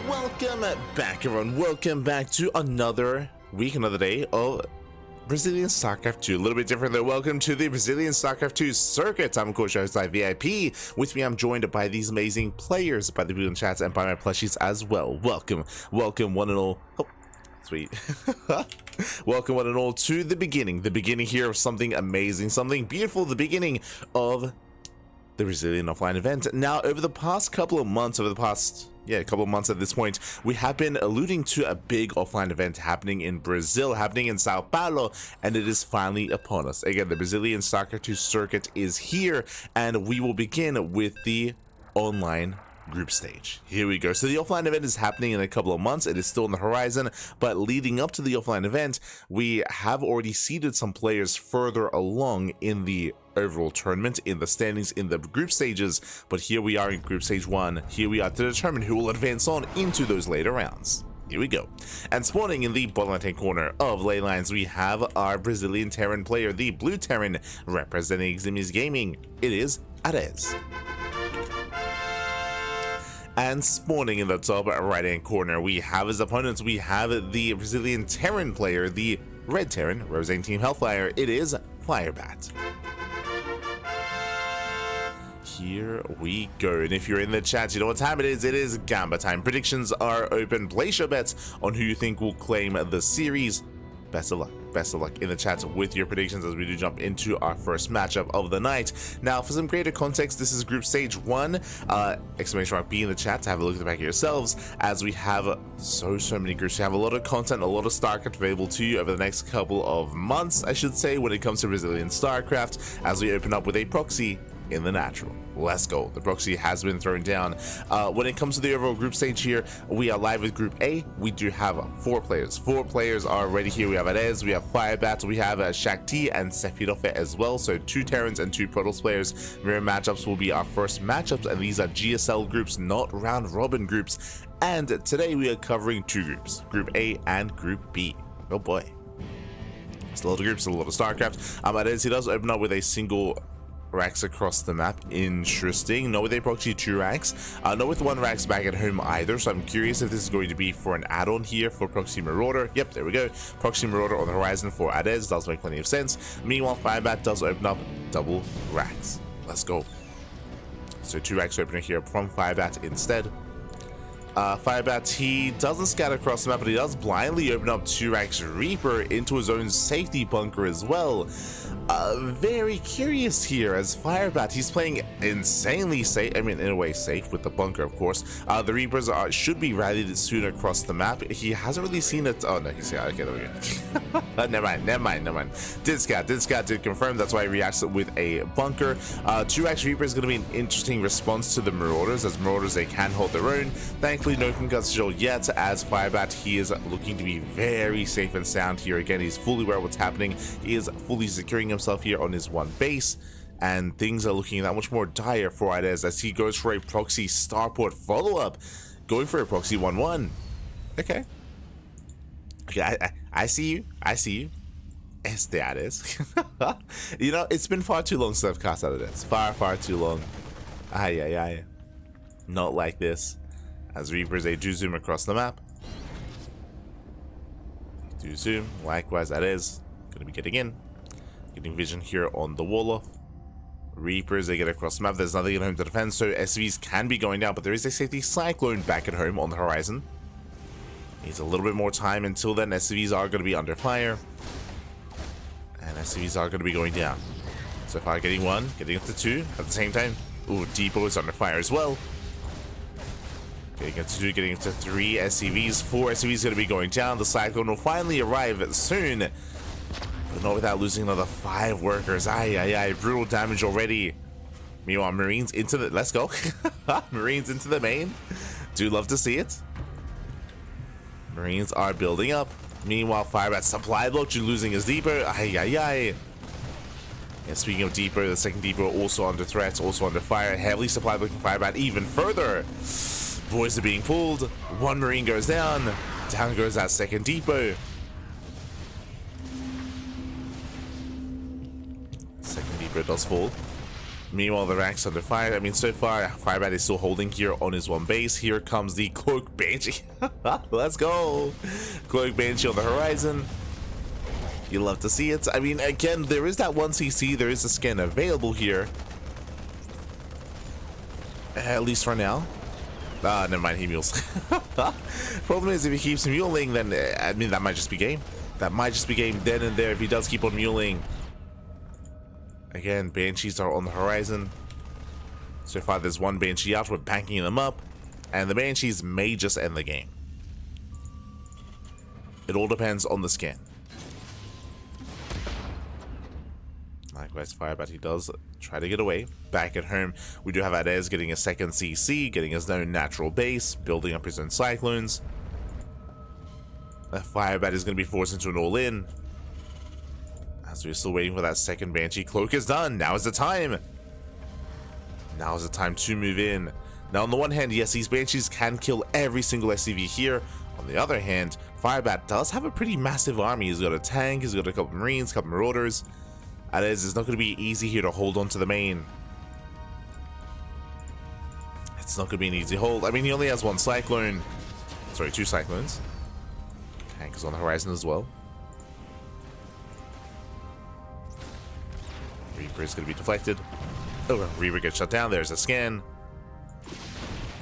Welcome back, everyone. Welcome back to another week, another day of Brazilian StarCraft 2. A little bit different though. Welcome to the Brazilian StarCraft 2 circuit. I'm of course your host, VIP. With me, I'm joined by these amazing players, by the Brazilian chats, and by my plushies as well. Welcome, one and all. Oh, sweet. Welcome one and all to the beginning here of something amazing, something beautiful, the beginning of the Brazilian offline event. Now, over the past couple of months, a couple of months at this point, we have been alluding to a big offline event happening in Brazil, happening in Sao Paulo, and it is finally upon us. Again, the Brazilian StarCraft 2 circuit is here, and we will begin with the online group stage. Here we go. So the offline event is happening in a couple of months. It is still on the horizon, but leading up to the offline event, we have already seeded some players further along in the overall tournament, in the standings, in the group stages. But here we are in group stage 1. Here we are to determine who will advance on into those later rounds. Here we go. And spawning in the bottom left-hand corner of ley lines, we have our Brazilian Terran player, the blue Terran, representing Ximi's Gaming. It is AreZ. And spawning in the top right-hand corner, we have his opponents. We have the Brazilian Terran player, the red Terran, representing Team Hellfire. It is Firebat. Here we go. And if you're in the chat, you know what time it is. It is Gamba time. Predictions are open. Place your bets on who you think will claim the series. Best of luck. Best of luck in the chat with your predictions as we do jump into our first matchup of the night. Now, for some greater context, this is group stage 1. Exclamation mark B in the chat to have a look at the back of yourselves, as we have so many groups. We have a lot of content, a lot of StarCraft available to you over the next couple of months, I should say, when it comes to Brazilian StarCraft, as we open up with a proxy in the natural. Let's go. The proxy has been thrown down. When it comes to the overall group stage here, we are live with group A. We do have 4 players. 4 players are already here. We have AreZ, we have Firebat, we have Shakti and Sefirofe as well. So 2 Terrans and 2 Protoss players. Mirror matchups will be our first matchups, and these are GSL groups, not round robin groups. And today we are covering 2 groups, group A and group B. Oh boy. It's a lot of groups, a lot of StarCraft. AreZ, he does open up with a single racks across the map. Interesting. Not with a proxy 2 racks, not with 1 racks back at home either, so I'm curious if this is going to be for an add-on here for Proxy Marauder. Yep, there we go. Proxy Marauder on the horizon for AreZ does make plenty of sense. Meanwhile, Firebat does open up double racks. Let's go. So 2 racks opening here from Firebat instead. Firebat, he doesn't scatter across the map, but he does blindly open up 2 racks Reaper into his own safety bunker as well. Very curious here as Firebat, he's playing insanely safe, I mean in a way safe with the bunker of course. The Reapers should be rallied soon across the map. He hasn't really seen it. Oh no, he's got, okay, there we go. never mind. Did scout to confirm, that's why he reacts with a bunker. 2 racks Reaper is going to be an interesting response to the Marauders, as Marauders, they can hold their own. Thankfully no concussed yet, as Firebat, he is looking to be very safe and sound here. Again, he's fully aware of what's happening. He is fully securing himself here on his 1 base, and things are looking that much more dire for AreZ as he goes for a proxy starport follow-up, going for a proxy 1-1. Okay, I see you. It's the AreZ. You know, it's been far too long since I've cast out of this. Far too long. Aye. Not like this. As Reapers, they do zoom across the map. They do zoom. Likewise, AreZ gonna be getting vision here on the Wolof. Reapers, they get across the map. There's nothing at home to defend, so SCVs can be going down, but there is a safety Cyclone back at home on the horizon. Needs a little bit more time. Until then, SCVs are going to be under fire, and SCVs are going to be going down. So far, getting 1, getting up to 2 at the same time. Ooh, Depot is under fire as well. Getting up to 2, getting up to 3 SCVs. 4 SCVs going to be going down. The Cyclone will finally arrive soon, but not without losing another 5 workers. Aye. Brutal damage already. Meanwhile, Marines into the... Let's go. Marines into the main. Do love to see it. Marines are building up. Meanwhile, Firebat supply block. You're losing his depot. Aye. And speaking of depot, the second depot also under threat, also under fire. Heavily supply blocking Firebat even further. Boys are being pulled. 1 Marine goes down. Down goes that second depot. Second depot does fall. Meanwhile, the ranks under fire. I mean, so far, Firebat is still holding here on his one base. Here comes the Cloak Banshee. Let's go. Cloak Banshee on the horizon. You love to see it. I mean, again, there is that 1cc. There is a scan available here. At least for now. Never mind, he mules. Problem is, if he keeps muling, then, I mean, that might just be game. That might just be game then and there if he does keep on muling. Again, Banshees are on the horizon. So far, there's one Banshee out. We're banking them up. And the Banshees may just end the game. It all depends on the scan. Likewise, Firebat, he does try to get away. Back at home, we do have AreZ getting a second CC, getting his own natural base, building up his own Cyclones. Firebat is going to be forced into an all-in. As we're still waiting for that second Banshee. Cloak is done. Now is the time. Now is the time to move in. Now, on the one hand, yes, these Banshees can kill every single SCV here. On the other hand, Firebat does have a pretty massive army. He's got a tank, he's got a couple Marines, a couple Marauders. AreZ is not going to be easy here to hold on to the main. It's not going to be an easy hold. I mean, he only has one Cyclone. Sorry, two Cyclones. Tank is on the horizon as well. Reaper is going to be deflected. Oh, Reaper gets shut down. There's a scan.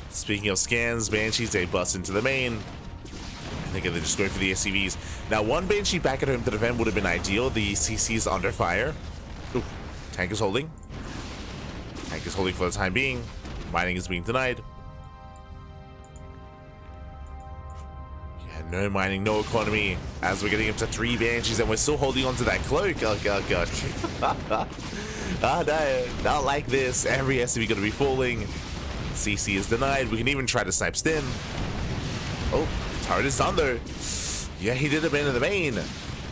Speaking of scans, Banshees, they bust into the main. And again, they're just going for the SCVs. Now, one Banshee back at home to defend would have been ideal. The CC is under fire. Ooh, tank is holding. Tank is holding for the time being. Mining is being denied. Yeah, no mining, no economy. As we're getting up to 3 Banshees, and we're still holding on to that cloak. Oh, God, God. Oh, no, not like this. Every SCV going to be falling. CC is denied. We can even try to snipe Stim. Oh, turret is done though. Yeah, he did a bit in the main.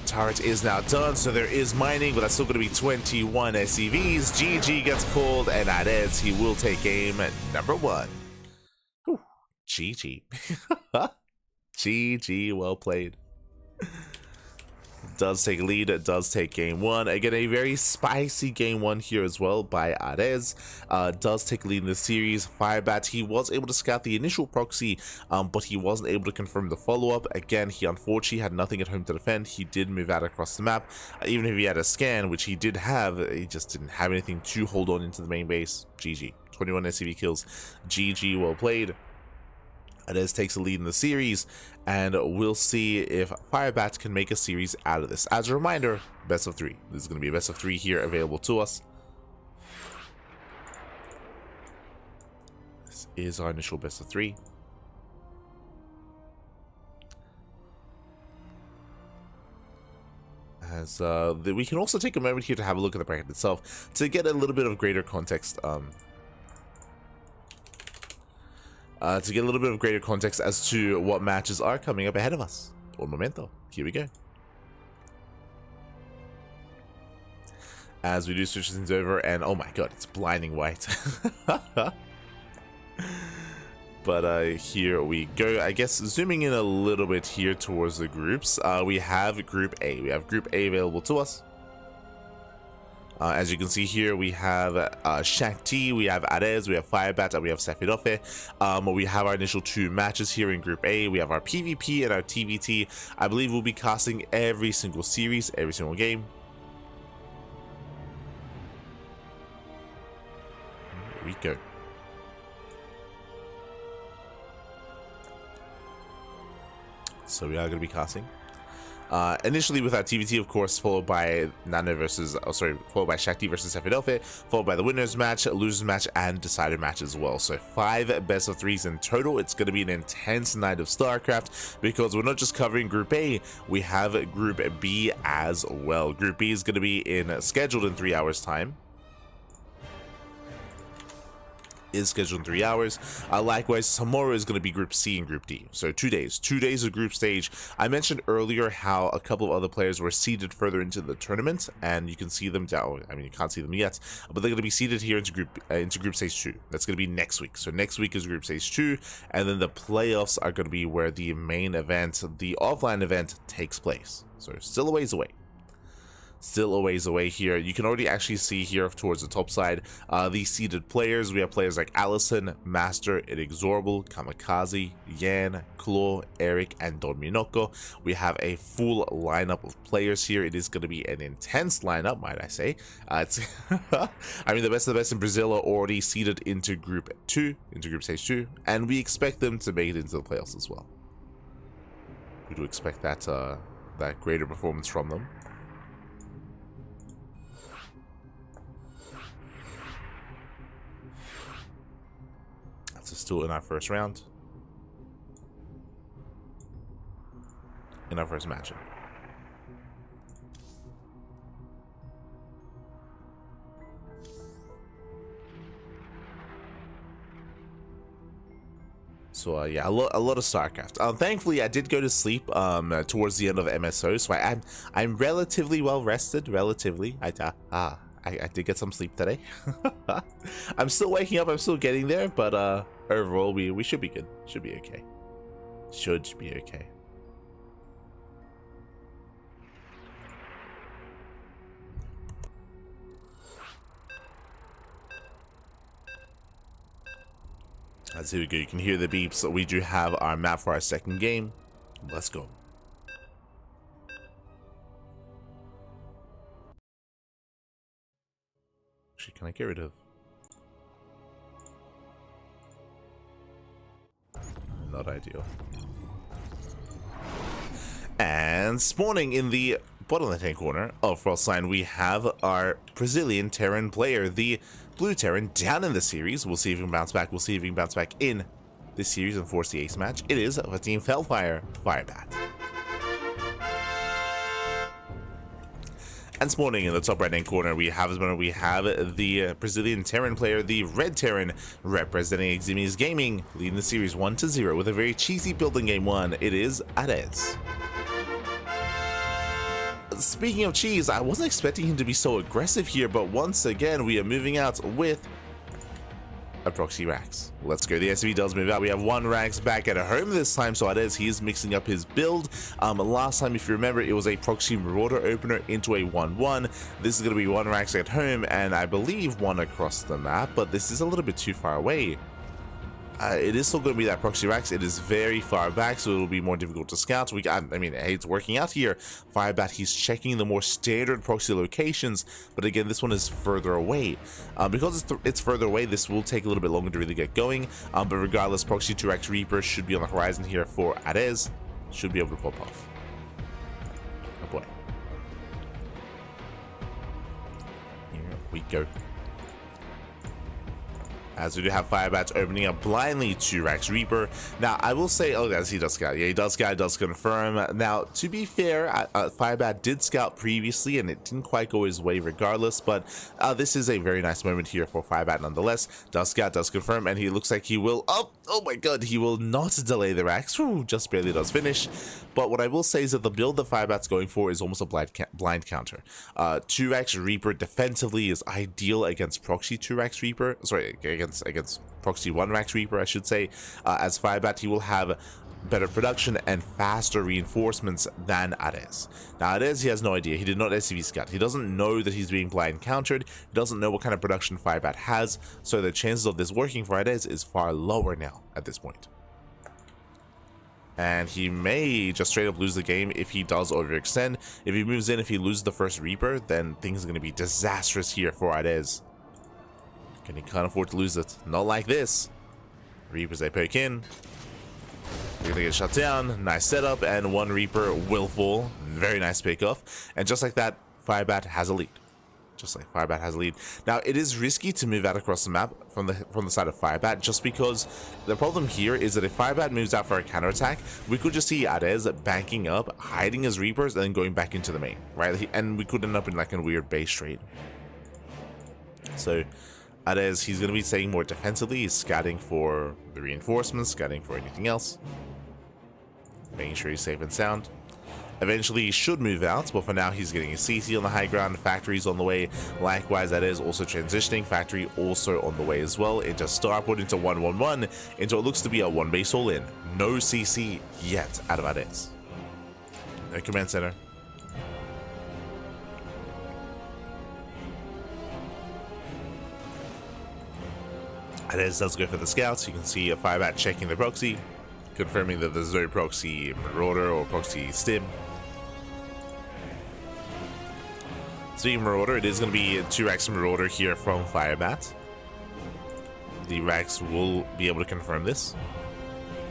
Turret is now done, so there is mining, but that's still going to be 21 SCVs. GG gets called, and AreZ, he will take game at number 1. Whew. GG. GG, well played. Does take lead, it does take game 1. Again, a very spicy game 1 here as well by AreZ. Does take lead in the series. Firebat, he was able to scout the initial proxy, but he wasn't able to confirm the follow-up. Again, he unfortunately had nothing at home to defend. He did move out across the map. Even if he had a scan, which he did have, he just didn't have anything to hold on into the main base. GG. 21 SCV kills. GG, well played. AreZ takes the lead in the series, and we'll see if Firebat can make a series out of this. As a reminder, best of 3. This is going to be a best of 3 here available to us. This is our initial best of 3. As we can also take a moment here to have a look at the bracket itself to get a little bit of greater context. To get a little bit of greater context as to what matches are coming up ahead of us. Un momento. Here we go. As we do switch things over, and oh my god, it's blinding white. But here we go. I guess zooming in a little bit here towards the groups. We have Group A. We have Group A available to us. As you can see here, we have Shakti, we have AreZ, we have Firebat, and we have Sefirofe. We have our initial 2 matches here in Group A. We have our PvP and our TVT. I believe we'll be casting every single series, every single game. Here we go. So we are going to be casting. Initially with our TVT, of course, followed by followed by Shakti versus Sefirofe, followed by the winners match, losers match, and decider match as well. So 5 best of 3s in total. It's going to be an intense night of StarCraft because we're not just covering Group A, we have Group B as well. Group B is going to be scheduled in 3 hours time. Is scheduled in 3 hours. Likewise, tomorrow is going to be Group C and Group D. So 2 days of group stage. I mentioned earlier how a couple of other players were seeded further into the tournament, and you can see them down. I mean, you can't see them yet, but they're going to be seeded here into Group Stage 2. That's going to be next week. So next week is Group Stage 2, and then the playoffs are going to be where the main event, the offline event, takes place. So still a ways away. still a ways away here. You can already actually see here towards the top side these seeded players. We have players like Allison, Master, Inexorable, Kamikaze, Yan, Claw, Eric, and Don Minoko. We have a full lineup of players here. It is going to be an intense lineup, might I say. It's I mean, the best of the best in Brazil are already seeded into Group 2, into Group Stage 2, and we expect them to make it into the playoffs as well. We do expect that that greater performance from them. That's still in our first round. In our first matchup. So yeah, a lot of StarCraft. Thankfully, I did go to sleep towards the end of MSO, so I'm relatively well rested. Relatively, I did get some sleep today. I'm still waking up. I'm still getting there, but overall, we should be good. Should be okay. Should be okay. As here we go, you can hear the beeps. We do have our map for our second game. Let's go. Actually, can I get rid of? Not ideal. And spawning in the bottom left-hand corner of Frostline, we have our Brazilian Terran player, the Blue Terran, down in the series. We'll see if he can bounce back. We'll see if he can bounce back in this series and force the ace match. It is a Team Felfire Firebat. And spawning in the top right-hand corner, we have the Brazilian Terran player, the Red Terran, representing Eximius Gaming, leading the series 1-0 with a very cheesy building game 1. It is AreZ. Speaking of cheese, I wasn't expecting him to be so aggressive here, but once again, we are moving out with a proxy Rax. Let's go. The SV does move out. We have one Rax back at home this time, so AreZ, he is mixing up his build. Last time, if you remember, it was a proxy Marauder opener into a 1-1. This is going to be one Rax at home, and I believe one across the map, but this is a little bit too far away. It is still going to be that proxy Rax. It is very far back, so it will be more difficult to scout. I mean, hey, it's working out here. Firebat, he's checking the more standard proxy locations, but again, this one is further away. Because it's further away, this will take a little bit longer to really get going. But regardless, proxy 2X Reaper should be on the horizon here for AreZ. Should be able to pop off. Oh boy. Here we go. As we do have Firebats opening up blindly to Rax Reaper. Now, I will say, oh, yes, he does scout. Yeah, he does scout, does confirm. Now, to be fair, Firebat did scout previously, and it didn't quite go his way regardless, but this is a very nice moment here for Firebat nonetheless. Does scout, does confirm, and he looks like he will, oh my god, he will not delay the Rax. Whew, just barely does finish. But what I will say is that the build that Firebat's going for is almost a blind counter. 2Rax Reaper defensively is ideal against Proxy 2Rax Reaper, sorry, against Proxy 1Rax Reaper, I should say. As Firebat, he will have better production and faster reinforcements than AreZ. Now, AreZ, he has no idea. He did not SCV scout. He doesn't know that he's being blind countered. He doesn't know what kind of production Firebat has, so the chances of this working for AreZ is far lower now at this point. And he may just straight up lose the game if he does overextend. If he moves in, if he loses the first Reaper, then things are going to be disastrous here for AreZ. And he can't afford to lose it. Not like this. Reapers, they poke in. They're gonna get shut down. Nice setup, and one Reaper will fall. Very nice pick off. And just like that, Firebat has a lead. Just like Firebat has a lead. Now, it is risky to move out across the map from the side of Firebat, just because the problem here is that if Firebat moves out for a counterattack, we could just see AreZ banking up, hiding his Reapers, and then going back into the main, right? And we could end up in like a weird base trade. So AreZ, he's going to be staying more defensively. He's scouting for the reinforcements, scouting for anything else, making sure he's safe and sound. Eventually, he should move out, but for now, he's getting a CC on the high ground. Factory's on the way. Likewise, AreZ also transitioning. Factory also on the way as well. Into Starport, into 1-1-1, into what looks to be a one base all in. No CC yet out of AreZ. No command center. AreZ does go for the scouts. You can see a Firebat checking the proxy, confirming that there's no proxy Marauder or proxy Stim. Speaking of Marauder, it is going to be 2 racks Marauder here from Firebat. The racks will be able to confirm this.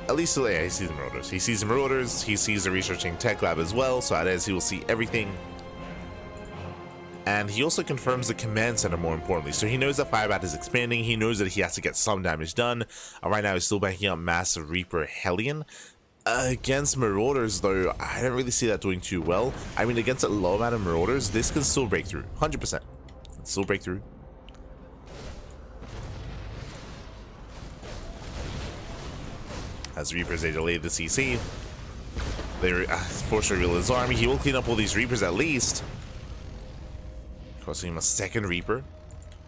At least, yeah, he sees the Marauders. He sees the Marauders. He sees the Researching Tech Lab as well. So AreZ, he will see everything. And he also confirms the command center, more importantly. So he knows that Firebat is expanding. He knows that he has to get some damage done. Right now, he's still backing up Massive Reaper Hellion. Against Marauders, though, I don't really see that doing too well. I mean, against a low amount of Marauders, this can still break through. 100%. Still break through. As Reapers, they delay the CC. They force reveal his army. He will clean up all these Reapers at least. Costing him a second Reaper.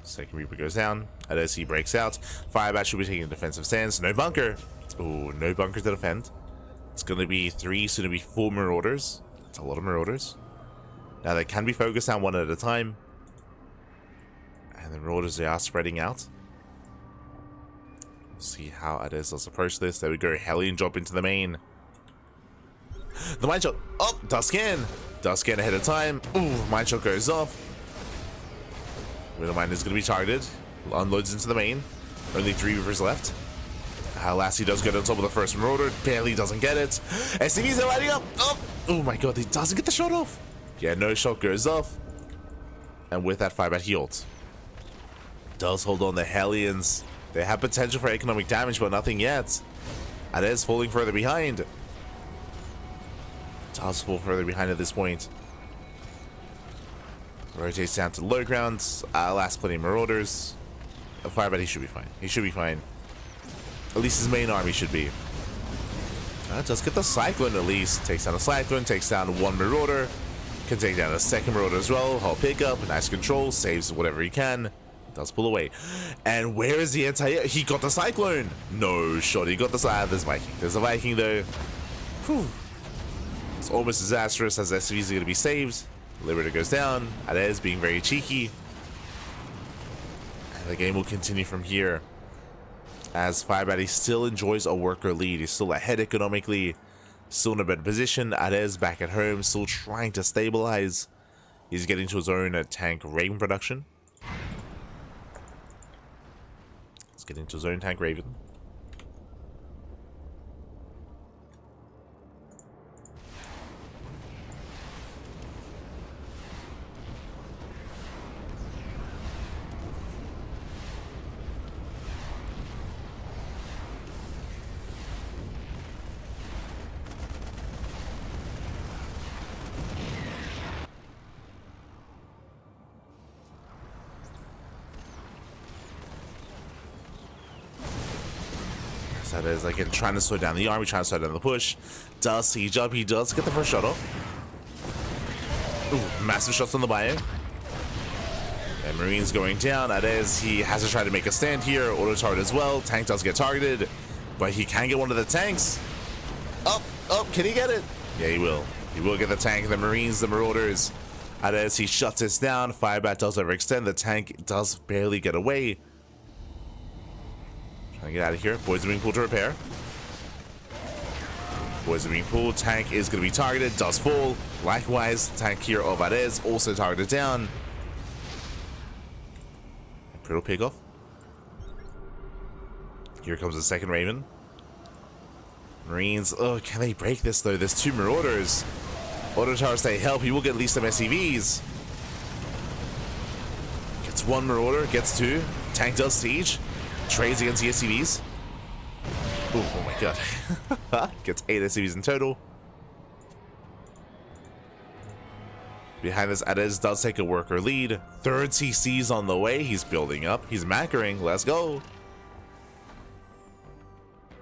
Second Reaper goes down. AreZ, he breaks out. Firebat should be taking a defensive stance. No bunker. Oh, no bunker to defend. It's going to be 3, soon to be 4 Marauders. It's a lot of Marauders. Now they can be focused on one at a time. And the Marauders, they are spreading out. See how AreZ does approach this. There we go. Hellion drop into the main. The mine shot. Oh, Duscan. Duscan ahead of time. Ooh, mine shot goes off. The mine is going to be targeted. Unloads into the main. Only 3 Reapers left. Lassie does get on top of the first Marauder. Barely doesn't get it. SCVs are lighting up. Oh my god, he doesn't get the shot off. Yeah, no shot goes off. And with that, Firebat he ults. Does hold on the Hellions. They have potential for economic damage, but nothing yet. AreZ falling further behind. Does fall further behind at this point. Rotates down to low ground. Last plenty of Marauders. Firebat, he should be fine. He should be fine. At least his main army should be. Does get the Cyclone at least. Takes down a Cyclone, takes down 1 Marauder. Can take down a second Marauder as well. Hull pickup, nice control, saves whatever he can. Does pull away. And where is the anti-air? He got the Cyclone. No shot. He got the there's Viking. There's a Viking though. Whew. It's almost disastrous as SCVs are going to be saved. Liberator goes down. AreZ being very cheeky. And the game will continue from here. As Firebat, he still enjoys a worker lead. He's still ahead economically. Still in a better position. AreZ back at home. Still trying to stabilize. He's getting to his own tank Raven production. Get into his own tank Raven. That is like trying to slow down the army, trying to slow down the push. Does siege up? He does get the first shot off. Ooh, massive shots on the bio. And Marines going down. AreZ, he has to try to make a stand here. Auto target as well. Tank does get targeted, but he can get one of the tanks. Up, can he get it? Yeah, he will. He will get the tank. The Marines, the Marauders. AreZ, he shuts this down. Firebat does overextend. The tank does barely get away. Trying to get out of here. Boys are being pulled to repair. Boys are being pulled. Tank is going to be targeted. Does fall. Likewise, tank here of AreZ also targeted down. Brittle pig off. Here comes the second Raven. Marines. Oh, can they break this though? There's 2 Marauders. Auto towers, they help. He will get at least some SCVs. Gets 1 Marauder. Gets 2. Tank does siege. Trades against the SCVs. Ooh, oh my god. Gets 8 SCVs in total. Behind this, AreZ does take a worker lead. 3rd CC's on the way. He's building up. He's macroing. Let's go.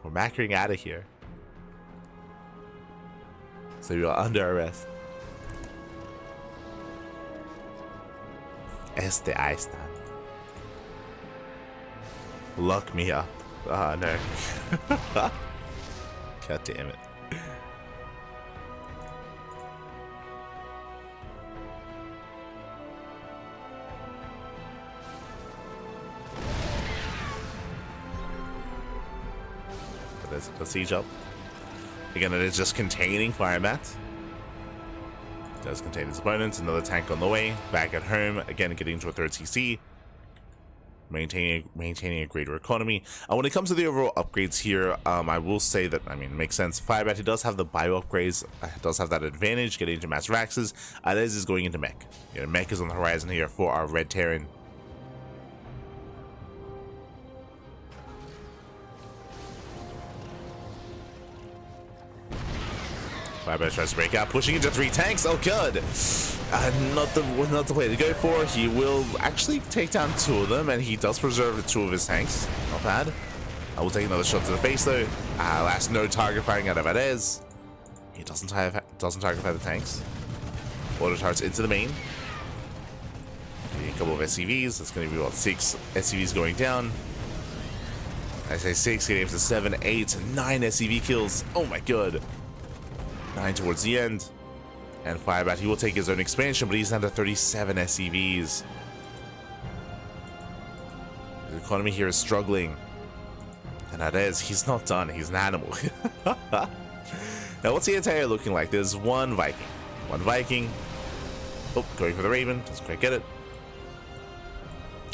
We're macroing out of here. So we are under arrest. Ahí está. Lock me up. Ah, no. God damn it. There's the siege up. Again, it is just containing Firebat. Does contain his opponents. Another tank on the way. Back at home. Again, getting into a third CC. Maintaining a greater economy. When it comes to the overall upgrades here, I will say that, I mean, it makes sense. Firebat, he does have the bio upgrades. Does have that advantage, getting into Master Axes. AreZ is going into Mech. You know, Mech is on the horizon here for our Red Terran. Firebat tries to break out, pushing into 3 tanks. Oh, good. Not the way to go for. He will actually take down 2 of them, and he does preserve 2 of his tanks. Not bad. I will take another shot to the face though. Last no target firing out of AreZ. He doesn't target fire the tanks. Auto turrets into the main. A couple of SCVs. That's going to be what, 6 SCVs going down. I say 6, getting up to 7, 8, 9 SCV kills. Oh my god. 9 towards the end. And Firebat, he will take his own expansion, but he's down to 37 SCVs. The economy here is struggling. And AreZ, he's not done. He's an animal. Now, what's the entire looking like? There's one Viking. One Viking. Oh, going for the Raven. Doesn't quite get it.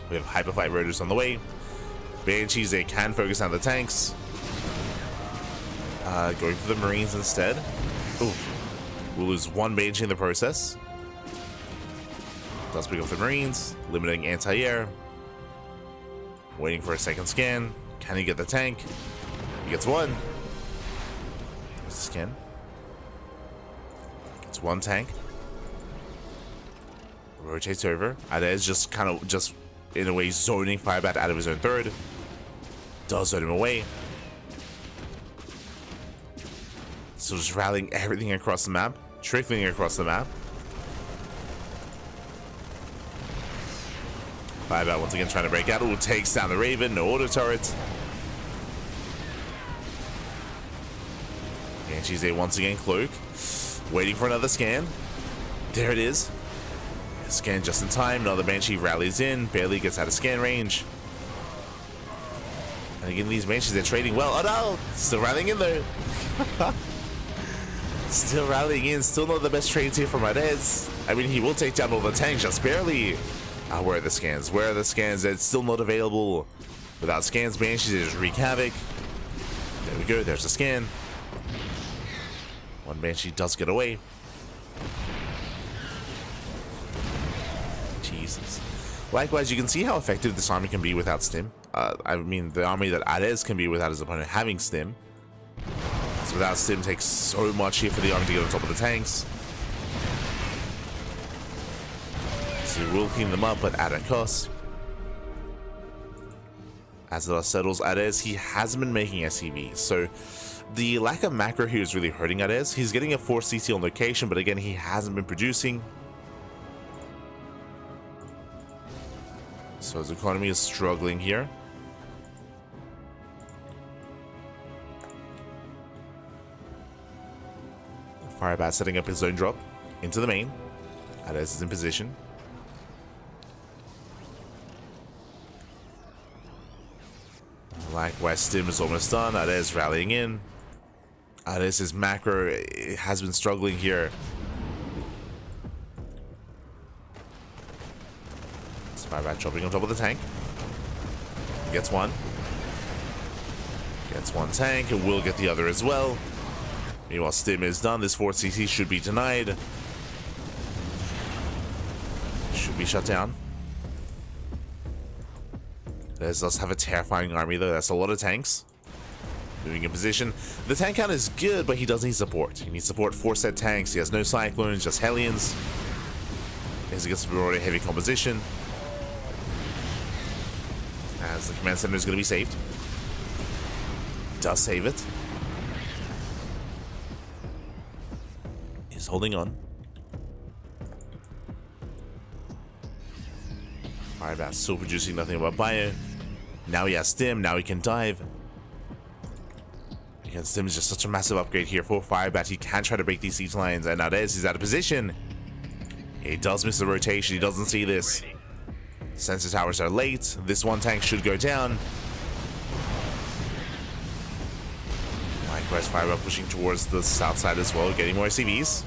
We have Hyperflight Rotors on the way. Banshees, they can focus on the tanks. Going for the Marines instead. Ooh. We'll lose 1 Banshee in the process. Does pick up the Marines, limiting anti-air. Waiting for a second scan. Can he get the tank? He gets 1. There's the scan. Gets 1 tank. Rotates over. AreZ just in a way zoning Firebat out of his own third. Does zone him away. So just rallying everything across the map. Trickling across the map. Firebat once again trying to break out. Ooh, takes down the Raven. No auto turret. Banshee's a once again cloak. Waiting for another scan. There it is. Scan just in time. Another Banshee rallies in. Barely gets out of scan range. And again, these Banshees, they're trading well. Oh no! Still rallying in there. Still rallying in, still not the best trades here from AreZ. I mean, he will take down all the tanks, just barely. Where are the scans? Where are the scans? It's still not available. Without scans, Banshees, they just wreak havoc. There we go, there's the scan. 1 Banshee does get away. Jesus. Likewise, you can see how effective this army can be without stim. I mean, the army that AreZ can be without his opponent having stim. So without stim takes so much here for the army to get on top of the tanks. So he will clean them up, but at a cost. As the dust settles, AreZ, he hasn't been making SCVs, so the lack of macro here is really hurting AreZ. He's getting a 4 CC on location, but again, he hasn't been producing. So his economy is struggling here. Firebat setting up his zone drop into the main. AreZ is in position. Likewise, stim is almost done. AreZ rallying in. AreZ's macro has been struggling here. Firebat chopping on top of the tank. Gets 1. Gets 1 tank and will get the other as well. Meanwhile, stim is done. This 4 CC should be denied. Should be shut down. AreZ does have a terrifying army though. That's a lot of tanks. Moving in position. The tank count is good, but he does need support. He needs support 4 set tanks. He has no Cyclones, just Hellions. As he gets already heavy composition. As the command center is going to be saved. Does save it. He's holding on. Firebat still producing nothing but bio. Now he has stim, now he can dive. Again, stim is just such a massive upgrade here for Firebat. He can try to break these siege lines, and now AreZ is out of position. He does miss the rotation, he doesn't see this. Sensor towers are late. This 1 tank should go down. Likewise, Fireball pushing towards the south side as well, getting more SCVs.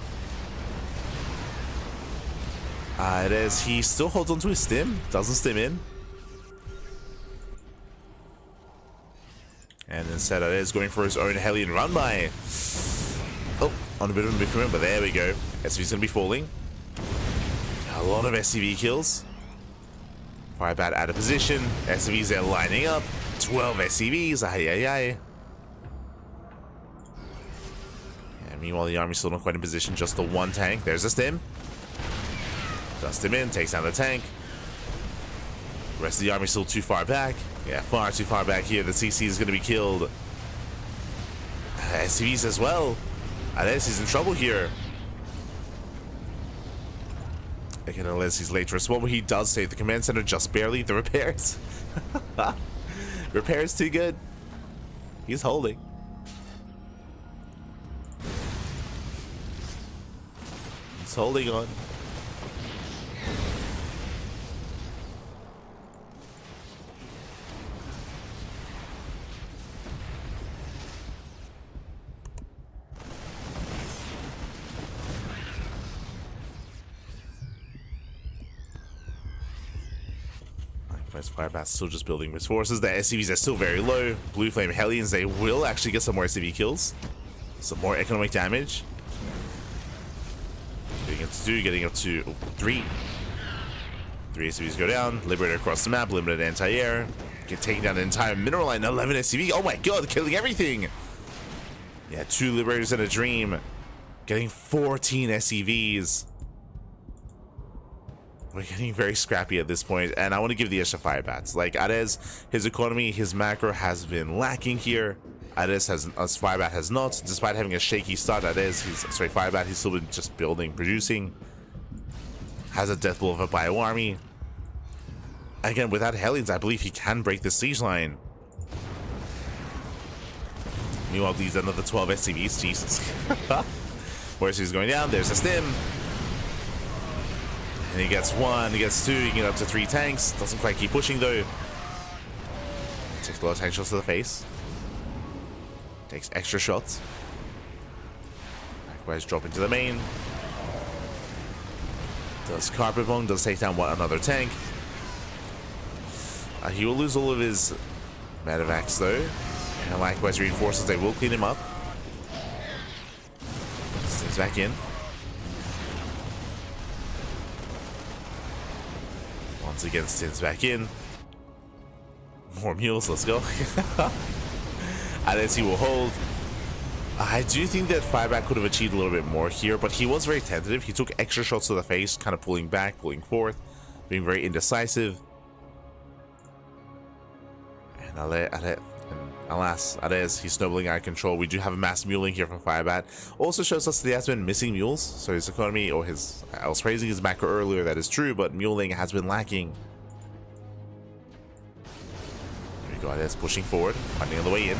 AreZ, he still holds on to his stim, doesn't stim in. And instead, AreZ going for his own Hellion run by. Oh, on a bit of a movement, but there we go. SCV's gonna be falling. A lot of SCV kills. Firebat out of position. SCVs there lining up. 12 SCVs. Ay, ay, ay. And meanwhile, the army's still not quite in position. Just the one tank. There's a stim. Dusts him in. Takes down the tank. The rest of the army's still too far back. Yeah, far too far back here. The CC is going to be killed. SCVs as well. AreZ is in trouble here. Again, unless he's late to respond, but he does save the command center just barely. The repairs. Repairs too good. He's holding. He's holding on. Firebat's still just building his forces. The SCVs are still very low. Blue Flame Hellions, they will actually get some more SCV kills. Some more economic damage. Getting up to 2, getting up to 3. 3 SCVs go down. Liberator across the map. Limited anti-air. Taking down the entire mineral line. 11 SCV. Oh my god, killing everything. Yeah, 2 Liberators and a Dream. Getting 14 SCVs. We're getting very scrappy at this point, and I want to give the edge to Firebats. Like, AreZ, his economy, his macro has been lacking here. AreZ has, Firebat has not. Despite having a shaky start, Firebat, he's still been just building, producing. Has a death blow of a bio army. Again, without Hellions, I believe he can break the siege line. Meanwhile, these another 12 SCVs. Jesus. Where's he's going down? There's a stim. And he gets 1, he gets 2, he can get up to 3 tanks. Doesn't quite keep pushing though. Takes a lot of tank shots to the face. Takes extra shots. Likewise, drop into the main. Does carpet bomb, does take down another tank. He will lose all of his medevacs though. And likewise, reinforces, they will clean him up. Stays back in. Once again, Stin's back in. More mules, let's go. AreZ will hold. I do think that Firebat could have achieved a little bit more here, but he was very tentative. He took extra shots to the face, kind of pulling back, pulling forth, being very indecisive. And alas, AreZ, he's snowballing out of control. We do have a mass muling here from Firebat. Also shows us that he has been missing mules, so his economy, or his, I was praising his macro earlier, that is true, but muling has been lacking. There we go, AreZ pushing forward, finding on the way in.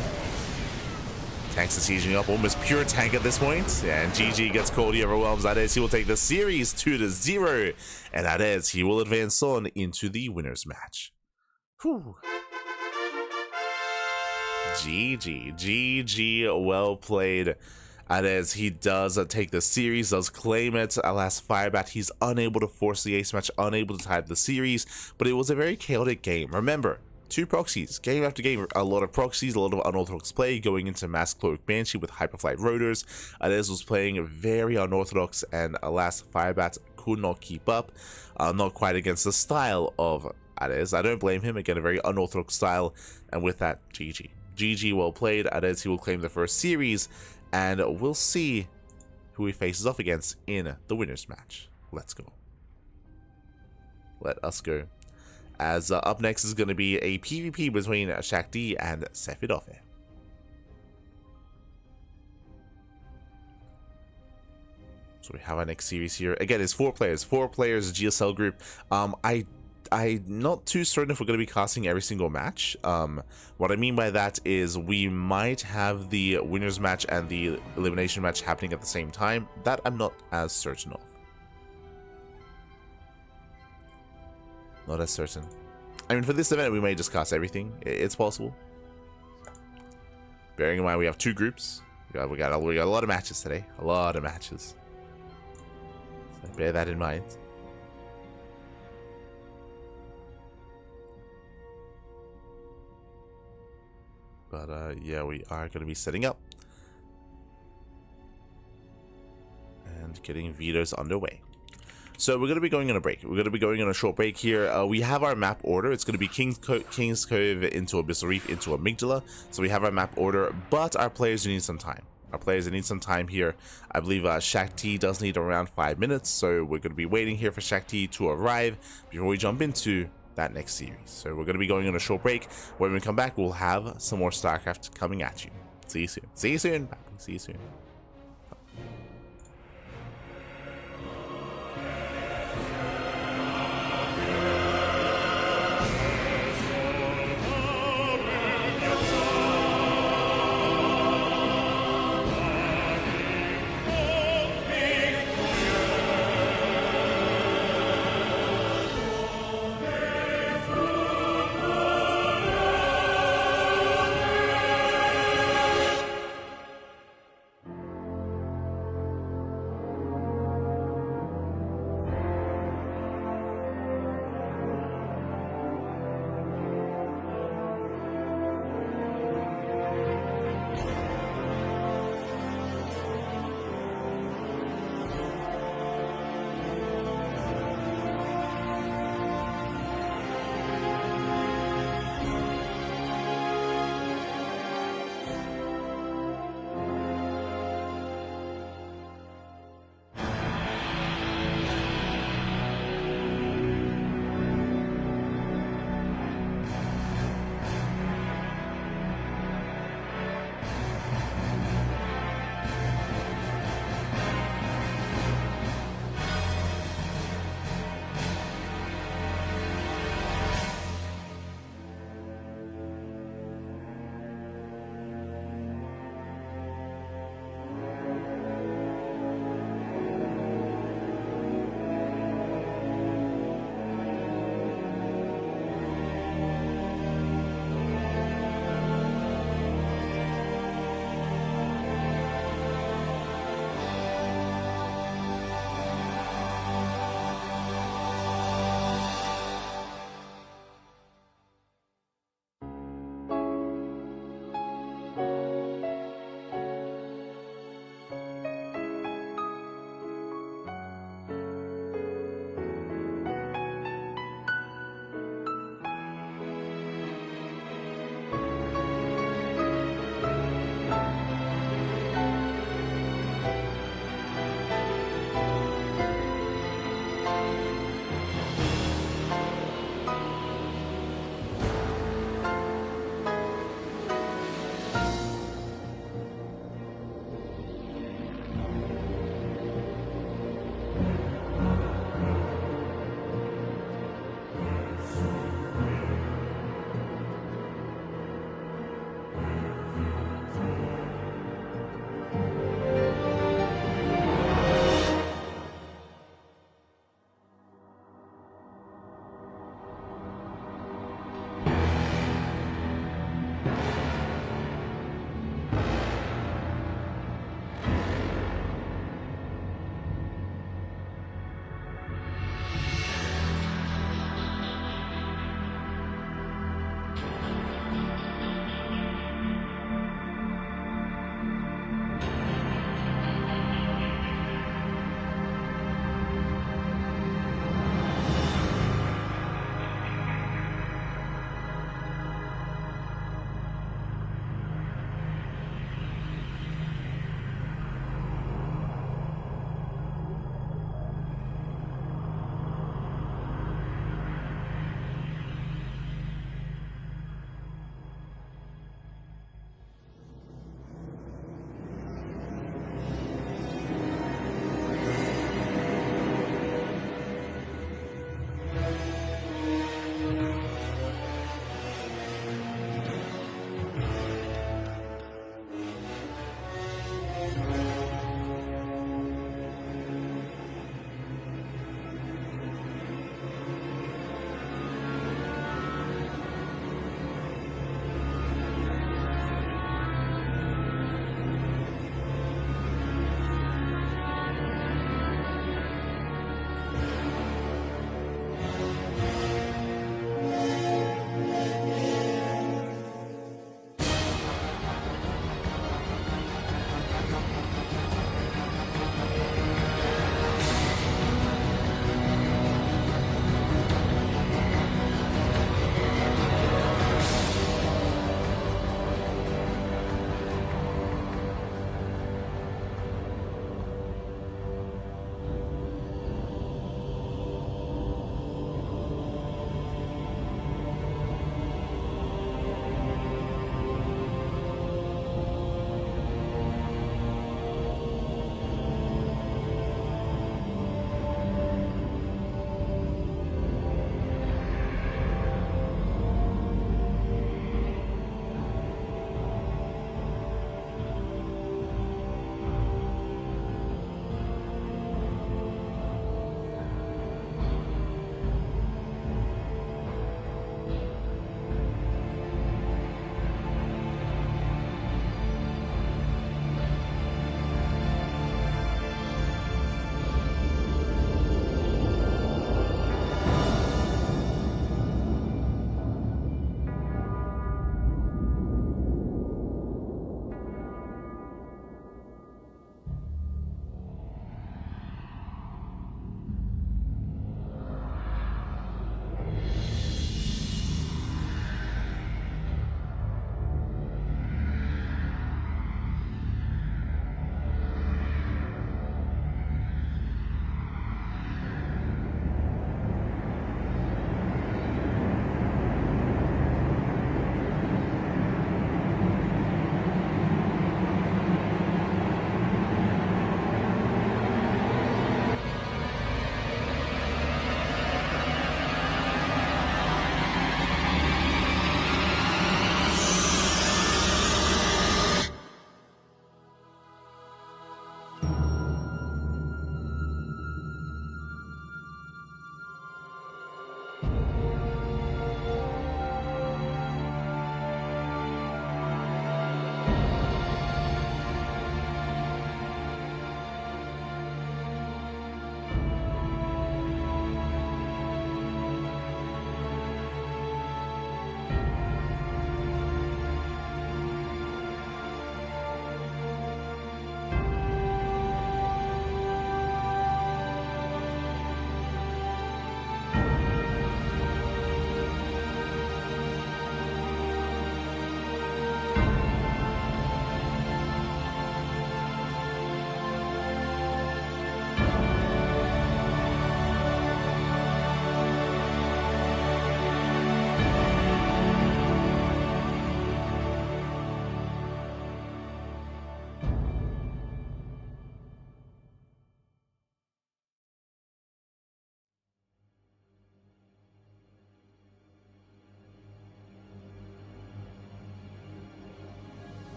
Tanks are sieging up, almost pure tank at this point. Yeah, and GG gets cold, he overwhelms AreZ. He will take the series 2-0, and AreZ, he will advance on into the winner's match. Whew. GG, well played. AreZ, he does take the series, does claim it. Alas, Firebat, he's unable to force the ace match, unable to tie the series, but it was a very chaotic game. Remember, 2 proxies, game after game, a lot of proxies, a lot of unorthodox play, going into Mass Cloak Banshee with Hyperflight Rotors. AreZ was playing very unorthodox, and alas, Firebat could not keep up, not quite against the style of AreZ. I don't blame him, again, a very unorthodox style, and with that, GG. GG, well played. AreZ, he will claim the first series, and we'll see who he faces off against in the winner's match. Let's go. Let us go. As up next is going to be a PvP between Shakti and Sefirofe. So we have our next series here. Again, it's 4 players. 4 players, GSL group. I'm not too certain if we're going to be casting every single match. What I mean by that is we might have the winner's match and the elimination match happening at the same time. That I'm not as certain of. Not as certain. I mean, for this event, we may just cast everything. It's possible. Bearing in mind we have 2 groups. We got a lot of matches today. A lot of matches. So bear that in mind. But yeah, we are going to be setting up and getting vetoes underway. So we're going to be going on a break. We're going to be going on a short break here. We have our map order. It's going to be King's Cove into Abyssal Reef into Amygdala. So we have our map order, but our players need some time. Our players need some time here. I believe Shakti does need around 5 minutes. So we're going to be waiting here for Shakti to arrive before we jump into that next series. So we're going to be going on a short break. When we come back, we'll have some more StarCraft coming at you. See you soon. See you soon. See you soon.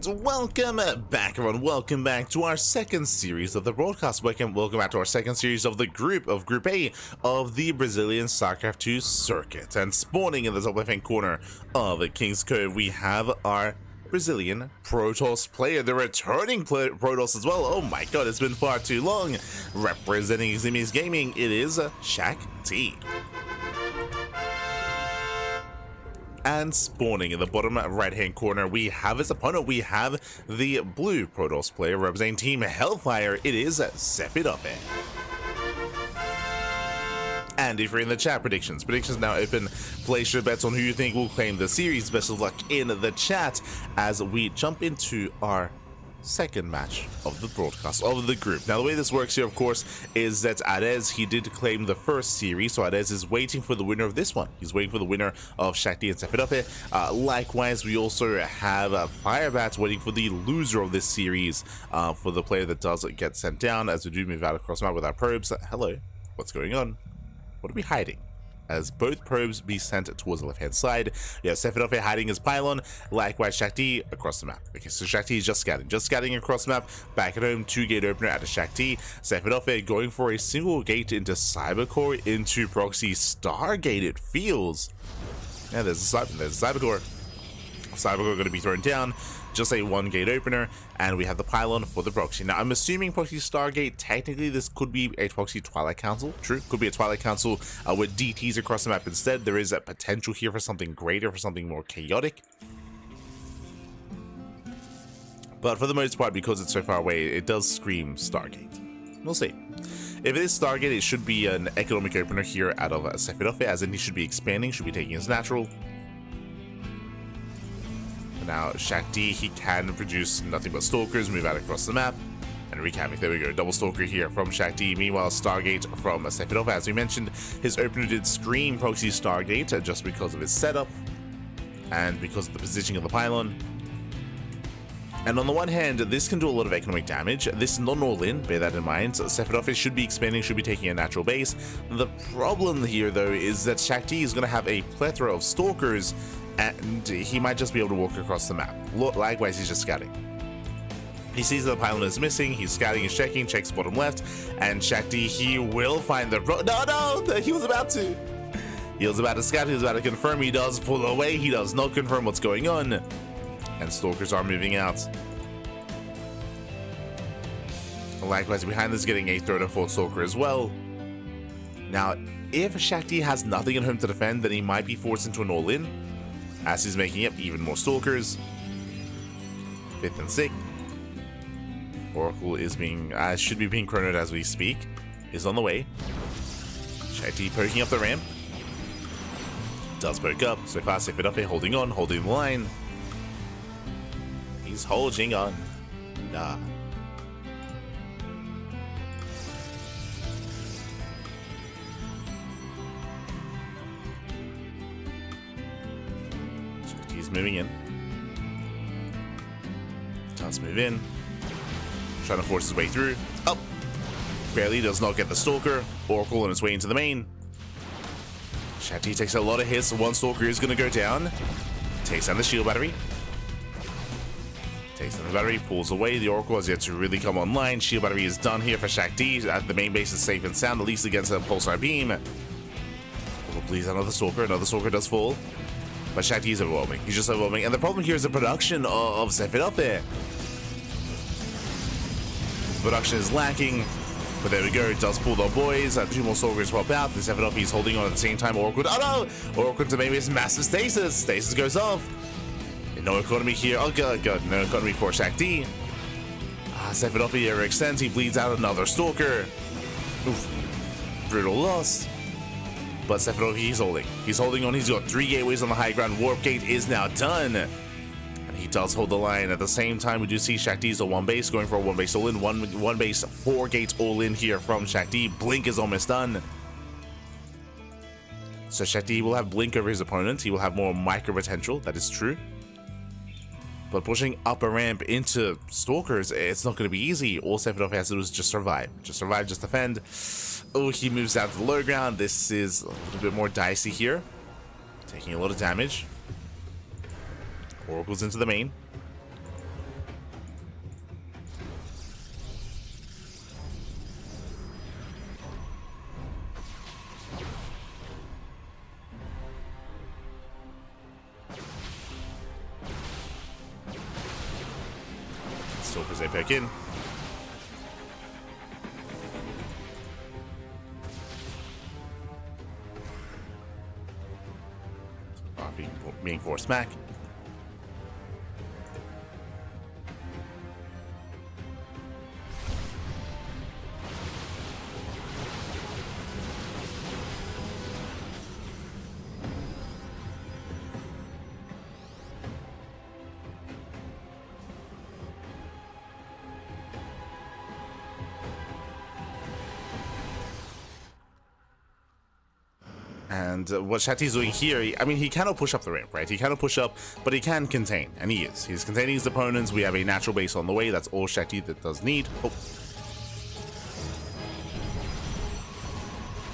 And welcome back, everyone. Welcome back to our second series of the broadcast. Welcome back to our second series of the Group A of the Brazilian StarCraft 2 circuit. And spawning in the top left-hand corner of King's Cove, we have our Brazilian Protoss player, the returning Protoss as well. Oh my god, it's been far too long. Representing Zimi's Gaming, it is Shakti. And spawning in the bottom right-hand corner, we have his opponent. We have the blue Protoss player representing Team Hellfire. It is Sefirofe. And if you're in the chat, predictions now open. Place your bets on who you think will claim the series. Best of luck in the chat as we jump into our second match of the broadcast of the group. Now, the way this works here, of course, is that AreZ, he did claim the first series, so AreZ is waiting for the winner of this one. He's waiting for the winner of Shakti and Sefirofe. Likewise, we also have Firebat waiting for the loser of this series, for the player that does get sent down, as we do move out across the map with our probes. Hello, what's going on? What are we hiding? As both probes be sent towards the left-hand side. Yeah, Sefirofe hiding his pylon. Likewise, Shakti across the map. Okay, so Shakti is just scouting across the map. Back at home, 2-gate opener out of Shakti. Sefirofe going for a single gate into Cybercore, into Proxy Stargate, it feels. Yeah, there's a Cybercore. Cybercore going to be thrown down. Just a 1-gate opener, and we have the pylon for the proxy. Now, I'm assuming Proxy Stargate, technically this could be a Proxy Twilight Council. True, could be a Twilight Council with DTs across the map instead. There is a potential here for something greater, for something more chaotic. But for the most part, because it's so far away, it does scream Stargate. We'll see. If it is Stargate, it should be an economic opener here out of Sefirofe, as in he should be expanding, should be taking his natural. Now, Shakti, he can produce nothing but Stalkers, move out across the map, and recapping. There we go, double Stalker here from Shakti. Meanwhile, Stargate from Sefirofe, as we mentioned, his opener did scream Proxy Stargate just because of his setup, and because of the positioning of the pylon. And on the one hand, this can do a lot of economic damage. This is not an all-in, bear that in mind. Sefirofe should be expanding, should be taking a natural base. The problem here, though, is that Shakti is going to have a plethora of Stalkers, and he might just be able to walk across the map. Likewise, he's just scouting. He sees that the pylon is missing, he's scouting, he's checking, checks bottom left, and Shakti, he will find the... No, he was about to. He was about to scout, he was about to confirm, he does pull away, he does not confirm what's going on. And Stalkers are moving out. Likewise, behind this, getting a third and fourth Stalker as well. Now, if Shakti has nothing at home to defend, then he might be forced into an all-in, as he's making up even more Stalkers. 5th and 6th. Oracle is being, should be being chronoed as we speak. Is on the way. Shakti poking up the ramp. Does poke up. So far, Sefirofe holding on, holding the line. He's holding on. Nah. He's moving in. Does move in. Trying to force his way through. Up. Barely does not get the Stalker. Oracle on his way into the main. Shakti takes a lot of hits. One Stalker is going to go down. Takes down the shield battery. Takes down the battery. Pulls away. The Oracle has yet to really come online. Shield battery is done here for Shakti. The main base is safe and sound, at least against a pulsar beam. Oh, please, another Stalker. Another Stalker does fall. But Shakti is overwhelming. He's just overwhelming. And the problem here is the production of Sefirofe. Production is lacking. But there we go. It does pull the boys. 2 more Stalkers pop out. The Sefirofe is holding on at the same time. Oracle. Oh no! Oracle to maybe his massive stasis. Stasis goes off. No economy here. Oh god. No economy for Shakti. Sefirofe overextends. He bleeds out another Stalker. Oof. Brutal loss. But Sefirofe, he's holding. He's holding on. He's got 3 gateways on the high ground. Warp gate is now done. And he does hold the line. At the same time, we do see Shakti's a 1 base, going for a 1 base all-in. One base, 4 gates all-in here from Shakti. Blink is almost done. So Shakti will have Blink over his opponent. He will have more micro potential. That is true. But pushing up a ramp into Stalkers, it's not going to be easy. All Sefirofe has to do is just survive. Just survive, just defend. Oh, he moves out to the low ground. This is a little bit more dicey here. Taking a lot of damage. Oracle's into the main. Stalkers they pick in. Being forced back. And what Shakti's doing here, I mean, he cannot push up the ramp, right? He cannot push up, but he can contain, and he is. He's containing his opponents. We have a natural base on the way. That's all Shakti that does need. Oh.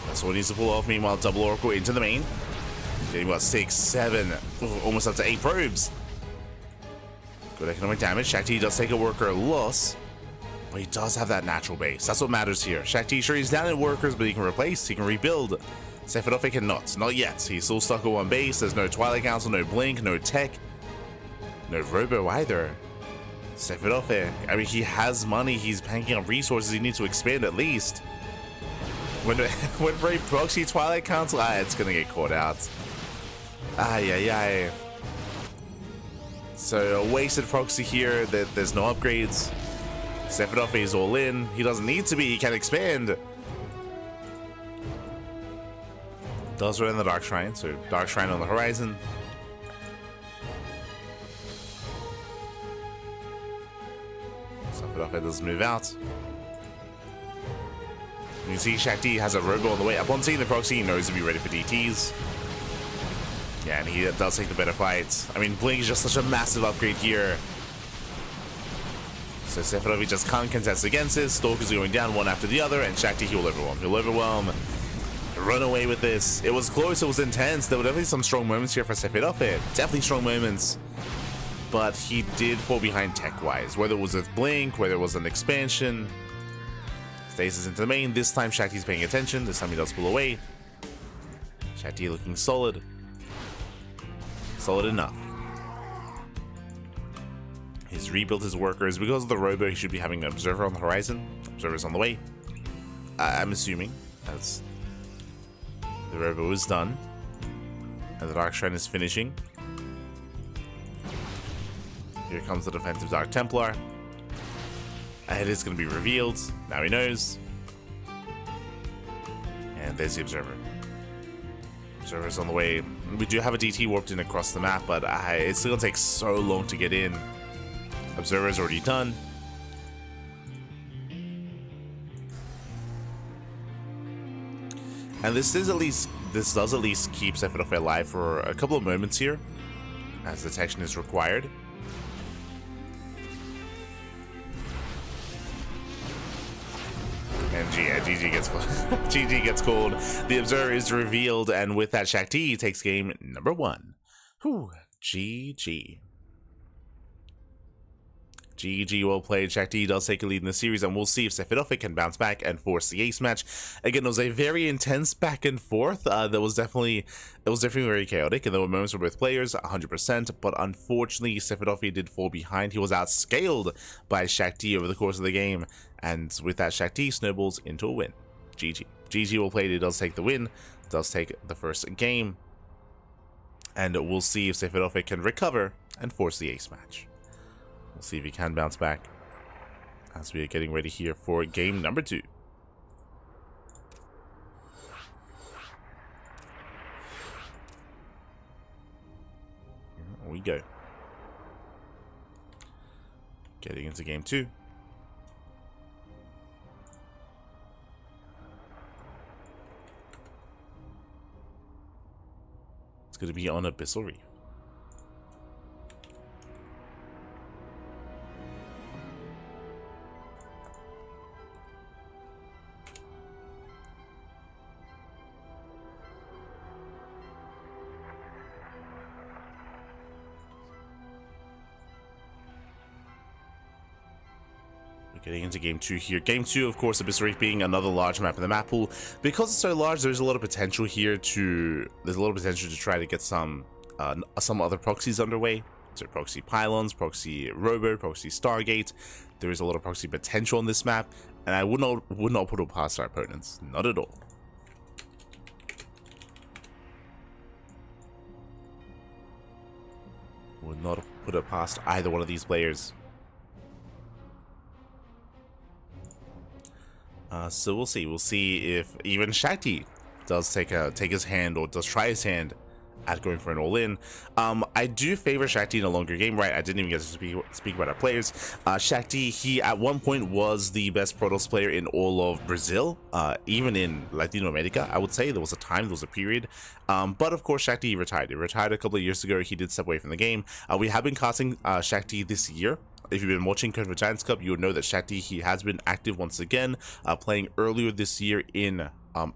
That's what he needs to pull off. Meanwhile, double Oracle into the main. Getting about 6, 7, almost up to 8 probes. Good economic damage. Shakti does take a worker loss, but he does have that natural base. That's what matters here. Shakti, sure, he's down in workers, but he can replace, he can rebuild. Sefirofe cannot. Not yet. He's still stuck at one base. There's no Twilight Council, no Blink, no Tech, no Robo either. Sefirofe, I mean, he has money. He's banking on resources. He needs to expand at least. When for a proxy Twilight Council, it's gonna get caught out. Ay. So a wasted proxy here. There's no upgrades. Sefirofe is all in. He doesn't need to be. He can expand. Does run in the Dark Shrine, so Dark Shrine on the horizon. Sefirofe does move out. You can see Shakti has a Robo on the way. Upon seeing the proxy, he knows to be ready for DTs. Yeah, and he does take the better fights. I mean, Blink is just such a massive upgrade here. So Sefirofe just can't contest against this. Stalkers are going down one after the other, and Shakti, he'll overwhelm. He'll overwhelm. Run away with this. It was close, it was intense. There were definitely some strong moments here for Sefirofe. Definitely strong moments. But he did fall behind tech-wise. Whether it was with Blink, whether it was an expansion. Stasis into the main. This time Shakti's paying attention. This time he does pull away. Shakti looking solid. Solid enough. He's rebuilt his workers. Because of the Robo, he should be having an Observer on the horizon. Observer's on the way. I'm assuming. That's... The Robo is done, and the Dark Shrine is finishing. Here comes the defensive Dark Templar. It is going to be revealed. Now he knows. And there's the Observer. Observer's on the way. We do have a DT warped in across the map, but it's still going to take so long to get in. Observer's already done. And this does at least keep Sefirofe alive for a couple of moments here, as detection is required. And GG gets called. GG gets called. The Observer is revealed, and with that, Shakti takes game number 1. Whew, GG. GG, well played. Shakti does take a lead in the series, and we'll see if Sefirofe can bounce back and force the ace match. Again, it was a very intense back and forth. It was definitely very chaotic, and there were moments for both players, 100%. But unfortunately, Sefirofe did fall behind. He was outscaled by Shakti over the course of the game, and with that, Shakti snowballs into a win. GG. GG, well played. It does take the win. Does take the first game, and we'll see if Sefirofe can recover and force the ace match. We'll see if he can bounce back as we are getting ready here for game number 2. Here we go. Getting into game 2. It's going to be on Abyssal Reef. Getting into game 2 here. Game 2, of course, Abyssal Reef being another large map in the map pool. Because it's so large, there's a lot of potential here to try to get some other proxies underway. So proxy pylons, proxy robo, proxy stargate. There is a lot of proxy potential on this map, and I would not put it past our opponents, not at all. Would not put it past either one of these players. So we'll see. We'll see if even Shakti does take his hand, or does try his hand at going for an all-in. I do favor Shakti in a longer game, right? I didn't even get to speak about our players. Shakti, he at one point was the best Protoss player in all of Brazil, even in Latino America, I would say. There was a time, there was a period. But of course, Shakti retired. He retired a couple of years ago. He did step away from the game. We have been casting Shakti this year. If you've been watching Code for Giants Cup, you would know that Shakti, he has been active once again, playing earlier this year in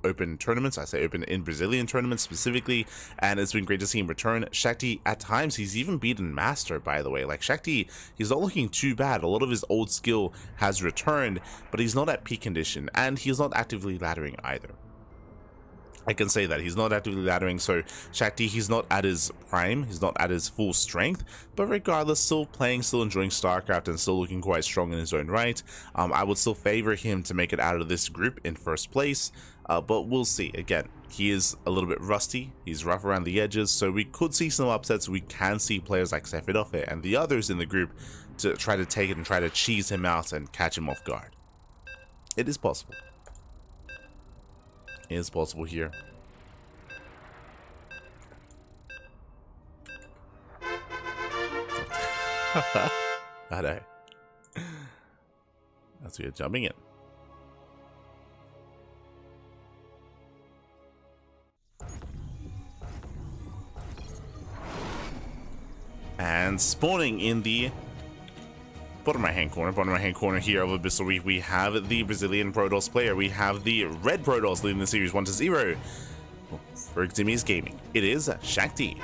open tournaments. I say open in Brazilian tournaments specifically, and it's been great to see him return. Shakti, at times, he's even beaten Master, by the way. Like, Shakti, he's not looking too bad. A lot of his old skill has returned, but he's not at peak condition, and he's not actively laddering either. I can say that he's not actively laddering, so Shakti, he's not at his prime, he's not at his full strength, but regardless, still playing, still enjoying StarCraft, and still looking quite strong in his own right. I would still favor him to make it out of this group in first place, but we'll see. Again, he is a little bit rusty, he's rough around the edges, so we could see some upsets. We can see players like Sefirofe and the others in the group to try to take it and try to cheese him out and catch him off guard. It is possible. It is possible here. I know. That's weird. Jumping in. And spawning in the bottom right hand corner here of Abyssal Reef, we have the Brazilian Protoss player. We have the red Protoss leading the series 1-0 for Ximi's Gaming. It is Shakti.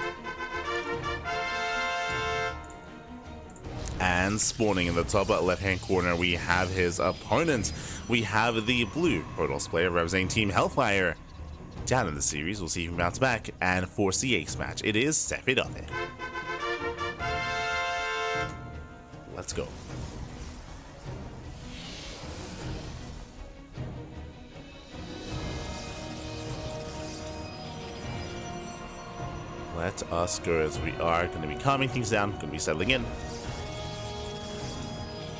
And spawning in the top left hand corner, we have his opponent. We have the blue Protoss player representing Team Hellfire. Down in the series, we'll see if he can bounce back and force the ace match. It is Sefirofe. Let's go. Let us go, as we are going to be calming things down, going to be settling in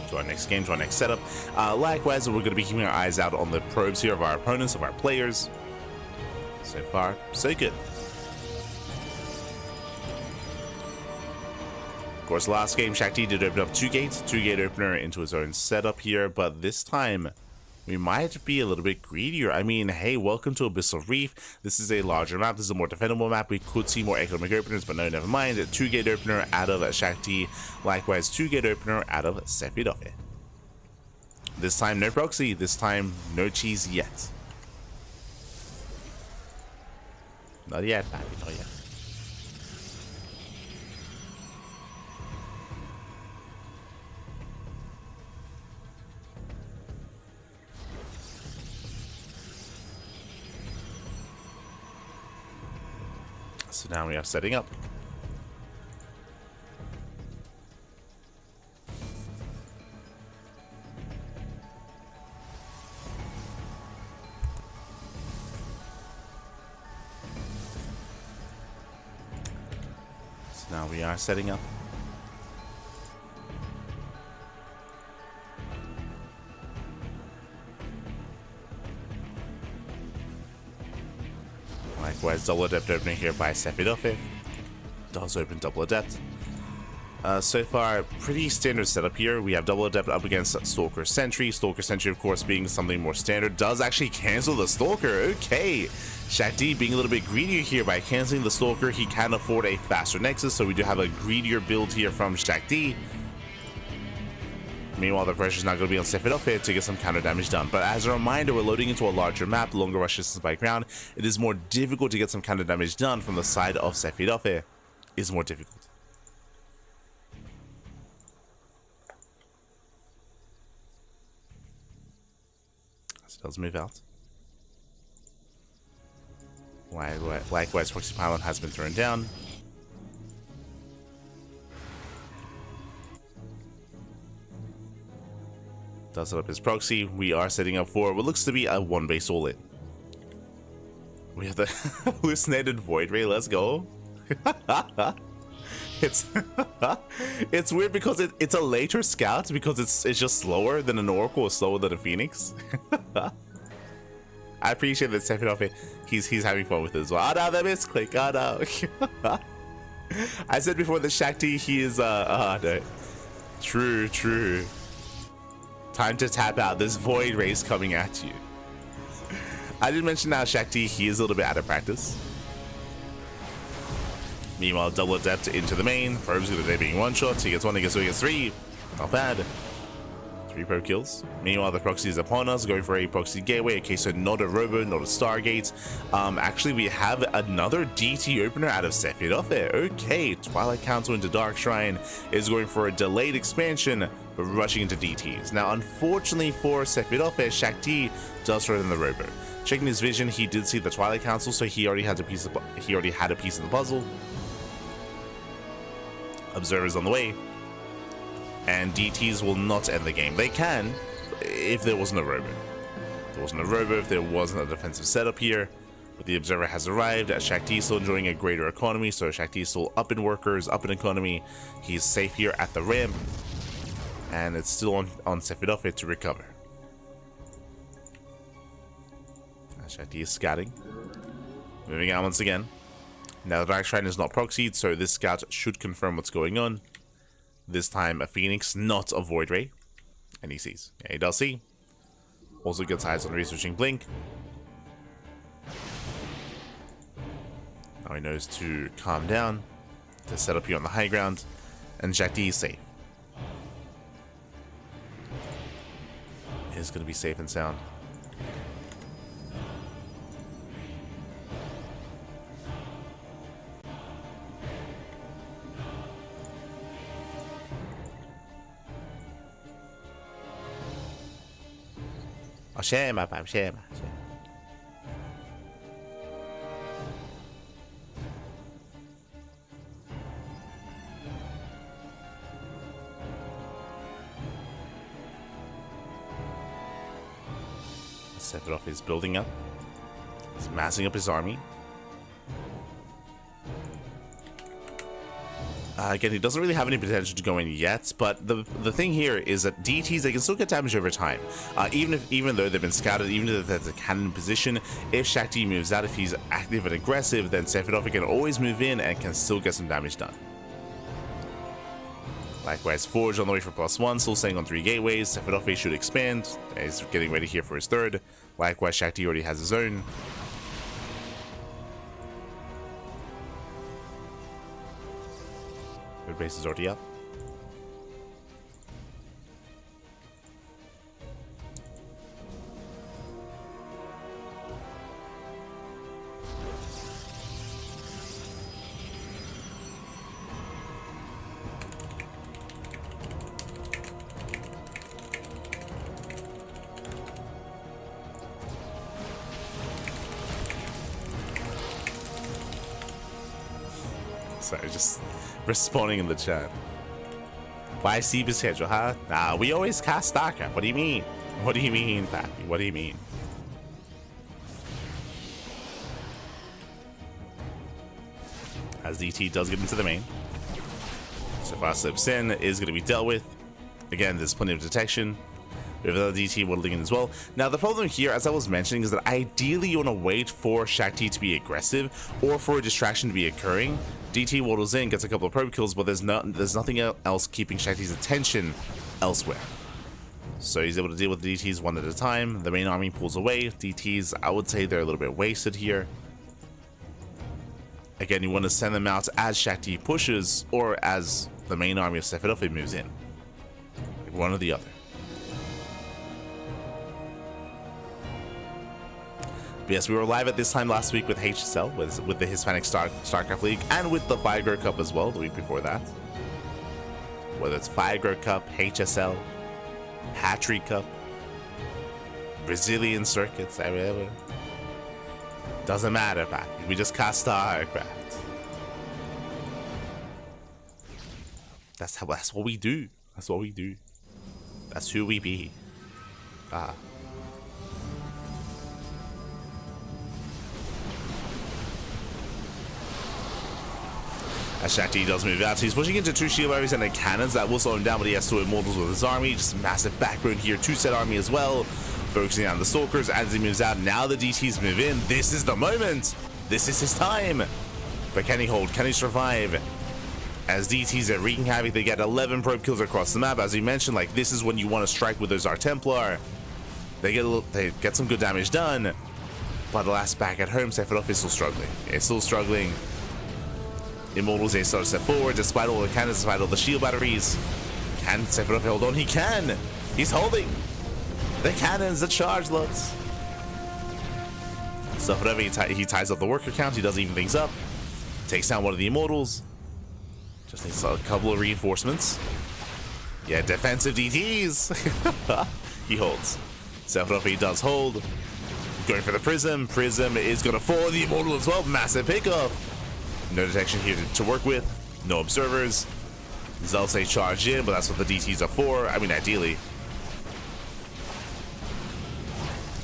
to our next game, to our next setup. Likewise, we're going to be keeping our eyes out on the probes here of our opponents, of our players. So far, so good. Of course, last game, Shakti did open up 2 gates, 2-gate opener into his own setup here, but this time we might be a little bit greedier. I mean, hey, welcome to Abyssal Reef. This is a larger map. This is a more defendable map. We could see more economic openers, but no, never mind. 2-gate opener out of Shakti. Likewise, 2-gate opener out of Sefirofe. This time, no proxy. This time, no cheese yet. Not yet, baby, not yet. So now we are setting up. So now we are setting up. Likewise, double adept opening here by Sefirofe. Does open double adept. So far, pretty standard setup here. We have double adept up against Stalker Sentry. Stalker Sentry, of course, being something more standard, does actually cancel the Stalker. Okay. Shakti being a little bit greedier here by canceling the Stalker. He can afford a faster Nexus, so we do have a greedier build here from Shakti. Meanwhile, the pressure is not going to be on Sefirofe to get some counter damage done. But as a reminder, we're loading into a larger map, longer rush distance by ground. It is more difficult to get some counter damage done from the side of Sefirofe. It is more difficult. So it does move out. Likewise, Proxy Pylon has been thrown down. Does set up his proxy. We are setting up for what looks to be a 1-base all-in. We have the hallucinated Void Ray. Let's go. It's it's weird because it's a later scout because it's just slower than an Oracle or slower than a Phoenix. I appreciate that Sefirofe, he's having fun with it as well. Oh no, that misclick. Oh no. I said before the Shakti, he is no. True. Time to tap out. This Void Ray's coming at you. I did mention now Shakti, he is a little bit out of practice. Meanwhile, double adept into the main. Probes with the being one shot. He gets one, he gets two, he gets three. Not bad. 3 probe kills. Meanwhile, the proxy is upon us, going for a proxy gateway. Okay, so not a robo, not a Stargate. Actually, we have another DT opener out of Sefirofe. Okay, Twilight Council into Dark Shrine is going for a delayed expansion, but rushing into DTs. Now, unfortunately for Sefirofe, Shakti does throw in the robo. Checking his vision, he did see the Twilight Council, so he already had a piece of the puzzle. Observers on the way. And DTs will not end the game. They can, if there wasn't a robo. If there wasn't a robo, if there wasn't a defensive setup here. But the Observer has arrived. Shakti is still enjoying a greater economy, so Shakti is still up in workers, up in economy. He's safe here at the ramp. And it's still on Sefirofe to recover. Shakti is scouting. Moving out once again. Now the Dark Shrine is not proxied, so this scout should confirm what's going on. This time a Phoenix, not a Void Ray. And he sees. Yeah, he does see. Also gets eyes on researching Blink. Now he knows to calm down, to set up here on the high ground, and Shakti is safe. Is going to be safe and sound. Siema, pan, siema. Sefirofe is building up. He's massing up his army. Again, he doesn't really have any potential to go in yet, but the thing here is that DTs, they can still get damage over time. Even though they've been scouted, even though there's a cannon position, if Shakti moves out, if he's active and aggressive, then Sefirofe can always move in and can still get some damage done. Likewise, Forge on the way for +1, still staying on 3 gateways. Sefirofe should expand. He's getting ready here for his 3rd. Likewise, Shakti already has his own. Third base is already up. Sorry, just responding in the chat. Why Steve is schedule, huh? Nah, we always cast StarCraft. What do you mean? What do you mean, Pappy? What do you mean? As DT does get into the main. So far slips in, is going to be dealt with. Again, there's plenty of detection. We have another DT whittling in as well. Now, the problem here, as I was mentioning, is that ideally you want to wait for Shakti to be aggressive or for a distraction to be occurring. DT waddles in, gets a couple of probe kills, but there's nothing else keeping Shakti's attention elsewhere. So he's able to deal with the DTs one at a time. The main army pulls away. DTs, I would say they're a little bit wasted here. Again, you want to send them out as Shakti pushes or as the main army of Sefirofe moves in. Like one or the other. But yes, we were live at this time last week with HSL, with the Hispanic StarCraft League, and with the Fire Cup as well the week before that. Whether it's Fire Cup, HSL, Hatchery Cup, Brazilian circuits, doesn't matter, Pat. We just cast StarCraft. That's what we do. That's what we do. That's who we be. As Shakti does move out, so he's pushing into 2 shield barriers and the cannons that will slow him down, but he has 2 immortals with his army. Just massive backbone here, 2-set army as well. Focusing on the stalkers as he moves out. Now the DTs move in. This is the moment. This is his time. But can he hold? Can he survive? As DTs are wreaking havoc, they get 11 probe kills across the map. As we mentioned, like, this is when you want to strike with those Templar. They get some good damage done. But alas, back at home, Sefirofe is still struggling. It's still struggling. Immortals, they start to step forward despite all the cannons, despite all the shield batteries. Can Sefirofe hold on? He can. He's holding. The cannons, the charge lots. Sefirofe, he ties up the worker count. He does even things up. Takes down one of the immortals. Just needs a couple of reinforcements. Yeah, defensive DTs. He holds. Sefirofe does hold. Going for the prism. Prism is going to fall. The immortal as well. Massive pickup. No detection here to work with. No observers. Zealots say charge in, but that's what the DTs are for. I mean, ideally.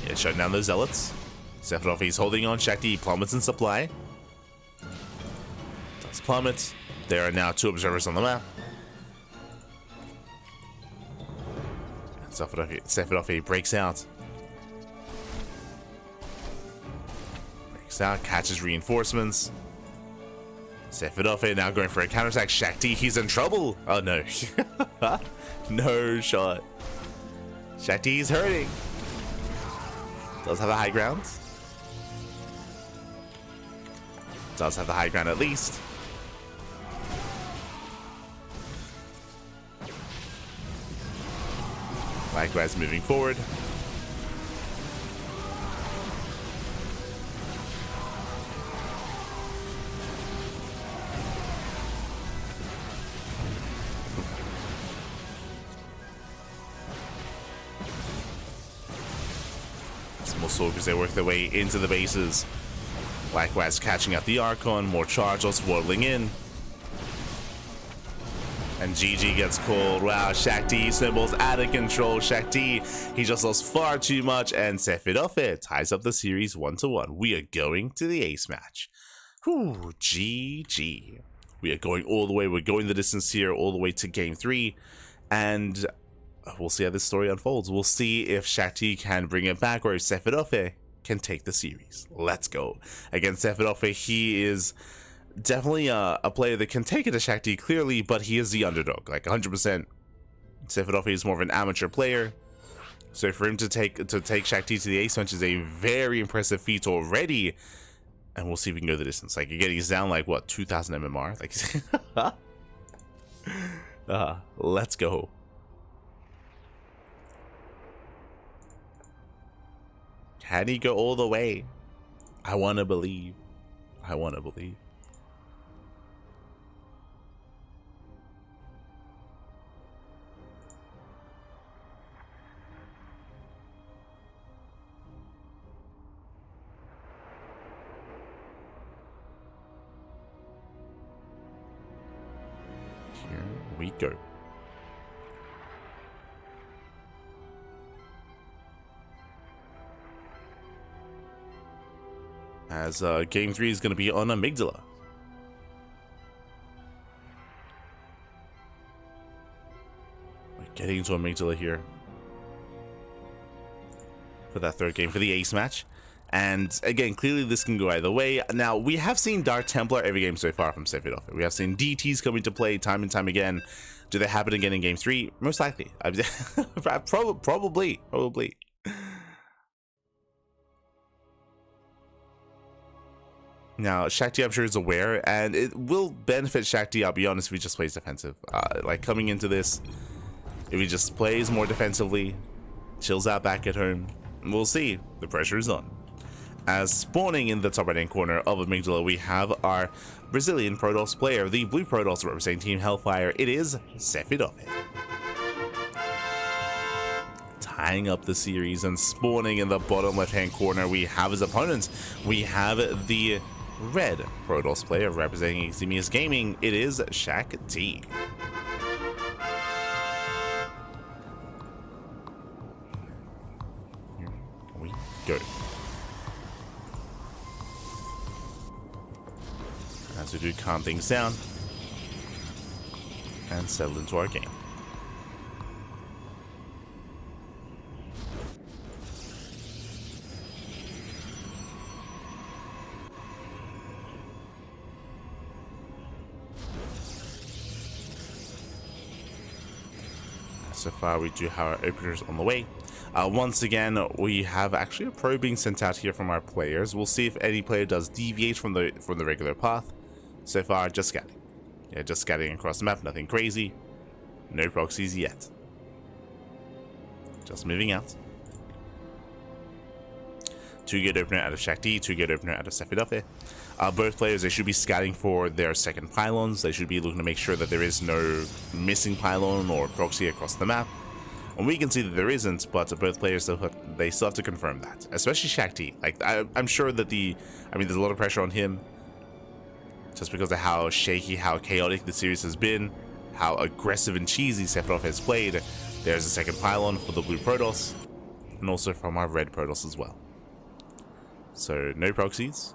Yeah, shutting down those zealots. Sefirofe is holding on. Shakti plummets in supply. Does plummet. There are now 2 observers on the map. Sefirofe breaks out. Breaks out, catches reinforcements. Sefirofe now going for a counterattack. Shakti, he's in trouble. Oh no. No shot. Shakti is hurting. Does have the high ground. Does have the high ground at least. Likewise moving forward. Small soldiers, they work their way into the bases. Likewise catching up the Archon, more charges waddling in. And GG gets called. Wow, Shakti snowballs out of control. Shakti, he just lost far too much, and Sefirofe ties up the series 1-1. We are going to the ace match. Whew, GG. We are going all the way. We're going the distance here, all the way to game 3, and we'll see how this story unfolds. We'll see if Shakti can bring it back, or if Sefirofe can take the series. Let's go. Against Sefirofe, he is definitely a player that can take it to Shakti clearly, but he is the underdog, like 100%. Sefirofe is more of an amateur player, so for him to take Shakti to the ace match is a very impressive feat already. And we'll see if we can go the distance. Like, again, he's down like what, 2,000 MMR. Like, let's go. Can he go all the way? I want to believe. I want to believe. Here we go. As game 3 is going to be on Amygdala. We're getting into Amygdala here for that third game, for the ace match. And again, clearly this can go either way. Now, we have seen Dark Templar every game so far from Sefirofe. We have seen DTs come into play time and time again. Do they happen again in game 3? Most likely. Probably. Now, Shakti, I'm sure, is aware, and it will benefit Shakti, I'll be honest, if he just plays defensive. Like, coming into this, if he just plays more defensively, chills out back at home, we'll see. The pressure is on. As spawning in the top right-hand corner of Amygdala, we have our Brazilian Protoss player, the blue Protoss representing Team Hellfire. It is Sefirofe. Tying up the series, and spawning in the bottom left-hand corner, we have his opponents. We have the red Protoss player representing Eximius Gaming. It is Shakti. go. As we do calm things down and settle into our game. So far, we do have our openers on the way. Once again, we have actually a probe being sent out here from our players. We'll see if any player does deviate from the regular path. So far, just scanning. Yeah, just scanning across the map. Nothing crazy. No proxies yet. Just moving out. 2-gate opener out of Shakti, 2-gate opener out of Sefirofe. Both players, they should be scouting for their second pylons. They should be looking to make sure that there is no missing pylon or proxy across the map. And we can see that there isn't, but both players, they still have to confirm that. Especially Shakti. Like, I'm sure that there's a lot of pressure on him. Just because of how shaky, how chaotic the series has been. How aggressive and cheesy Sefirofe has played. There's a second pylon for the blue Protoss. And also from our red Protoss as well. So, no proxies.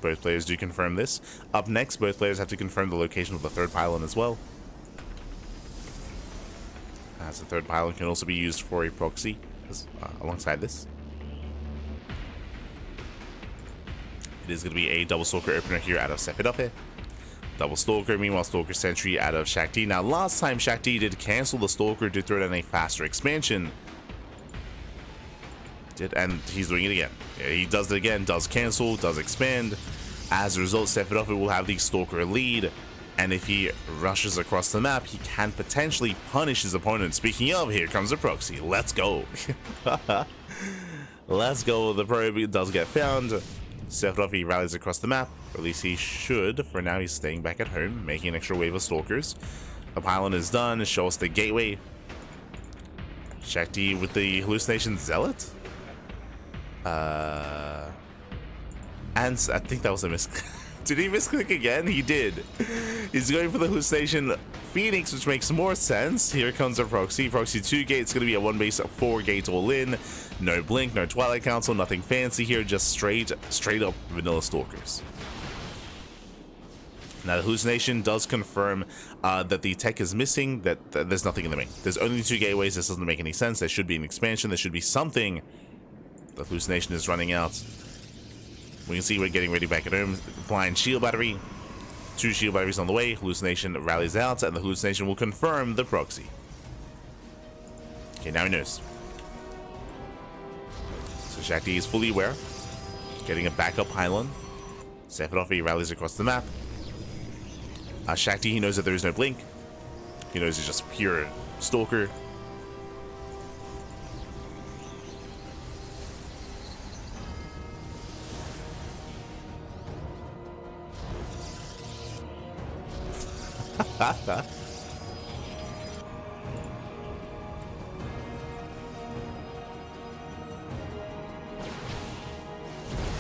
Both players do confirm this. Up next, both players have to confirm the location of the third pylon as well. As the third pylon can also be used for a proxy alongside this. It is going to be a double Stalker opener here out of Sefirofe. Double Stalker, meanwhile Stalker Sentry out of Shakti. Now, last time Shakti did cancel the Stalker to throw down a faster expansion. And he's doing it again. Yeah, he does it again, does cancel, does expand. As a result, Sefirofe will have the Stalker lead, and if he rushes across the map, he can potentially punish his opponent. Speaking of, here comes a proxy. Let's go. Let's go. The probe does get found. Sefirofe rallies across the map, or at least he should. For now, he's staying back at home, making an extra wave of Stalkers. The pylon is done. Show us the gateway. Shakti with the hallucination Zealot. And I think that was a misclick. Did he misclick again? He did. He's going for the hallucination Phoenix, which makes more sense. Here comes our proxy. Proxy 2-gate. It's going to be a 1-base 4-gate all in. No blink, no Twilight Council, nothing fancy here. Just straight up vanilla Stalkers. Now, the hallucination does confirm that the tech is missing, that there's nothing in the main. There's only 2 gateways. This doesn't make any sense. There should be an expansion. There should be something. The hallucination is running out. We can see we're getting ready back at home. Blind shield battery. 2 shield batteries on the way. Hallucination rallies out, and the hallucination will confirm the proxy. Okay, now he knows. So Shakti is fully aware. Getting a backup pylon. Sefirofe rallies across the map. Shakti, he knows that there is no blink. He knows it's just pure Stalker.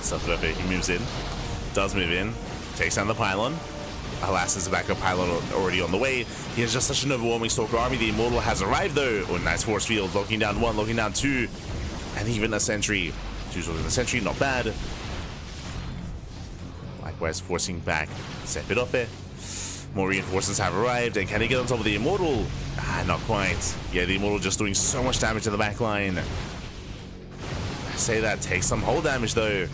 Sefirofe, he moves in. Does move in. Takes down the pylon. Alas, there's a backup pylon already on the way. He has just such an overwhelming Stalker army. The Immortal has arrived though. Oh, nice force field. Locking down 1, locking down 2. And even a sentry. 2 soldiers in the sentry, not bad. Likewise, forcing back Sefirofe. More reinforcements have arrived, and can he get on top of the Immortal? Not quite. Yeah, the Immortal just doing so much damage to the back line. I say that, takes some hull damage though.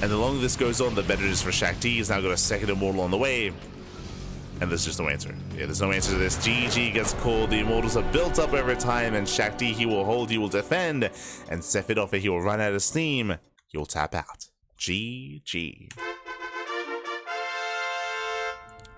And the longer this goes on, the better it is for Shakti. He's now got a second Immortal on the way. And there's just no answer. Yeah, there's no answer to this. GG gets called. The Immortals are built up over time, and Shakti, he will hold, he will defend. And Sefirofe, he will run out of steam. He will tap out. GG.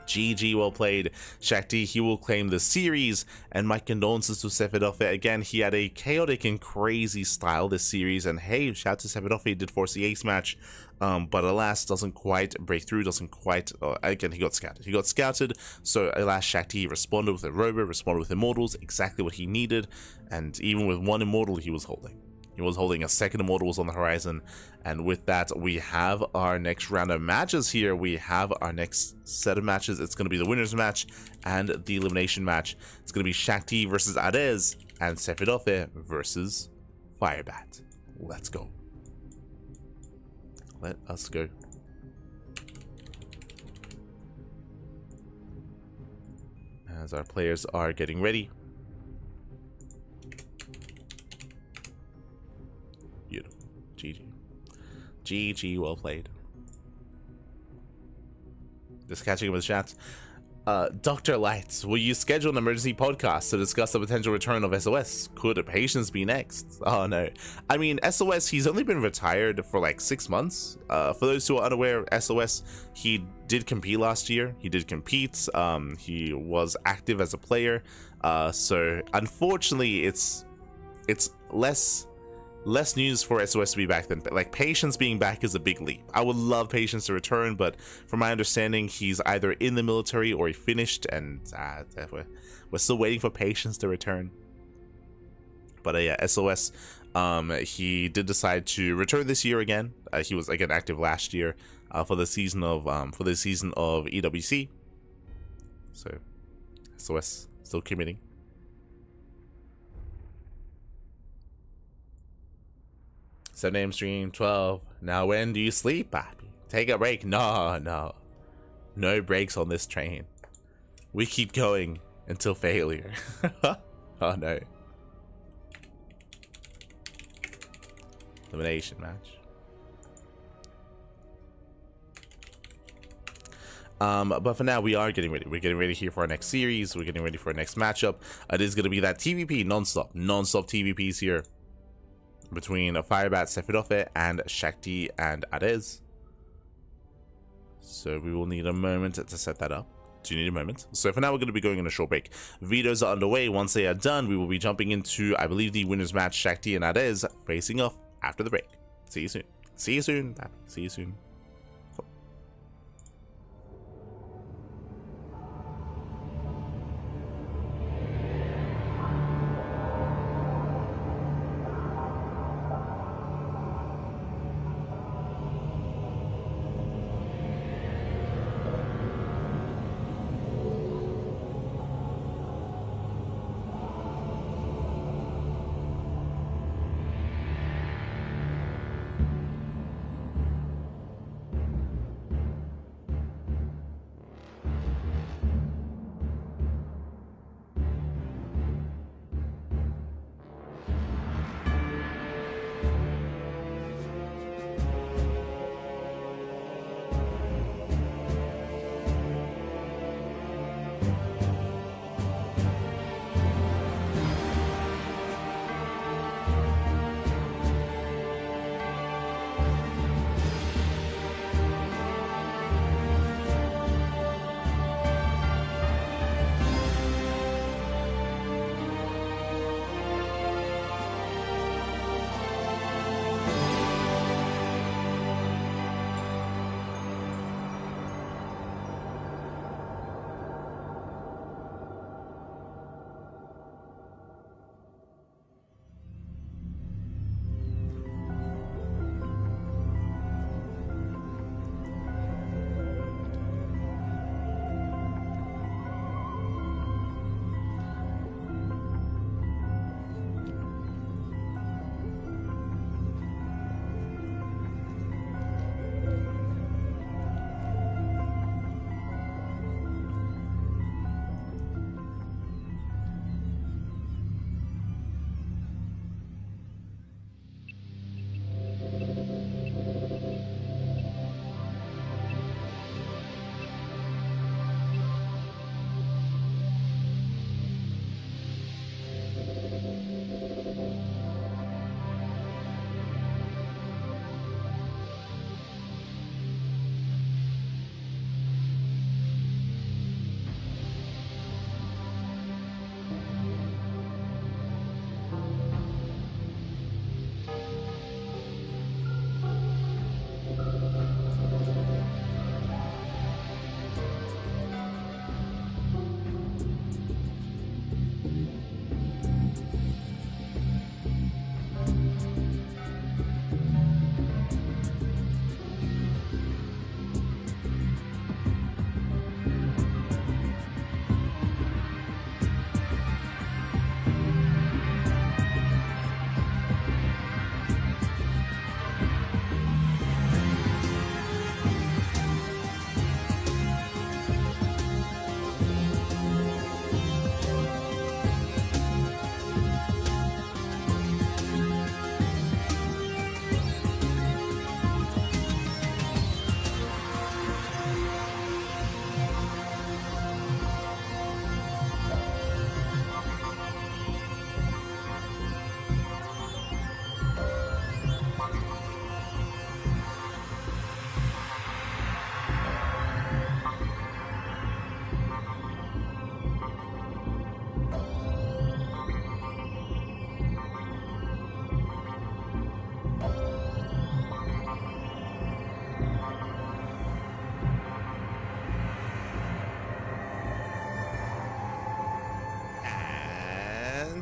GG, well played. Shakti, he will claim the series, and my condolences to Sefirofe. Again, he had a chaotic and crazy style this series, and hey, shout out to Sefirofe, he did force the ace match, but alas, doesn't quite break through, doesn't quite, again, he got scouted, so alas, Shakti, he responded with a robo, responded with Immortals, exactly what he needed, and even with 1 Immortal, he was holding. He was holding a second Immortal was on the horizon, and with that, we have our next round of matches here. We have our next set of matches. It's going to be the winners match and the elimination match. It's going to be Shakti versus AreZ and Sefirofe versus Firebat. Let's go. Let us go. As our players are getting ready. Beautiful. GG. GG, well played. Just catching up with chat. Dr. Lights, will you schedule an emergency podcast to discuss the potential return of SOS? Could Patience be next? Oh no. I mean, SOS, he's only been retired for like 6 months. For those who are unaware, SOS, he did compete last year. He did compete. He was active as a player. So unfortunately, it's less news for SOS to be back than, like, Patience being back is a big leap. I would love Patience to return, but from my understanding, he's either in the military or he finished, and we're still waiting for Patience to return. But yeah, SOS, he did decide to return this year again. He was again active last year for the season of EWC. So SOS still committing. 7 AM stream, 12. Now when do you sleep, Pappy? Take a break. No breaks on this train. We keep going until failure. Oh no. Elimination match. But for now, we are getting ready. We're getting ready here for our next series. We're getting ready for our next matchup. It is going to be that TVP non-stop TVPs here between Firebat, Sefirofe, and Shakti and AreZ. So we will need a moment to set that up. Do you need a moment? So for now, we're going to be going on a short break. Videos are underway. Once they are done, we will be jumping into, I believe, the winners match, Shakti and AreZ facing off after the break. See you soon. See you soon. See you soon.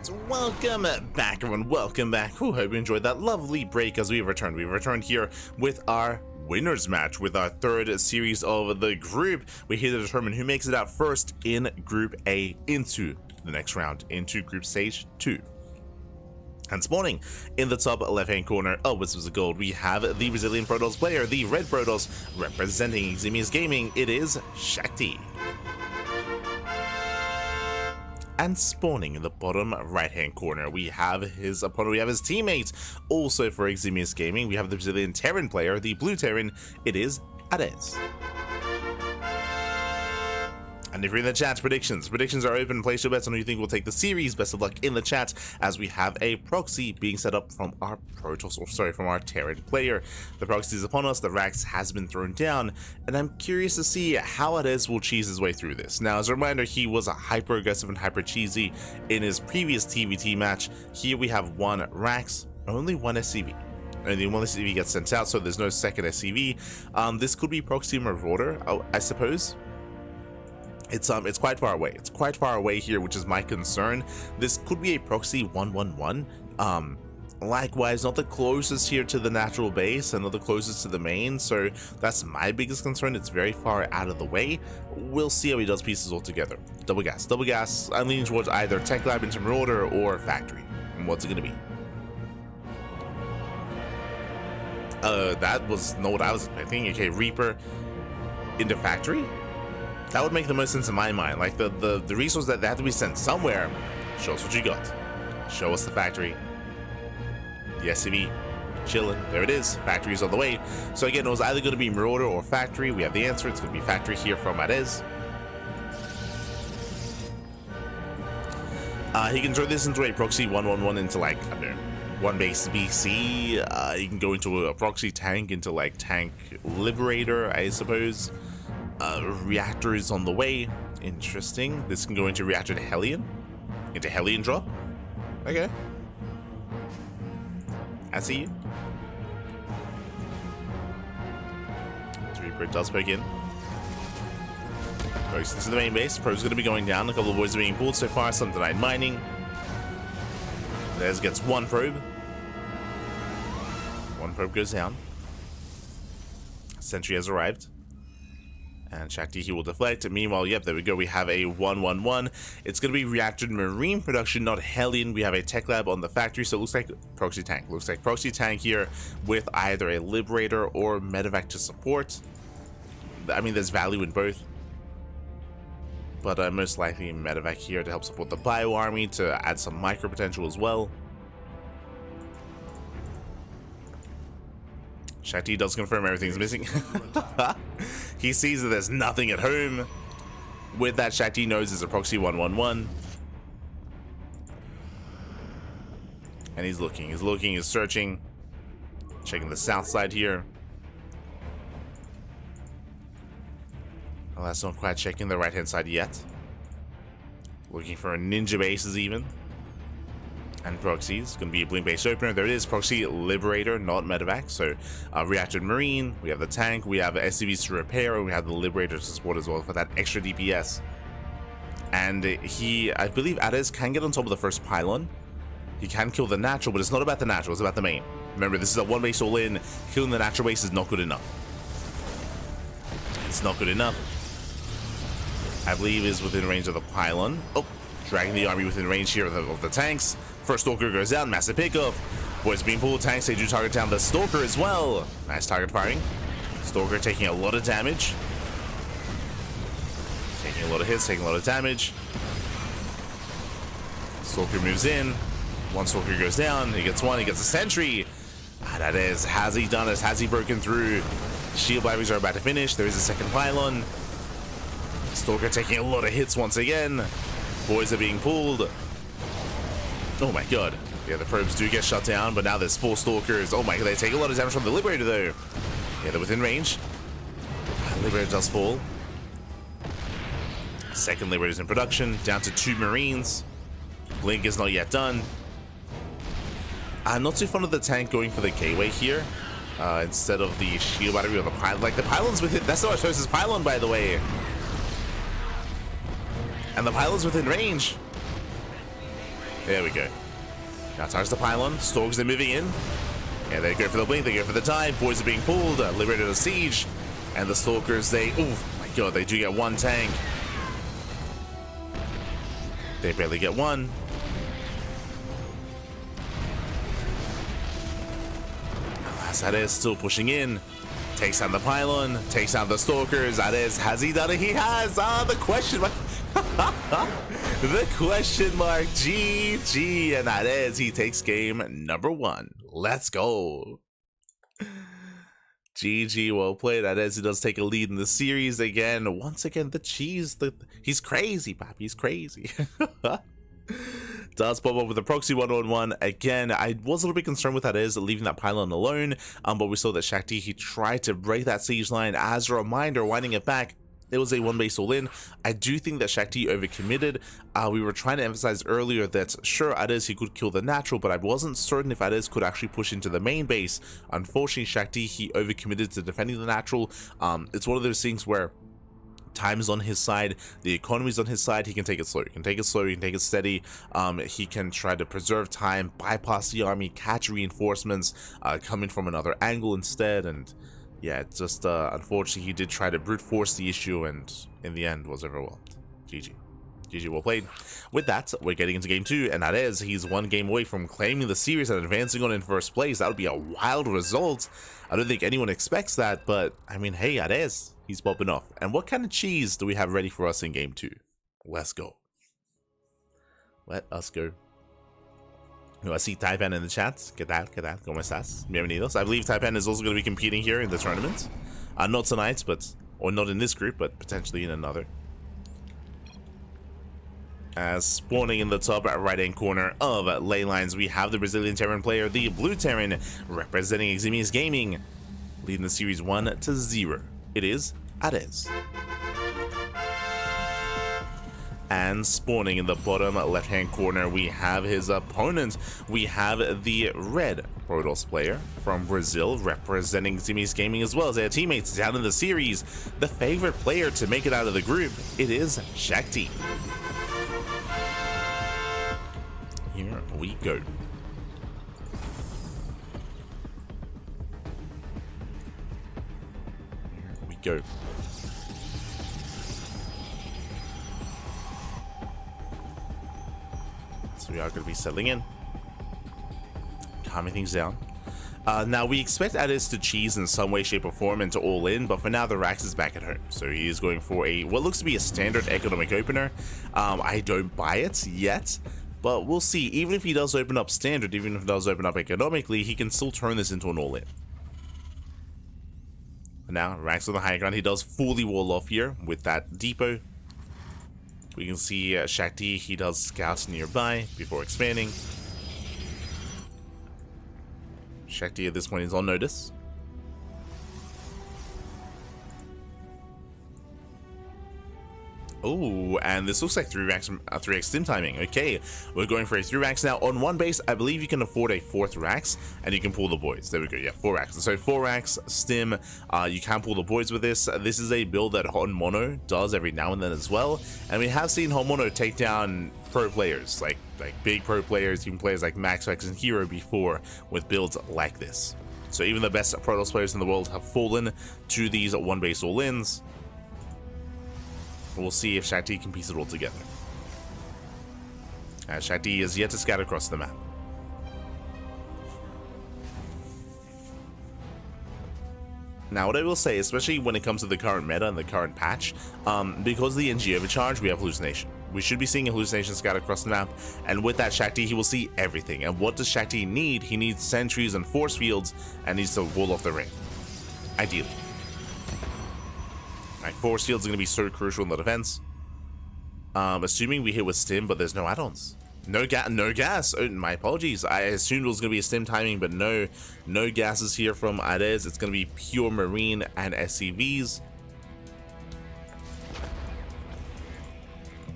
And welcome back, everyone. Welcome back. Hope you enjoyed that lovely break as we've returned. We've returned here with our winners match, with our third series of the group. We're here to determine who makes it out first in Group A into the next round, into Group Stage 2. And spawning in the top left-hand corner of Whispers of Gold, we have the Brazilian Protoss player, the Red Protoss, representing Xemius Gaming. It is Shakti. And spawning in the bottom right-hand corner, we have his opponent, we have his teammates. Also for Xemius Gaming, we have the Brazilian Terran player, the Blue Terran. It is AreZ. And if you're in the chat, predictions are open. Place your bets on who you think will take the series. Best of luck in the chat, as we have a proxy being set up from our Protoss, or sorry, from our Terran player. The proxy is upon us, the Rax has been thrown down, and I'm curious to see how AreZ will cheese his way through this. Now, as a reminder, he was hyper aggressive and hyper cheesy in his previous TVT match. Here we have one Rax, only one SCV. Only one SCV gets sent out, so there's no second SCV. This could be Proxy Marauder, I suppose. It's quite far away. It's quite far away here, which is my concern. This could be a proxy 111. Likewise, not the closest here to the natural base and not the closest to the main, so that's my biggest concern. It's very far out of the way. We'll see how he does pieces all together. Double gas. I'm leaning towards either Tech Lab into Marauder or Factory. And what's it gonna be? That was not what I was expecting. Okay, Reaper into Factory? That would make the most sense in my mind. Like the resource that they have to be sent somewhere. Show us what you got. Show us the Factory. The SCV, chilling. There it is. Factory's on the way. So again, it was either going to be Marauder or Factory. We have the answer. It's going to be Factory here from AreZ. He can turn this into a proxy 111 into, like, I don't know, one base BC. You can go into a proxy tank into like Tank Liberator, I suppose. Reactor is on the way. Interesting. This can go into Reactor to Hellion. Into Hellion drop. Okay. I see you. Reaper does poke in. Goes into the main base. Pro's going to be going down. A couple of boys are being pulled so far. Some denied mining. AreZ gets one probe. One probe goes down. Sentry has arrived. And Shakti, he will deflect. Meanwhile, yep, there we go. We have a 111. It's going to be Reactor Marine production, not Hellion. We have a Tech Lab on the Factory, so it looks like Proxy Tank. Looks like Proxy Tank here with either a Liberator or Medevac to support. I mean, there's value in both. But most likely Medevac here to help support the Bio Army, to add some micro potential as well. Shakti does confirm everything's missing. He sees that there's nothing at home. With that, Shakti knows it's a proxy 111. And he's looking, he's searching. Checking the south side here. Well, that's not quite checking the right hand side yet. Looking for ninja bases even. And proxies. Going to be a blink base opener. There it is. Proxy Liberator, not Medevac. So Reactor Marine. We have the tank. We have the SCVs to repair. And we have the Liberator to support as well for that extra DPS. And I believe AreZ can get on top of the first pylon. He can kill the natural, but it's not about the natural. It's about the main. Remember, this is a one base all in. Killing the natural base is not good enough. It's not good enough. I believe is within range of the pylon. Oh, dragging the army within range here of the tanks. First Stalker goes down, massive pickoff. Boys being pulled, tanks, they do target down the Stalker as well. Nice target firing. Stalker taking a lot of damage. Taking a lot of hits, taking a lot of damage. Stalker moves in. One Stalker goes down, he gets one, he gets a sentry. And that is, has he done it? Has he broken through? Shield batteries are about to finish. There is a second pylon. Stalker taking a lot of hits once again. Boys are being pulled. Oh my god. Yeah, the probes do get shut down, but now there's 4 Stalkers. Oh my god, they take a lot of damage from the Liberator though. Yeah, they're within range. Liberator does fall. Second Liberator's in production. Down to 2 Marines. Blink is not yet done. I'm not too fond of the tank going for the gateway here. Instead of the shield battery or the pylon. Like, the pylon's within... That's not our choice, pylon, by the way. And the pylon's within range. There we go. Now targets the pylon. Stalkers are moving in. Yeah, they go for the blink, they go for the dive. Boys are being pulled, liberated a siege. And the Stalkers, oh my god, they do get one tank. They barely get one. AreZ still pushing in. Takes down the pylon, takes down the Stalkers. AreZ, has he done it? He has! The question mark. The question mark. GG. And AreZ, he takes game number 1. Let's go. GG, well played. AreZ does take a lead in the series again. Once again, the cheese. He's crazy, Pap. He's crazy. Does pop up with a proxy 1-on-1 again. I was a little bit concerned with AreZ leaving that pylon alone, but we saw that Shakti, he tried to break that siege line. As a reminder, winding it back, it was a 1-base all-in. I do think that Shakti overcommitted. We were trying to emphasize earlier that sure, AreZ, he could kill the natural, but I wasn't certain if AreZ could actually push into the main base. Unfortunately, Shakti, he overcommitted to defending the natural. It's one of those things where time is on his side, the economy is on his side. He can take it slow, he can take it slow, he can take it steady. He can try to preserve time, bypass the army, catch reinforcements, coming from another angle instead. And yeah, it's just unfortunately he did try to brute force the issue, and in the end was overwhelmed. GG. GG, well played. With that, we're getting into game 2, and AreZ, he's 1 game away from claiming the series and advancing on in first place. That would be a wild result. I don't think anyone expects that, but I mean, hey, AreZ, he's popping off. And what kind of cheese do we have ready for us in game 2? Let's go. Let us go. I see Taipan in the chat. ¿Qué tal? ¿Qué tal? ¿Cómo estás? Bienvenidos. I believe Taipan is also going to be competing here in the tournament. Not tonight, or not in this group, but potentially in another. As spawning in the top right-hand corner of ley lines, we have the Brazilian Terran player, the Blue Terran, representing Eximius Gaming, leading the series 1-0. It is AreZ. And spawning in the bottom left-hand corner, we have his opponent. We have the red Protoss player from Brazil, representing Eximius Gaming, as well as their teammates down in the series. The favorite player to make it out of the group, it is Shakti. Here we go. Here we go. So we are going to be settling in, calming things down. Now we expect AreZ to cheese in some way, shape, or form into all in, but for now the Rax is back at home, so he is going for what looks to be a standard economic opener. I don't buy it yet, but we'll see. Even if he does open up standard, even if he does open up economically, he can still turn this into an all-in. Now, Rax on the high ground, he does fully wall off here with that depot. We can see Shakti, he does scouts nearby before expanding. Shakti at this point is on notice. Oh, and this looks like 3x stim timing. Okay, we're going for a 3 racks now. On 1 base, I believe you can afford a 4th racks, and you can pull the boys. There we go, yeah, 4 racks. So 4 racks, stim, you can pull the boys with this. This is a build that Hon Mono does every now and then as well. And we have seen Hon Mono take down pro players, like big pro players, even players like Maxvex and Hero before, with builds like this. So even the best Protoss players in the world have fallen to these 1 base all-ins. We'll see if Shakti can piece it all together. As Shakti is yet to scatter across the map. Now, what I will say, especially when it comes to the current meta and the current patch, because of the NG overcharge, we have hallucination. We should be seeing a hallucination scatter across the map, and with that Shakti, he will see everything. And what does Shakti need? He needs sentries and force fields, and needs to wall off the ring. Ideally. Right, force fields are going to be so crucial in the defense. Assuming we hit with stim, but there's no add-ons. No gas. Oh, my apologies. I assumed it was going to be a stim timing, but no gases here from AreZ. It's going to be pure marine and SCVs.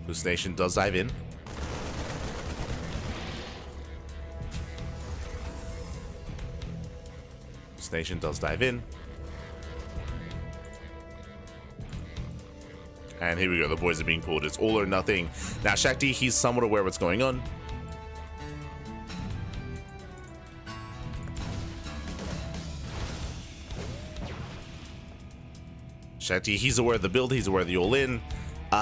Hallucination does dive in. Hallucination does dive in. And here we go, the boys are being pulled. It's all or nothing. Now, Shakti, he's somewhat aware of what's going on. Shakti, he's aware of the build, he's aware of the all-in.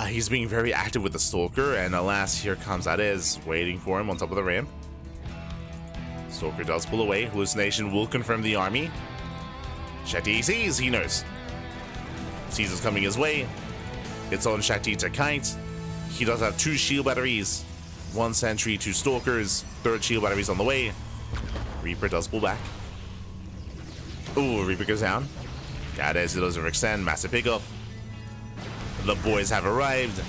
He's being very active with the Stalker, and alas, here comes AreZ, waiting for him on top of the ramp. Stalker does pull away. Hallucination will confirm the army. Shakti sees, he knows. Sees it's coming his way. It's on Shakti to kite. He does have 2 shield batteries. 1 sentry, 2 stalkers. 3rd shield batteries on the way. Reaper does pull back. Ooh, Reaper goes down. AreZ doesn't overextend. Massive pickup. The boys have arrived.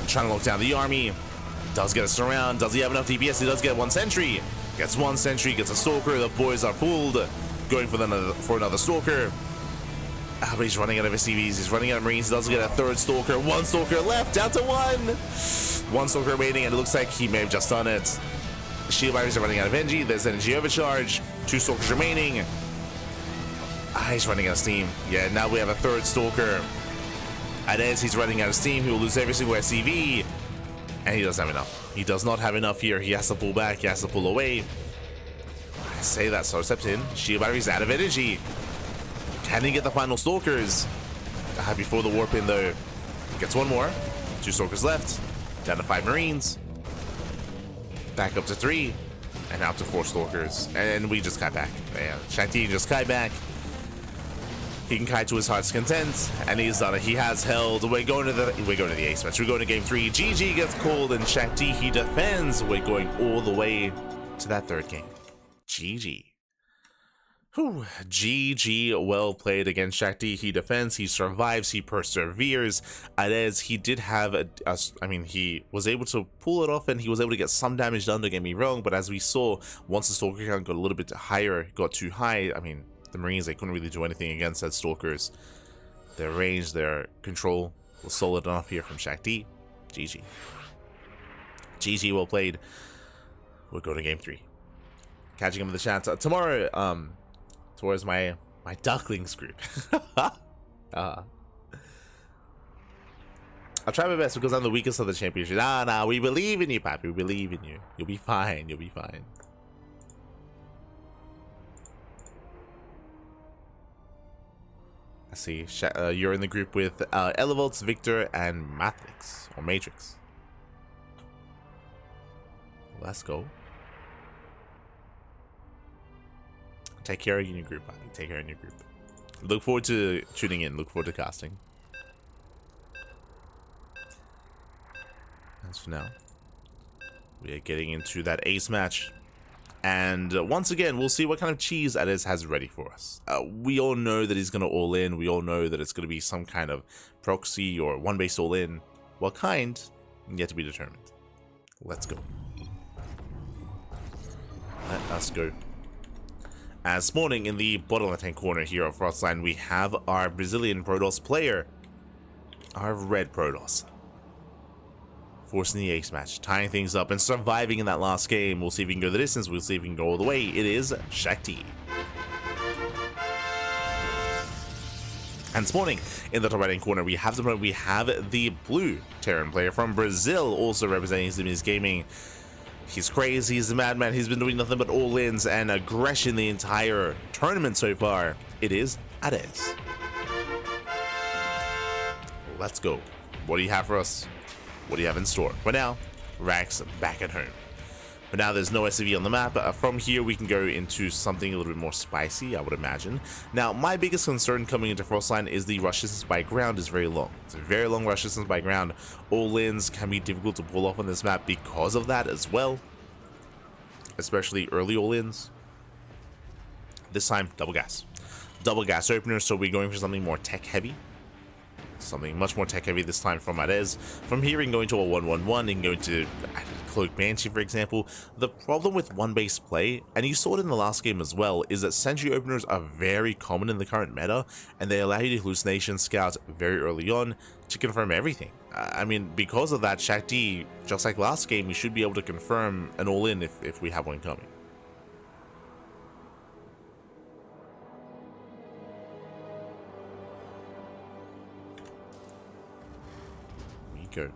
Trying to lock down the army. Does get a surround. Does he have enough DPS? He does get 1 sentry. Gets 1 sentry, gets a stalker. The boys are pulled. Going for another stalker. But he's running out of SCVs. He's running out of Marines. He doesn't get a 3rd stalker. 1 stalker left. Down to 1. 1 stalker remaining, and it looks like he may have just done it. Shield batteries are running out of energy. There's energy overcharge. 2 stalkers remaining. He's running out of steam. Yeah, now we have a 3rd stalker. AreZ, he's running out of steam. He will lose every single SCV. And he doesn't have enough. He does not have enough here. He has to pull back. He has to pull away. I say that, so steps in. Shield batteries out of energy. Can he get the final stalkers? Before the warp in, though. Gets 1 more. 2 stalkers left. Down to 5 Marines. Back up to 3. And now up to 4 stalkers. And we just kite back. Yeah, Shakti just kite back. He can kite to his heart's content, and he's done it. He has held. We're going to the ace match. We're going to game 3. GG gets called, and Shakti, he defends. We're going all the way to that 3rd game. GG. Whew. GG, well played against Shakti. He defends, he survives, he perseveres. AreZ, he did have I mean, he was able to pull it off, and he was able to get some damage done, don't get me wrong, but as we saw, once the Stalker count got a little bit higher, got too high, I mean, the Marines, they couldn't really do anything against that Stalkers. Their range, their control was solid enough here from Shakti. GG. GG, well played. We'll go to game 3. Catching him in the chat tomorrow, towards my Ducklings group. I'll try my best because I'm the weakest of the championship. Nah, we believe in you, Pappy. We believe in you. You'll be fine. You'll be fine. I see. You're in the group with Elevolts, Victor, and Matrix. Or Matrix. Let's go. Take care of your group, buddy. Take care of your group. Look forward to tuning in. Look forward to casting. As for now, we are getting into that ace match. And once again, we'll see what kind of cheese AreZ has ready for us. We all know that he's going to all in. We all know that it's going to be some kind of proxy or one-base all in. What kind? Yet to be determined. Let's go. Let us go. As spawning in the bottom left-hand corner here of Frostline, we have our Brazilian Protoss player, our red Protoss, forcing the ace match, tying things up and surviving in that last game. We'll see if we can go the distance. We'll see if we can go all the way. It is Shakti. And spawning in the top right-hand corner, we have the blue Terran player from Brazil, also representing Zimi's Gaming. He's crazy, he's a madman, he's been doing nothing but all-ins and aggression the entire tournament so far. It is AreZ. Let's go. What do you have for us? What do you have in store? For now, Rax back at home. But now there's no SCV on the map. From here, we can go into something a little bit more spicy, I would imagine. Now, my biggest concern coming into Frostline is the rush distance by ground is very long. It's a very long rush distance by ground. All-ins can be difficult to pull off on this map because of that as well. Especially early all-ins. This time, double gas. Double gas opener, so we're going for something more tech-heavy. Something much more tech-heavy this time from AreZ. From here, we can go into a 1-1-1 and go into Cloak Banshee, for example. The problem with one-base play, and you saw it in the last game as well, is that sentry openers are very common in the current meta, and they allow you to hallucination scout very early on to confirm everything. I mean, because of that, Shakti, just like last game, we should be able to confirm an all-in if we have one coming. Go.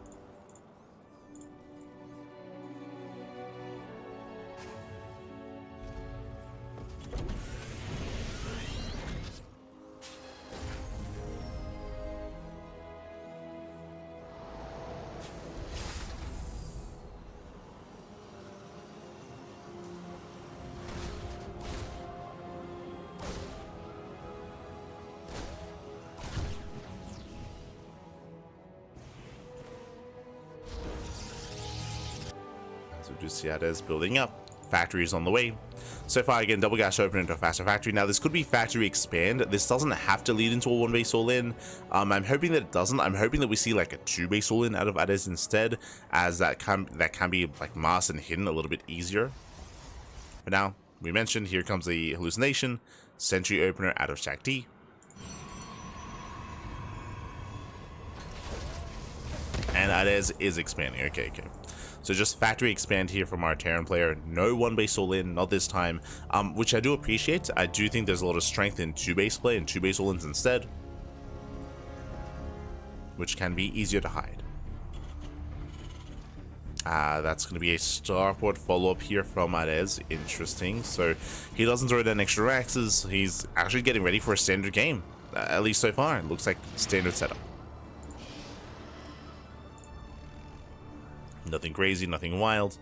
We see AreZ building up. Factory is on the way. So far, again, double gash open into a faster factory. Now, this could be factory expand. This doesn't have to lead into a 1-base all-in. I'm hoping that it doesn't. I'm hoping that we see like a 2-base all-in out of AreZ instead, as that can be like masked and hidden a little bit easier. But now, we mentioned, here comes the hallucination. Sentry opener out of Shakti. And AreZ is expanding. Okay. So just factory expand here from our Terran player. No 1-base all-in, not this time, which I do appreciate. I do think there's a lot of strength in 2-base play and 2-base all-ins instead, which can be easier to hide. That's going to be a starport follow-up here from AreZ. Interesting. So he doesn't throw down extra axes. He's actually getting ready for a standard game, at least so far. It looks like standard setup. Nothing crazy, nothing wild.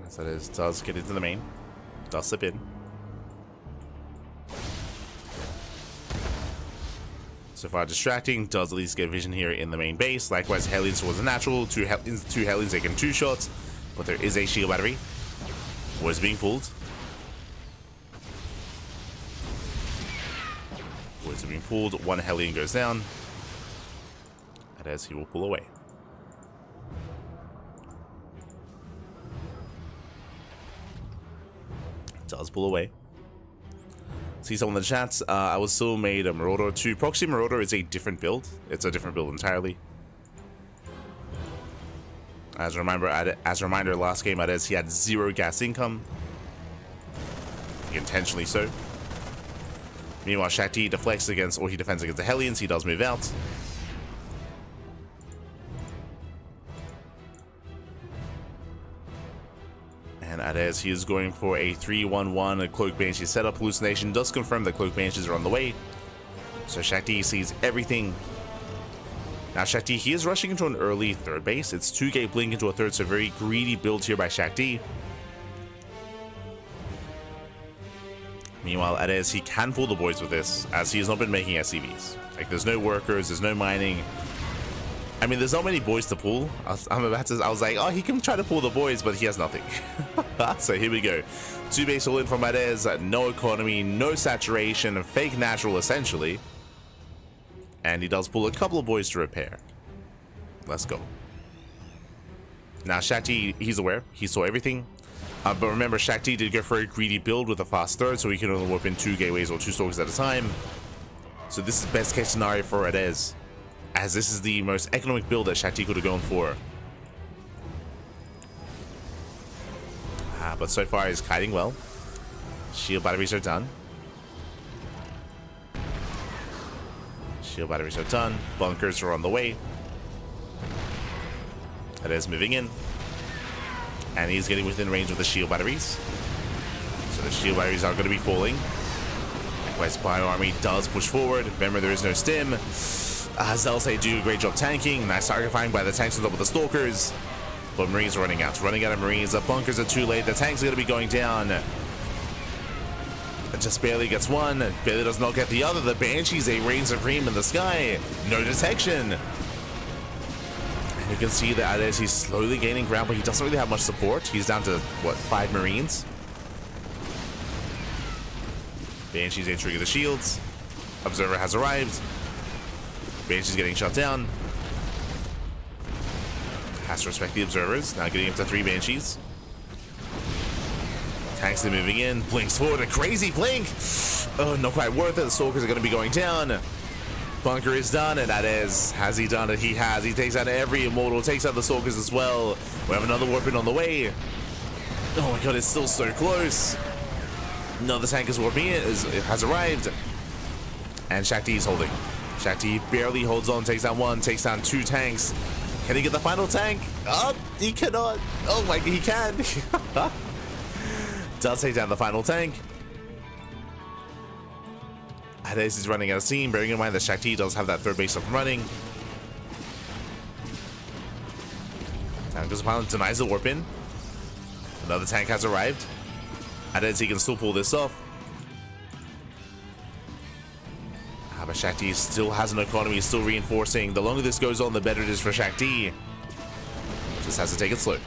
So AreZ does get into the main, does slip in. So far distracting, does at least get vision here in the main base. Likewise, Hellions was a natural, two Hellions taking 2 shots, but there is a shield battery. Was being pulled. Was being pulled, 1 Hellion goes down. And as he will pull away. Does pull away. See someone in the chats. I was still made a Marauder 2. Proxy Marauder is a different build. It's a different build entirely. As a reminder, last game AreZ he had 0 gas income. Intentionally so. Meanwhile, Shakti deflects against, or he defends against the Hellions. He does move out. And AreZ, he is going for a 3-1-1, a Cloak Banshee setup. Hallucination does confirm that Cloak Banshees are on the way. So Shakti sees everything. Now Shakti, he is rushing into an early 3rd base. It's 2-gate blink into a 3rd, so very greedy build here by Shakti. Meanwhile, AreZ, he can pull the boys with this, as he has not been making SCVs. Like, there's no workers, there's no mining. I mean, there's not many boys to pull. I was like, oh, he can try to pull the boys, but he has nothing. So here we go. 2-base all in from AreZ, no economy, no saturation, fake natural essentially. And he does pull a couple of boys to repair. Let's go. Now Shakti, he's aware. He saw everything. But remember, Shakti did go for a greedy build with a fast 3rd, so he can only warp in 2 gateways or 2 stalkers at a time. So this is best case scenario for AreZ, as this is the most economic build that Shakti could have gone for. But so far he's kiting well. Shield batteries are done. Shield batteries are done. Bunkers are on the way. AreZ moving in. And he's getting within range of the shield batteries. So the shield batteries are going to be falling. Likewise, Bio Army does push forward. Remember, there is no stim. Zelsa do a great job tanking. Nice targeting by the tanks on top of the stalkers. But Marines are running out. Running out of Marines. The bunkers are too late. The tanks are going to be going down. It just barely gets one. Barely does not get the other. The Banshees, they reign supreme in the sky. No detection. And you can see that AreZ, he's slowly gaining ground, but he doesn't really have much support. He's down to, what, 5 Marines? Banshees ain't triggering the shields. Observer has arrived. Banshee's getting shot down. Has to respect the observers. Now getting up to 3 Banshees. Tanks are moving in. Blinks forward. A crazy blink. Oh, not quite worth it. The stalkers are going to be going down. Bunker is done, and AreZ, has he done it? He has. He takes out every immortal. Takes out the stalkers as well. We have another warping on the way. Oh my god, it's still so close. Another tank is warping in. Has arrived. And Shakti is holding. Shakti barely holds on. Takes down 1. Takes down 2 tanks. Can he get the final tank? Oh, he cannot. Oh my, he can. Does take down the final tank. AreZ is running out of steam, bearing in mind that Shakti does have that third base up and running. Tank goes upon, denies the warp in. Another tank has arrived. AreZ can still pull this off. But Shakti still has an economy, still reinforcing. The longer this goes on, the better it is for Shakti. Just has to take it slow.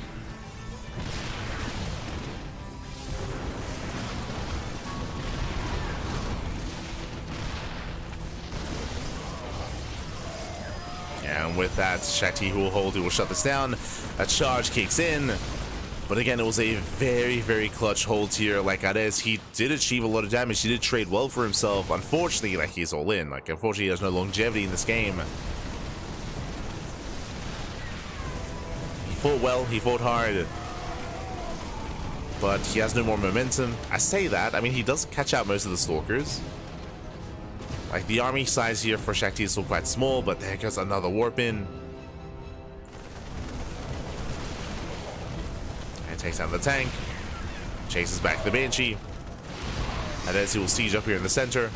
And with that, Shakti who will hold, who will shut this down. A charge kicks in. But again, it was a very, very clutch hold here. Like AreZ, he did achieve a lot of damage. He did trade well for himself. Unfortunately, like, he's all in. Like, unfortunately, he has no longevity in this game. He fought well. He fought hard. But he has no more momentum. I say that. I mean, he does catch out most of the Stalkers. Like, the army size here for Shakti is still quite small, but there goes another warp in. Takes down the tank, chases back the Banshee, and as he will siege up here in the center.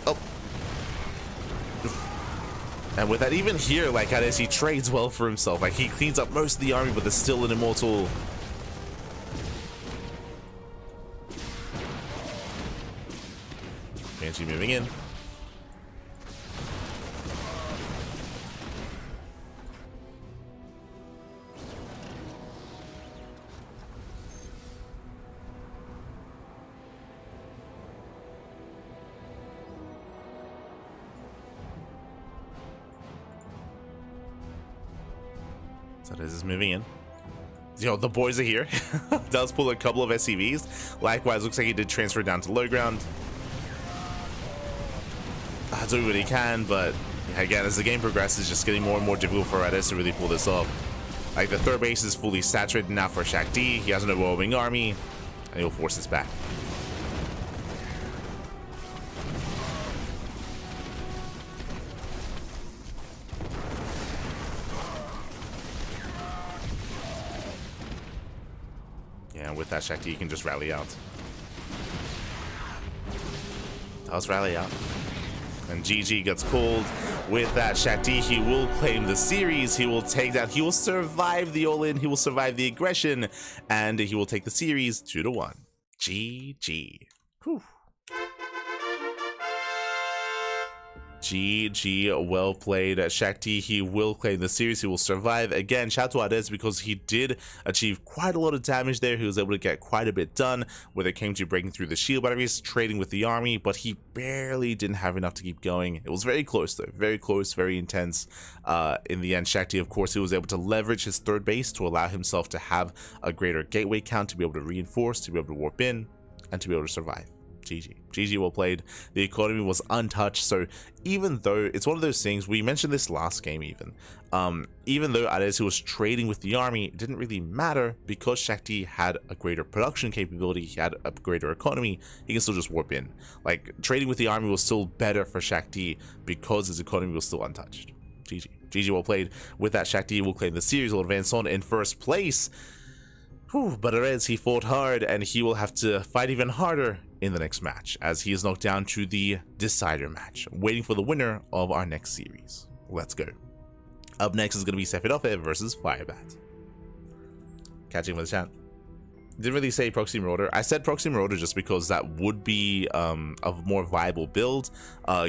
Oh. And with that, even here, like AreZ, he trades well for himself. Like, he cleans up most of the army, but there's still an immortal. Banshee moving in. So this is moving in. You know, the boys are here. Does pull a couple of SCVs. Likewise, looks like he did transfer down to low ground. Doing what he can, but again, as the game progresses, just getting more and more difficult for AreZ to really pull this off. Like, the third base is fully saturated now for Shakti. He has an overwhelming army, and he'll force this back. And with that, Shakti can just rally out. Does rally out. And GG gets called. With that, Shakti, he will claim the series. He will take that. He will survive the all-in. He will survive the aggression. And he will take the series 2-1. GG. Whew. GG, well played. Shakti, he will claim the series. He will survive. Again, shout out to AreZ because he did achieve quite a lot of damage there. He was able to get quite a bit done when it came to breaking through the shield batteries, trading with the army, but he barely didn't have enough to keep going. It was very close though, very close, very intense. In the end, Shakti, of course, he was able to leverage his third base to allow himself to have a greater gateway count, to be able to reinforce, to be able to warp in, and to be able to survive. GG. GG, well played. The economy was untouched, so even though it's one of those things, we mentioned this last game even though AreZ was trading with the army, it didn't really matter because Shakti had a greater production capability, he had a greater economy, he can still just warp in. Like, trading with the army was still better for Shakti because his economy was still untouched. GG. GG, well played. With that, Shakti will claim the series, will advance on in first place. Whew, but AreZ, he fought hard, and he will have to fight even harder in the next match, as he is knocked down to the decider match, waiting for the winner of our next series. Let's go. Up next is going to be Sefirofe versus Firebat. Catching with the chat. Didn't really say Proxy Marauder. I said Proxy Marauder just because that would be a more viable build.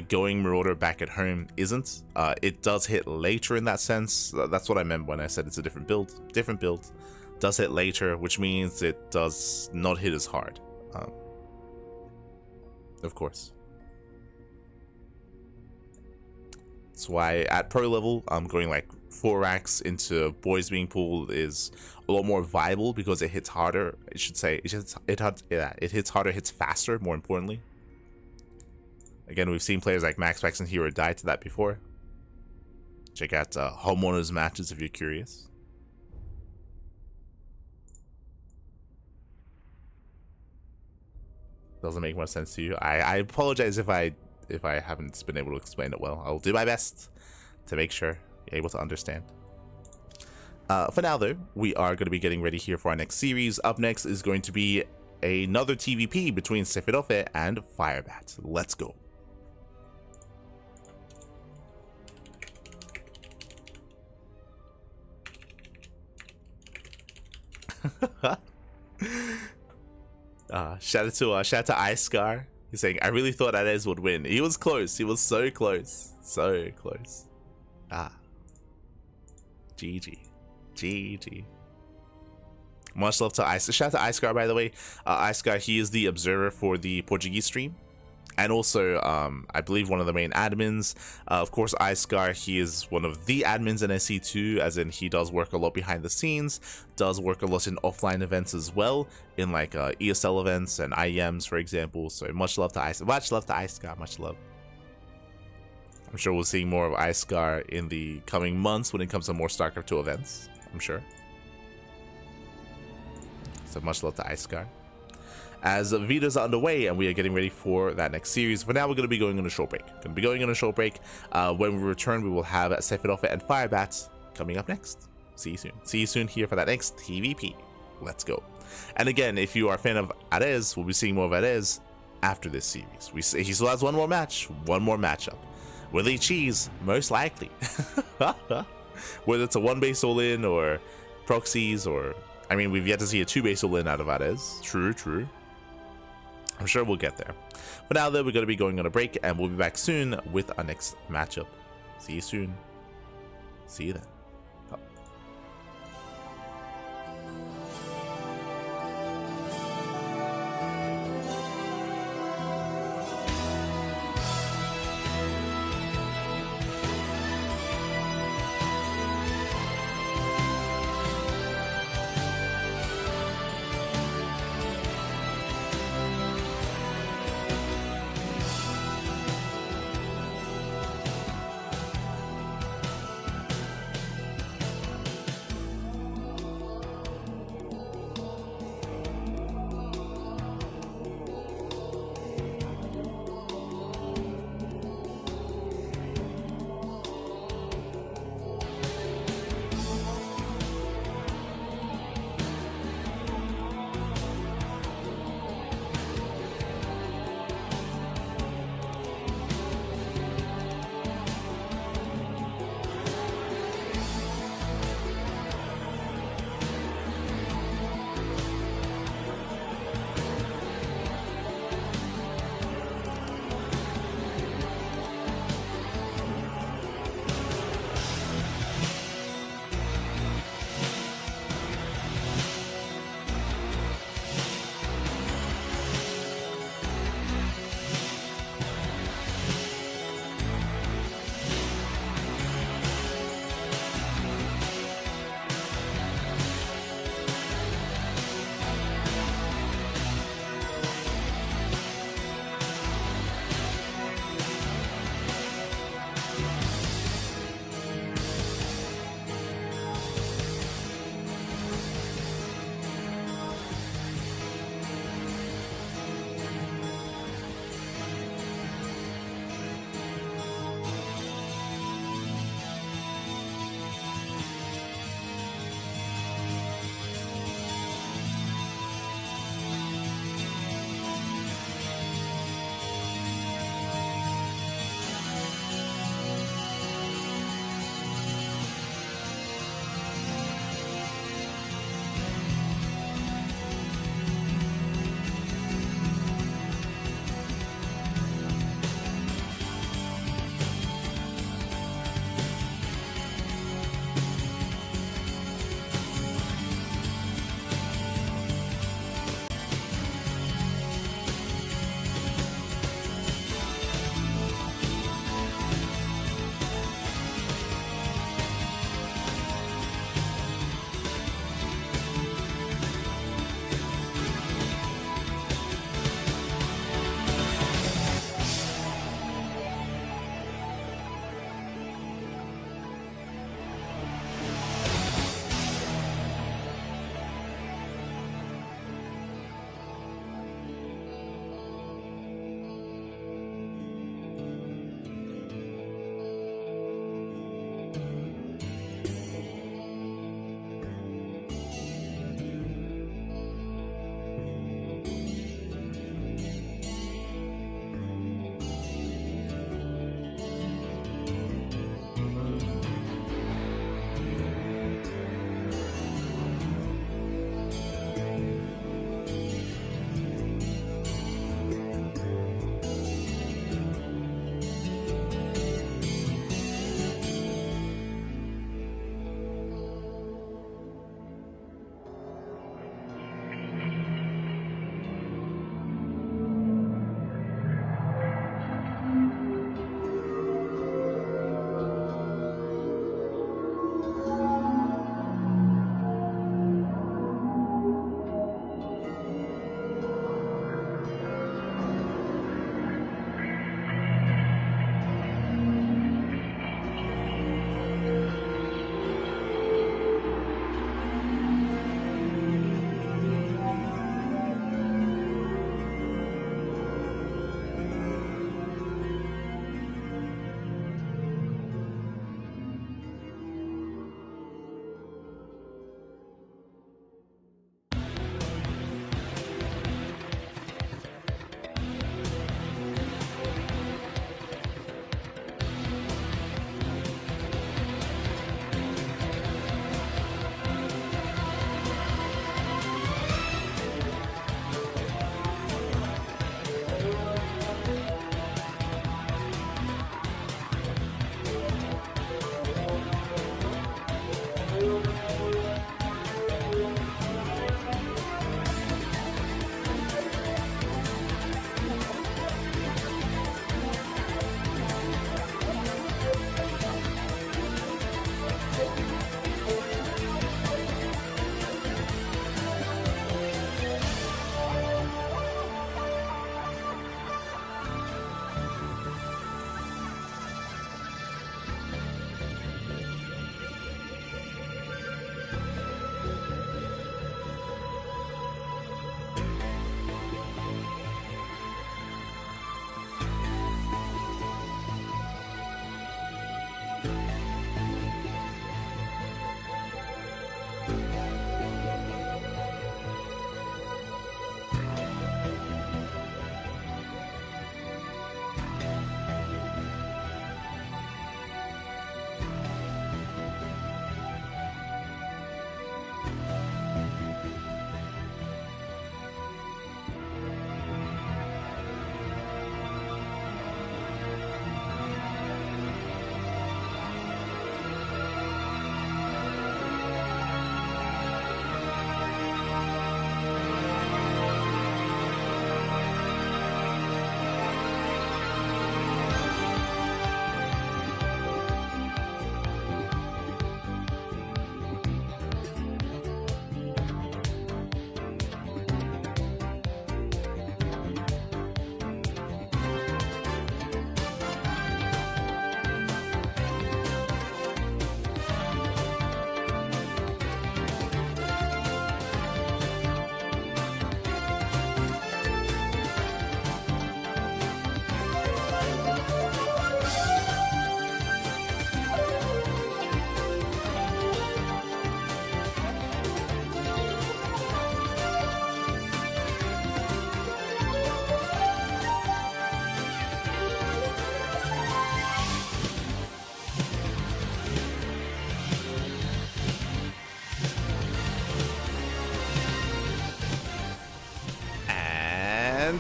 Going Marauder back at home isn't. It does hit later in that sense. That's what I meant when I said it's a different build. Different build. Does hit later, which means it does not hit as hard. Of course. That's why at pro level, going like 4 racks into boys being pulled is a lot more viable because it hits harder. I should say it hits harder, hits faster. More importantly, again, we've seen players like Max and Hero die to that before. Check out Homeowners matches if you're curious. Doesn't make much sense to you. I apologize if I if I haven't been able to explain it well. I'll do my best to make sure you're able to understand. For now, though, we are going to be getting ready here for our next series. Up next is going to be another TVP between Sefirofe and Firebat. Let's go. Shout out to iScar. He's saying, I really thought AreZ would win. He was close. He was so close. So close. GG. GG. Much love to iScar. Shout out to iScar, by the way. iScar, he is the observer for the Portuguese stream. And also, I believe one of the main admins. Of course, iScar, he is one of the admins in SC2, as in he does work a lot behind the scenes, does work a lot in offline events as well, in like ESL events and IEMs, for example. So much love to iScar. Much love to iScar. Much love. I'm sure we'll see more of iScar in the coming months when it comes to more StarCraft 2 events. I'm sure. So much love to iScar. As Vitas are underway and we are getting ready for that next series. For now, we're going to be going on a short break. When we return, we will have Sefirofe and Firebat coming up next. See you soon. See you soon here for that next TVP. Let's go. And again, if you are a fan of AreZ, we'll be seeing more of AreZ after this series. He still has one more match, one more matchup. Will he cheese? Most likely. Whether it's a 1-base all-in or proxies or... I mean, we've yet to see a 2-base all-in out of AreZ. True. I'm sure we'll get there. But now, though, we're going to be going on a break, and we'll be back soon with our next matchup. See you soon. See you then.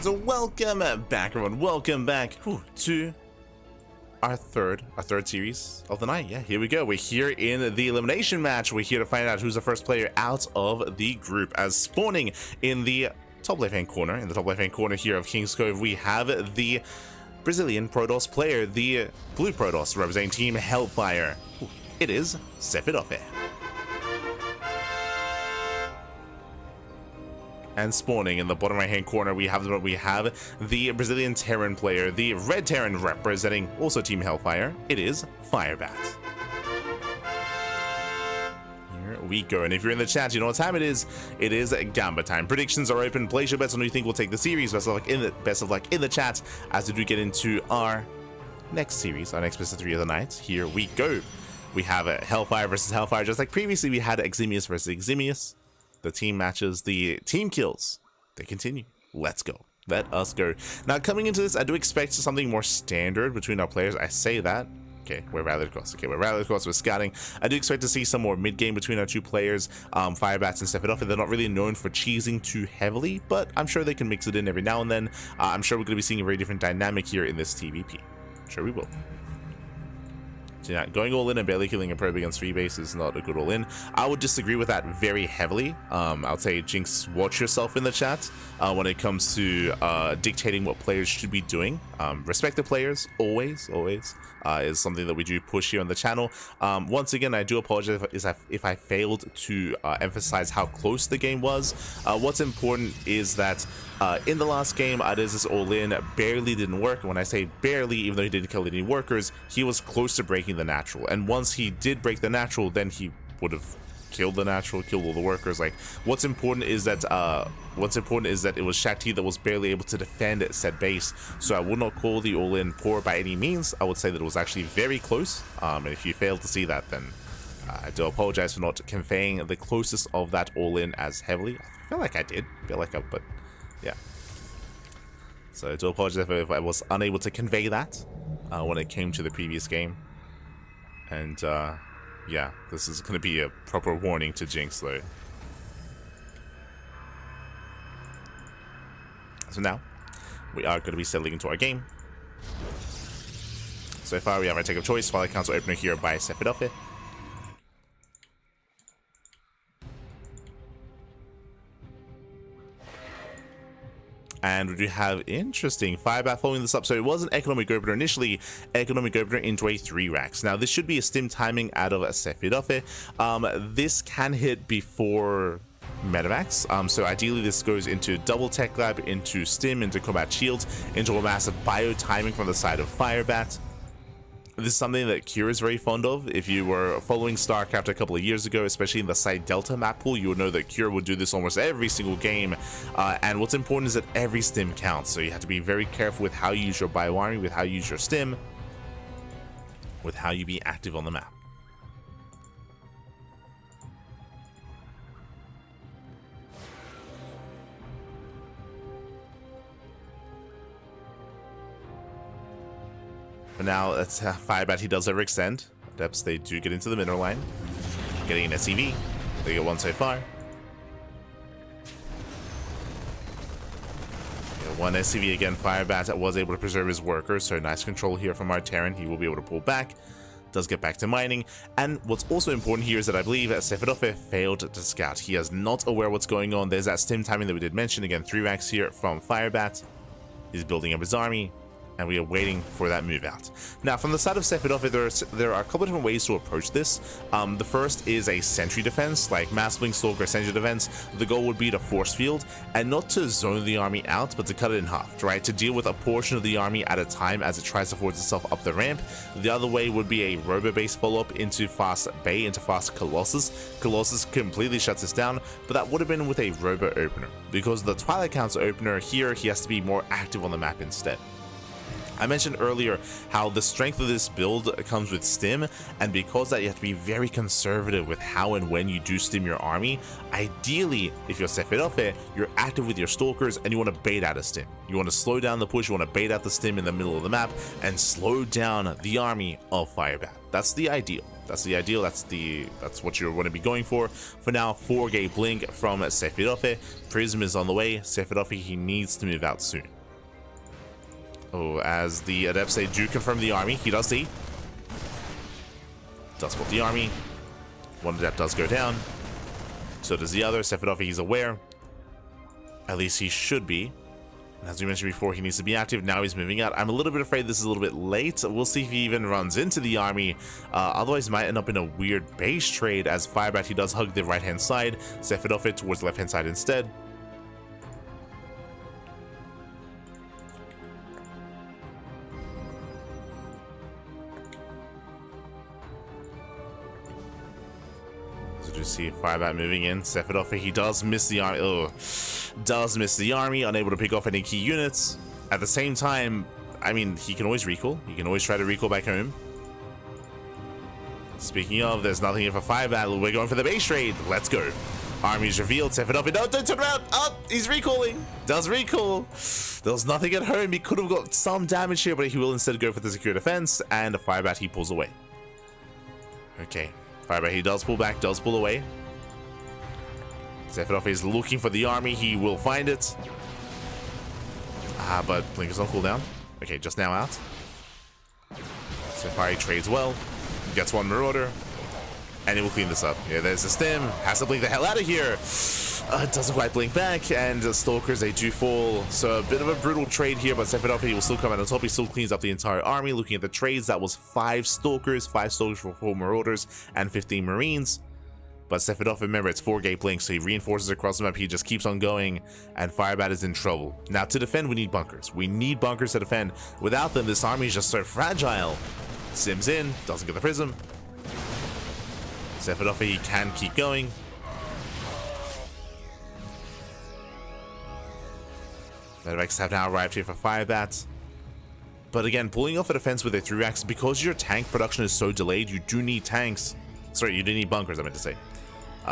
and welcome back, everyone. Welcome back to our third series of the night. Yeah, here we go. We're here in the elimination match. We're here to find out who's the first player out of the group. As spawning in the top left-hand corner, here of King's Cove, we have the Brazilian Protoss player, the blue Protoss, representing Team Hellfire. It is Sefirofe. And spawning in the bottom right-hand corner, we have the Brazilian Terran player, the red Terran representing also Team Hellfire. It is Firebat. Here we go. And if you're in the chat, you know what time it is. It is Gamba time. Predictions are open. Place your bets on who you think will take the series. Best of luck in the chat as we do get into our next series, our next best of 3 of the night. Here we go. We have a Hellfire versus Hellfire, just like previously we had Eximius versus Eximius. The team matches, the team kills, they continue. Let's go. Let us go. Now, coming into this, I do expect something more standard between our players. I say that. Okay, we're rallied across. Okay, we're rallied across. We're scouting. I do expect to see some more mid-game between our two players, Firebats and Sefirofe. They're not really known for cheesing too heavily, but I'm sure they can mix it in every now and then. I'm sure we're going to be seeing a very different dynamic here in this TVP. Sure we will. So yeah, going all in and barely killing a probe against 3 base is not a good all in. I would disagree with that very heavily. I would say, Jinx, watch yourself in the chat when it comes to dictating what players should be doing. Respect the players, always is something that we do push here on the channel. Once again, I do apologize if I failed to emphasize how close the game was. What's important is that in the last game, AreZ's all-in barely didn't work. And when I say barely, even though he didn't kill any workers, he was close to breaking the natural. And once he did break the natural, then he would have killed the natural, killed all the workers. Like, what's important is that it was Shakti that was barely able to defend said base. So I would not call the all-in poor by any means. I would say that it was actually very close. And if you failed to see that, then I do apologize for not conveying the closest of that all-in as heavily. I feel like I did. But yeah. So I do apologize if I was unable to convey that when it came to the previous game. And yeah, this is going to be a proper warning to Jinx though. So now, we are going to be settling into our game. So far we have our take of choice, Twilight Council opener here by Sefirofe. And we do have interesting Firebat following this up. So it was an economic opener initially, economic opener into a 3 racks. Now this should be a stim timing out of a Sefirofe. This can hit before Medivacs. So ideally this goes into double tech lab, into stim, into combat shields, into a massive bio timing from the side of Firebat. This is something that Cure is very fond of. If you were following StarCraft a couple of years ago, especially in the Side Delta map pool, you would know that Cure would do this almost every single game. And what's important is that every stim counts. So you have to be very careful with how you use your bio army, with how you use your stim, with how you be active on the map. But now that's Firebat. He does overextend. Depths, they do get into the mineral line. Getting an SCV. They get one so far. Yeah, one SCV again. Firebat was able to preserve his workers. So nice control here from our Terran. He will be able to pull back. Does get back to mining. And what's also important here is that I believe that Sefirofe failed to scout. He is not aware what's going on. There's that stim timing that we did mention. Again, 3 racks here from Firebat. He's building up his army, and we are waiting for that move out. Now, from the side of Sefirofe, there are a couple of different ways to approach this. The first is a sentry defense, like Mass Blink Stalker sentry defense. The goal would be to force field, and not to zone the army out, but to cut it in half, right? To deal with a portion of the army at a time as it tries to force itself up the ramp. The other way would be a robo-based follow-up into Fast Bay, into Fast Colossus. Colossus completely shuts this down, but that would have been with a robo opener. Because the Twilight Council opener here, he has to be more active on the map instead. I mentioned earlier how the strength of this build comes with stim, and because that you have to be very conservative with how and when you do stim your army. Ideally, if you're Sefirofe, you're active with your stalkers and you want to bait out a stim. You want to slow down the push, you want to bait out the stim in the middle of the map and slow down the army of Firebat. That's the ideal. That's the ideal. That's what you want to be going for. For now, 4-gate blink from Sefirofe. Prism is on the way. Sefirofe, he needs to move out soon. Oh, as the adepts, they do confirm the army. He does see. Does spot the army. One adept does go down. So does the other. Sefirofe, he's aware. At least he should be. And as we mentioned before, he needs to be active. Now he's moving out. I'm a little bit afraid this is a little bit late. We'll see if he even runs into the army. Otherwise, it might end up in a weird base trade as Firebat, he does hug the right-hand side. Sefirofe towards the left-hand side instead. So you see Firebat moving in. Sefirofe, he does miss the army. Oh, does miss the army, unable to pick off any key units. At the same time, I mean, he can always recall. He can always try to recall back home. Speaking of, there's nothing here for Firebat. We're going for the base trade. Let's go. Army's revealed. Sefirofe, no, don't turn around. Oh, he's recalling. Does recall. There was nothing at home. He could have got some damage here, but he will instead go for the secure defense. And Firebat, he pulls away. Okay. Firebat, he does pull back, does pull away. Sefirofe is looking for the army. He will find it. But Blinker's on cooldown. Okay, just now out. Safari trades well. Gets one Marauder. And he will clean this up. Yeah, there's the stem. Has to blink the hell out of here. Doesn't quite blink back. And the Stalkers, they do fall. So a bit of a brutal trade here. But Sefirofe, he will still come out on top. He still cleans up the entire army. Looking at the trades, that was 5 Stalkers. 5 Stalkers for 4 Marauders. And 15 Marines. But Sefirofe, remember, it's 4 gate blinks, so he reinforces across the map. He just keeps on going, and Firebat is in trouble. Now, to defend, we need bunkers. We need bunkers to defend. Without them, this army is just so fragile. Sims in, doesn't get the prism. Sefirofe, he can keep going. Medivacs have now arrived here for Firebat. But again, pulling off a defense with a 3-axe, because your tank production is so delayed, you do need tanks. Sorry, you do need bunkers, I meant to say.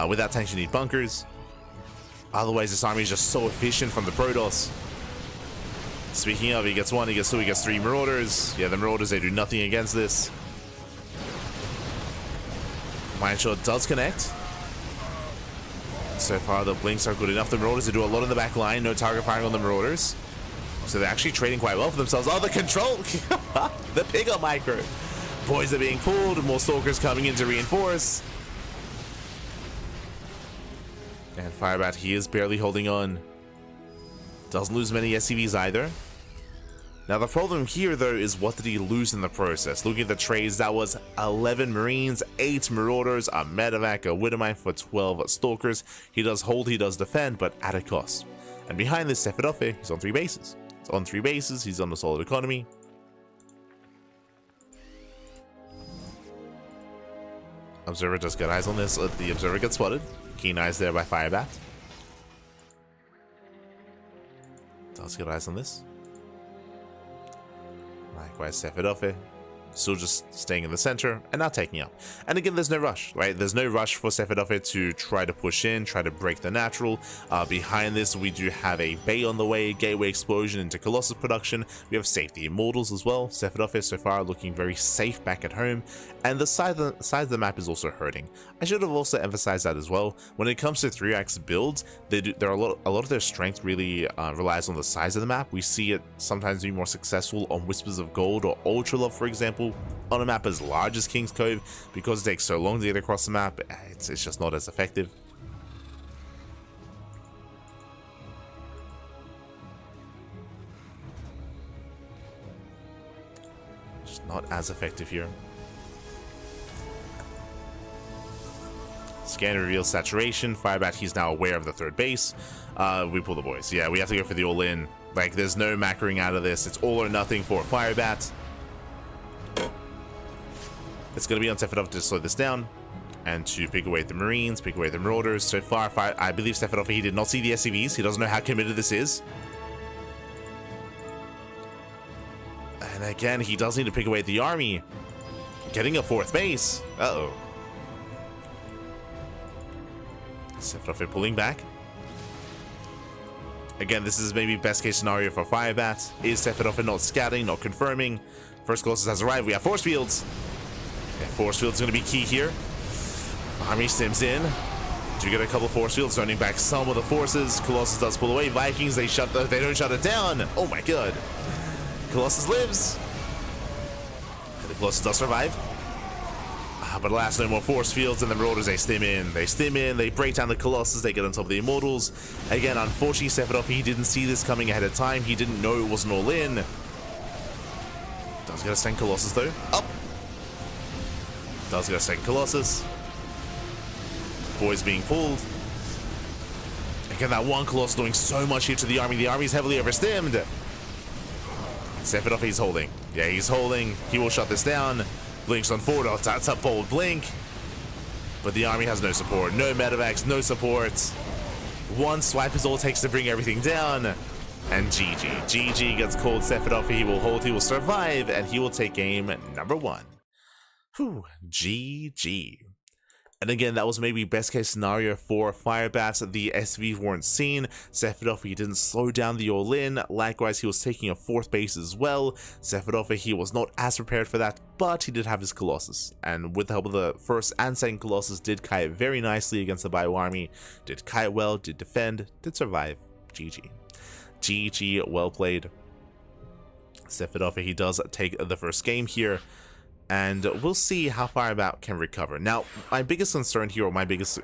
Without tanks, you need bunkers. Otherwise, this army is just so efficient from the Protoss. Speaking of, he gets 1, he gets 2, he gets 3 Marauders. Yeah, the Marauders, they do nothing against this. Mindshot does connect. So far, the blinks are good enough. The Marauders, they do a lot in the back line. No target firing on the Marauders. So they're actually trading quite well for themselves. Oh, the control! The pickup micro. Boys are being pulled. More Stalkers coming in to reinforce. And Firebat, he is barely holding on. Doesn't lose many SCVs either. Now the problem here though is what did he lose in the process? Looking at the trades, that was 11 Marines, 8 Marauders, a Medevac, a Widowmine for 12 Stalkers. He does hold, he does defend, but at a cost. And behind this, Sefirofe, he's on 3 bases. He's on 3 bases, he's on a solid economy. Observer does get eyes on this. The Observer gets spotted. Keen eyes there by Firebat. Does get eyes on this. Likewise, Sefirofe. Still just staying in the center and not taking up. And again, there's no rush, right? There's no rush for Sefirofe to try to push in, try to break the natural. Behind this, we do have a Bay on the way, Gateway Explosion into Colossus production. We have Safety Immortals as well. Sefirofe so far looking very safe back at home. And the size of the map is also hurting. I should have also emphasized that as well. When it comes to 3-axe builds, there are a lot of their strength really relies on the size of the map. We see it sometimes be more successful on Whispers of Gold or Ultra Love, for example. On a map as large as King's Cove, because it takes so long to get across the map, it's just not as effective. Just not as effective here. Scan reveals saturation. Firebat, he's now aware of the 3rd base. We pull the boys. Yeah, we have to go for the all-in. Like, there's no macroing out of this. It's all or nothing for Firebat. It's going to be on Sefirofe to slow this down and to pick away the Marines, pick away the Marauders. So far, I believe Sefirofe, he did not see the SCVs. He doesn't know how committed this is. And again, he does need to pick away the army. Getting a 4th base. Uh-oh. Sefirofe pulling back. Again, this is maybe best case scenario for Firebat. Is Sefirofe not scouting, not confirming? First Colossus has arrived. We have force fields. Okay, force fields going to be key here. Army sims in. Do get a couple force fields, turning back some of the forces. Colossus does pull away. Vikings, they don't shut it down. Oh my god. Colossus lives. And the Colossus does survive. But alas, no more force fields, and the Marauders, they stim in. They break down the Colossus, they get on top of the Immortals. Again, unfortunately, Sefirofe, he didn't see this coming ahead of time. He didn't know it was an all-in. Does get a second Colossus, though. Up! Does get a second Colossus. Boys being pulled. Again, that one Colossus doing so much here to the army. The army is heavily overstimmed. Sefirofe is holding. Yeah, he's holding. He will shut this down. Blinks on forward. Oh, that's a bold blink. But the army has no support. No medevacs, no support. One swipe is all it takes to bring everything down. And GG. GG gets called. Sefirofe, he will hold, he will survive, and he will take game number 1. Whew. GG. And again, that was maybe best case scenario for Firebats. The SVs weren't seen. Sefirofe didn't slow down the all-in. Likewise, he was taking a 4th base as well. Sefirofe, he was not as prepared for that, but he did have his Colossus. And with the help of the 1st and 2nd Colossus, did kite very nicely against the Bio army. Did kite well, did defend, did survive. GG. GG, well played. Sefirofe, he does take the 1st game here. And we'll see how Firebat can recover. Now, my biggest concern here, or my biggest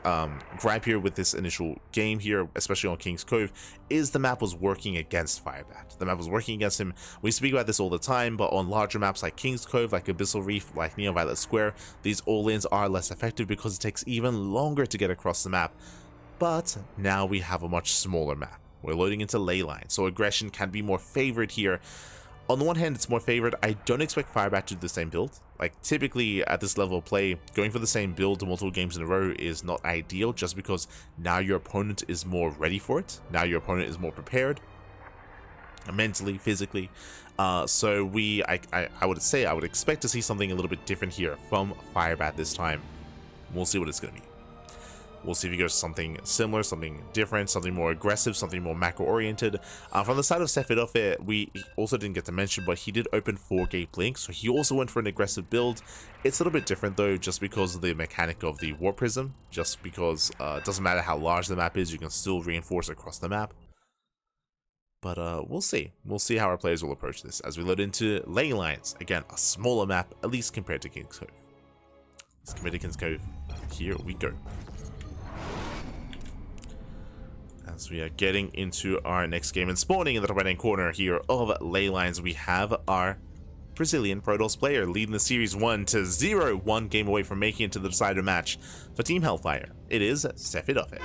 gripe here with this initial game here, especially on King's Cove, is the map was working against Firebat. The map was working against him. We speak about this all the time, but on larger maps like King's Cove, like Abyssal Reef, like Neo Violet Square, these all-ins are less effective because it takes even longer to get across the map. But now we have a much smaller map. We're loading into ley lines, so aggression can be more favored here. On the one hand, it's more favored. I don't expect Firebat to do the same build. Like, typically at this level of play, going for the same build multiple games in a row is not ideal, just because now your opponent is more ready for it. Now your opponent is more prepared, mentally, physically. So I would expect to see something a little bit different here from Firebat this time. We'll see what it's going to be. We'll see if he goes something similar, something different, something more aggressive, something more macro-oriented. From the side of Sefirofe, we also didn't get to mention, but he did open 4-gate blink, so he also went for an aggressive build. It's a little bit different though, just because of the mechanic of the Warp Prism, just because it doesn't matter how large the map is, you can still reinforce across the map. But we'll see. We'll see how our players will approach this as we load into ley lines. Again, a smaller map, at least compared to King's Cove. Let's commit to King's Cove. Here we go. As we are getting into our next game and spawning in the top right hand corner here of ley lines, we have our Brazilian Protoss player leading the series 1-0, 1 game away from making it to the decider match for Team Hellfire. It is Sefirofe.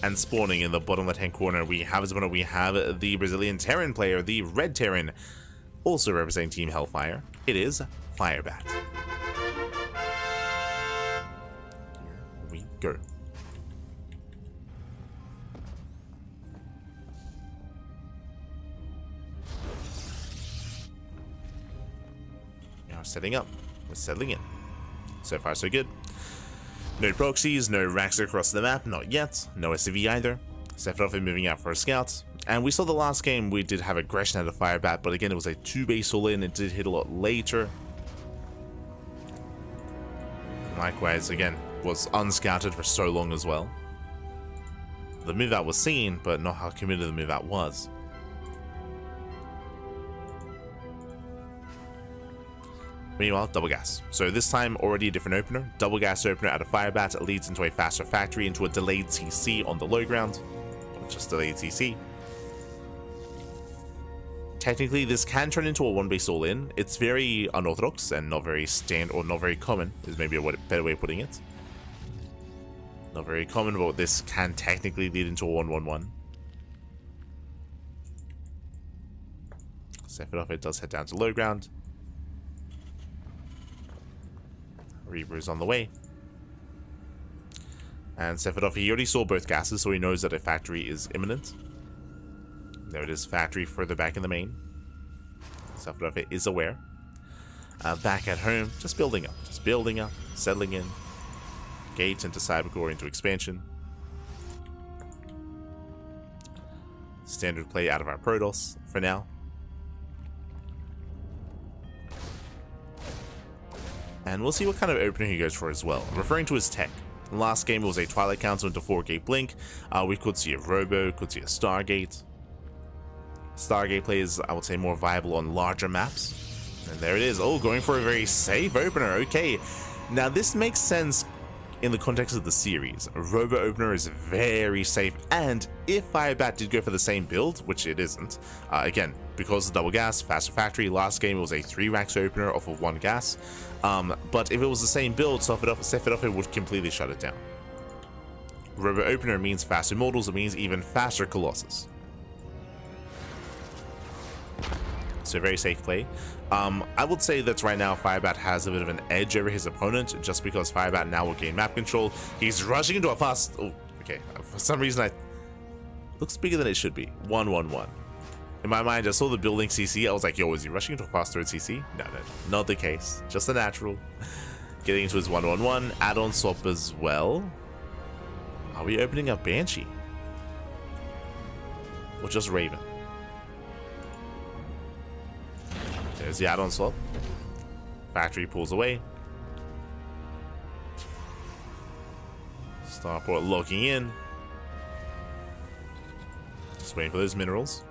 And spawning in the bottom left hand corner, we have the Brazilian Terran player, the Red Terran, also representing Team Hellfire. It is Firebat. Go. Now setting up. We're settling in. So far so good. No proxies, no racks across the map, not yet. No SCV either. Sefirofe moving out for a scout. And we saw the last game we did have aggression out of Firebat, but again it was a 2-base all-in. It did hit a lot later. Likewise, again, was unscouted for so long as well. The move out was seen, but not how committed the move out was. Meanwhile, double gas. So this time already a different opener. Double gas opener out of Firebat leads into a faster factory, into a delayed CC on the low ground. Or just delayed CC. Technically, this can turn into a 1-base all-in. It's very unorthodox and not very or not very common, is maybe a better way of putting it. Not very common, but this can technically lead into a 1-1-1. Sefirofe does head down to low ground. Reaper is on the way. And Sefirofe, he already saw both gases, so he knows that a factory is imminent. There it is, factory further back in the main. Sefirofe is aware. Back at home, just building up, settling in. Gate into Cybercore into expansion. Standard play out of our Protoss for now. And we'll see what kind of opener he goes for as well. I'm referring to his tech. Last game it was a Twilight Council into 4-gate blink. We could see a Robo, could see a Stargate. Stargate play is, I would say, more viable on larger maps. And there it is. Oh, going for a very safe opener. Okay. Now, this makes sense in the context of the series. A Robo opener is very safe, and if Firebat did go for the same build, which it isn't, again, because of double gas, faster factory, last game it was a 3 racks opener off of 1 gas, but if it was the same build, Sefirofe would completely shut it down. Robo opener means faster Immortals, it means even faster Colossus. So very safe play. I would say that right now Firebat has a bit of an edge over his opponent, just because Firebat now will gain map control. He's rushing into a fast... Oh, okay. For some reason, looks bigger than it should be. 1-1-1. In my mind, I saw the building CC. I was like, yo, is he rushing into a fast third CC? No, not the case. Just a natural. Getting into his 1-1-1. Add-on swap as well. Are we opening up Banshee? Or just Raven? There's the add-on swap. Factory pulls away. Starport locking in. Just waiting for those minerals.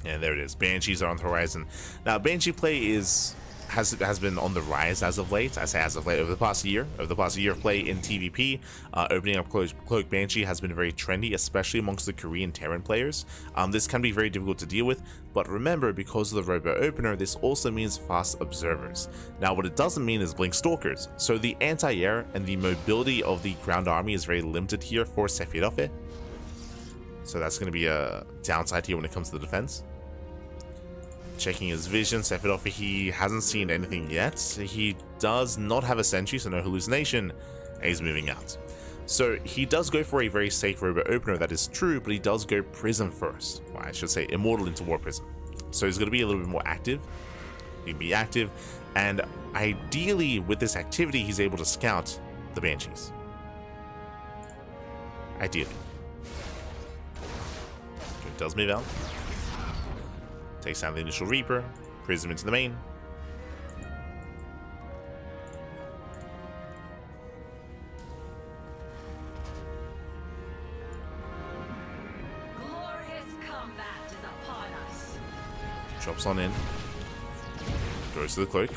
And there it is. Banshees are on the horizon. Now, Banshee play has been on the rise as of late. I say as of late, over the past year of play in TVP. Opening up Cloak Banshee has been very trendy, especially amongst the Korean Terran players. This can be very difficult to deal with, but remember, because of the Robo opener, this also means fast observers. Now, what it doesn't mean is blink stalkers. So the anti-air and the mobility of the ground army is very limited here for Sefirofe. So that's going to be a downside here when it comes to the defense. Checking his vision, Sefirofe, he hasn't seen anything yet. He does not have a sentry, so no hallucination, and he's moving out. So he does go for a very safe Robo opener, that is true, but he does go Prism first. Well, I should say Immortal into War Prism. So he's going to be a little bit more active. He can be active, and ideally with this activity, he's able to scout the Banshees. Ideally. It does move out. Takes down the initial Reaper, Prism into the main. Glorious combat is upon us. Drops on in. Goes to the Cloak.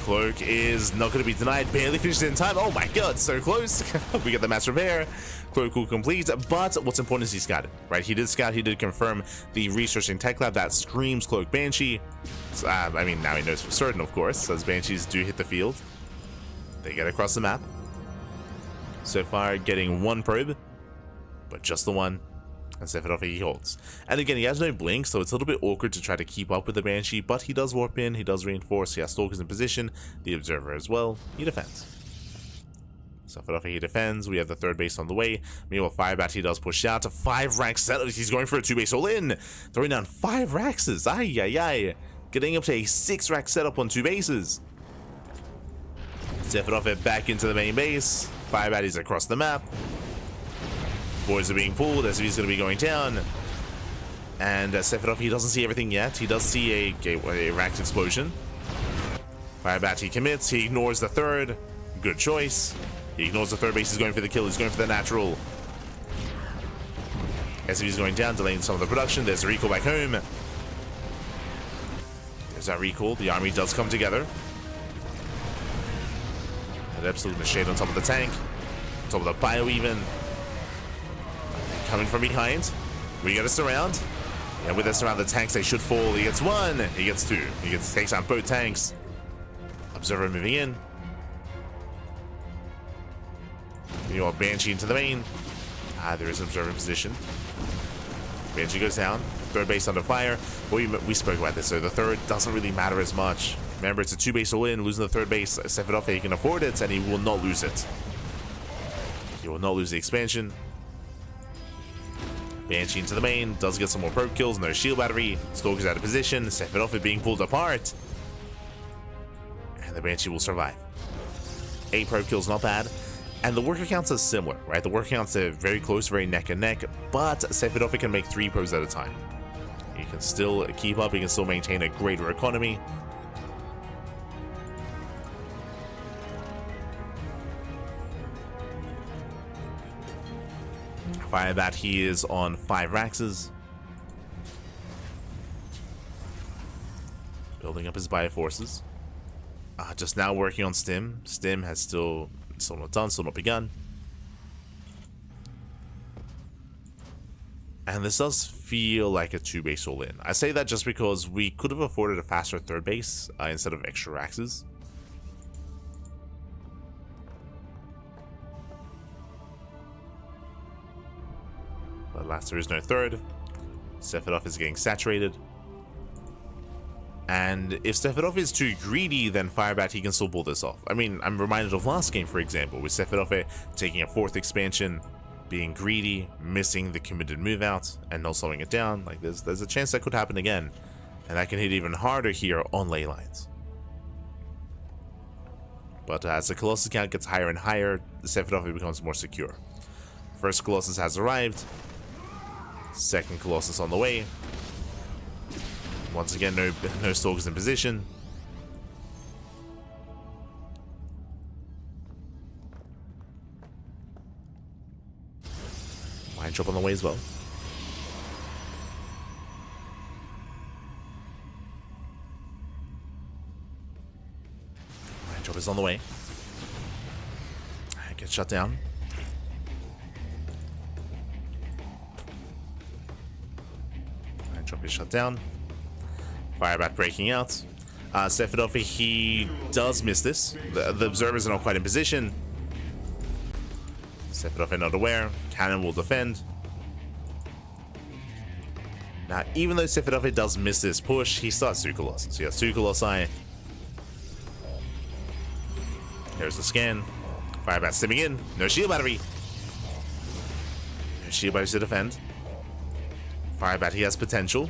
Cloak is not going to be denied. Barely finished in time. Oh my god, so close. We get the mass repair. Cloak will complete, but what's important is he scouted, right? He did scout, he did confirm the researching tech lab that screams Cloak Banshee. So, I mean, now he knows for certain, of course, as Banshees do hit the field. They get across the map. So far, getting 1 probe, but just the one. And Sefirofe he holds. And again, he has no blink, so it's a little bit awkward to try to keep up with the Banshee, but he does warp in, he does reinforce, he has Stalkers in position, the Observer as well, he defends. Sefirofe he defends, we have the 3rd base on the way. Meanwhile, Firebat he does push out to 5 racks set. He's going for a 2 base all in, throwing down 5 raxes. Ay ay ay, getting up to a 6 rack setup on 2 bases. Sefirofe back into the main base. Firebat is across the map. Boys are being pulled, SV's going to be going down. And Sefirofe, he doesn't see everything yet. He does see a racked explosion. Firebat, he commits. He ignores the 3rd. Good choice. He ignores the 3rd base. He's going for the kill. He's going for the natural. SV's going down, delaying some of the production. There's a recall back home. There's that recall. The army does come together. Adept's looking to shade on top of the tank. On top of the bio even. Coming from behind. We get a surround. And with us around the tanks, they should fall. He gets 1. He gets 2. He takes out both tanks. Observer moving in. You know, Banshee into the main. There is an observer in position. Banshee goes down. 3rd base under fire. We spoke about this, so the 3rd doesn't really matter as much. Remember, it's a 2 base all in. Losing the 3rd base, Sefirofe, he can afford it, and he will not lose it. He will not lose the expansion. Banshee into the main, does get some more probe kills, no shield battery. Stalker's out of position, Sefirofe being pulled apart. And the Banshee will survive. 8 probe kills, not bad. And the worker counts are similar, right? The worker counts are very close, very neck and neck, but Sefirofe can make 3 probes at a time. He can still keep up, he can still maintain a greater economy. Firebat, he is on 5 Raxes. Building up his bioforces. Just now working on Stim. Stim has still not done, still not begun. And this does feel like a 2-base all-in. I say that just because we could have afforded a faster 3rd base instead of extra Raxes. But alas, there is no 3rd. Sefirofe is getting saturated. And if Sefirofe is too greedy, then Firebat, he can still pull this off. I mean, I'm reminded of last game, for example, with Sefirofe taking a 4th expansion, being greedy, missing the committed move out, and not slowing it down. Like, there's a chance that could happen again. And that can hit even harder here on ley lines. But as the Colossus count gets higher and higher, the Sefirofe becomes more secure. First Colossus has arrived. Second Colossus on the way. Once again, no stalkers in position. Mine drop on the way as well. Mine drop is on the way. Get shut down. Mine drop is shut down. Firebat breaking out. Sefirofe, he does miss this. The observers are not quite in position. Sefirofe not aware. Cannon will defend. Now, even though Sefirofe does miss this push, he starts 2 Colossus. So he has 2 Colossi. Here's the scan. Firebat stimming in. No shield battery. No shield battery to defend. Firebat, he has potential.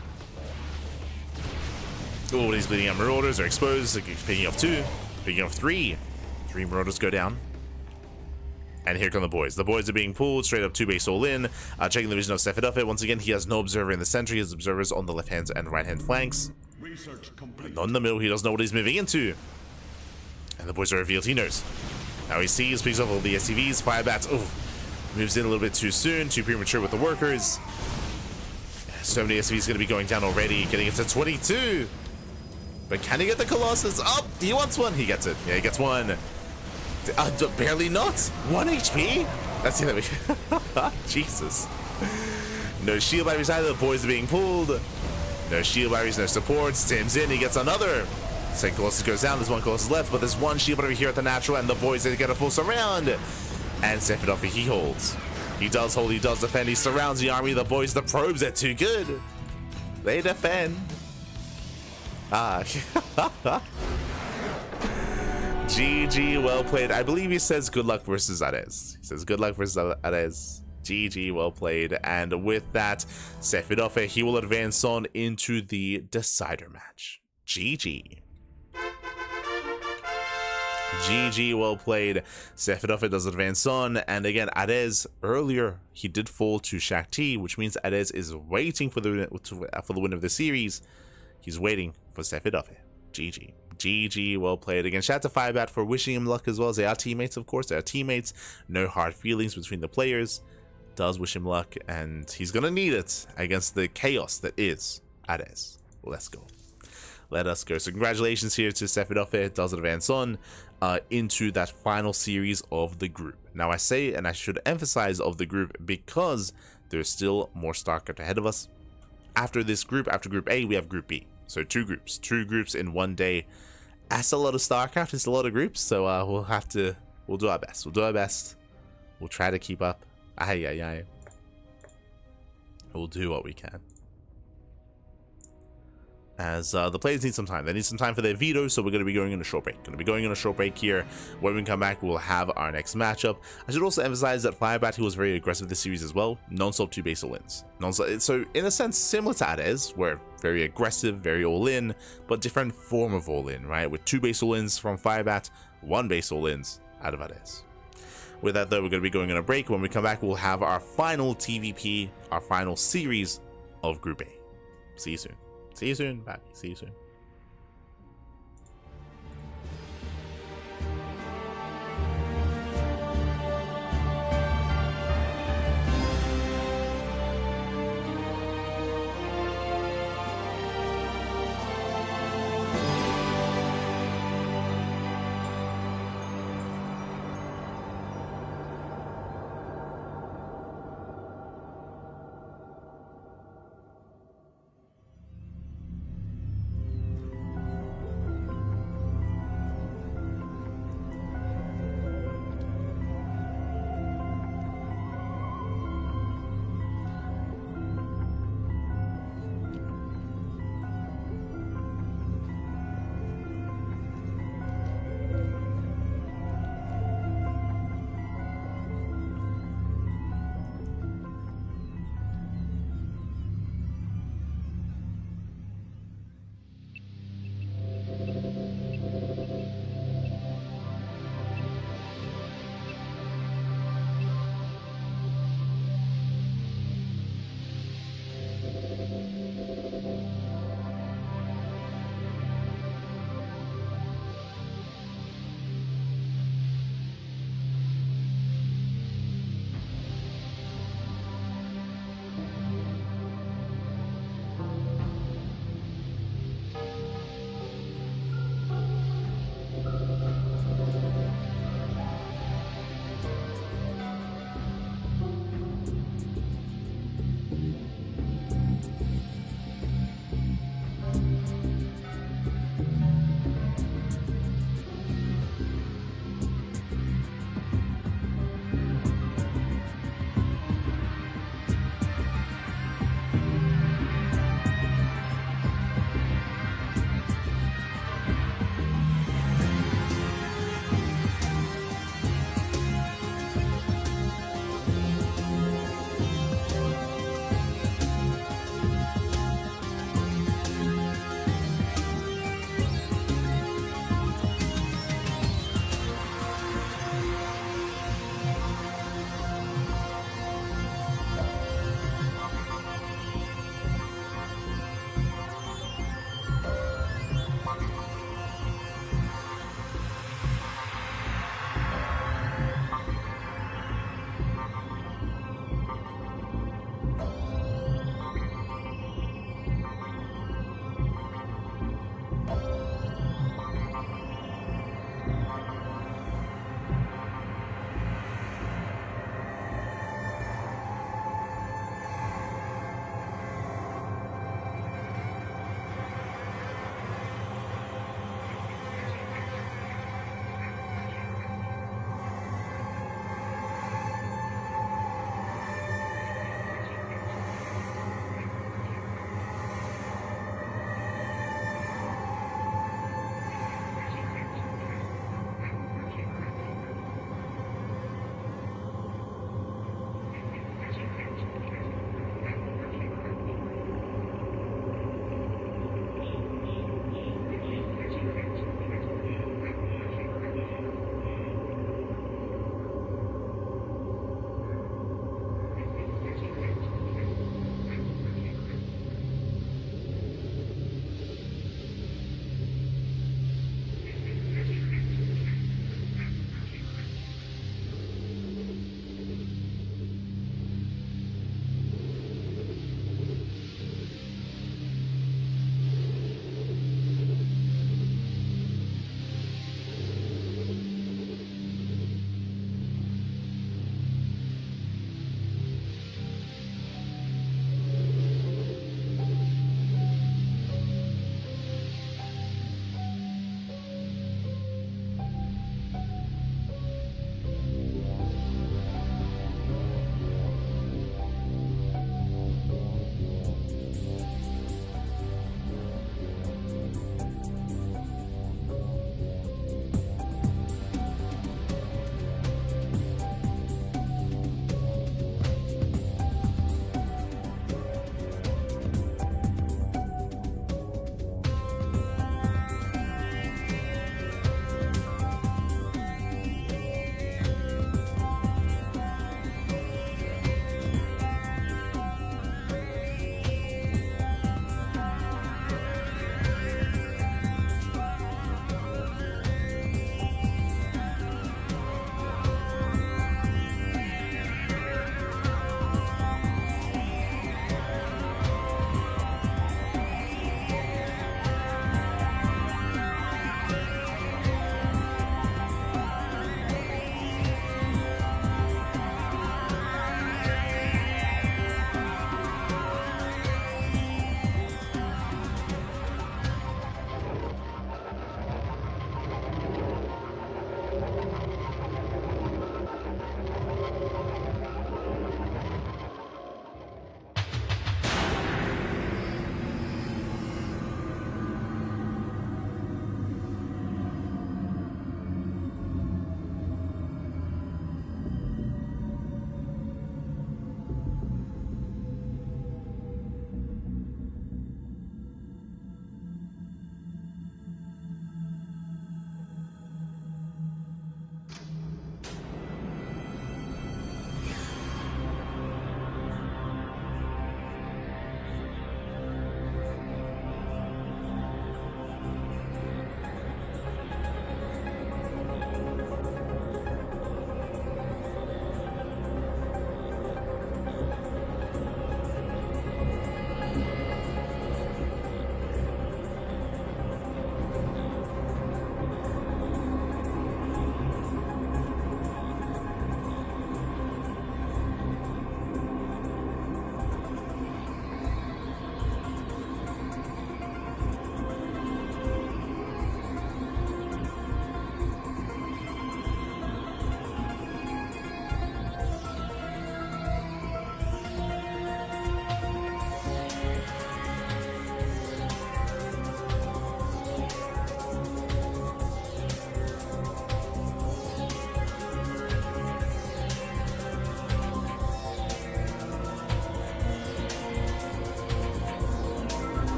Oh, he's bleeding out. Marauders are exposed. Picking off 2. Picking off 3. 3 Marauders go down. And here come the boys. The boys are being pulled straight up 2-base all in. Checking the vision of Sefirofe. Once again, he has no observer in the center. He has observers on the left-hand and right-hand flanks. And not in the middle. He doesn't know what he's moving into. And the boys are revealed. He knows. Now he sees, picks up all the SCVs. Firebats. Oh, moves in a little bit too soon. Too premature with the workers. So many SCVs going to be going down already. Getting it to 22. But can he get the Colossus? Oh, he wants one. He gets it. Yeah, he gets one. Barely not. 1 HP? That's the other. Jesus. No shield batteries either. The boys are being pulled. No shield batteries, no support. Stim's in. He gets another. Second Colossus goes down. There's 1 Colossus left, but there's 1 shield battery here at the natural, and the boys they get a full surround. And Sefirofe, he holds. He does hold. He does defend. He surrounds the army. The boys, the probes, are too good. They defend. GG, well played. I believe he says good luck versus AreZ. He says good luck versus AreZ. GG, well played. And with that, Sefirofe, he will advance on into the decider match. GG. GG, well played. Sefirofe does advance on, and again, AreZ earlier he did fall to Shakti, which means AreZ is waiting for the win of the series. He's waiting for Sefirofe. GG. GG, well played. Again, shout out to Firebat for wishing him luck as well. They are teammates, of course. They are teammates. No hard feelings between the players. Does wish him luck, and he's gonna need it against the chaos that is AreZ. Let's go. Let us go. So congratulations here to Sefirofe. Does advance on into that final series of the group. Now I say, and I should emphasize of the group, because there's still more StarCraft ahead of us. After this group, after Group A, we have Group B. So 2 groups in 1 day. That's a lot of StarCraft. It's a lot of groups. So we'll do our best. We'll try to keep up. We'll do what we can. As the players need some time. They need some time for their veto, so we're going to be going on a short break. Here. When we come back, we'll have our next matchup. I should also emphasize that Firebat, he was very aggressive this series as well. Non-stop 2-base all-ins. So in a sense, similar to AreZ, where very aggressive, very all-in, but different form of all-in, right? With 2-base all-ins from Firebat, 1-base all-ins out of AreZ. With that, though, we're going to be going on a break. When we come back, we'll have our final TVP, our final series of Group A. See you soon. See you soon, Bobby. See you soon.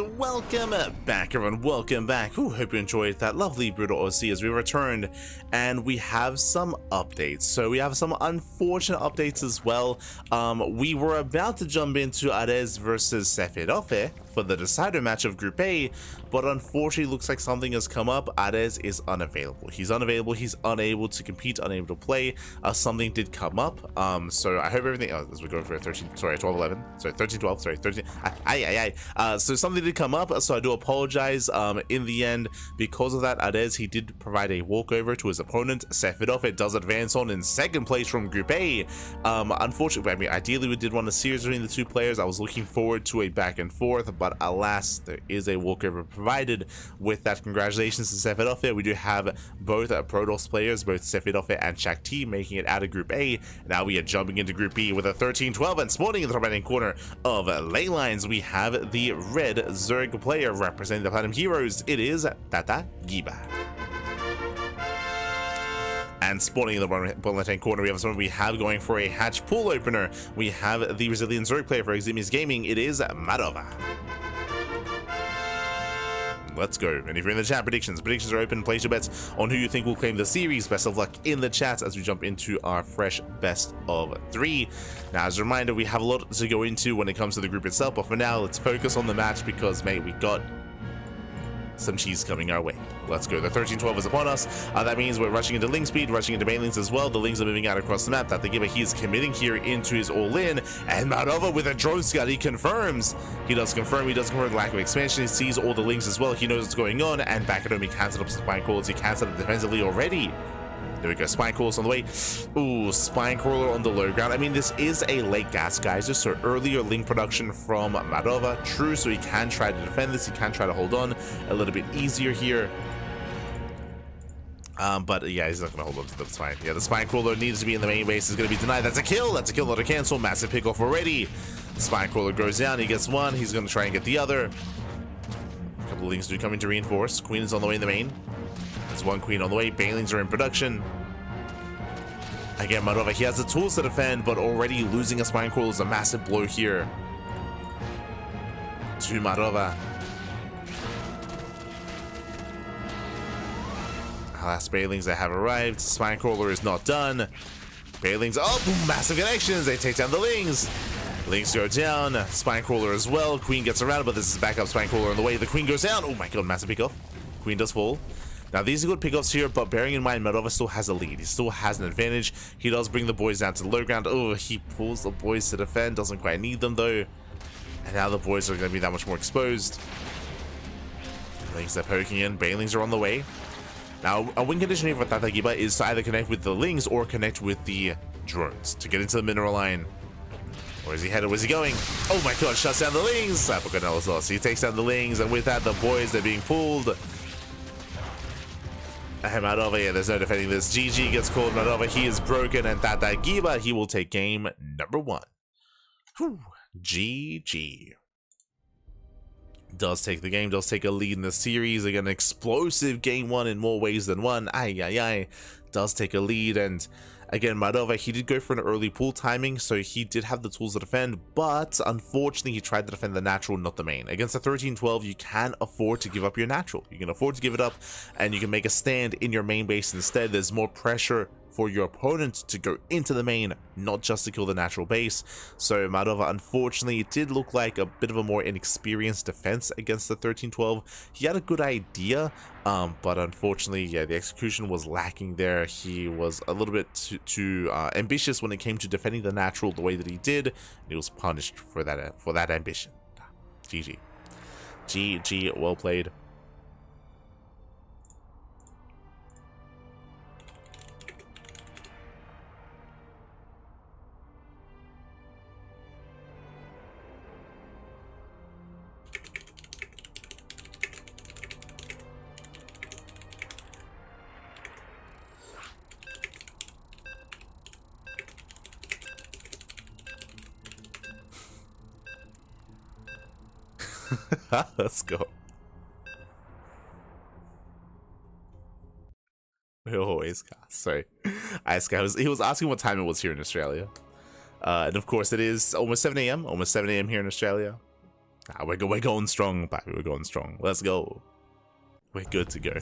welcome back, everyone. Welcome back. Ooh, hope you enjoyed that lovely brutal OC as we returned, and we have some updates. So we have some unfortunate updates as well. We were about to jump into AreZ versus Sefirofe for the decider match of Group A, but unfortunately looks like something has come up. AreZ is unavailable. He's unavailable. He's unable to compete, unable to play. Something did come up. So I hope everything. Oh, as we go for 13. Sorry, 12, 11. Sorry, 13, 12. Sorry, 13. So something did come up. So I do apologize. In the end, because of that, AreZ, he did provide a walkover to his opponent. Sefirofe does advance on in second place from Group A. Unfortunately, I mean, ideally we did want a series between the two players. I was looking forward to a back and forth, but alas, there is a walkover provided. With that, congratulations to Sefirofe. We do have both Protoss players, both Sefirofe and Shakti, making it out of Group A. Now we are jumping into Group B with a 13-12, and spawning in the top right-hand corner of ley lines, we have the red Zerg player representing the Platinum Heroes. It is Tata Giba. And spawning in the bottom left-hand corner, we have someone we have going for a hatch pool opener. We have the resilient Zerg player for Eximius Gaming. It is Madova. Let's go. And if you're in the chat, predictions are open. Place your bets on who you think will claim the series. Best of luck in the chat as we jump into our fresh best of 3. Now, as a reminder, we have a lot to go into when it comes to the group itself, but for now, let's focus on the match because, mate, we got some cheese coming our way. Let's go. The 13-12 is upon us. That means we're rushing into Ling speed, rushing into Banelings as well. The Lings are moving out across the map. That the Giver, he is committing here into his all-in, and Madova with a drone scout, he confirms. He does confirm the lack of expansion. He sees all the Lings as well. He knows what's going on, and back at home, he cancelled up Spine Crawlers. He cancelled up defensively already. There we go, Spine Crawlers on the way. Ooh, Spine Crawler on the low ground. I mean, this is a late gas geyser, so earlier link production from Madova. True, so he can try to defend this. He can try to hold on a little bit easier here. But yeah, he's not going to hold on to the Spine. Yeah, the Spine Crawler needs to be in the main base. Is going to be denied. That's a kill. That's a kill, not a cancel. Massive pickoff already. Spine Crawler goes down. He gets one. He's going to try and get the other. A couple of Lings do come in to reinforce. Queen is on the way in the main. There's one Queen on the way. Banelings are in production. Again, Madova, he has the tools to defend, but already losing a Spine Crawler is a massive blow here to Madova. Last Banelings that have arrived. Spine Crawler is not done. Banelings, oh, boom, massive connections. They take down the Lings. Lings go down. Spine Crawler as well. Queen gets around, but this is backup Spine Crawler on the way. The Queen goes down. Oh my god, massive pickoff. Queen does fall. Now, these are good pickoffs here, but bearing in mind, Madova still has a lead. He still has an advantage. He does bring the boys down to the low ground. Oh, he pulls the boys to defend. Doesn't quite need them, though. And now the boys are going to be that much more exposed. Lings are poking in. Banelings are on the way. Now, a win condition here for Tata Giba is to either connect with the Lings or connect with the drones to get into the mineral line. Where is he headed? Where's he going? Oh my god, shuts down the Lings. I forgot as well. So he takes down the Lings, and with that, the boys, they're being pulled. Madova, yeah, there's no defending this. GG gets called. Madova, he is broken, and Tata Giba, he will take game number 1. Whew. GG. Does take the game, does take a lead in the series. Again, explosive game 1 in more ways than one. Does take a lead, and again, Madova, he did go for an early pull timing, so he did have the tools to defend, but unfortunately, he tried to defend the natural, not the main. Against a 13-12, you can afford to give up your natural. You can afford to give it up, and you can make a stand in your main base instead. There's more pressure for your opponent to go into the main, not just to kill the natural base. So Madova, unfortunately, it did look like a bit of a more inexperienced defense against the 13-12. He had a good idea, but unfortunately, yeah, the execution was lacking there. He was a little bit too ambitious when it came to defending the natural the way that he did, and he was punished for that ambition. GG. GG, well played. Let's go. Oh, sorry. He was asking what time it was here in Australia. And of course, it is almost 7 a.m. Almost 7 a.m. here in Australia. We're going strong, papi. We're going strong. Let's go. We're good to go.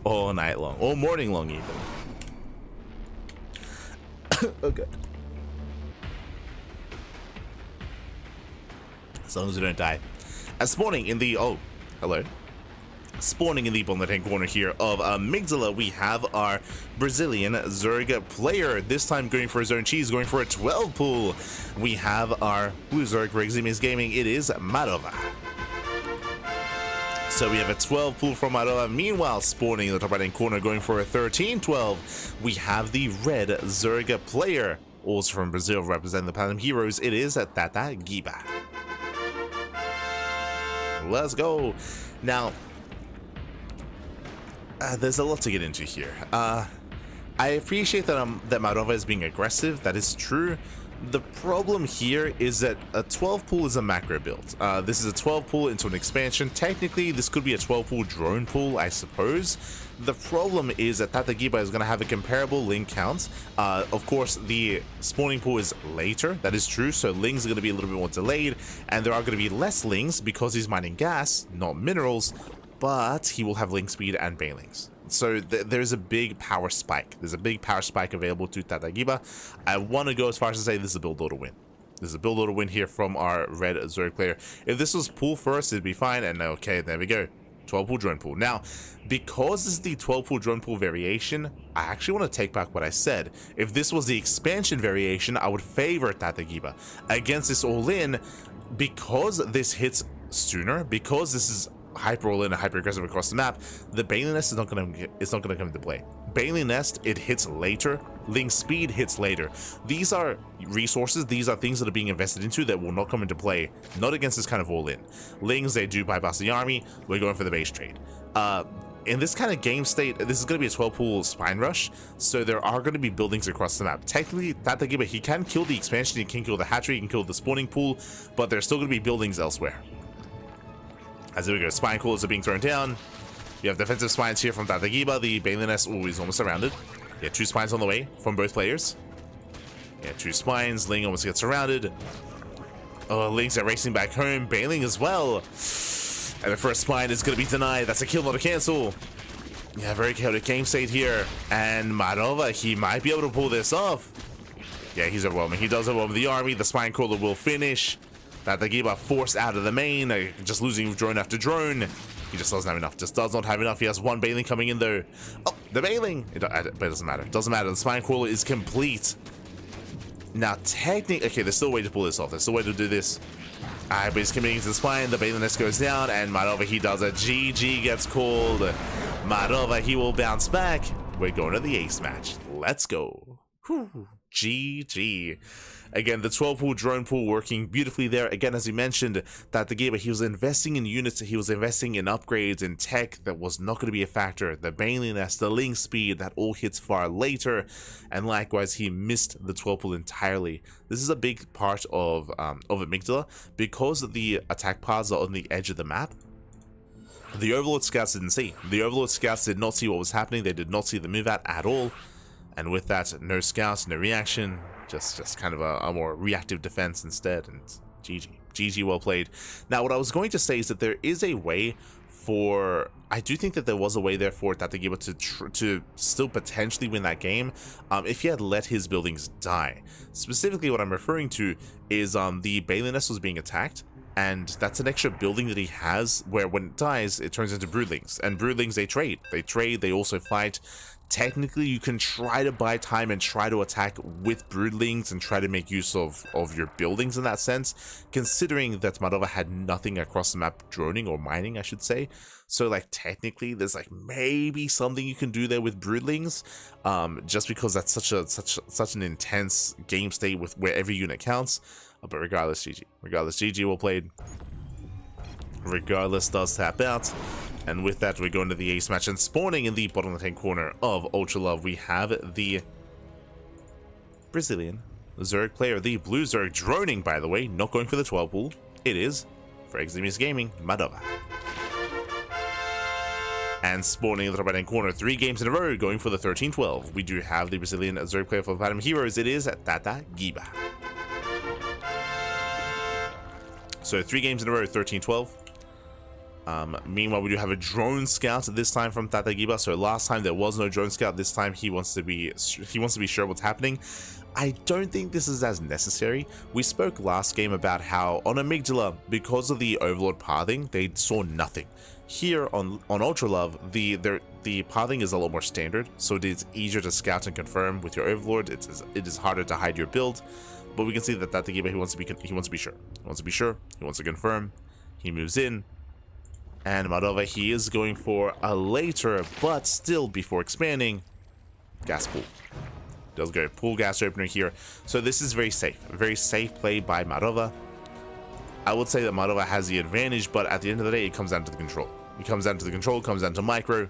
All night long. All morning long, even. Okay. As long as we don't die. And spawning in the... Oh, hello. Spawning in the bottom left-hand corner here of Amygdala, we have our Brazilian Zerg player. This time going for his own cheese, going for a 12 pool. We have our blue Zerg for AreZ Gaming. It is Madova. So we have a 12 pool from Madova. Meanwhile, spawning in the top right-hand corner, going for a 13-12. We have the red Zerg player, also from Brazil, representing the Platinum Heroes. It is Tata Giba. Let's go. Now, there's a lot to get into here. I appreciate that that Madova is being aggressive. That is true. The problem here is that a 12 pool is a macro build. This is a 12 pool into an expansion. Technically, this could be a 12 pool drone pool, I suppose. The problem is that Tata Giba is going to have a comparable link count. Of course, the spawning pool is later. That is true. So lings are going to be a little bit more delayed, and there are going to be less lings because he's mining gas, not minerals. But he will have link speed and banelings. So there's a big power spike. There's a big power spike available to Tata Giba. I want to go as far as to say this is a build order win. This is a build order win here from our red Zerg player. If this was pool first, it'd be fine. And okay, there we go. 12 pool drone pool. Now, because this is the 12 pool drone pool variation, I actually want to take back what I said. If this was the expansion variation, I would favor Tata Giba against this all in, because this hits sooner, because this is hyper all in and hyper aggressive across the map. The Bailey Nest is not going to come into play. Bailey Nest, it hits later. Link speed hits later. These are resources. These are things that are being invested into that will not come into play. Not against this kind of all in. Lings, they do bypass the army. We're going for the base trade. In this kind of game state, this is going to be a 12 pool spine rush, so there are going to be buildings across the map. Technically, Tata Giba, he can kill the expansion, he can kill the hatchery, he can kill the spawning pool, but there's still going to be buildings elsewhere. As we go, spine coolers are being thrown down. You have defensive spines here from Tata Giba. The Bailey Nest is almost surrounded. Yeah, 2 spines on the way from both players. Yeah, 2 spines. Ling almost gets surrounded. Oh, Lings are racing back home. Bailing as well. And the first spine is going to be denied. That's a kill, not a cancel. Yeah, very chaotic game state here. And Madova, he might be able to pull this off. Yeah, he's overwhelming. He does overwhelm the army. The spine crawler will finish. Tata Giba forced out of the main, just losing drone after drone. He just doesn't have enough. Just does not have enough. He has 1 bailing coming in though. Oh, the bailing! But it doesn't matter. It doesn't matter. The spine crawler is complete. Now, technically, okay, there's still a way to pull this off. There's still a way to do this. But he's committing to the spine. The bailing nest goes down, and Madova, he does a GG gets called. Madova, he will bounce back. We're going to the ace match. Let's go. Whew. GG. Again, the 12 pool drone pool working beautifully there. Again, as you mentioned, that the Giba, he was investing in units, he was investing in upgrades and tech that was not going to be a factor. The Bailey Nest, the link speed, that all hits far later. And likewise, he missed the 12 pool entirely. This is a big part of Amygdala, because the attack paths are on the edge of the map. The Overlord Scouts didn't see. The Overlord Scouts did not see what was happening. They did not see the move out at all. And with that, no scouts, no reaction. Just kind of a more reactive defense instead, and GG well played. Now, what I was going to say is that there is a way for, I do think that there was a way there for Tata Giba to still potentially win that game if he had let his buildings die. Specifically, what I'm referring to is the Bailey Nest was being attacked, and that's an extra building that he has where when it dies, it turns into broodlings, and broodlings, they trade, they also fight. Technically, you can try to buy time and try to attack with broodlings and try to make use of your buildings in that sense, considering that Madova had nothing across the map droning or mining, I should say. So, like, technically, there's like maybe something you can do there with broodlings, just because that's such an intense game state with where every unit counts. But regardless, GG. Regardless, GG well played. Regardless does tap out. And with that, we go into the ace match, and spawning in the bottom left-hand corner of Ultra Love, we have the Brazilian Zerg player, the blue Zerg, droning, by the way, not going for the 12 pool. It is, for AreZ Gaming, Madova. And spawning in the top right-hand corner, 3 games in a row, going for the 13-12. We do have the Brazilian Zerg player for the Platinum Heroes. It is Tata Giba. So 3 games in a row, 13-12. Meanwhile, we do have a drone scout this time from Tatagiba. So last time there was no drone scout. This time he wants to be sure what's happening. I don't think this is as necessary. We spoke last game about how on Amygdala, because of the Overlord pathing, they saw nothing. Here on Ultra Love, the pathing is a lot more standard, so it is easier to scout and confirm with your Overlord. It is harder to hide your build, but we can see that Tatagiba, he wants to be sure. He wants to be sure. He wants to confirm. He moves in. And Madova, he is going for a later, but still before expanding, gas pool. Does go pool gas opener here. So this is very safe play by Madova. I would say that Madova has the advantage, but at the end of the day, it comes down to the control. It comes down to the control, it comes down to micro.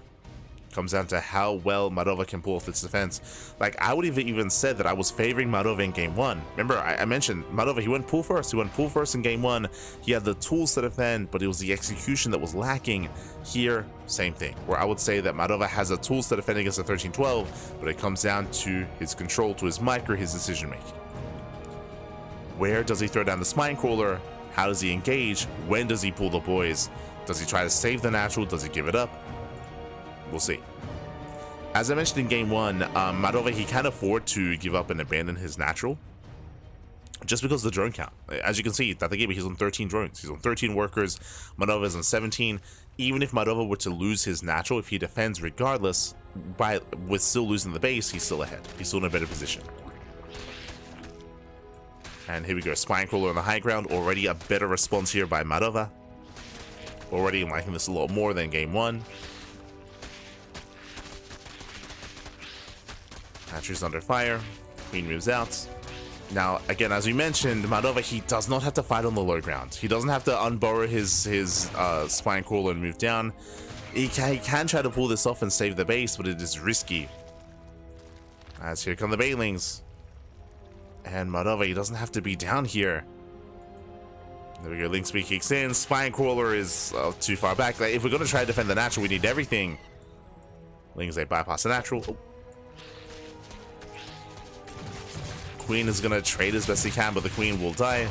Comes down to how well Madova can pull off its defense. Like, I would have even said that I was favoring Madova in game 1. Remember, I mentioned Madova, he went pool first. He went pool first in game 1. He had the tools to defend, but it was the execution that was lacking. Here, same thing. Where I would say that Madova has the tools to defend against the 13-12, but it comes down to his control, to his micro, his decision making. Where does he throw down the spine crawler? How does he engage? When does he pull the boys? Does he try to save the natural? Does he give it up? We'll see. As I mentioned in game 1, Madova, he can't afford to give up and abandon his natural just because of the drone count. As you can see, Tatagiba, he's on 13 drones. He's on 13 workers. Madova is on 17. Even if Madova were to lose his natural, if he defends regardless, with still losing the base, he's still ahead. He's still in a better position. And here we go. Spine crawler on the high ground. Already a better response here by Madova. Already I'm liking this a lot more than game 1. Hatcher's under fire. Queen moves out. Now, again, as we mentioned, Madova, he does not have to fight on the low ground. He doesn't have to unburrow his spine crawler and move down. He can try to pull this off and save the base, but it is risky. As here come the Banelings. And Madova, he doesn't have to be down here. There we go. Link speed kicks in. Spine crawler is too far back. Like, if we're going to try to defend the natural, we need everything. Lings, they bypass the natural. Oh. Queen is gonna trade as best he can, but the queen will die.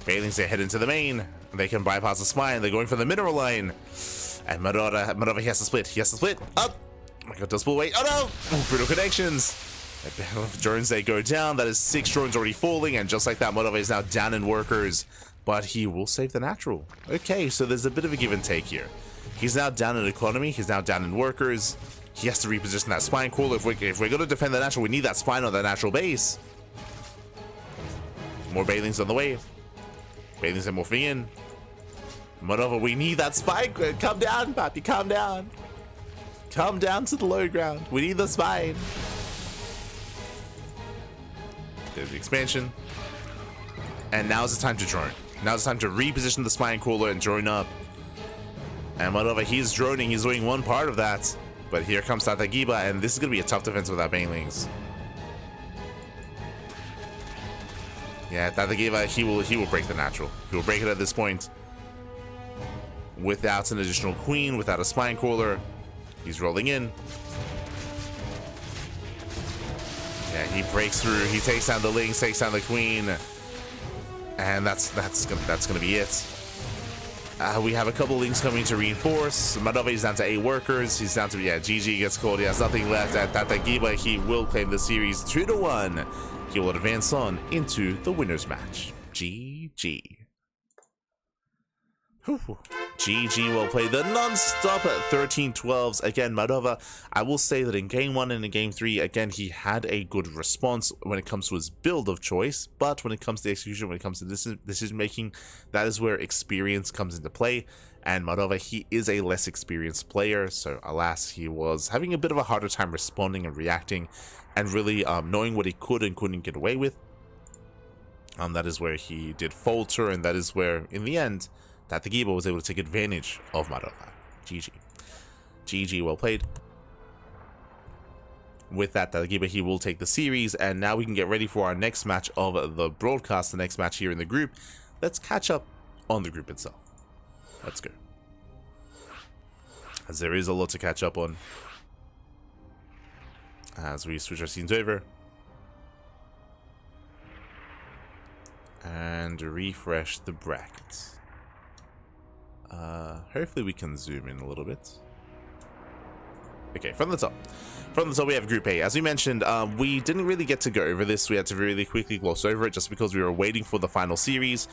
Banelings, they head into the main. They can bypass the spine. They're going for the mineral line. And Madova, he has to split. He has to split. Up. Oh my god, does pull away. Oh no! Oh, brutal connections. Drones, they go down. That is 6 drones already falling. And just like that, Madova is now down in workers. But he will save the natural. Okay, so there's a bit of a give and take here. He's now down in economy. He's now down in workers. He has to reposition that spine crawler. If we're going to defend the natural, we need that spine on the natural base. More Banelings on the way. Banelings are morphing in. Madova, we need that spine. Come down, Papi, calm down. Come down to the low ground. We need the spine. There's the expansion. And now's the time to drone. Now's the time to reposition the spine crawler and drone up. And Madova, he's droning. He's doing one part of that. But here comes Tatagiba, and this is going to be a tough defense without Banelings. Yeah, Tatagiba, he will break the natural. He will break it at this point. Without an additional queen, without a spine crawler. He's rolling in. Yeah, he breaks through. He takes down the Lynx, takes down the queen. And that's gonna be it. We have a couple links coming to reinforce. Madova is down to 8 workers. He's down to, yeah, GG gets called. He has nothing left at Tatagiba. He will claim the series 2-1. He will advance on into the winner's match. GG. Whew. GG will play the non-stop at 13-12s. Again, Madova, I will say that in game 1 and in game 3, again, he had a good response when it comes to his build of choice, but when it comes to execution, when it comes to decision making, that is where experience comes into play. And Madova, he is a less experienced player, so alas, he was having a bit of a harder time responding and reacting and really knowing what he could and couldn't get away with. That is where he did falter, and that is where, in the end, Tatagiba was able to take advantage of Madova. GG. GG, well played. With that, Tatagiba, he will take the series, and now we can get ready for our next match of the broadcast, the next match here in the group. Let's catch up on the group itself. Let's go. As there is a lot to catch up on. As we switch our scenes over. and refresh the brackets. Hopefully we can zoom in a little bit. Okay, from the top. From the top, we have Group A. As we mentioned, we didn't really get to go over this. We had to really quickly gloss over it just because we were waiting for the final series,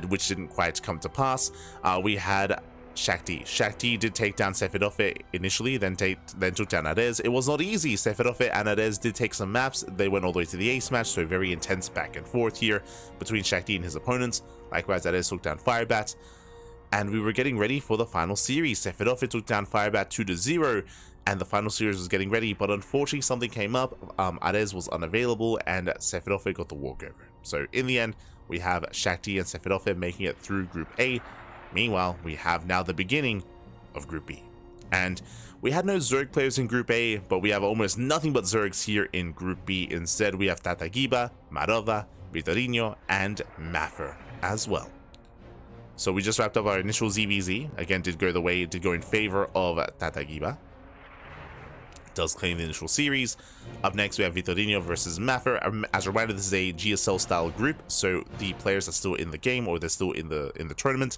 which didn't quite come to pass. We had Shakti. Shakti did take down Sefirofe initially, then took down AreZ. It was not easy. Sefirofe and AreZ did take some maps. They went all the way to the ace match, so very intense back and forth here between Shakti and his opponents. Likewise, AreZ took down Firebat. And we were getting ready for the final series. Sefirofe took down Firebat 2-0, and the final series was getting ready, but unfortunately something came up. AreZ was unavailable, and Sefirofe got the walkover. So in the end, we have Shakti and Sefirofe making it through Group A. Meanwhile, we have now the beginning of Group B. And we had no Zerg players in Group A, but we have almost nothing but Zergs here in Group B. Instead, we have Tatagiba, Marova, Vitorino, and Maffer as well. So we just wrapped up our initial ZVZ. Again, did go in favor of Tatagiba. Does claim the initial series. Up next, we have Vitorino versus Maffer. As a reminder, this is a GSL style group, so the players are still in the game, or they're still in the tournament.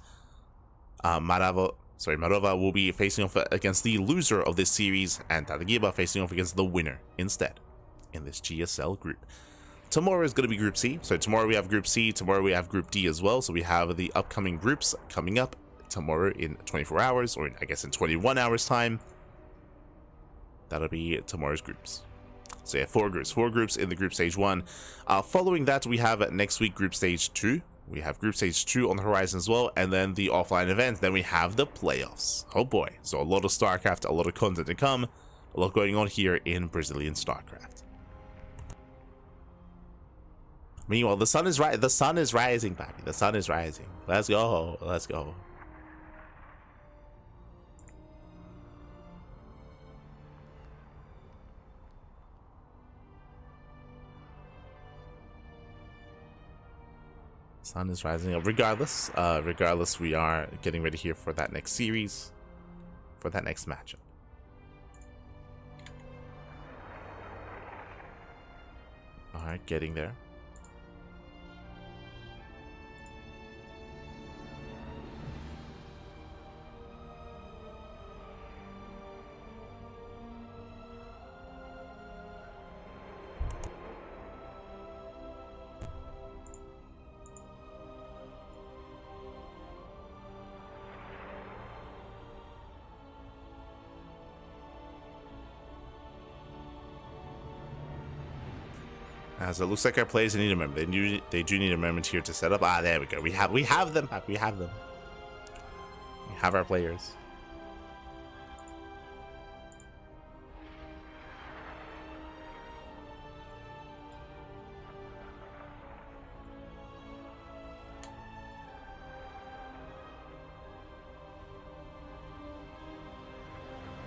Marova will be facing off against the loser of this series, and Tatagiba facing off against the winner instead in this GSL group. Tomorrow is going to be Group C. So tomorrow we have Group C. Tomorrow we have Group D as well. So we have the upcoming groups coming up tomorrow in 24 hours, or I guess in 21 hours time. That'll be tomorrow's groups. So yeah, four groups in the group stage 1. Following that, we have next week Group Stage 2. We have Group Stage 2 on the horizon as well, and then the offline event. Then we have the playoffs. Oh boy. So a lot of StarCraft, a lot of content to come. A lot going on here in Brazilian StarCraft. Meanwhile, the sun is rising, papi. The sun is rising. Let's go. Let's go. Sun is rising. Regardless, we are getting ready here for that next series, for that next matchup. All right, getting there. As it looks like our players need a moment. They do need a moment here to set up. Ah, there we go. We have them. We have them. We have our players.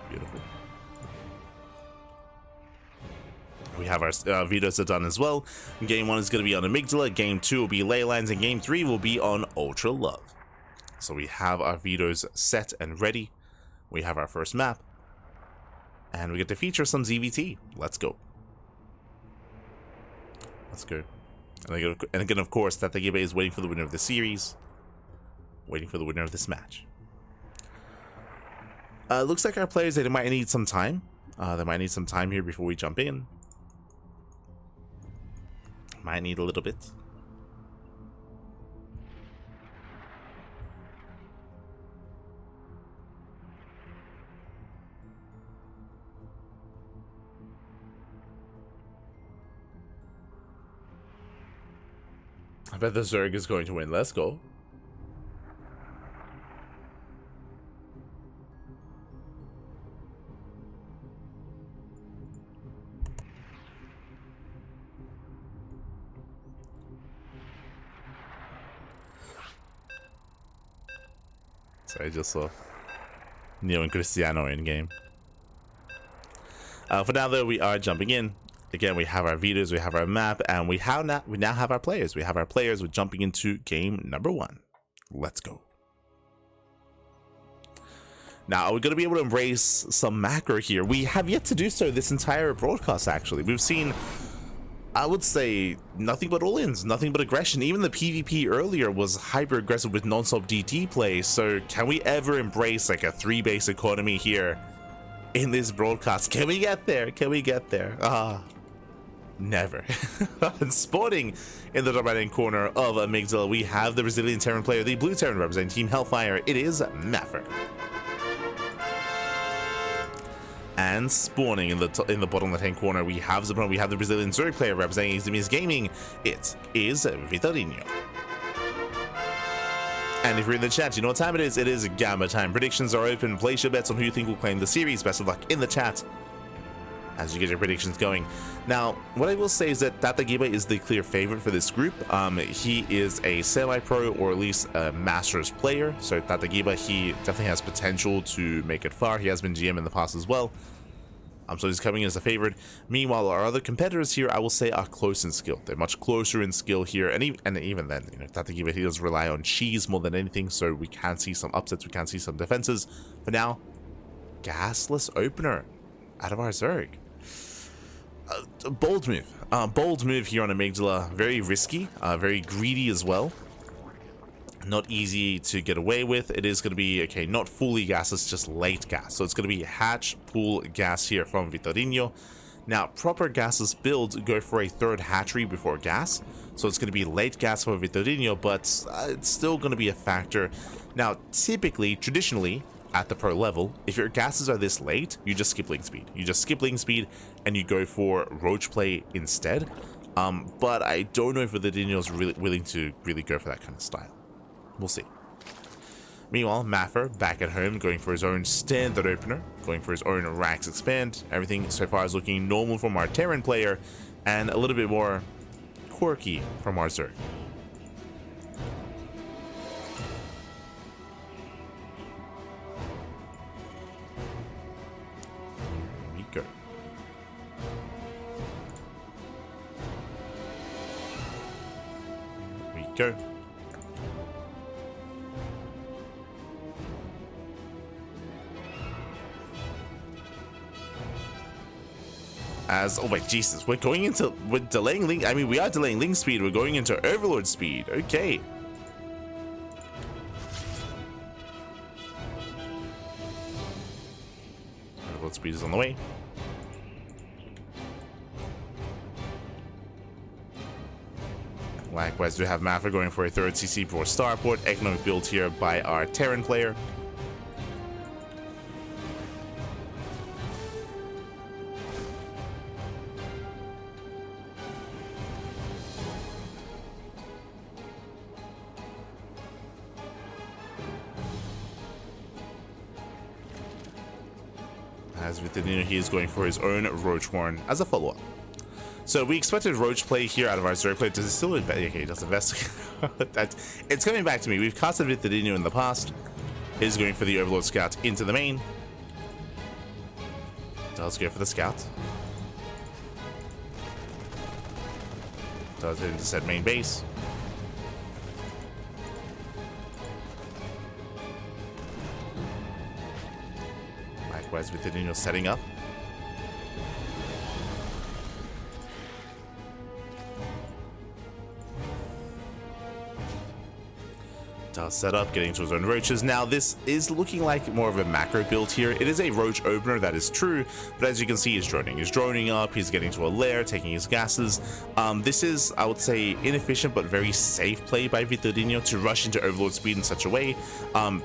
Beautiful. We have our vetoes are done as well. Game 1 is going to be on Amygdala, Game 2 will be Leylines, and Game 3 will be on Ultra Love. So we have our vetoes set and ready. We have our first map. And we get to feature some ZVT. Let's go. Let's go. And again, of course, Tatagiba is waiting for the winner of the series. Waiting for the winner of this match. Looks like our players, they might need some time. They might need some time here before we jump in. Might need a little bit. I bet the Zerg is going to win. Let's go. I just saw Neo and Cristiano in game. For now, though, we are jumping in. Again, we have our vetoes, we have our map, and we now have our players. We have our players. We're jumping into game number 1. Let's go. Now, are we going to be able to embrace some macro here? We have yet to do so this entire broadcast, actually. We've seen I would say nothing but all-ins, nothing but aggression. Even the PvP earlier was hyper aggressive with non-stop DT play. So can we ever embrace like a 3-base economy here in this broadcast? Can we get there? Can we get there? Never. And sporting in the top right hand corner of Amygdala, we have the Brazilian Terran player, the blue Terran representing Team Hellfire. It is Maffer. And spawning in the bottom left hand corner, we have the Brazilian Zurich player representing Eximius Gaming. It is Vitorino. And if you're in the chat, you know what time it is. It is Gamba time. Predictions are open. Place your bets on who you think will claim the series. Best of luck in the chat as you get your predictions going. Now, what I will say is that Tata Giba is the clear favorite for this group. He is a semi-pro or at least a Masters player. So Tata Giba, he definitely has potential to make it far. He has been GM in the past as well. So he's coming in as a favorite. Meanwhile, our other competitors here, I will say, are close in skill. They're much closer in skill here. And even then, you know, Tata Giba, he does rely on cheese more than anything. So we can see some upsets. We can see some defenses. For now, gasless opener out of AreZ. Bold move here on Amygdala. Very risky, very greedy as well. Not easy to get away with. It is going to be, okay, not fully gasless, just late gas. So it's going to be hatch, pool, gas here from Vitorino. Now, proper gasless builds go for a third hatchery before gas. So it's going to be late gas for Vitorino, but it's still going to be a factor. Now, typically, traditionally, at the pro level, if your gases are this late, you just skip link speed. You just skip link speed and you go for roach play instead. But I don't know if Vitorino is really willing to go for that kind of style. We'll see. Meanwhile, Maffer back at home, going for his own standard opener, going for his own Rax expand. Everything so far is looking normal from our Terran player, and a little bit more quirky from our Zerg. Here we go. Here we go. As, oh wait, Jesus, we're delaying link. I mean, we are delaying link speed. We're going into overlord speed. Okay. Overlord speed is on the way. Likewise, we have Maffer going for a third CC for starport. Economic build here by our Terran player. As Vitorino, he is going for his own Roach Horn as a follow-up. So we expected Roach play here out of our Zerg play. Does it still okay, he does investigate. It's coming back to me. We've casted Vitorino in the past. He's going for the Overlord Scout into the main. Does go for the Scout. Does it into said main base. Likewise, Vitorino setting up. Does set up, getting to his own roaches. Now, this is looking like more of a macro build here. It is a roach opener, that is true, but as you can see, he's droning. He's droning up, he's getting to a lair, taking his gases. This is, I would say, inefficient but very safe play by Vitorino to rush into Overlord speed in such a way.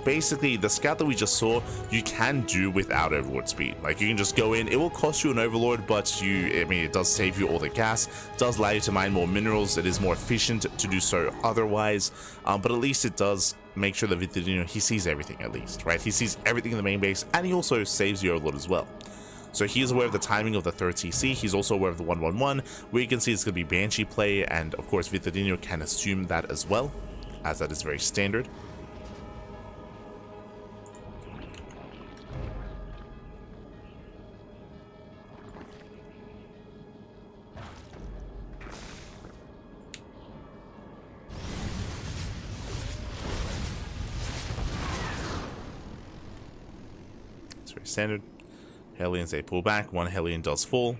Basically, the scout that we just saw, you can do without Overlord speed. Like, you can just go in, it will cost you an Overlord, but it does save you all the gas, does allow you to mine more minerals, it is more efficient to do so otherwise, but at least it does make sure that Vitorino, he sees everything at least, right? He sees everything in the main base, and he also saves the Overlord as well. So he is aware of the timing of the third CC. He's also aware of the 1-1-1, where you can see it's going to be Banshee play, and of course Vitorino can assume that as well, as that is very standard. Very standard. Hellions, they pull back. One Hellion does fall.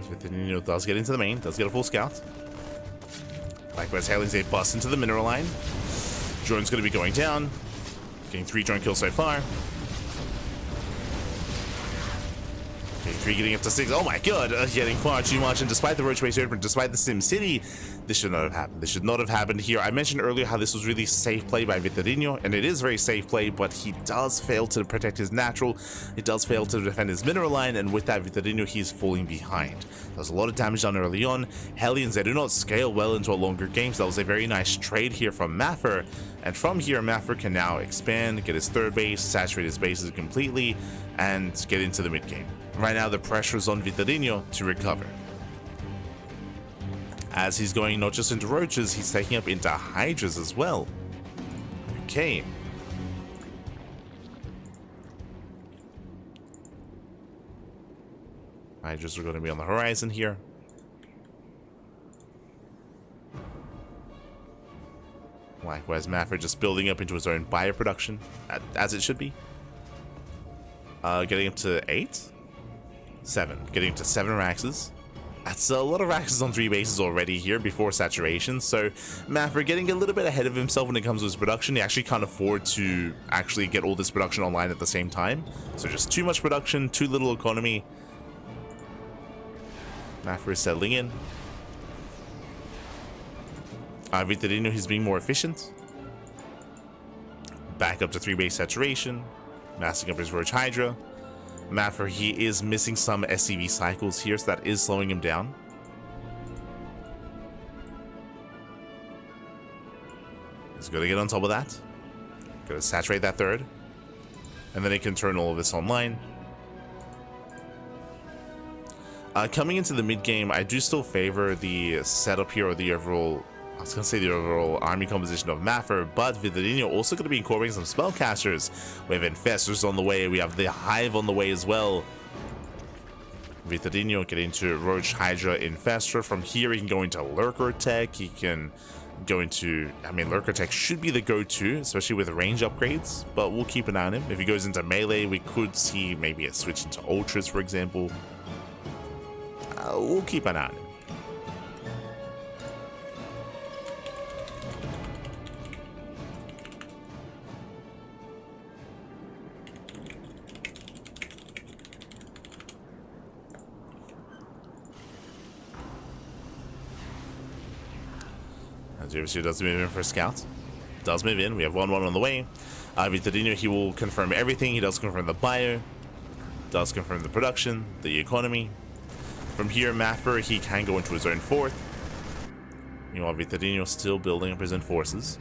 Vittorino does get into the main, does get a full scout. Likewise, Hellions, they bust into the mineral line. Drone's going to be going down. Getting 3 drone kills so far. Okay, 3 getting up to 6. Oh my god, getting far too much. And despite the roach base open, despite the Sim City, this should not have happened. This should not have happened here. I mentioned earlier how this was really safe play by Vittorino, and it is very safe play, but he does fail to protect his natural. He does fail to defend his mineral line, and with that, Vittorino, he's falling behind. There's a lot of damage done early on. Hellions, they do not scale well into a longer game, so that was a very nice trade here from Maffer. And from here, Maffer can now expand, get his 3rd base, saturate his bases completely, and get into the mid game. Right now, the pressure is on Vittorino to recover. As he's going not just into roaches, he's taking up into hydras as well. Okay. Hydras are going to be on the horizon here. Likewise, Maffer just building up into his own bioproduction, as it should be. Getting up to 8? 7. Getting up to 7 Raxes. That's a lot of Raxes on 3 bases already here before saturation, so Maffer getting a little bit ahead of himself when it comes to his production. He actually can't afford to actually get all this production online at the same time. So just too much production, too little economy. Maffer is settling in. Vittorino, he's being more efficient. Back up to 3 base saturation. Massing up his Roach Hydra. Maffer, he is missing some SCV cycles here, so that is slowing him down. He's going to get on top of that. Going to saturate that 3rd. And then he can turn all of this online. Coming into the mid game, I do still favor the setup here, or the overall, I was going to say the overall army composition of Maffer, but Vittorino also going to be incorporating some spellcasters. We have Infestors on the way, we have the Hive on the way as well. Vittorino getting to Roach Hydra Infestor. From here he can go into Lurker Tech, he can go into, I mean, Lurker Tech should be the go-to, especially with range upgrades, but we'll keep an eye on him. If he goes into melee, we could see maybe a switch into Ultras, for example. We'll keep an eye on him. As you see, does move in for a scout. Does move in. We have 1-1 on the way. Vittorino, he will confirm everything. He does confirm the bio. Does confirm the production, the economy. From here, Maffer, he can go into his own 4th. Meanwhile, Vittorino still building up his own forces.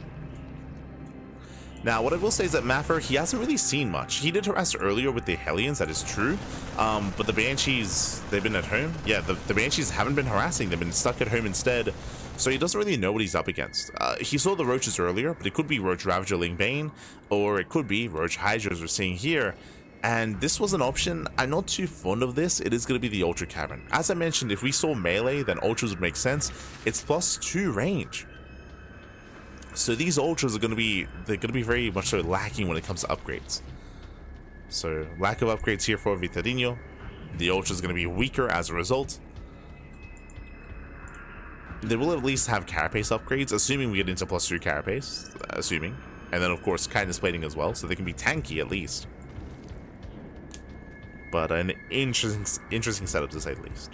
Now, what I will say is that Maffer, he hasn't really seen much. He did harass earlier with the Hellions, that is true. But the Banshees, they've been at home. Yeah, the Banshees haven't been harassing. They've been stuck at home instead. So he doesn't really know what he's up against. He saw the Roaches earlier, but it could be Roach Ravager Ling Bane, or it could be Roach Hydra, as we're seeing here. And this was an option. I'm not too fond of this. It is going to be the Ultra Cavern. As I mentioned, if we saw melee, then Ultras would make sense. It's +2 range. So these Ultras are going to be, they're going to be very much so lacking when it comes to upgrades. So lack of upgrades here for Vittorino. The Ultra is going to be weaker as a result. They will at least have carapace upgrades, assuming we get into +2 carapace, assuming. And then of course kindness plating as well, so they can be tanky at least. But an interesting setup to say the least.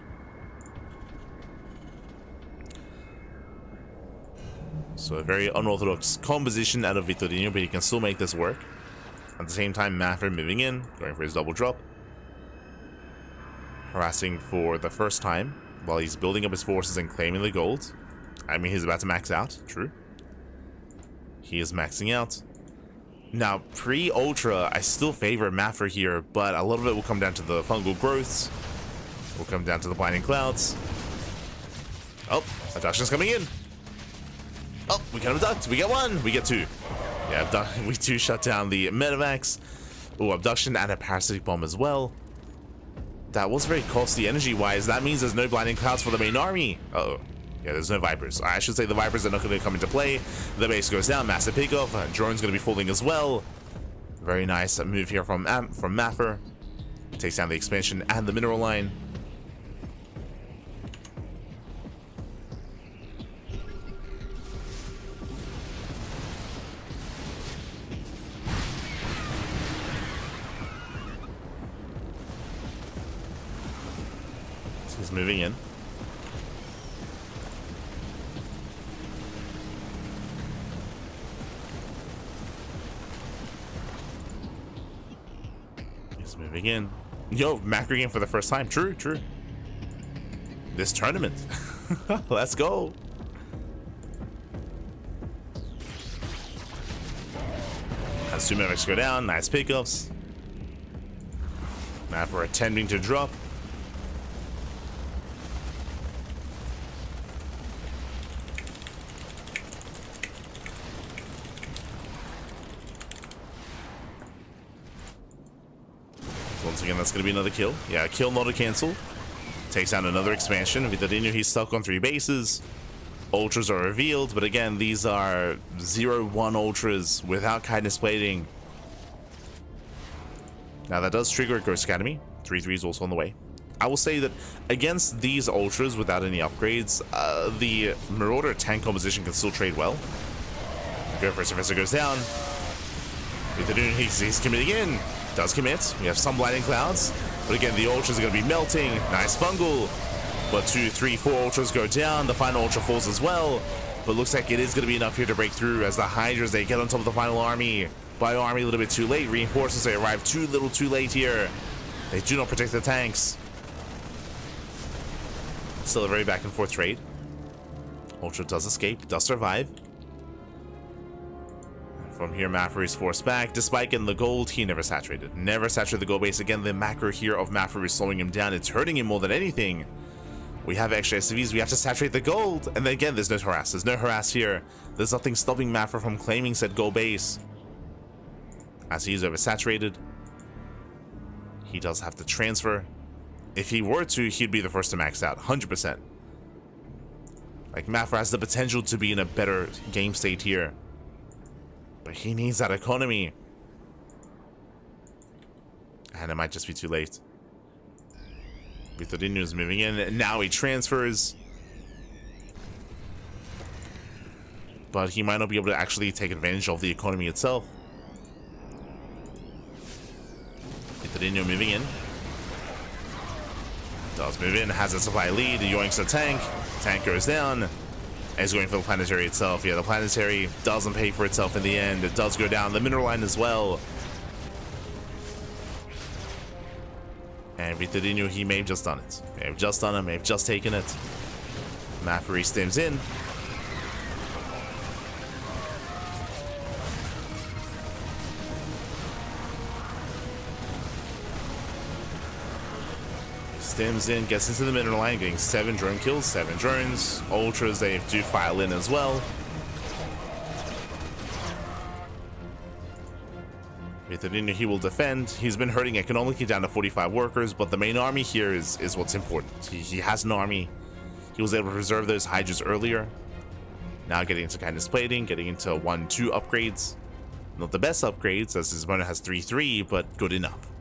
So a very unorthodox composition out of Vittorino, but he can still make this work. At the same time, Maffer moving in, going for his double drop. Harassing for the first time while he's building up his forces and claiming the gold. I mean, he's about to max out, true. He is maxing out. Now, pre-Ultra, I still favor Maffer here, but a lot of it will come down to the fungal growths. Will come down to the blinding clouds. Oh, abduction's coming in. Oh, we can abduct. We get 1. We get 2. Yeah, we do shut down the Medivacs. Oh, abduction and a parasitic bomb as well. That was very costly energy-wise. That means there's no blinding clouds for the main army. Uh-oh. Yeah, there's no Vipers. I should say the Vipers are not going to come into play. The base goes down. Massive pickoff. Drone's going to be falling as well. Very nice move here from Maffer. Takes down the expansion and the mineral line. He's moving in. He's moving in. Yo, macro game for the first time. True, true. This tournament. Let's go. Has 2 mimics go down. Nice pickups. Mapper attempting to drop. Once again, that's going to be another kill. Yeah, kill, not a cancel. Takes down another expansion. Vitorino, he's stuck on 3 bases. Ultras are revealed, but again, these are 0-1 ultras without kindness plating. Now that does trigger Ghost Academy. 3-3 is also on the way. I will say that against these ultras without any upgrades, the Marauder tank composition can still trade well. Go for Professor goes down. Vitorino, he's committing in. Does commit. We have some blinding clouds, but again, the ultras are going to be melting. Nice fungal. But 2, 3, 4 ultras go down. The final ultra falls as well. But looks like it is going to be enough here to break through as the Hydras, they get on top of the final army. Bio army a little bit too late. Reinforcements, they arrive too little too late here. They do not protect the tanks. Still a very back and forth trade. Ultra does escape, does survive. From here, Maffer is forced back. Despite getting the gold, he never saturated. Never saturated the gold base. Again, the macro here of Maffer is slowing him down. It's hurting him more than anything. We have extra SCVs. We have to saturate the gold. And then again, there's no harass. There's no harass here. There's nothing stopping Maffer from claiming said gold base. As he's oversaturated, he does have to transfer. If he were to, he'd be the first to max out. 100%. Like, Maffer has the potential to be in a better game state here. But he needs that economy. And it might just be too late. Vitorino is moving in. And now he transfers. But he might not be able to actually take advantage of the economy itself. Vitorino moving in. Does move in. Has a supply lead. Yoinks the tank. Tank goes down. Is going for the planetary itself. Yeah, the planetary doesn't pay for itself in the end. It does go down. The mineral line as well. And Vitorino, he may have just done it. May have just done it. May have just taken it. Maffery stems in. Stems in, gets into the mineral line, getting 7 drone kills, 7 drones. Ultras, they do file in as well. Vitorino, he will defend. He's been hurting economically down to 45 workers, but the main army here is what's important. He has an army. He was able to preserve those Hydras earlier. Now getting into kindness plating, getting into 1-2 upgrades. Not the best upgrades, as his opponent has 3-3, but good enough.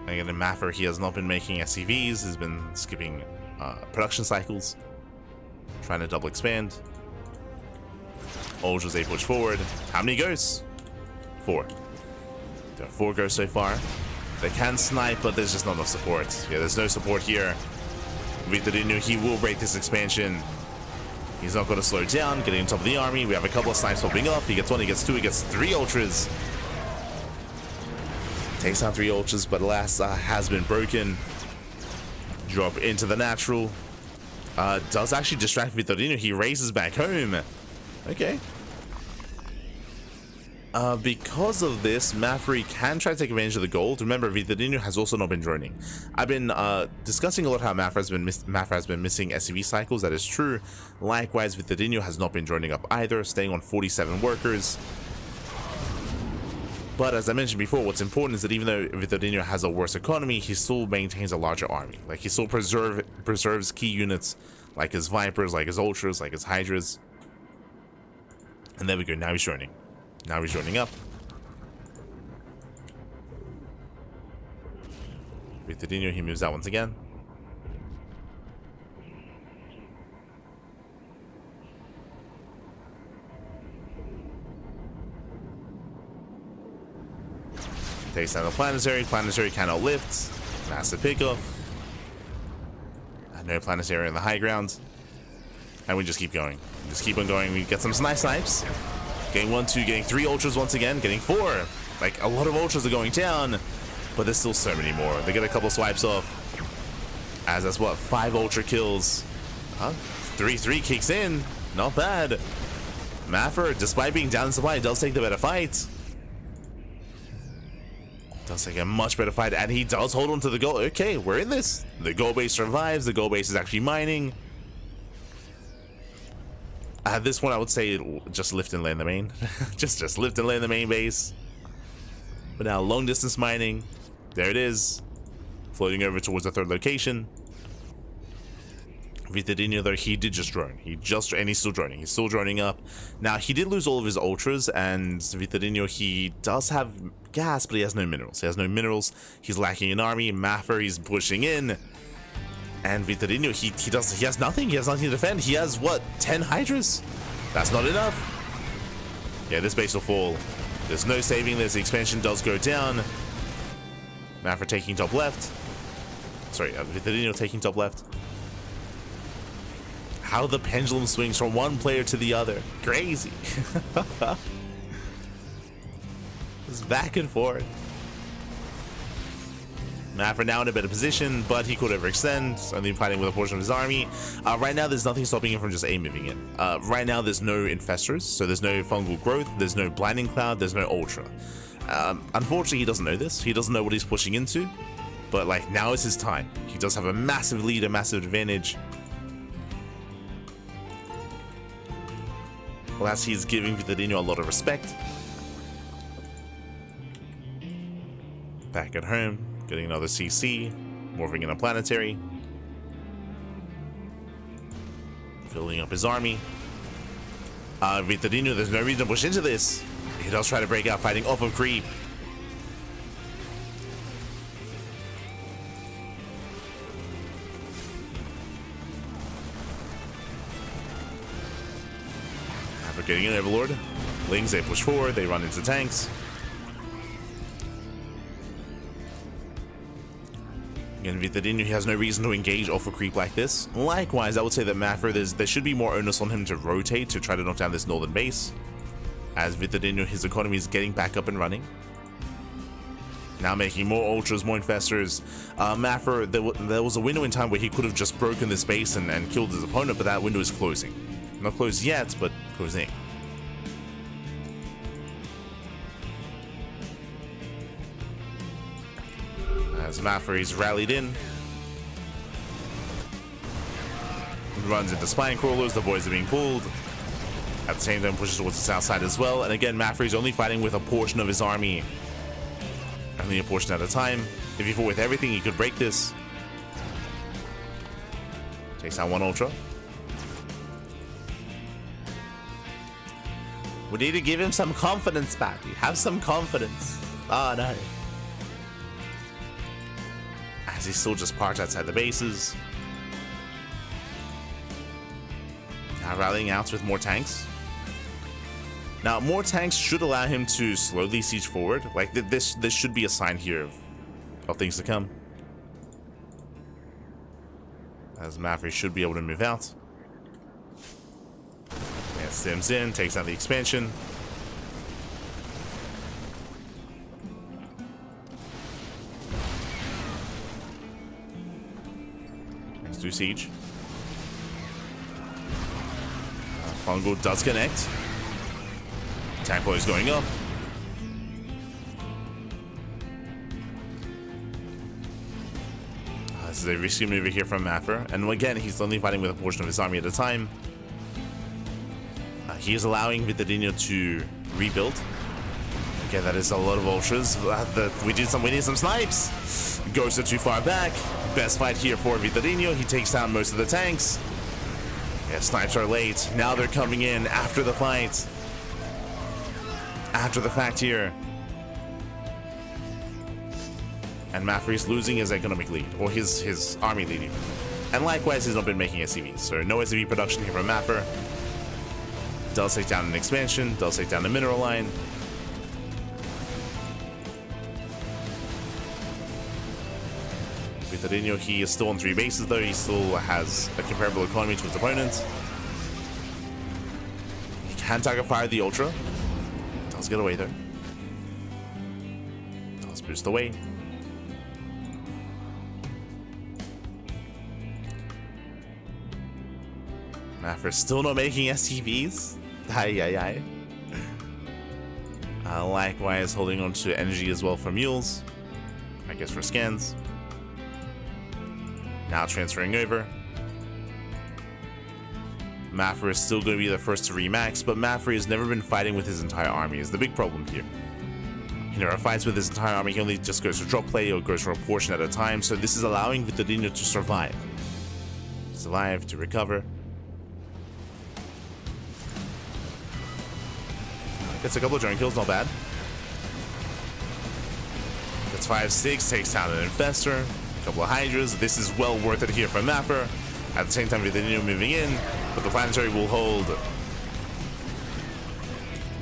Again, in Maffer, he has not been making SCVs. He's been skipping production cycles. Trying to double expand. Ultras, they push forward. How many ghosts? 4. There are 4 ghosts so far. They can snipe, but there's just not enough support. Yeah, there's no support here. Vitorino, he will break this expansion. He's not going to slow down. Getting on top of the army. We have a couple of snipes popping up. He gets 1, he gets 2, he gets 3 ultras. Takes down 3 ultras, but alas, has been broken. Drop into the natural. Does actually distract Vitorino. He races back home. Okay. Because of this, Maffery can try to take advantage of the gold. Remember, Vitorino has also not been droning. I've been discussing a lot how Maffer has been missing SCV cycles. That is true. Likewise, Vitorino has not been droning up either, staying on 47 workers. But as I mentioned before, what's important is that even though Vitorino has a worse economy, he still maintains a larger army. Like, he still preserves key units, like his Vipers, like his Ultras, like his Hydras. And there we go. Now he's joining. Now he's joining up. Vitorino, he moves out once again. Takes down the planetary. Planetary cannot lift. Massive pickoff. No planetary on the high ground. And we just keep going. Just keep on going. We get some nice snipes. Getting 1, 2, getting 3 ultras once again. Getting 4. Like, a lot of ultras are going down. But there's still so many more. They get a couple swipes off. As that's what? 5 ultra kills. 3-3 kicks in. Not bad. Maffer, despite being down in supply, does take the better fight. Does take a much better fight, and he does hold on to the goal. Okay, we're in this. The goal base survives. The goal base is actually mining. At this point, I would say just lift and land the main. just lift and land the main base. But now long distance mining. There it is. Floating over towards the 3rd location. Vitadino, though, he did just drone. And he's still droning. He's still droning up. Now, he did lose all of his ultras, and Vitadino, he does have gas, but he has no minerals. He has no minerals. He's lacking an army. Maffer, he's pushing in. And Vitadino, he has nothing. He has nothing to defend. He has, what, 10 Hydras? That's not enough. Yeah, this base will fall. There's no saving this. The expansion does go down. Maffer taking top left. Sorry, Vitadino taking top left. How the pendulum swings from one player to the other. Crazy. It's back and forth. Maffer now in a better position, but he could overextend, only fighting with a portion of his army. Right now, there's nothing stopping him from just A-moving it. Right now, there's no infestors, so there's no fungal growth, there's no blinding cloud, there's no ultra. Unfortunately, he doesn't know this. He doesn't know what he's pushing into, but like now is his time. He does have a massive lead, a massive advantage. Well, as he's giving Vitadino a lot of respect. Back at home, getting another CC, moving in a planetary. Filling up his army. Vitadino, there's no reason to push into this. He does try to break out, fighting off of creep. Getting an Overlord. Lings, they push forward, they run into tanks. Again, Vitadino, he has no reason to engage off a creep like this. Likewise, I would say that Maffer, there should be more onus on him to rotate to try to knock down this northern base. As Vitadino, his economy is getting back up and running. Now making more ultras, more infestors. Maffer, there was a window in time where he could have just broken this base and killed his opponent, but that window is closing. Not closed yet, but closing. As Maffer, he's rallied in. Runs into spine crawlers, the boys are being pulled. At the same time, pushes towards the south side as well. And again, Maffer is only fighting with a portion of his army. Only a portion at a time. If he fought with everything, he could break this. Takes out 1 ultra. We need to give him some confidence back. Have some confidence. Oh no. As he's still just parked outside the bases. Now rallying out with more tanks. Now more tanks should allow him to slowly siege forward. Like this should be a sign here of things to come. As Maffer should be able to move out. Sims in, takes out the expansion. Let's do siege. Fungal does connect. Tank boy is going up. This is a risky move here from Maffer, and again, he's only fighting with a portion of his army at a time. He is allowing Vitadino to rebuild. Okay, that is a lot of ultras. We need some snipes. Goes too far back. Best fight here for Vitadino. He takes down most of the tanks. Yeah, snipes are late. Now they're coming in after the fight. After the fact here. And Maffer is losing his economic lead, or his army lead even. And likewise, he's not been making SCVs, so no SCV production here from Maffer. Does take down an expansion, does take down the mineral line. Vitorino, he is still on 3 bases though. He still has a comparable economy to his opponent. He can target fire the Ultra. Does get away though. Does boost away. Maffer still not making STVs. Aye. Likewise, holding on to energy as well for mules. I guess for scans. Now transferring over. Maffer is still going to be the first to remax, but Maffer has never been fighting with his entire army is the big problem here. He never fights with his entire army, he only just goes for drop play or goes for a portion at a time, so this is allowing Vitorino to survive. Survive, to recover. Gets a couple of drone kills, not bad. Gets 5-6, takes down an Infestor, a couple of Hydras. This is well worth it here for Maffer. At the same time, Vitorino moving in, but the planetary will hold. Do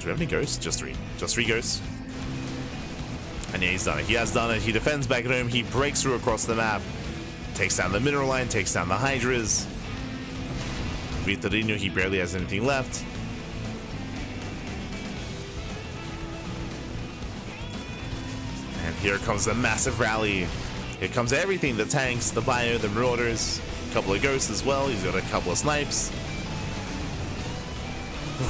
we have any ghosts? Just 3. Just 3 ghosts. And yeah, he's done it. He has done it. He defends back at home. He breaks through across the map. Takes down the mineral line, takes down the Hydras. Vitorino, he barely has anything left. And here comes the massive rally. Here comes everything. The tanks, the bio, the marauders. A couple of ghosts as well. He's got a couple of snipes.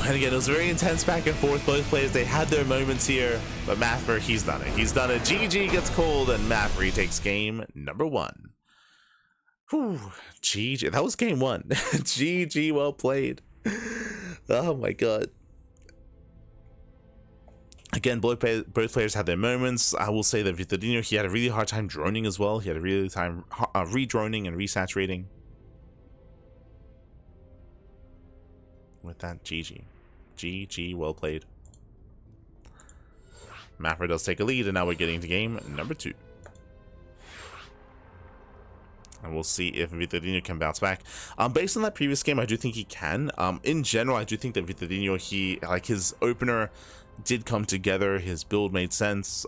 And again, it was very intense back and forth. Both players, they had their moments here. But Maffer, he's done it. He's done it. GG gets called, and Maffer, he takes game number 1. Whew. GG. That was game 1. GG, well played. Oh my god. Again, both players had their moments. I will say that Vitorino, he had a really hard time droning as well. He had a really time re-droning and resaturating. With that, GG. GG, well played. Maffer does take a lead, and now we're getting to game number 2. And we'll see if Vitorino can bounce back. Based on that previous game, I do think he can. In general, I do think that Vitorino, he, like, his opener did come together. His build made sense.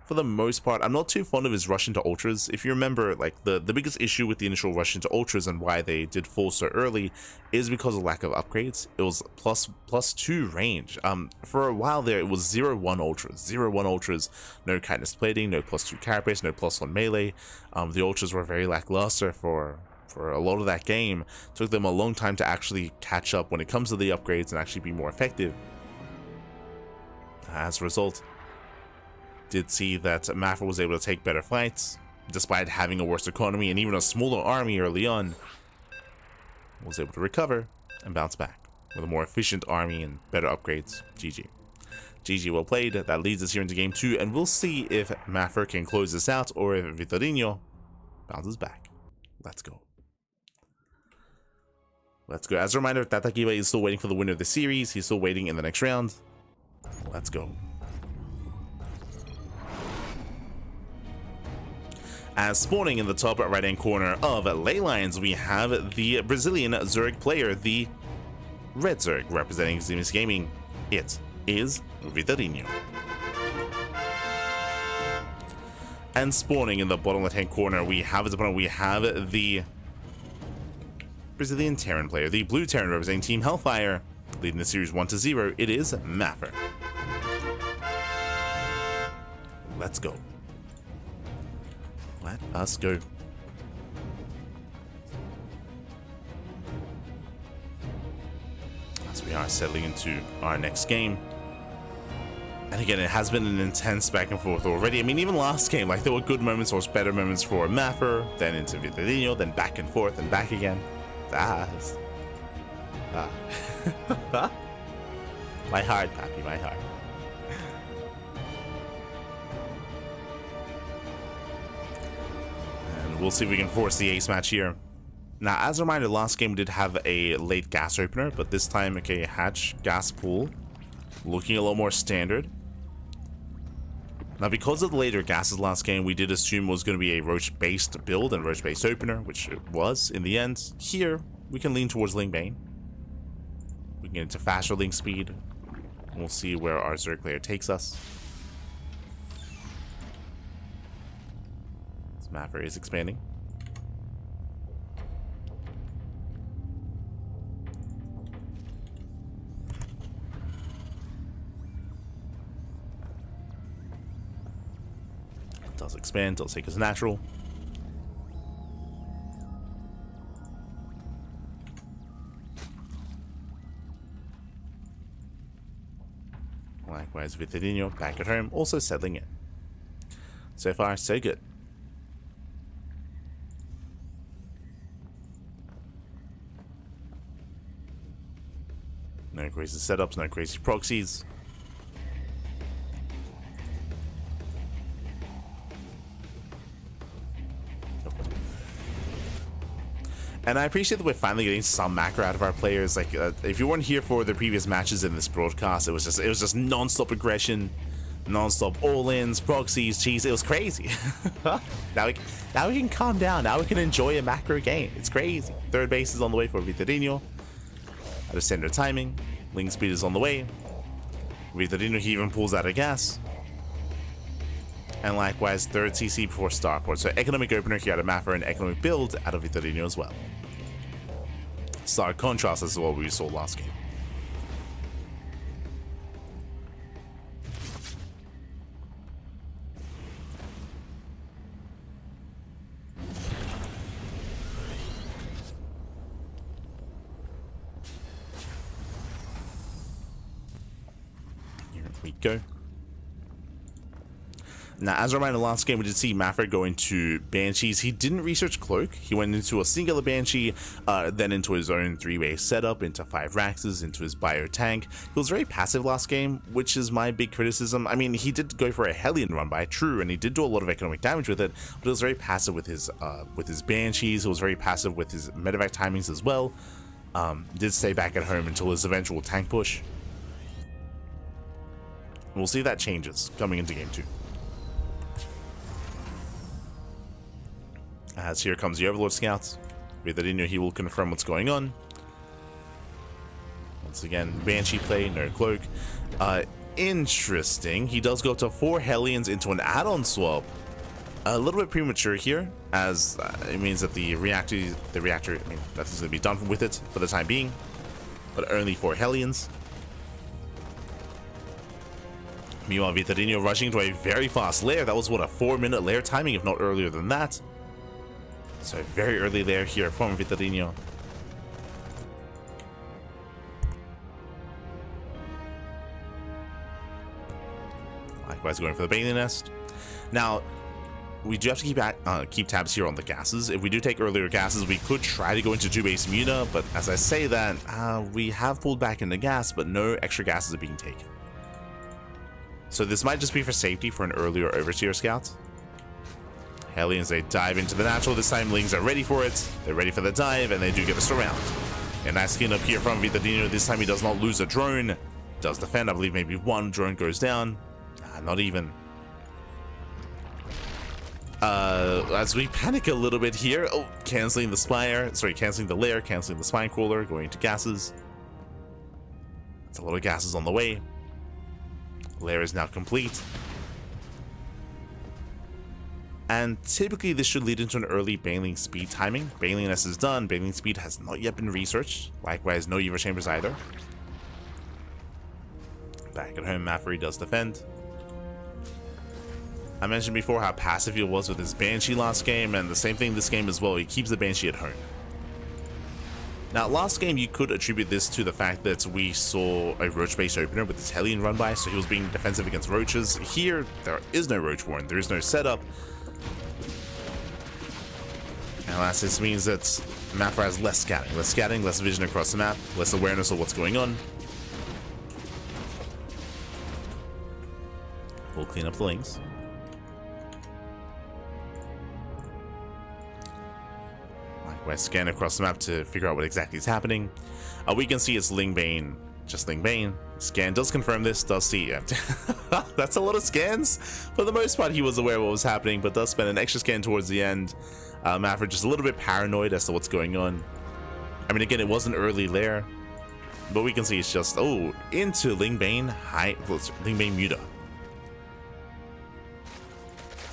For the most part, I'm not too fond of his rush into ultras. If you remember, like, the biggest issue with the initial rush into ultras and why they did fall so early is because of lack of upgrades. It was plus 2 range. For a while there, it was 0-1 ultras. 0-1 ultras, no kindness plating, no +2 carapace, no +1 melee. The ultras were very lackluster for a lot of that game. It took them a long time to actually catch up when it comes to the upgrades and actually be more effective. As a result, did see that Maffer was able to take better fights, despite having a worse economy and even a smaller army early on. Was able to recover and bounce back with a more efficient army and better upgrades. GG. GG, well played. That leads us here into game 2, and we'll see if Maffer can close this out or if Vitorino bounces back. Let's go. Let's go. As a reminder, Tatakiba is still waiting for the winner of the series. He's still waiting in the next round. Let's go. As spawning in the top right hand corner of Ley Lines, we have the Brazilian Zerg player, the Red Zerg, representing Zimis Gaming. It is Vitorino. And spawning in the bottom left hand corner, we have his opponent. We have the Brazilian Terran player, the Blue Terran, representing Team Hellfire, leading the series 1-0. It is Maffer. Let's go. Let us go. As we are settling into our next game. And again, it has been an intense back and forth already. I mean, even last game, like, there were good moments or better moments for Maffer, then into Vitorino, then back and forth and back again. My heart, Pappy, my heart. And we'll see if we can force the ace match here. Now, as a reminder, last game we did have a late gas opener, but this time, okay, hatch, gas pool. Looking a lot more standard. Now, because of the later gases last game, we did assume it was going to be a Roach-based build and Roach-based opener, which it was in the end. Here, we can lean towards Ling Bane. We can get into faster Ling speed. We'll see where our Zerg player takes us. So Mapper is expanding. Does expand, does take as natural. Likewise, Vitadino back at home, also settling in. So far, so good. No crazy setups, no crazy proxies. And I appreciate that we're finally getting some macro out of our players. Like, if you weren't here for the previous matches in this broadcast, it was just non-stop aggression, non-stop all-ins, proxies, cheese. It was crazy. now we can calm down. Now we can enjoy a macro game. It's crazy. Third base is on the way for Vitadino. At a center timing, Ling speed is on the way. Vitadino, he even pulls out of gas. And likewise, third CC before Starport. So economic opener here out of Mapper and economic build out of Vitadino as well. Stark contrast as what we saw last game. Here we go. Now, as a reminder, last game we did see Maffer go into Banshees. He didn't research Cloak. He went into a singular Banshee, then into his own 3-way setup, into 5 Raxes, into his bio tank. He was very passive last game, which is my big criticism. I mean, he did go for a Hellion run by, true, and he did do a lot of economic damage with it, but it was very passive with his Banshees. It was very passive with his medevac timings as well. Did stay back at home until his eventual tank push. We'll see if that changes coming into game 2. As here comes the Overlord Scouts. Vitadino, he will confirm what's going on. Once again, Banshee play, no Cloak. Interesting. He does go to 4 Hellions into an add-on swap. A little bit premature here, as it means that the reactor, I mean, that's going to be done with it for the time being. But only 4 Hellions. Meanwhile, Vitadino rushing into a very fast lair. That was, what, a 4-minute lair timing, if not earlier than that. So very early there here from Vitadino. Likewise going for the Bailey Nest. Now, we do have to keep tabs here on the gases. If we do take earlier gases, we could try to go into 2-base Muna, but as I say that, we have pulled back into gas, but no extra gases are being taken. So this might just be for safety for an earlier Overseer Scout. Hellions, they dive into the natural. This time, Lings are ready for it. They're ready for the dive, and they do get us around. And nice skin up here from Vitadino. This time, he does not lose a drone. Does defend. I believe maybe 1 drone goes down. Not even. As we panic a little bit here. Oh, canceling the Spire. Sorry, canceling the lair, canceling the Spine Crawler, going to gases. It's a lot of gases on the way. Lair is now complete. And typically this should lead into an early Baneling speed timing. Baneling Nest is done. Baneling speed has not yet been researched. Likewise, no Evo Chambers either. Back at home, Maffery does defend. I mentioned before how passive he was with his Banshee last game, and the same thing this game as well. He keeps the Banshee at home. Now, last game you could attribute this to the fact that we saw a Roach-based opener with his Hellion run by, so he was being defensive against Roaches. Here, there is no Roach Warren. There is no setup. And last, this means that Mapper has less scouting, less vision across the map, less awareness of what's going on. We'll clean up the links. Likewise, scan across the map to figure out what exactly is happening. We can see it's Lingbane, just Lingbane. Scan does confirm this, does see it. That's a lot of scans. For the most part, he was aware of what was happening, but does spend an extra scan towards the end. Maverick just a little bit paranoid as to what's going on. I mean, again, it wasn't early lair, but we can see it's just, oh, into Lingbane, Lingbane Muta.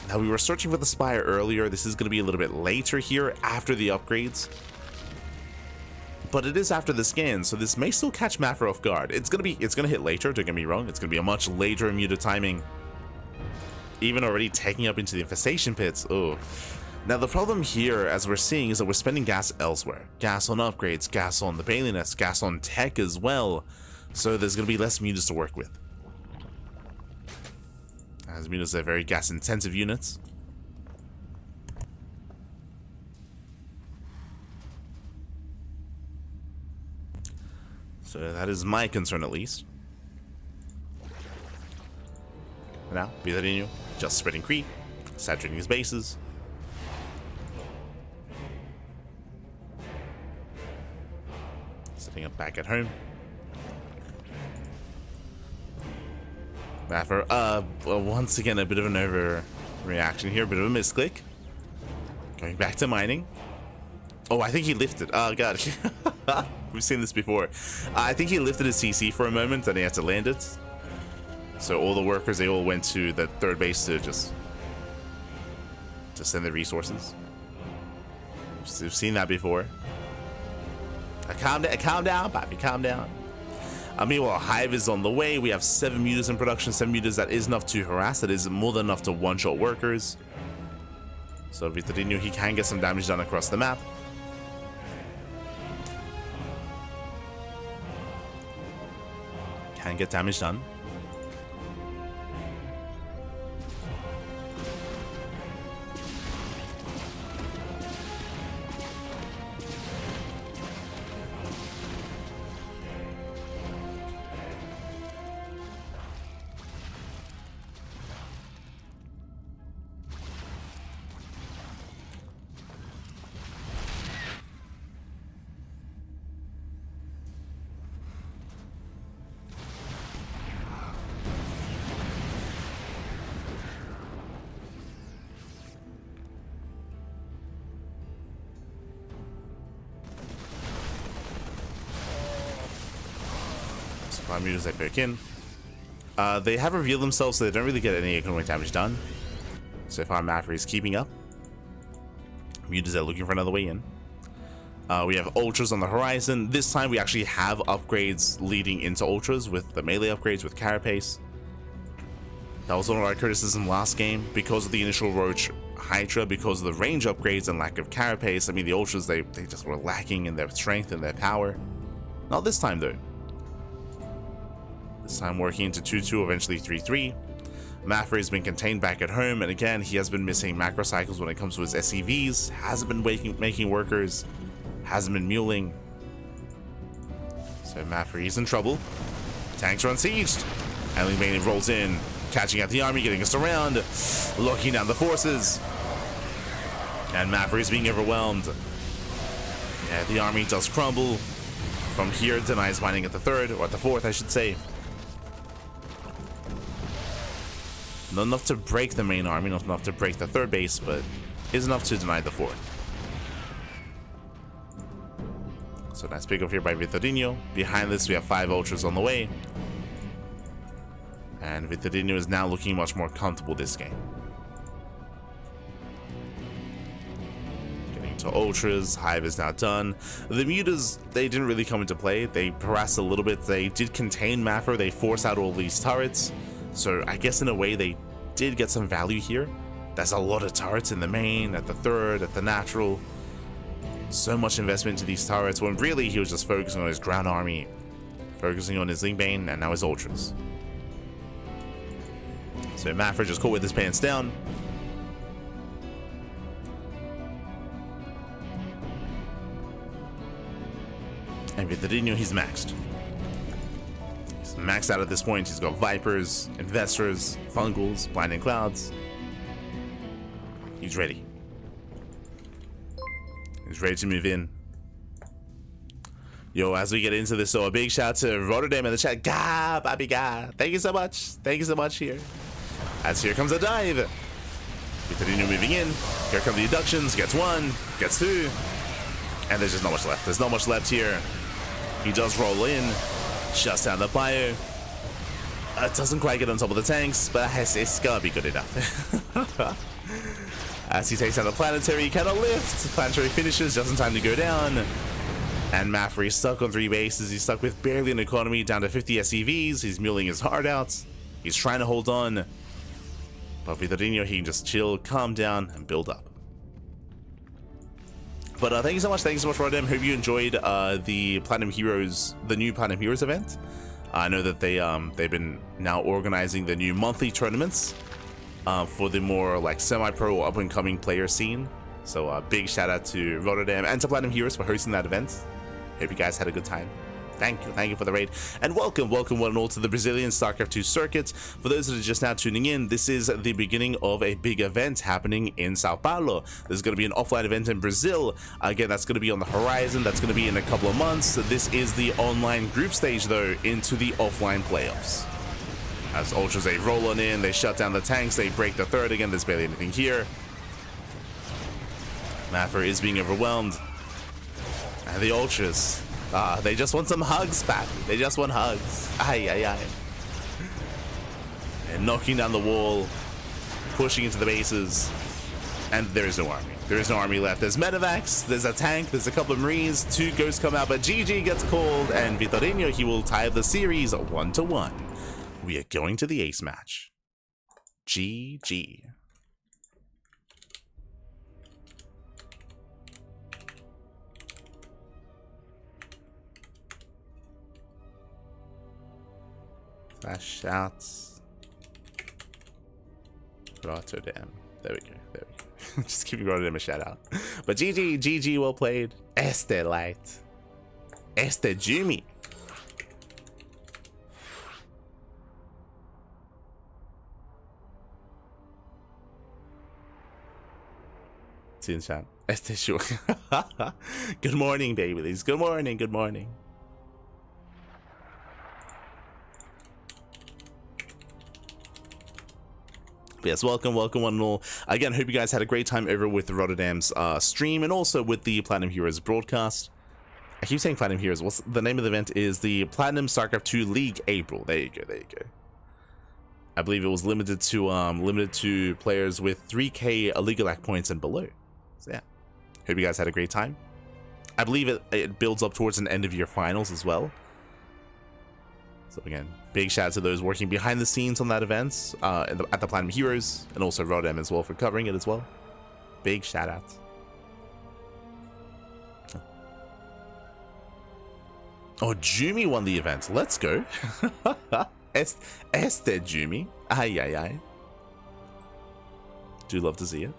Now, we were searching for the Spire earlier. This is going to be a little bit later here after the upgrades. But it is after the scan, so this may still catch Maffer off guard. It's gonna hit later, don't get me wrong. It's gonna be a much later immuted timing. Even already taking up into the infestation pits. Oh. Now the problem here, as we're seeing, is that we're spending gas elsewhere. Gas on upgrades, gas on the Bailey Nest, gas on tech as well. So there's gonna be less mutas to work with. As mutas are very gas intensive units. So that is my concern, at least. Now, Vitorino just spreading creep, saturating his bases. Setting up back at home. Maffer, well, once again, a bit of an overreaction here, a bit of a misclick. Going back to mining. Oh, I think he lifted. Oh, God. We've seen this before. I think he lifted his CC for a moment and he had to land it. So all the workers, they all went to the third base to just send the resources. We've seen that before. Calm down, Bobby, calm down. Meanwhile, Hive is on the way. We have 7 mutas in production. 7 mutas, that is enough to harass. That is more than enough to one-shot workers. So Vitorino, he can get some damage done across the map. Can get damage done. Mutas they poke in. They have revealed themselves, so they don't really get any economic damage done. So far, Maffer is keeping up. Mutas are looking for another way in. We have Ultras on the horizon. This time, we actually have upgrades leading into Ultras with the melee upgrades with Carapace. That was one of our criticism last game because of the initial Roach Hydra, because of the range upgrades and lack of Carapace. I mean, the Ultras, they just were lacking in their strength and their power. Not this time, though. This time working into 2-2, eventually 3-3. Maffer has been contained back at home, and again, he has been missing macro cycles when it comes to his SCVs, hasn't been making workers, hasn't been muling. So Maffer is in trouble. Tanks are unsieged. Handling Bane rolls in, catching out the army, getting us around, locking down the forces. And Maffer is being overwhelmed. Yeah, the army does crumble. From here, denies mining at the 3rd, or at the 4th, I should say. Not enough to break the main army, not enough to break the 3rd base, but is enough to deny the 4th. So nice pick up here by Vitorino. Behind this, we have 5 Ultras on the way. And Vitorino is now looking much more comfortable this game. Getting to Ultras, Hive is now done. The mutas, they didn't really come into play. They harassed a little bit. They did contain Maffer. They forced out all these turrets. So I guess in a way they did get some value here. There's a lot of turrets in the main, at the 3rd, at the natural. So much investment into these turrets when really he was just focusing on his ground army, focusing on his Lingbane, and now his Ultras. So Maffer just caught with his pants down. And Vitorino, he's maxed. Maxed out at this point. He's got Vipers, Investors, Fungals, Blinding Clouds. He's ready. He's ready to move in. Yo, as we get into this, so a big shout out to Rotterdam in the chat. Gah, Bobby Gah. Thank you so much. Thank you so much here. As here comes a dive. Vitorino moving in. Here come the deductions. Gets 1, gets 2. And there's just not much left. There's not much left here. He does roll in. Shuts down the bio. It doesn't quite get on top of the tanks, but it's gonna be good enough. As he takes down the planetary, he cannot lift. Planetary finishes just in time to go down. And Maffer is stuck on 3 bases. He's stuck with barely an economy, down to 50 SCVs. He's mulling his heart out. He's trying to hold on. But Vitorino, he can just chill, calm down, and build up. But thank you so much, Rodem. Hope you enjoyed the Platinum Heroes, the new Platinum Heroes event. I know that they've been now organizing the new monthly tournaments for the more like semi-pro or up-and-coming player scene. So big shout out to Rotterdam and to Platinum Heroes for hosting that event. Hope you guys had a good time. Thank you for the raid, and welcome one and all to the Brazilian StarCraft 2 circuit. For those that are just now tuning in, this is the beginning of a big event happening in Sao Paulo. There's going to be an offline event in Brazil. Again, that's going to be on the horizon. That's going to be in a couple of months. This is the online group stage, though, into the offline playoffs. As Ultras, they roll on in, they shut down the tanks, they break the third again. There's barely anything here. Maffer is being overwhelmed, and the Ultras. They just want some hugs, Pat. They just want hugs. Aye. And knocking down the wall, pushing into the bases, and there is no army. There is no army left. There's medevacs, there's a tank, there's a couple of Marines, 2 ghosts come out, but GG gets called, and Vitorino, he will tie the series 1-1. We are going to the ace match. GG. Flash shouts. Rotterdam. There we go. Just giving Rotterdam a shout out. But GG, well played. Este light. Este Jimmy. Tin chat. Este sure. Good morning, babies. Good morning. But yes, welcome one and all. Again, hope you guys had a great time over with Rotterdam's stream and also with the Platinum Heroes broadcast. I keep saying Platinum Heroes. What's the name of the event? Is the Platinum StarCraft 2 League April. There you go. I believe it was limited to players with 3K League Elect points and below. So yeah, hope you guys had a great time. I believe it builds up towards an end of year finals as well. So again, big shout out to those working behind the scenes on that event at the Platinum Heroes, and also Rotterdam as well for covering it as well. Big shout out. Oh, Jumi won the event. Let's go. Este Jumi. Aye. Do love to see it.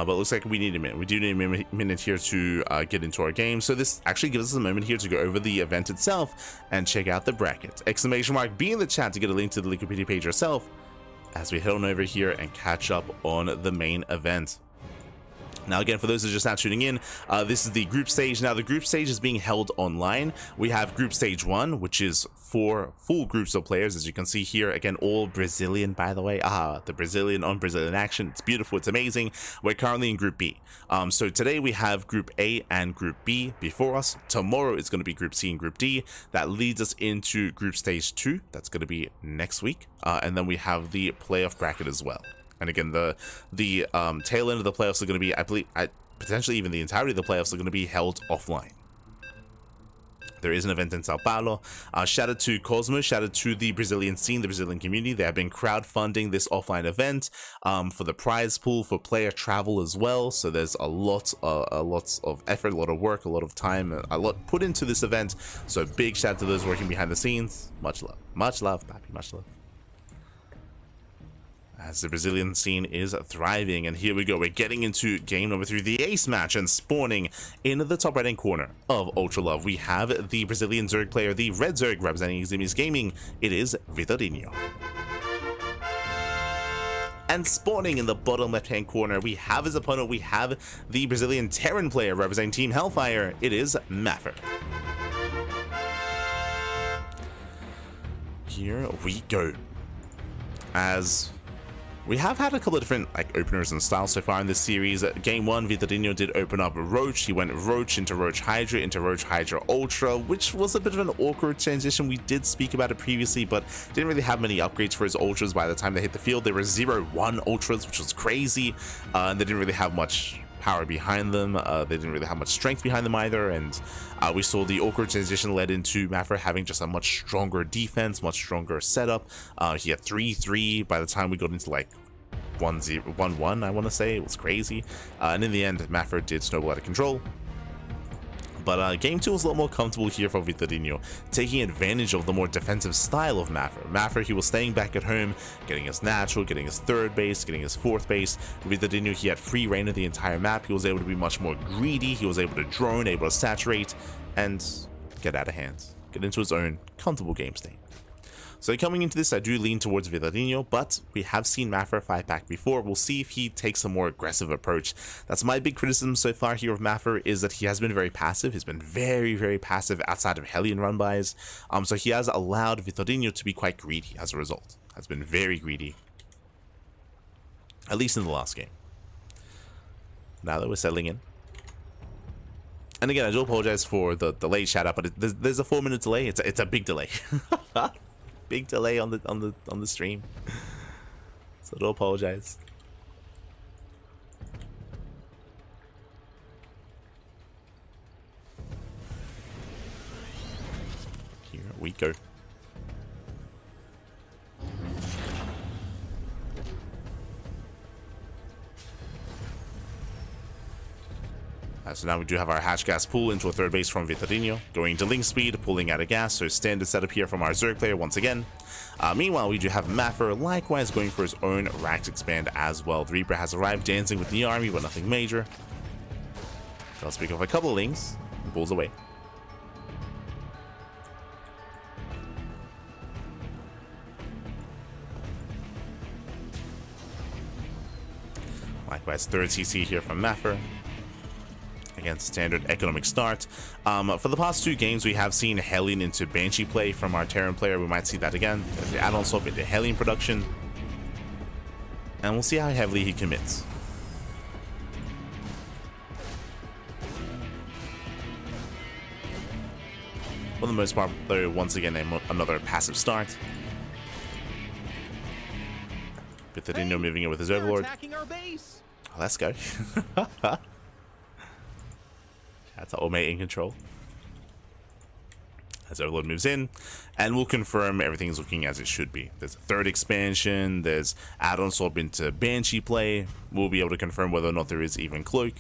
But it looks like we need a minute. We do need a minute here to get into our game. So this actually gives us a moment here to go over the event itself and check out the bracket. Exclamation mark be in the chat to get a link to the Wikipedia page yourself as we head on over here and catch up on the main event. Now again, for those that are just now tuning in, this is the group stage. Now the group stage is being held online. We have group stage 1, which is 4 full groups of players, as you can see here. Again, all Brazilian, by the way. The Brazilian on Brazilian action. It's beautiful. It's amazing. We're currently in group B. So today we have group A and group B before us. Tomorrow it's going to be group C and group D. That leads us into group stage 2. That's going to be next week. And then we have the playoff bracket as well. And again, the tail end of the playoffs are going to be, I believe, potentially even the entirety of the playoffs are going to be held offline. There is an event in Sao Paulo. Shout out to Cosmo, shout out to the Brazilian scene, the Brazilian community. They have been crowdfunding this offline event for the prize pool, for player travel as well. So there's a lot of effort, a lot of work, a lot of time, a lot put into this event. So big shout out to those working behind the papi, much love. As the Brazilian scene is thriving, and here we go. We're getting into game number 3, the ace match, and spawning in the top right hand corner of Ultra Love, we have the Brazilian Zerg player, the Red Zerg representing Eximius Gaming. It is Vitorino. And spawning in the bottom left hand corner, we have his opponent. We have the Brazilian Terran player representing Team Hellfire. It is Maffer. Here we go. As we have had a couple of different openers and styles so far in this series. Game 1, Vitorino did open up Roach. He went Roach into Roach Hydra into Roach Hydra Ultra, which was a bit of an awkward transition. We did speak about it previously, but didn't really have many upgrades for his Ultras by the time they hit the field. They were 0-1 Ultras, which was crazy, and they didn't really have much power behind them. They didn't really have much strength behind them either, and we saw the awkward transition led into Mafra having just a much stronger defense, much stronger setup. He had 3-3 by the time we got into 1-1, I want to say. It was crazy, and in the end Mafra did snowball out of control. But game 2 was a lot more comfortable here for Vitorino, taking advantage of the more defensive style of Mafra. He was staying back at home, getting his natural, getting his third base, getting his fourth base. Vitorino, he had free reign of the entire map. He was able to be much more greedy. He was able to drone, able to saturate, and get out of hand, get into his own comfortable game state. So coming into this, I do lean towards Vitorino, but we have seen Mafra 5-pack before. We'll see if he takes a more aggressive approach. That's my big criticism so far here of Mafra, is that he has been very passive. He's been very, very passive outside of Hellion run-bys. So he has allowed Vitorino to be quite greedy as a result. Has been very greedy, at least in the last game. Now that we're settling in. And again, I do apologize for the delayed shout out, but there's a 4-minute delay. It's a big delay. Big delay on the stream, so I do apologize. Here we go. So now we do have our hatch gas pull into a third base from Vitorino, going to link speed, pulling out of gas, so standard setup here from our Zerg player once again. Meanwhile, we do have Mafra likewise going for his own Rax expand as well. The Reaper has arrived, dancing with the army, but nothing major. So let's pick off a couple of links and pulls away. Likewise, third CC here from Mafra. Against standard economic start. For the past 2 games, we have seen Hellion into Banshee play from our Terran player. We might see that again. There's the add-on swap into Hellion production. And we'll see how heavily he commits. For the most part, though, once again, another passive start. Vitorino moving in with his Overlord. Oh, let's go. That's our mate in control. As Overlord moves in, and we'll confirm everything is looking as it should be. There's a third expansion, there's add-on swap into Banshee play. We'll be able to confirm whether or not there is even Cloak.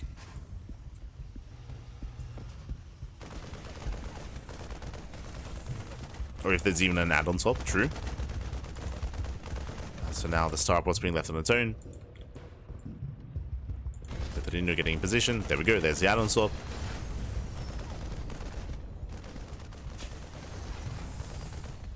Or if there's even an add-on swap, true. So now the starport's being left on its own. Vitorino getting in position. There we go, there's the add-on swap.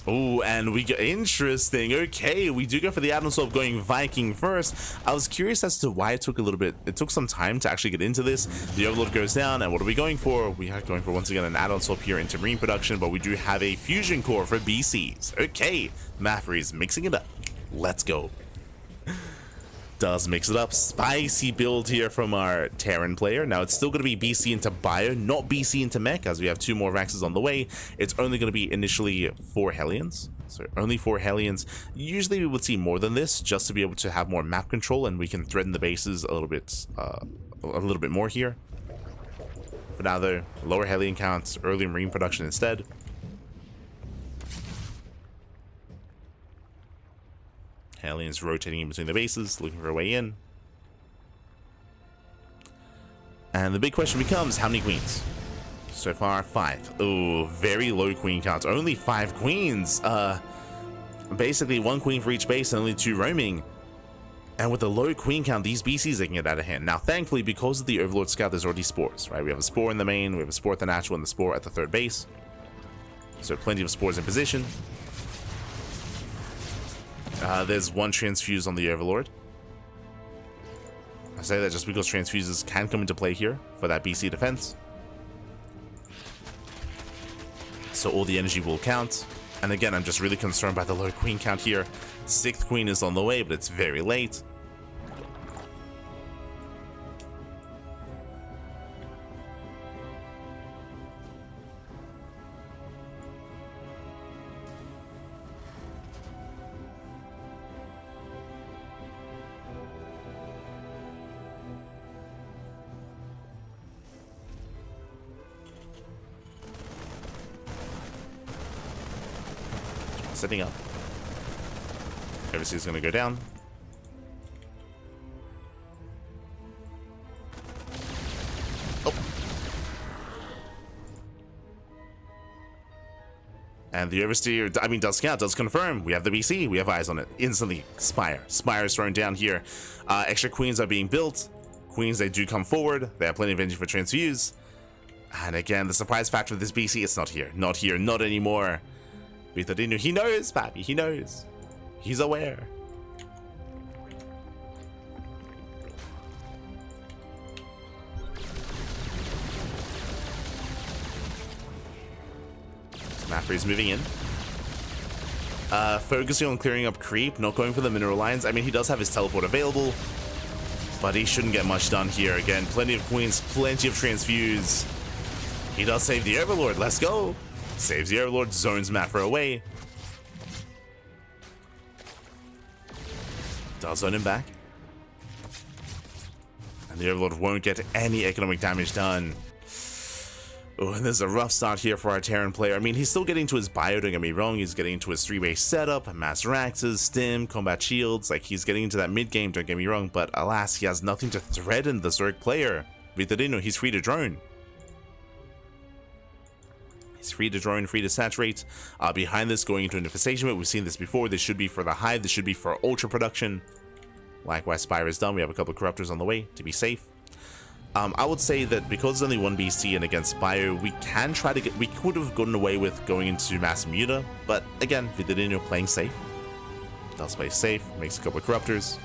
Oh, and we get interesting. Okay, we do go for the add-on swap, going Viking first. I was curious as to why it took some time to actually get into this. The Overlord goes down, and what are we going for? We are going for, once again, an add-on swap here into Marine production, but we do have a fusion core for BCs. Okay, Mafra is mixing it up. Let's go. Does mix it up. Spicy build here from our Terran player. Now it's still going to be BC into Bio, not BC into Mech, as we have 2 more Raxes on the way. It's only going to be initially 4 Hellions, so only 4 Hellions. Usually we would see more than this, just to be able to have more map control, and we can threaten the bases a little bit more here. For now though, lower Hellion counts, early Marine production instead. Hellions rotating in between the bases, looking for a way in. And the big question becomes, how many queens? So far, 5. Oh, very low queen counts. Only 5 queens. Basically 1 queen for each base and only 2 roaming. And with the low queen count, these BCs are getting it out of hand. Now, thankfully, because of the Overlord Scout, there's already spores, right? We have a spore in the main, we have a spore at the natural, and the spore at the third base. So plenty of spores in position. There's 1 transfuse on the Overlord. I say that just because transfuses can come into play here for that BC defense. So all the energy will count. And again, I'm just really concerned by the low queen count here. 6th queen is on the way, but it's very late. Setting up. AreZ is going to go down. Oh. And the oversteer, does count, does confirm. We have the BC, we have eyes on it. Instantly, Spire. Spire is thrown down here. Extra queens are being built. Queens, they do come forward. They have plenty of energy for transfuse. And again, the surprise factor of this BC, it's not here. Not here, not anymore. Vitorino, he knows, Pappy, he knows. He's aware. Mafri's moving in. Focusing on clearing up creep, not going for the mineral lines. I mean, he does have his teleport available, but he shouldn't get much done here. Again, plenty of queens, plenty of transfuse. He does save the Overlord, let's go. Saves the Overlord, zones Mafra away. Does zone him back. And the Overlord won't get any economic damage done. Oh, and there's a rough start here for our Terran player. I mean, he's still getting to his bio, don't get me wrong. He's getting into his 3-base setup, Master Axes, Stim, Combat Shields. Like, he's getting into that mid-game, don't get me wrong. But alas, he has nothing to threaten the Zerg player. Vitorino, he's free to drone. He's free to drone, free to saturate. Behind this, going into infestation, but we've seen this before. This should be for the hive. This should be for ultra production. Likewise, Spire is done. We have a couple of corruptors on the way to be safe. I would say that because there's only one BC and against Bio, we can try to get. We could have gotten away with going into Mass Muta, but again, Vitorino playing safe. Does play safe, makes a couple of corruptors.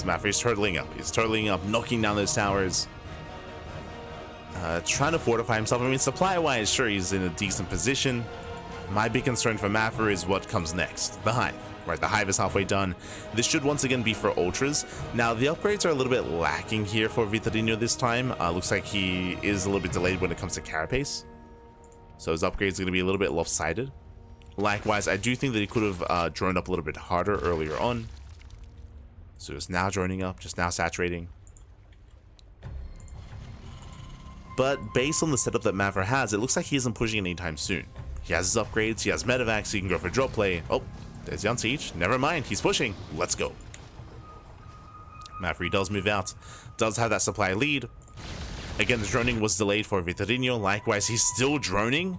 Mafri's turtling up. He's turtling up, knocking down those towers. Trying to fortify himself. I mean, supply-wise, sure, he's in a decent position. My big concern for Mafra is what comes next. The Hive. Right, the Hive is halfway done. This should once again be for Ultras. Now, the upgrades are a little bit lacking here for Vitorino this time. Looks like he is a little bit delayed when it comes to Carapace. So his upgrades are going to be a little bit lopsided. Likewise, I do think that he could have droned up a little bit harder earlier on. So it's now droning up, just now saturating. But based on the setup that Mavra has, it looks like he isn't pushing anytime soon. He has his upgrades, he has medevacs, so he can go for drop play. Oh, there's the Unsiege. Never mind, he's pushing. Let's go. Mavra does move out, does have that supply lead. Again, the droning was delayed for Vitorino. Likewise, he's still droning.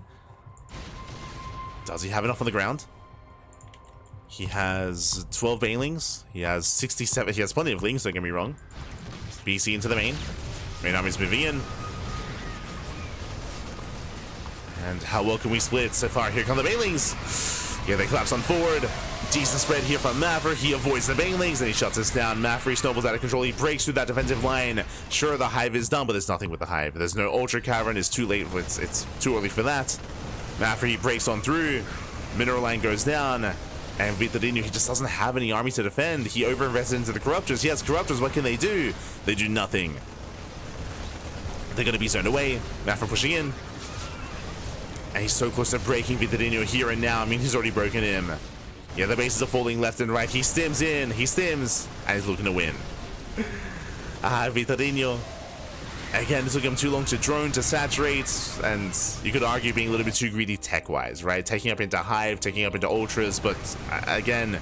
Does he have enough on the ground? He has 12 Banelings. He has 67. He has plenty of Lings, don't get me wrong. BC into the main. Main army's moving in. And how well can we split so far? Here come the Banelings. Yeah, they collapse on forward. Decent spread here from Mavra. He avoids the Banelings and he shuts us down. Mavra snowballs out of control. He breaks through that defensive line. Sure, the Hive is done, but there's nothing with the Hive. There's no Ultra Cavern. It's too late. It's too early for that. Mavra, he breaks on through. Mineral line goes down. And Vitorino, he just doesn't have any army to defend. He overinvested into the Corruptors. He has Corruptors, what can they do? They do nothing. They're going to be zoned away. Mafra pushing in. And he's so close to breaking Vitorino here and now. I mean, he's already broken him. Yeah, the bases are falling left and right. He stims in. He stims. And he's looking to win. Vitorino. Again, it took him too long to drone, to saturate, and you could argue being a little bit too greedy tech-wise, right? Taking up into Hive, taking up into Ultras, but again,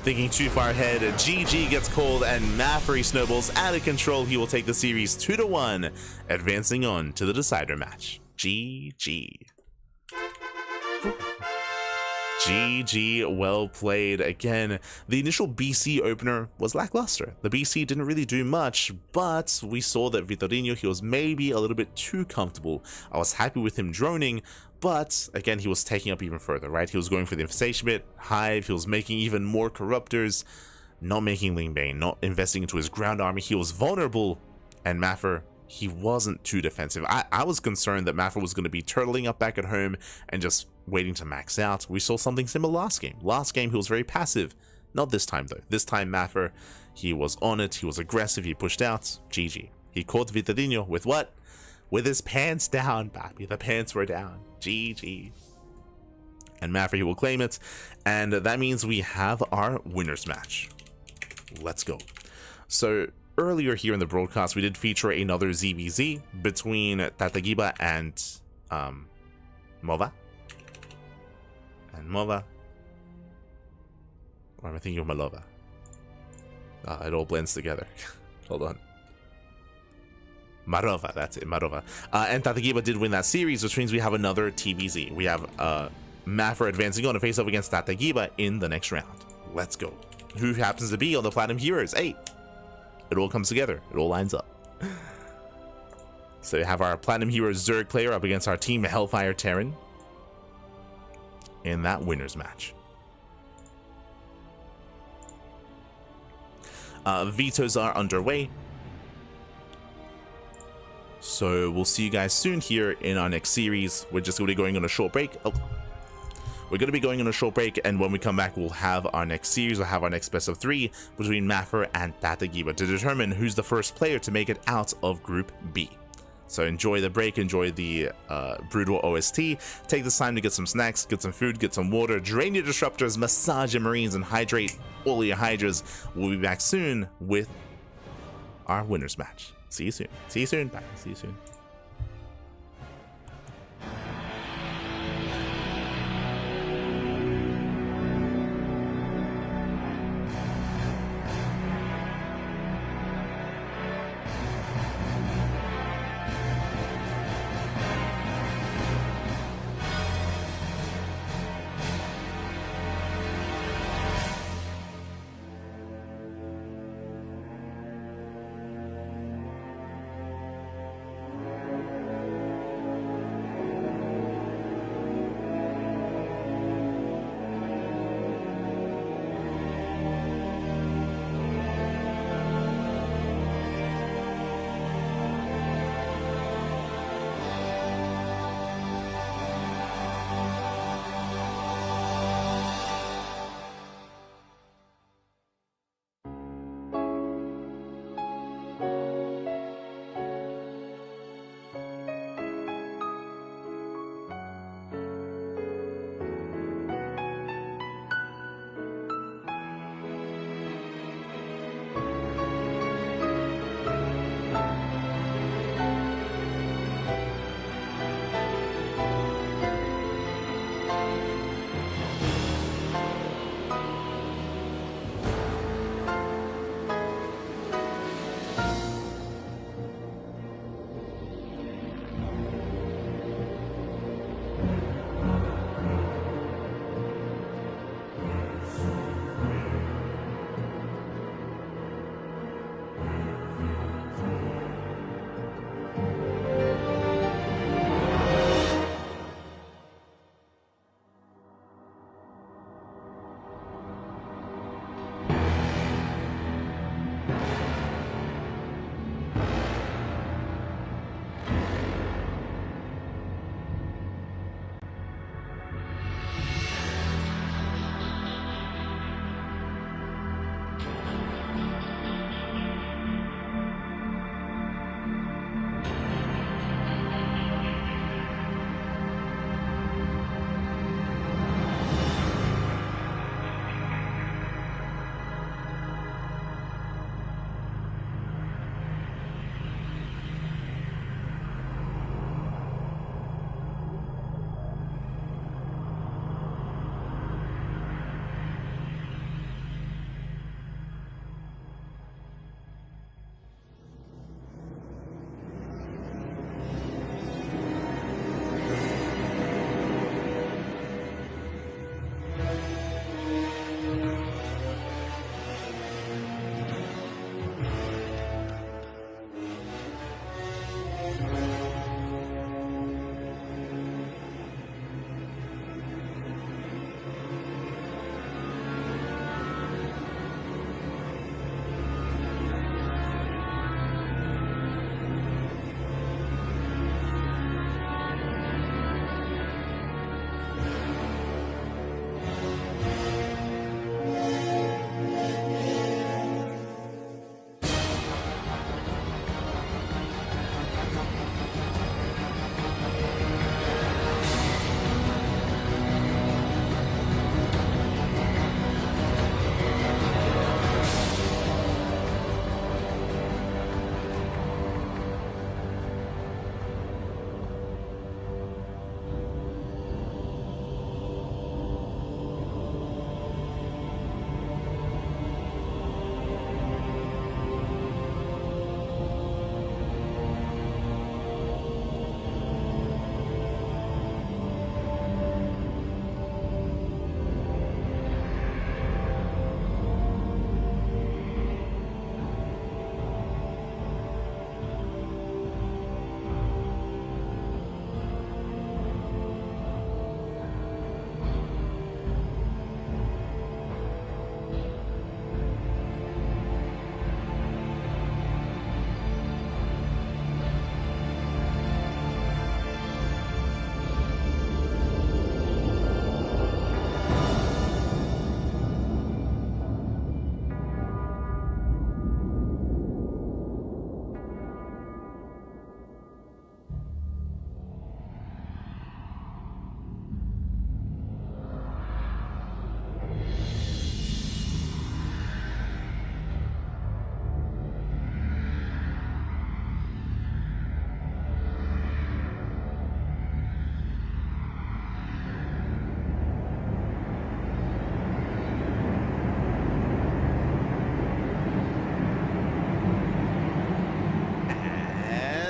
thinking too far ahead. GG gets called, and Mafra snowballs out of control. He will take the series 2-1, advancing on to the decider match. GG. GG, well played. Again, the initial BC opener was lackluster. The BC didn't really do much, but we saw that Vitorino, he was maybe a little bit too comfortable. I was happy with him droning, but again, he was taking up even further, right? He was going for the infestation bit, Hive, he was making even more corruptors, not making Lingbane, not investing into his ground army. He was vulnerable, and Maffer, he wasn't too defensive. I was concerned that Maffer was going to be turtling up back at home and just waiting to max out. We saw something similar last game. Last game, he was very passive. Not this time, though. This time, Maffer, he was on it. He was aggressive. He pushed out. GG. He caught Vitorino with what? With his pants down, baby. The pants were down. GG. And Maffer, he will claim it. And that means we have our winner's match. Let's go. So earlier here in the broadcast, we did feature another ZBZ between Tatagiba and Mova. And Mova. Or am I thinking of Malova? It all blends together. Hold on. Marova, that's it, Marova. And Tatagiba did win that series, which means we have another TBZ. We have Maffer advancing on to face up against Tatagiba in the next round. Let's go. Who happens to be on the Platinum Heroes? Hey! It all comes together. It all lines up. So we have our Platinum Heroes Zerg player up against our team Hellfire Terran in that winner's match. Vetoes are underway. So we'll see you guys soon here in our next series. We're just going to be going on a short break. We're going to be going on a short break, and when we come back, we'll have our next series. We'll have our next best of 3 between Maffer and Tatagiba to determine who's the first player to make it out of Group B. So enjoy the break, enjoy the Brood War OST. Take this time to get some snacks, get some food, get some water, drain your disruptors, massage your marines, and hydrate all your hydras. We'll be back soon with our winner's match. See you soon. See you soon. Bye. See you soon.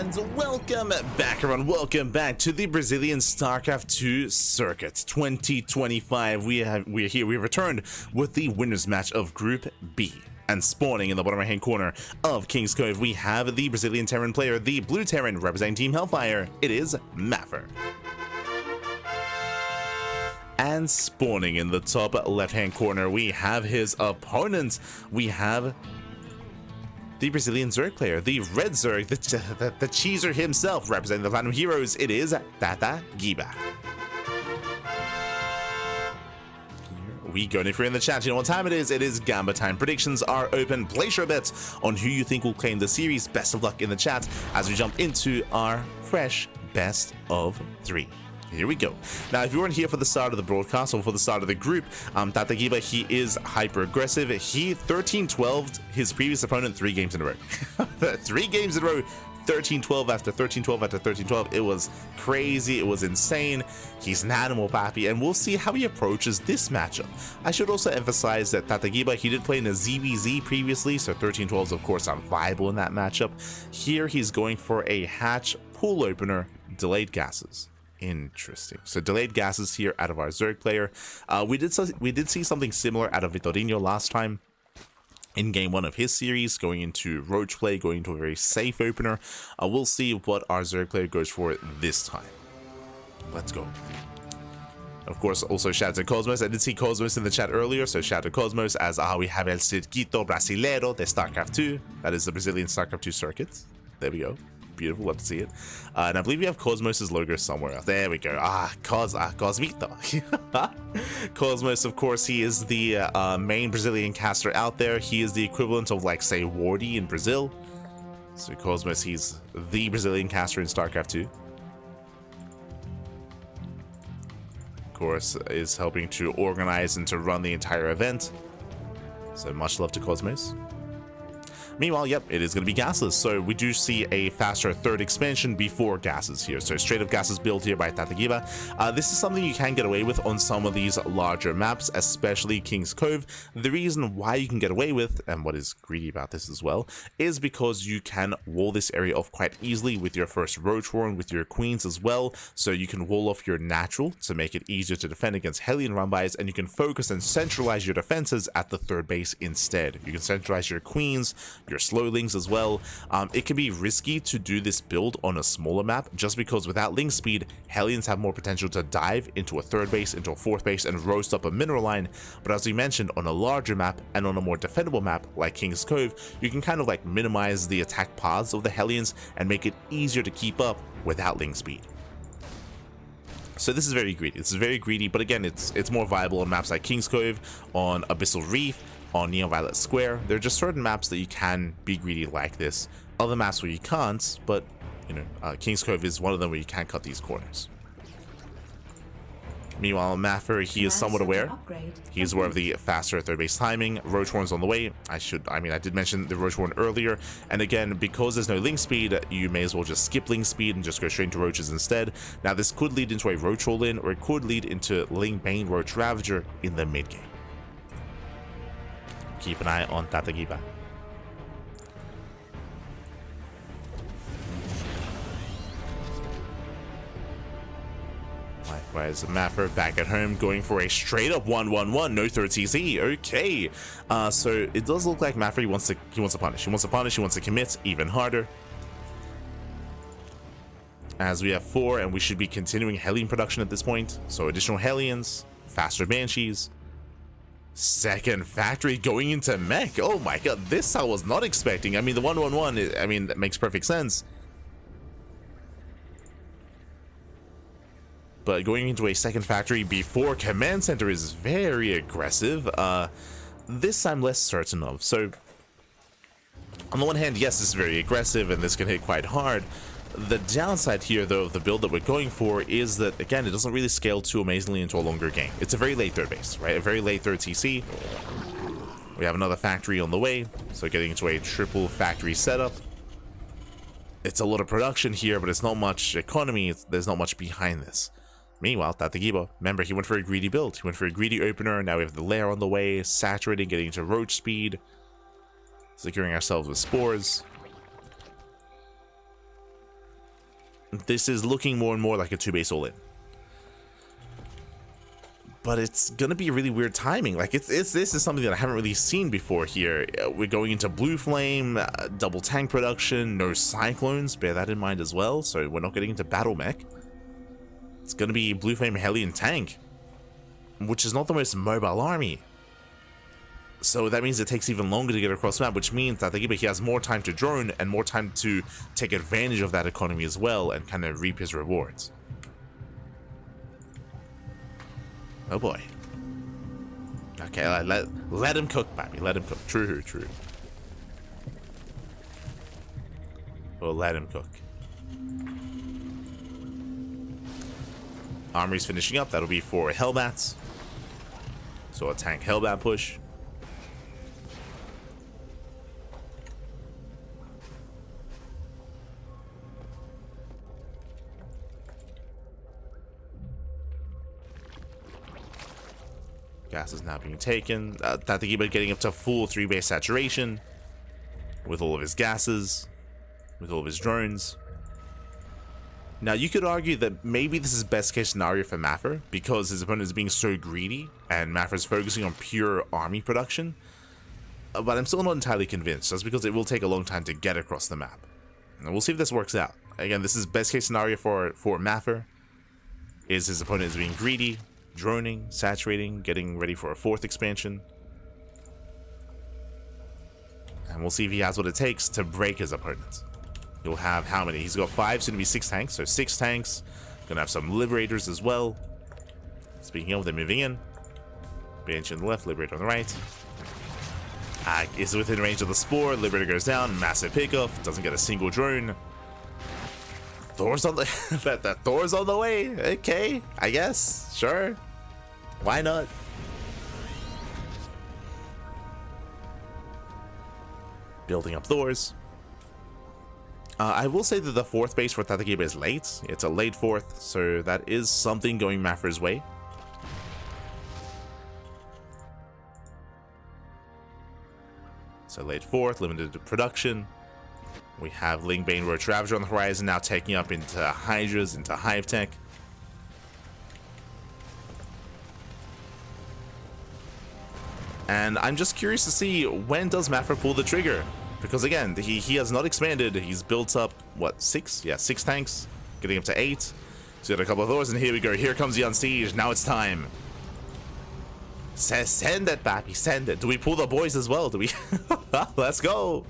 And welcome back, everyone. Welcome back to the Brazilian StarCraft 2 circuit 2025. We're here. We returned with the winners match of Group B. And spawning in the bottom right hand corner of King's Cove, we have the Brazilian Terran player, the Blue Terran representing Team Hellfire. It is Maffer. And spawning in the top left hand corner, we have his opponent. We have the Brazilian Zerg player, the Red Zerg, the cheeser himself, representing the Platinum Heroes. It is Tata Giba. We go, and if you're in the chat, you know what time it is. It is Gamba time. Predictions are open. Place your bets on who you think will claim the series. Best of luck in the chat as we jump into our fresh best of 3. Here we go. Now, if you weren't here for the start of the broadcast or for the start of the group, Tata Giba, he is hyper aggressive. He 13-12'd his previous opponent 3 games in a row. 3 games in a row. 13-12 after 13-12 after 13-12. It was crazy. It was insane. He's an animal, papi, and we'll see how he approaches this matchup. I should also emphasize that Tata Giba, he did play in a ZBZ previously, so 13-12 is of course not viable in that matchup. Here he's going for a hatch pool opener, delayed gases. Interesting. So delayed gases here out of our Zerg player. We did see something similar out of Vitorino last time in game 1 of his series, going into roach play, going into a very safe opener. We'll see what our Zerg player goes for this time. Let's go. Of course, also shout out to Cosmos. I did see Cosmos in the chat earlier, so shout out to Cosmos, as we have El Circuito Brasileiro de StarCraft 2. That is the Brazilian StarCraft 2 circuit. There we go. Beautiful, love to see it. And I believe we have Cosmos's logo somewhere. There we go. Cosmito. Cosmos, of course, he is the main Brazilian caster out there. He is the equivalent of, like, say, Wardy in Brazil. So Cosmos, he's the Brazilian caster in StarCraft 2. Of course, is helping to organize and to run the entire event. So much love to Cosmos. Meanwhile, yep, it is going to be gasless, so we do see a faster 3rd expansion before gases here. So straight up gases built here by Tata Giba. This is something you can get away with on some of these larger maps, especially King's Cove. The reason why you can get away with, and what is greedy about this as well, is because you can wall this area off quite easily with your first Roach Warren, with your Queens as well. So you can wall off your natural to make it easier to defend against Hellion run-bys, and you can focus and centralize your defenses at the 3rd base instead. You can centralize your Queens, your slowlings as well. It can be risky to do this build on a smaller map, just because without link speed, Hellions have more potential to dive into a 3rd base, into a 4th base, and roast up a mineral line. But as we mentioned, on a larger map and on a more defendable map like King's Cove, you can kind of like minimize the attack paths of the Hellions and make it easier to keep up without link speed. So this is very greedy. This is very greedy, but again, it's more viable on maps like King's Cove, on Abyssal Reef, on Neon Violet Square. There are just certain maps that you can be greedy like this. Other maps where you can't, but you know, King's Cove is one of them where you can't cut these corners. Meanwhile, Maffer, he is somewhat aware. He is aware of the faster 3rd base timing. Roach Warren's on the way. I did mention the Roach Warren earlier. And again, because there's no link speed, you may as well just skip link speed and just go straight into Roaches instead. Now, this could lead into a Roach roll-in, or it could lead into Link Bane Roach Ravager in the mid game. Keep an eye on Tata Giba. Likewise, Maffer back at home going for a straight up 1-1-1, no 3rd CC. Okay, so it does look like Maffer, he wants to punish. He wants to commit even harder. As we have 4, and we should be continuing Hellion production at this point. So additional Hellions, faster Banshees. 2nd factory going into mech. Oh my god, this I was not expecting. I mean, the 1-1-1, I mean, that makes perfect sense. But going into a 2nd factory before command center is very aggressive. This I'm less certain of. So, on the one hand, yes, this is very aggressive and this can hit quite hard. The downside here, though, of the build that we're going for is that, again, it doesn't really scale too amazingly into a longer game. It's a very late 3rd base, right? A very late 3rd TC. We have another factory on the way, so getting into a triple factory setup. It's a lot of production here, but it's not much economy. There's not much behind this. Meanwhile, Tata Giba, remember, he went for a greedy build. He went for a greedy opener. Now we have the lair on the way, saturating, getting into roach speed, securing ourselves with spores. this is looking more and more like a 2-base all-in. But it's gonna be really weird timing. Like this is something that I haven't really seen before here. We're going into Blue Flame, double tank production, no cyclones, bear that in mind as well. So we're not getting into battle mech. It's gonna be Blue Flame Hellion tank, which is not the most mobile army. So that means it takes even longer to get across the map, which means that he has more time to drone and more time to take advantage of that economy as well and kind of reap his rewards. Oh boy. Okay, let him cook, baby. Let him cook. True. We'll let him cook. Armory's finishing up. That'll be for Hellbats. So a tank Hellbat push. Gas is now being taken. Tatagiba getting up to full 3-base saturation with all of his gases, with all of his drones. Now you could argue that maybe this is best case scenario for Maffer because his opponent is being so greedy and Maffer is focusing on pure army production. But I'm still not entirely convinced, just because it will take a long time to get across the map. And we'll see if this works out. Again, this is best case scenario for Maffer. Is his opponent is being greedy, droning, saturating, getting ready for a 4th expansion. And we'll see if he has what it takes to break his opponent. He'll have how many? He's got 5, soon to be 6 tanks. So 6 tanks. Gonna have some Liberators as well. Speaking of, they're moving in. Bench on the left, Liberator on the right. Is within range of the Spore. Liberator goes down. Massive pickoff. Doesn't get a single drone. Thor's on the that Thor's on the way. Okay, I guess. Sure. Why not? Building up Thors. I will say that the 4th base for Tatagiba is late. It's a late 4th, so that is something going Maffer's way. So late 4th, limited production. We have Lingbane Roach Ravager on the horizon, now taking up into Hydras, into Hive Tech. And I'm just curious to see, when does Maffer pull the trigger? Because again, he has not expanded. He's built up, what, 6? Yeah, 6 tanks, getting up to 8. So he's got a couple of those, and here we go. Here comes the Unsiege. Now it's time. Send it, Pappy, send it. Do we pull the boys as well? Do we? Let's go.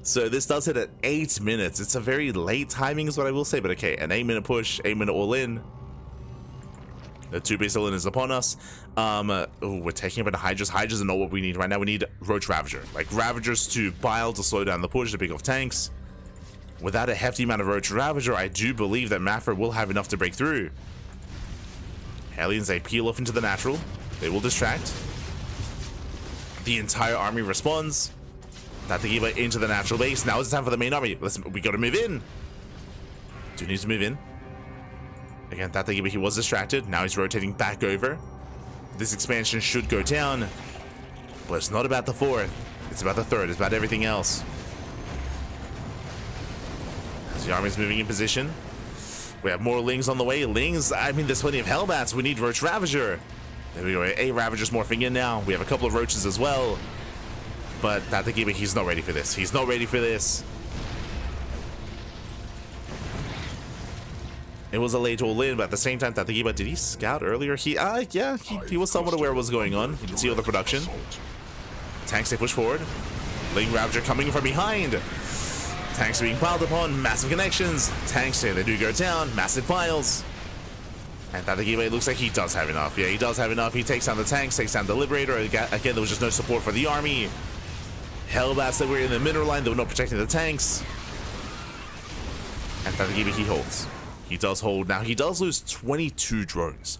So this does hit at 8 minutes. It's a very late timing is what I will say, but okay, an 8-minute push, 8-minute all-in. The 2-base all-in is upon us. We're taking up into Hydras. Hydras are not what we need right now. We need Roach Ravager. Like Ravagers to pile to slow down the push, to pick off tanks. Without a hefty amount of Roach Ravager, I do believe that Maffer will have enough to break through. Hellions, they peel off into the natural. They will distract. The entire army responds. Tatagiba into the natural base. Now it's time for the main army. We gotta move in. Do need to move in. Again, Tatagiba, he was distracted. Now he's rotating back over. This expansion should go down. But it's not about the 4th. It's about the 3rd. It's about everything else. As the army's moving in position. We have more Lings on the way. Lings, I mean, there's plenty of Hellbats. We need Roach Ravager. There we go. A Ravager's morphing in now. We have a couple of Roaches as well. But Tatagiba, he's not ready for this. He's not ready for this. It was a late all-in, but at the same time, Tatagiba, did he scout earlier? Yeah, he was somewhat aware of what was going on. He did see all the production. Tanks, they push forward. Ling Ravager coming from behind. Tanks being piled upon. Massive connections. Tanks, they do go down. Massive piles. And Tatagiba, it looks like he does have enough. Yeah, he does have enough. He takes down the tanks, takes down the Liberator. Again, there was just no support for the army. Hellbats that were in the middle line, they were not protecting the tanks. And Tatagiba, he holds. He does hold. Now, he does lose 22 drones.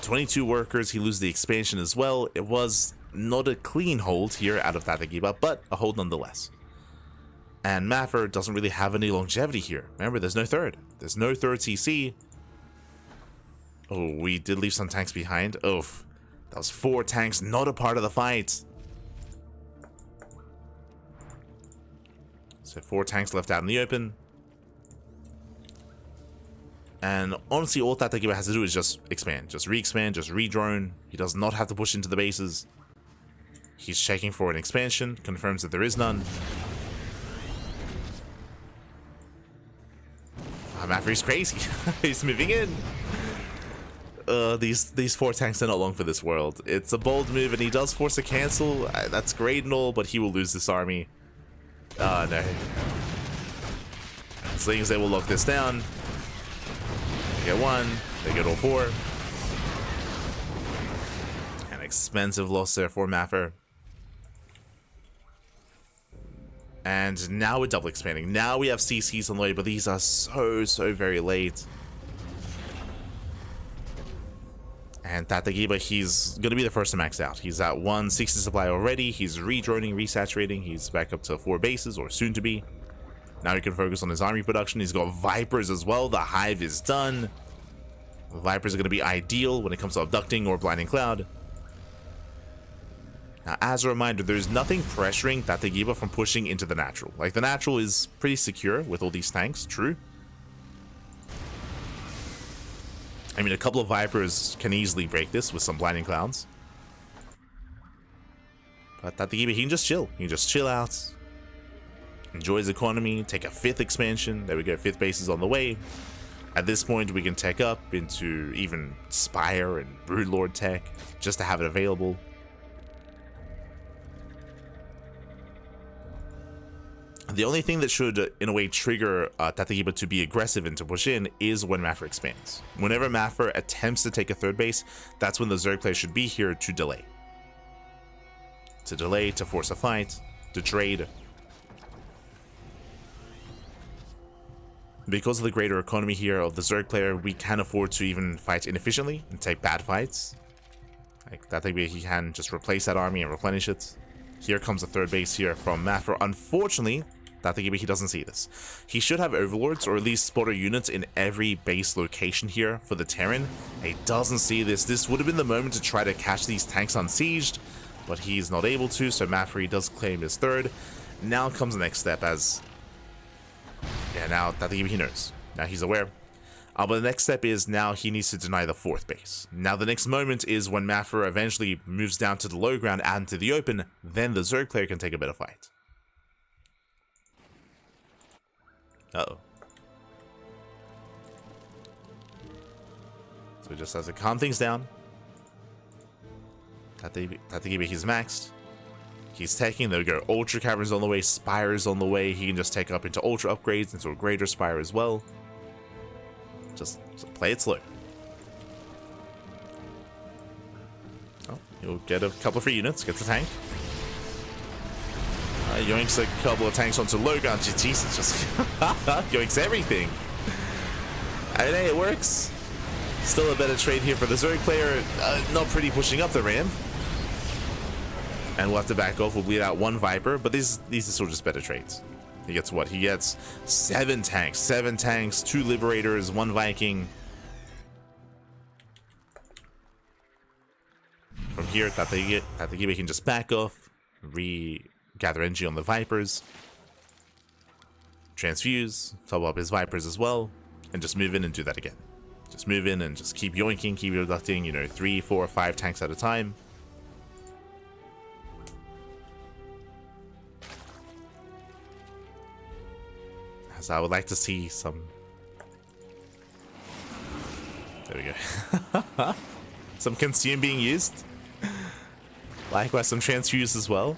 22 workers. He loses the expansion as well. It was not a clean hold here out of Tatagiba, but a hold nonetheless. And Maffer doesn't really have any longevity here. Remember, there's no 3rd. There's no 3rd CC. Oh, we did leave some tanks behind. Oof. That was 4 tanks, not a part of the fight. So 4 tanks left out in the open. And honestly, all Tatagiba has to do is just expand, just re-expand, just re-drone. He does not have to push into the bases. He's checking for an expansion, confirms that there is none. Mafri's crazy. He's moving in. These 4 tanks are not long for this world. It's a bold move, and he does force a cancel. That's great and all, but he will lose this army. Oh no. Slings, they will lock this down. They get 1, they get all 4. An expensive loss there for Maffer. And now we're double expanding. Now we have CCs on the way, but these are so very late. And Tatagiba, he's going to be the first to max out. He's at 160 supply already. He's re-droning, resaturating. He's back up to 4 bases, or soon to be. Now he can focus on his army production. He's got Vipers as well. The Hive is done. Vipers are going to be ideal when it comes to abducting or blinding cloud. Now, as a reminder, there's nothing pressuring Tatagiba from pushing into the natural. Like, the natural is pretty secure with all these tanks, true. I mean, a couple of Vipers can easily break this with some blinding clouds. But Tatagiba, he can just chill. He can just chill out. Enjoy his economy, take a 5th expansion. There we go, 5th base is on the way. At this point, we can tech up into even Spire and Broodlord tech, just to have it available. The only thing that should, in a way, trigger Tatagiba to be aggressive and to push in is when Maffer expands. Whenever Maffer attempts to take a 3rd base, that's when the Zerg player should be here to delay. To delay, to force a fight, to trade. Because of the greater economy here of the Zerg player, we can afford to even fight inefficiently and take bad fights. Like Tatagiba, he can just replace that army and replenish it. Here comes a 3rd base here from Maffer. Unfortunately, Tatagiba, he doesn't see this. He should have overlords, or at least spotter units in every base location here for the Terran. He doesn't see this. This would have been the moment to try to catch these tanks unsieged, but he's not able to, so Maffer, he does claim his 3rd. Now comes the next step as... yeah, now Tatagiba, he knows. Now he's aware. But the next step is now he needs to deny the 4th base. Now the next moment is when Maffer eventually moves down to the low ground and to the open, then the Zerg player can take a better fight. Uh-oh. So he just has to calm things down. Tatagiba, he's maxed. He's taking, there we go, Ultra Caverns on the way, Spires on the way. He can just take up into Ultra upgrades, into a greater Spire as well. Just play it slow. Oh, you'll get a couple of free units, get the tank. Yoinks a couple of tanks onto low ground. Jesus, just yoinks everything. I mean, hey, it works. Still a better trade here for the Zerg player. Not pretty pushing up the ramp. And we'll have to back off. We'll bleed out 1 Viper, but these are still just better trades. He gets what? He gets 7 tanks, 2 Liberators, 1 Viking. From here, Tatagiba can just back off, gather energy on the Vipers, transfuse, top up his Vipers as well, and just move in and do that again. Just move in and just keep yoinking, keep abducting, you know, 3, 4, 5 tanks at a time. So I would like to see some... there we go. Some consume being used. Likewise, some transfuse as well.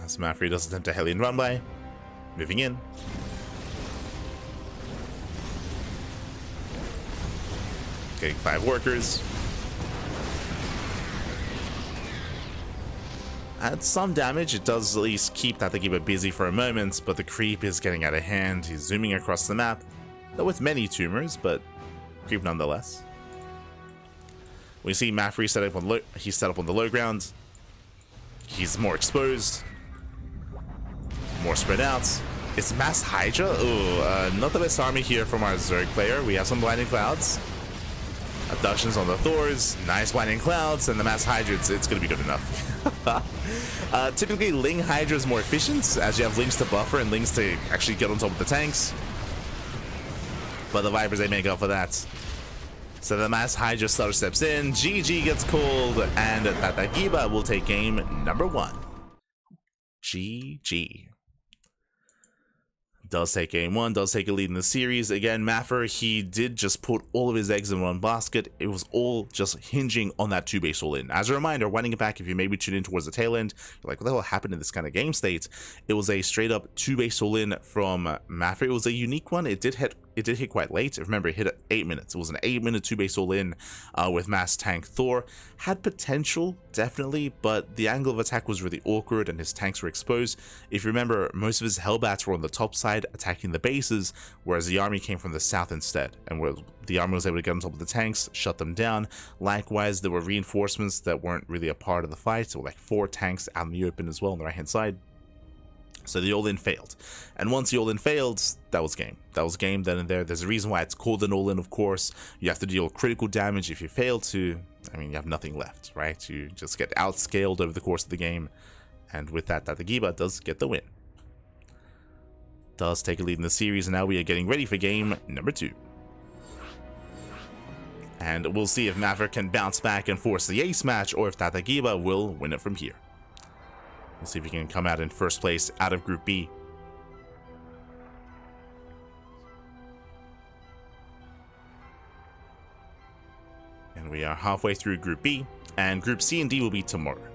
As Mafri does attempt a Hellion run by. Moving in. Getting 5 workers. At some damage, it does at least keep Tatagiba busy for a moment, but the creep is getting out of hand. He's zooming across the map, though with many tumors, but creep nonetheless. We see Mafri set up on he's set up on the low ground. He's more exposed, more spread out. It's Mass Hydra. Ooh, not the best army here from our Zerg player. We have some Blinding Clouds. Abductions on the Thors, nice Blinding Clouds, and the Mass Hydra, it's going to be good enough. Typically, Ling Hydra is more efficient, as you have Lings to buffer and Lings to actually get on top of the tanks. But the Vipers, they make up for that. So the Mass Hydra starter steps in, GG gets called, and Tatagiba will take game number 1. GG. Does take game 1, does take a lead in the series. Again, Maffer, he did just put all of his eggs in one basket. It was all just hinging on that 2-base all-in. As a reminder, winding it back, if you maybe tune in towards the tail end, you're like, what the hell happened in this kind of game state? It was a straight-up 2-base all-in from Maffer. It was a unique one. It did hit quite late. Remember, it hit at 8 minutes. It was an 8-minute 2-base all-in with Mass Tank Thor. Had potential, definitely, but the angle of attack was really awkward and his tanks were exposed. If you remember, most of his Hellbats were on the top side attacking the bases, whereas the army came from the south instead, and where the army was able to get on top of the tanks, shut them down. Likewise, there were reinforcements that weren't really a part of the fight, so like 4 tanks out in the open as well on the right-hand side. So the all-in failed. And once the all-in failed, that was game. That was game then and there. There's a reason why it's called an all-in, of course. You have to deal critical damage. If you fail to, I mean, you have nothing left, right? You just get outscaled over the course of the game. And with that, Tatagiba does get the win. Does take a lead in the series, and now we are getting ready for game number 2. And we'll see if Maverick can bounce back and force the ace match, or if Tatagiba will win it from here. We'll see if he can come out in first place out of Group B. And we are halfway through Group B, and Group C and D will be tomorrow.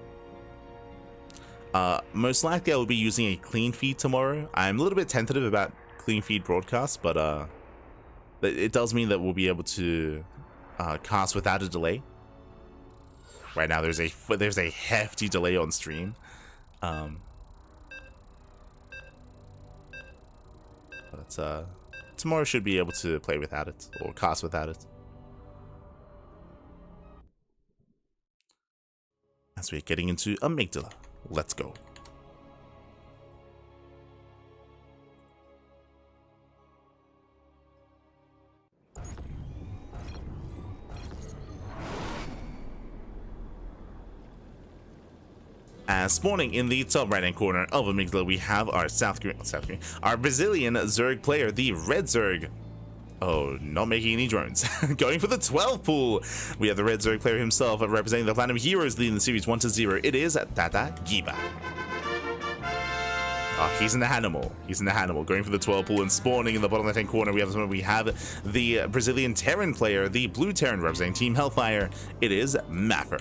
Most likely I will be using a clean feed tomorrow. I'm a little bit tentative about clean feed broadcasts, but it does mean that we'll be able to cast without a delay. Right now there's a hefty delay on stream. But tomorrow should be able to play without it, or cast without it. As we're getting into Amygdala, let's go. Spawning in the top right hand corner of Amygdala, we have our our Brazilian Zerg player, the Red Zerg. Oh, not making any drones. Going for the 12 pool. We have the Red Zerg player himself representing the Platinum Heroes, leading the series 1-0. It is Tatagiba. Oh, he's in the Hanimal. He's in the Hanimal. Going for the 12 pool and spawning in the bottom left-hand corner. We have the Brazilian Terran player, the Blue Terran representing Team Hellfire. It is Maffer.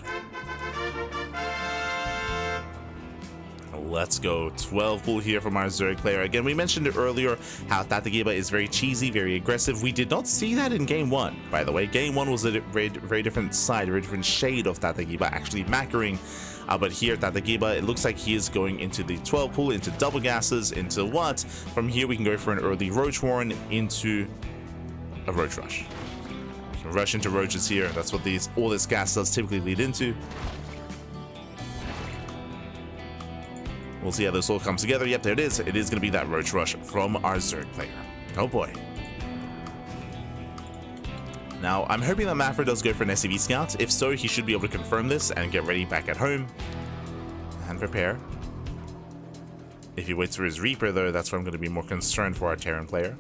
Let's go. 12 pool here from our Zerg player. Again, we mentioned earlier how Tatagiba is very cheesy, very aggressive. We did not see that in game 1, by the way. Game 1 was a very different side, a very different shade of Tatagiba, actually macroing. But here, Tatagiba, it looks like he is going into the 12 pool, into double gases, into what? From here, we can go for an early Roach Warren into a Roach Rush. We can rush into Roaches here. That's what all this gas does typically lead into. We'll see how this all comes together. Yep, there it is. It is going to be that Roach Rush from our Zerg player. Oh boy. Now, I'm hoping that Maffer does go for an SCV Scout. If so, he should be able to confirm this and get ready back at home. And prepare. If he waits for his Reaper, though, that's where I'm going to be more concerned for our Terran player.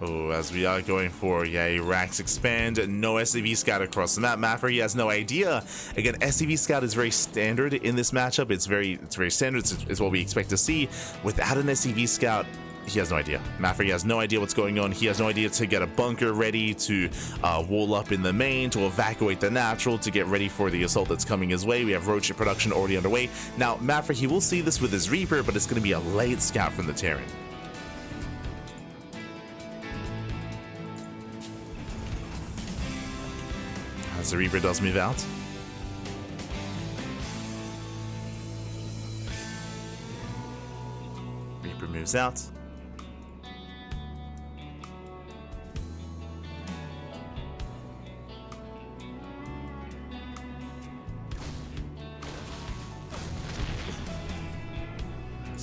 Oh, as we are going for, Rax Expand, no SCV Scout across the map. Maffer, he has no idea. Again, SCV Scout is very standard in this matchup. It's very standard. It's what we expect to see. Without an SCV Scout, he has no idea. Maffer, he has no idea what's going on. He has no idea to get a bunker ready, to wall up in the main, to evacuate the natural, to get ready for the assault that's coming his way. We have Roach production already underway. Now, Maffer, he will see this with his Reaper, but it's going to be a late scout from the Terran. As the Reaper does move out. Reaper moves out.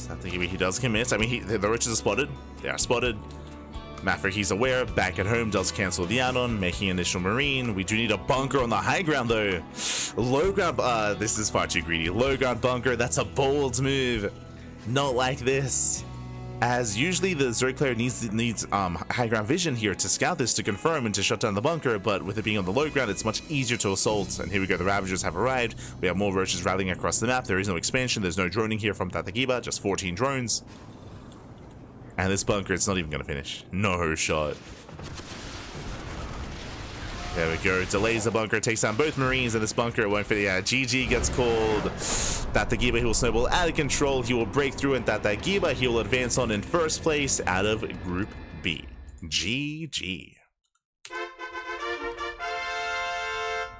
Tatagiba, he does commit. I mean, the roaches are spotted. They are spotted. Maverick, he's aware. Back at home, does cancel the add-on, making initial marine. We do need a bunker on the high ground, though. Low ground, this is far too greedy. Low ground bunker, that's a bold move. Not like this. As usually the Zerg player needs high ground vision here to scout this, to confirm and to shut down the bunker, but with it being on the low ground, it's much easier to assault. And here we go, the Ravagers have arrived. We have more roaches rallying across the map. There is no expansion, there's no droning here from Tatagiba, just 14 drones. And this bunker, it's not even going to finish. No shot. There we go. Delays the bunker, takes down both Marines, and this bunker it won't fit. Yeah, GG gets called. Tatagiba, he will snowball out of control. He will break through, and Tatagiba, he will advance on in first place out of Group B. GG.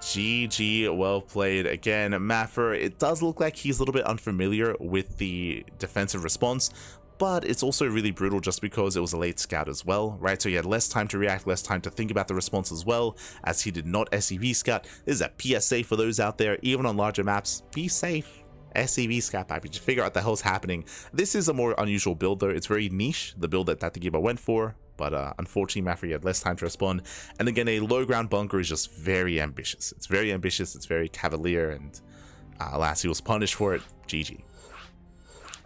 GG, well played. Again, Maffer, it does look like he's a little bit unfamiliar with the defensive response, but it's also really brutal just because it was a late scout as well, right? So he had less time to react, less time to think about the response as well, as he did not SCV scout. This is a PSA for those out there, even on larger maps. Be safe. SCV scout, baby. Just figure out what the hell's happening. This is a more unusual build, though. It's very niche, the build that Tatagiba went for, but unfortunately, Maffer had less time to respond. And again, a low ground bunker is just very ambitious. It's very ambitious, it's very cavalier, and alas, he was punished for it. GG.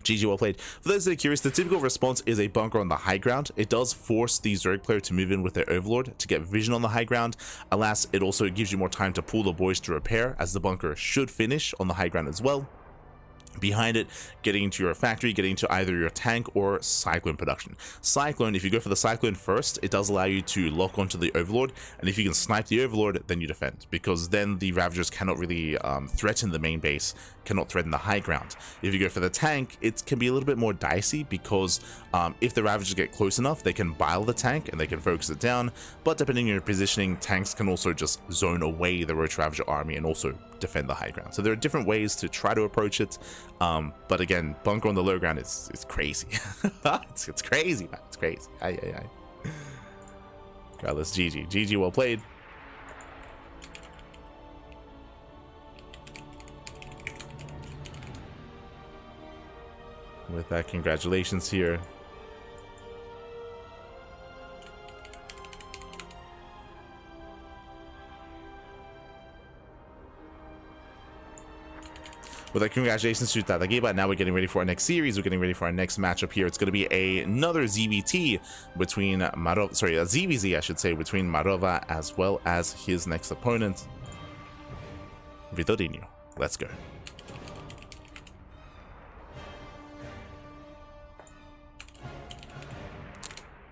GG, well played. For those that are curious, the typical response is a bunker on the high ground. It does force the Zerg player to move in with their Overlord to get vision on the high ground. Alas, it also gives you more time to pull the boys to repair, as the bunker should finish on the high ground as well. Behind it, getting into your factory, getting into either your tank or Cyclone production. Cyclone, if you go for the Cyclone first, it does allow you to lock onto the Overlord, and if you can snipe the Overlord, then you defend, because then the Ravagers cannot really threaten the main base, cannot threaten the high ground. If you go for the tank, it can be a little bit more dicey, because if the Ravagers get close enough, they can bile the tank and they can focus it down, but depending on your positioning, tanks can also just zone away the Roach Ravager army and also defend the high ground. So there are different ways to try to approach it, but again, bunker on the low ground is crazy. it's crazy, man. It's crazy. Aye, aye, aye. Regardless, GG. GG, well played. With that, congratulations here. With that, congratulations to Tatagiba. Now we're getting ready for our next series. We're getting ready for our next matchup here. It's going to be another ZVT between Marova, sorry, a ZVZ, I should say, between Marova as well as his next opponent, Vitorino. Let's go.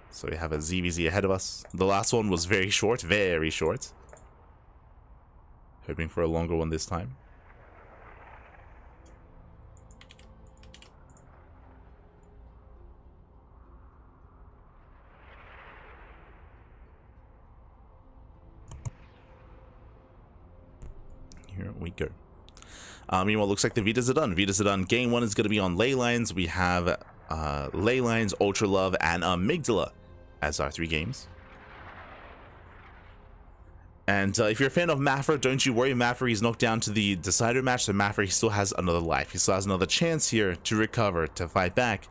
So we have a ZVZ ahead of us. The last one was very short, very short. Hoping for a longer one this time. Here we go. Meanwhile, looks like the Vitas are done. Vitas are done. Game 1 is going to be on Ley Lines. We have Ley Lines, Ultra Love, and Amygdala as our 3 games. And if you're a fan of Maffer, don't you worry. Maffer, he's knocked down to the decider match, so Maffer, he still has another life. He still has another chance here to recover, to fight back,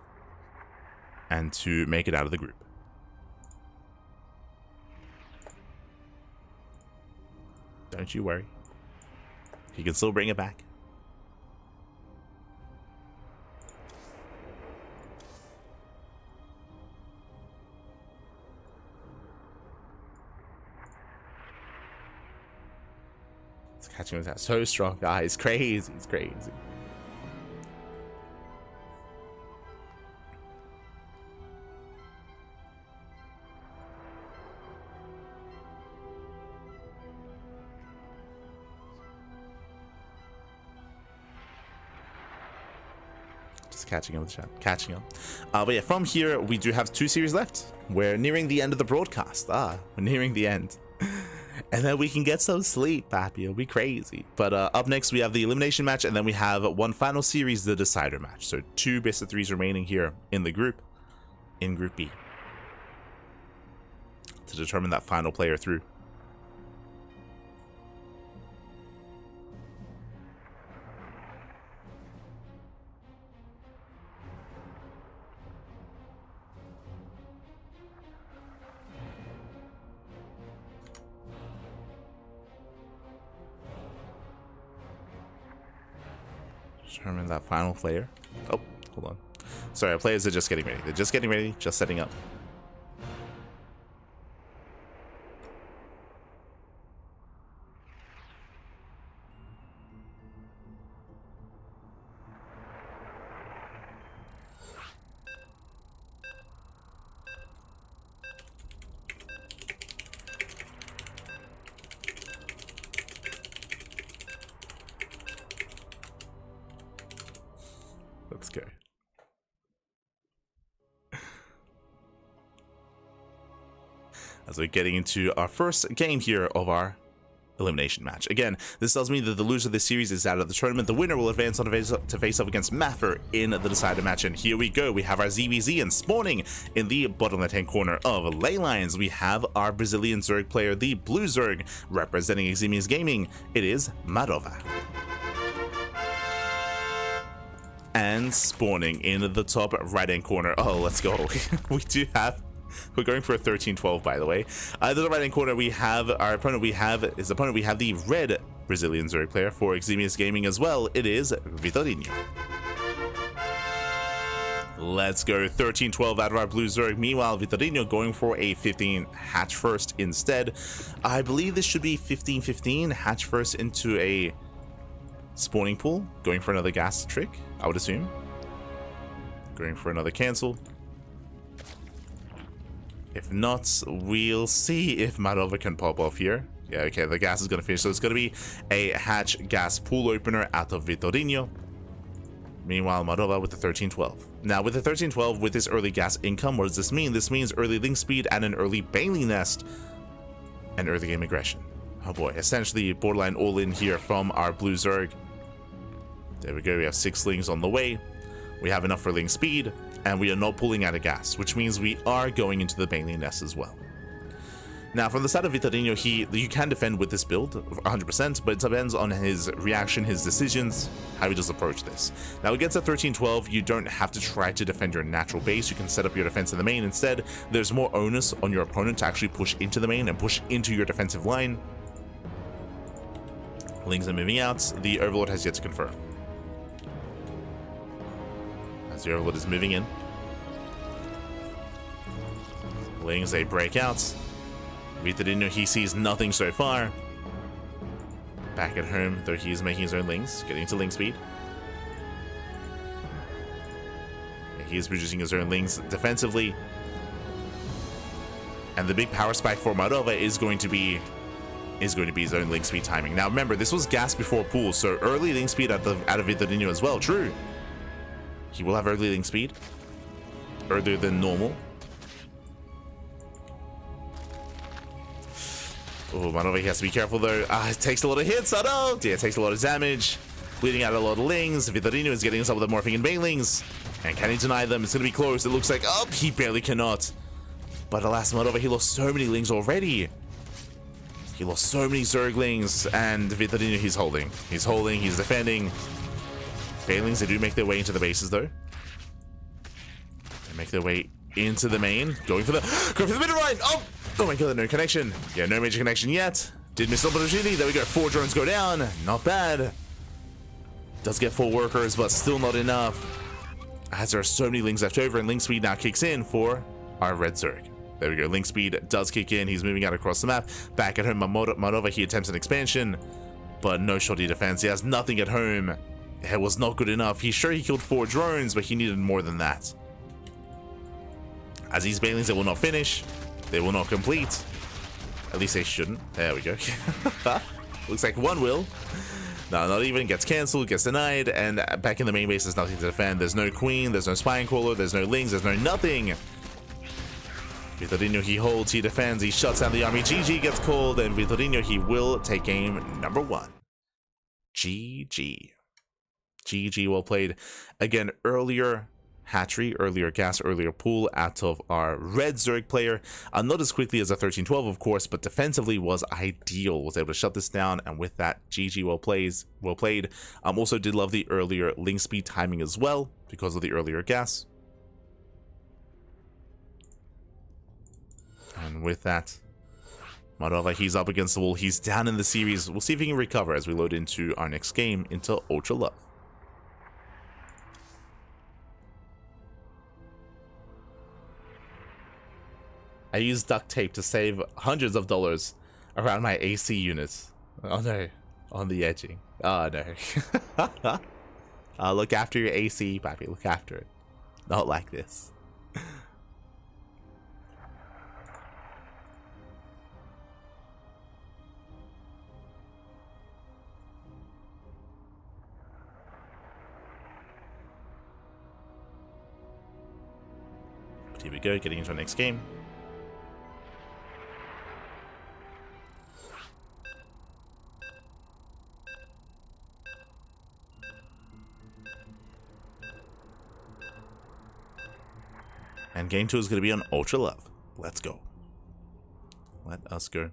and to make it out of the group. Don't you worry. He can still bring it back. Catching with that so strong, guys. Crazy. It's crazy. Just catching up with the chat. Catching up. But yeah, from here, we do have 2 series left. We're nearing the end of the broadcast. We're nearing the end. And then we can get some sleep, papi. It'll be crazy. But up next, we have the elimination match, and then we have one final series, the decider match. So 2 best of 3s remaining here in the group, in Group B, to determine that final player through. Determine that final player. Oh, hold on. Sorry, our players are just getting ready. They're just getting ready, just setting up. Let's go. As we're getting into our first game here of our elimination match. Again, this tells me that the loser of this series is out of the tournament. The winner will advance on to face up against Maffer in the decider match. And here we go. We have our ZBZ, and spawning in the bottom left-hand corner of Ley Lines, we have our Brazilian Zerg player, the Blue Zerg, representing Eximius Gaming. It is Marova. And spawning in the top right-hand corner. Oh, let's go. We do have... We're going for a 13-12, by the way. In the right-hand corner, we have our opponent. We have the red Brazilian Zerg player for Eximius Gaming as well. It is Vitorino. Let's go 13-12 out of our blue Zerg. Meanwhile, Vitorino going for a 15 hatch first instead. I believe this should be 15-15 hatch first into a spawning pool. Going for another gas trick, I would assume. Going for another cancel. If not, we'll see if Marova can pop off here. Yeah, okay, the gas is going to finish. So it's going to be a hatch gas pool opener out of Vitorino. Meanwhile, Marova with the 13-12. Now, with the 13-12, with this early gas income, what does this mean? This means early link speed and an early Bailey nest. And early game aggression. Oh boy, essentially borderline all in here from our blue Zerg. There we go, we have 6 lings on the way. We have enough for link speed. And we are not pulling out of gas, which means we are going into the Bailey nest as well. Now, from the side of Vitorino, you can defend with this build 100%, but it depends on his reaction, his decisions, how he does approach this. Now, against a 13-12, you don't have to try to defend your natural base. You can set up your defense in the main. Instead, there's more onus on your opponent to actually push into the main and push into your defensive line. Lings are moving out. The Overlord has yet to confirm. As the Overlord is moving in. Lings, they break out. Vitorino, he sees nothing so far. Back at home, though, he is making his own lings, getting to link speed. He is producing his own lings defensively. And the big power spike for Marova is going to be his own link speed timing. Now remember, this was gas before pool, so early link speed out of Vitorino as well. True. He will have early link speed. Earlier than normal. Oh, Marova, he has to be careful though. It takes a lot of hits. Oh no! Yeah, it takes a lot of damage. Bleeding out a lot of lings. Vitorino is getting himself with the morphing and banelings. And can he deny them? It's going to be close. It looks like, oh, he barely cannot. But alas, Marova, he lost so many lings already. He lost so many Zerglings. And Vitorino, he's holding. He's holding. He's defending. Banelings, they do make their way into the bases though. They make their way into the main. Going for the middle line. Oh my god, no connection. Yeah, no major connection yet. Did miss the opportunity. There we go. 4 drones go down. Not bad. Does get 4 workers, but still not enough. As there are so many lings left over, and link speed now kicks in for our red Zerg. There we go. Link speed does kick in. He's moving out across the map. Back at home, Marova, he attempts an expansion, but no shoddy defense. He has nothing at home. It was not good enough. He's sure he killed 4 drones, but he needed more than that. As these banelings, they will not finish. They will not complete. At least they shouldn't. There we go. Looks like one will. No, not even. Gets cancelled, gets denied, and back in the main base, there's nothing to defend. There's no queen, there's no spine crawler, there's no lings, there's no nothing. Vitorino, he holds, he defends, he shuts down the army. GG gets called, and Vitorino, he will take game number 1. GG. GG, well played. Again, earlier hatchery, earlier gas, earlier pool out of our red Zerg player. Not as quickly as a 13-12, of course, but defensively was ideal. Was able to shut this down, and with that, GG, well played. Also did love the earlier link speed timing as well, because of the earlier gas. And with that, Marova, he's up against the wall. He's down in the series. We'll see if he can recover as we load into our next game into Ultra Love. I use duct tape to save hundreds of dollars around my AC units. Oh no, on the edging. Oh no. Look after your AC, Pappy. Look after it. Not like this. But here we go, getting into our next game. And game 2 is going to be on Ultra Love. Let's go. Let us go.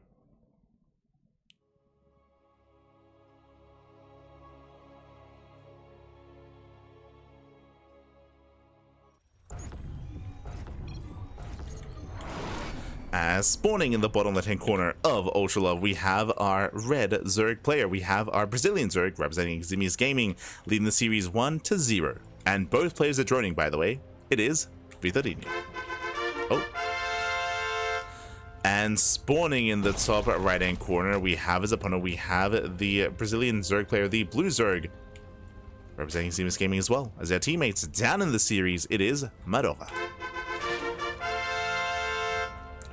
As spawning in the bottom left hand corner of Ultra Love, we have our red Zerg player. We have our Brazilian Zerg representing Ximius Gaming, leading the series 1-0. And both players are droning, by the way. It is Vitorino. Oh. And spawning in the top right hand corner, we have his opponent. We have the Brazilian Zerg player, the Blue Zerg, representing Ximius Gaming as well. As their teammates down in the series, it is Marova.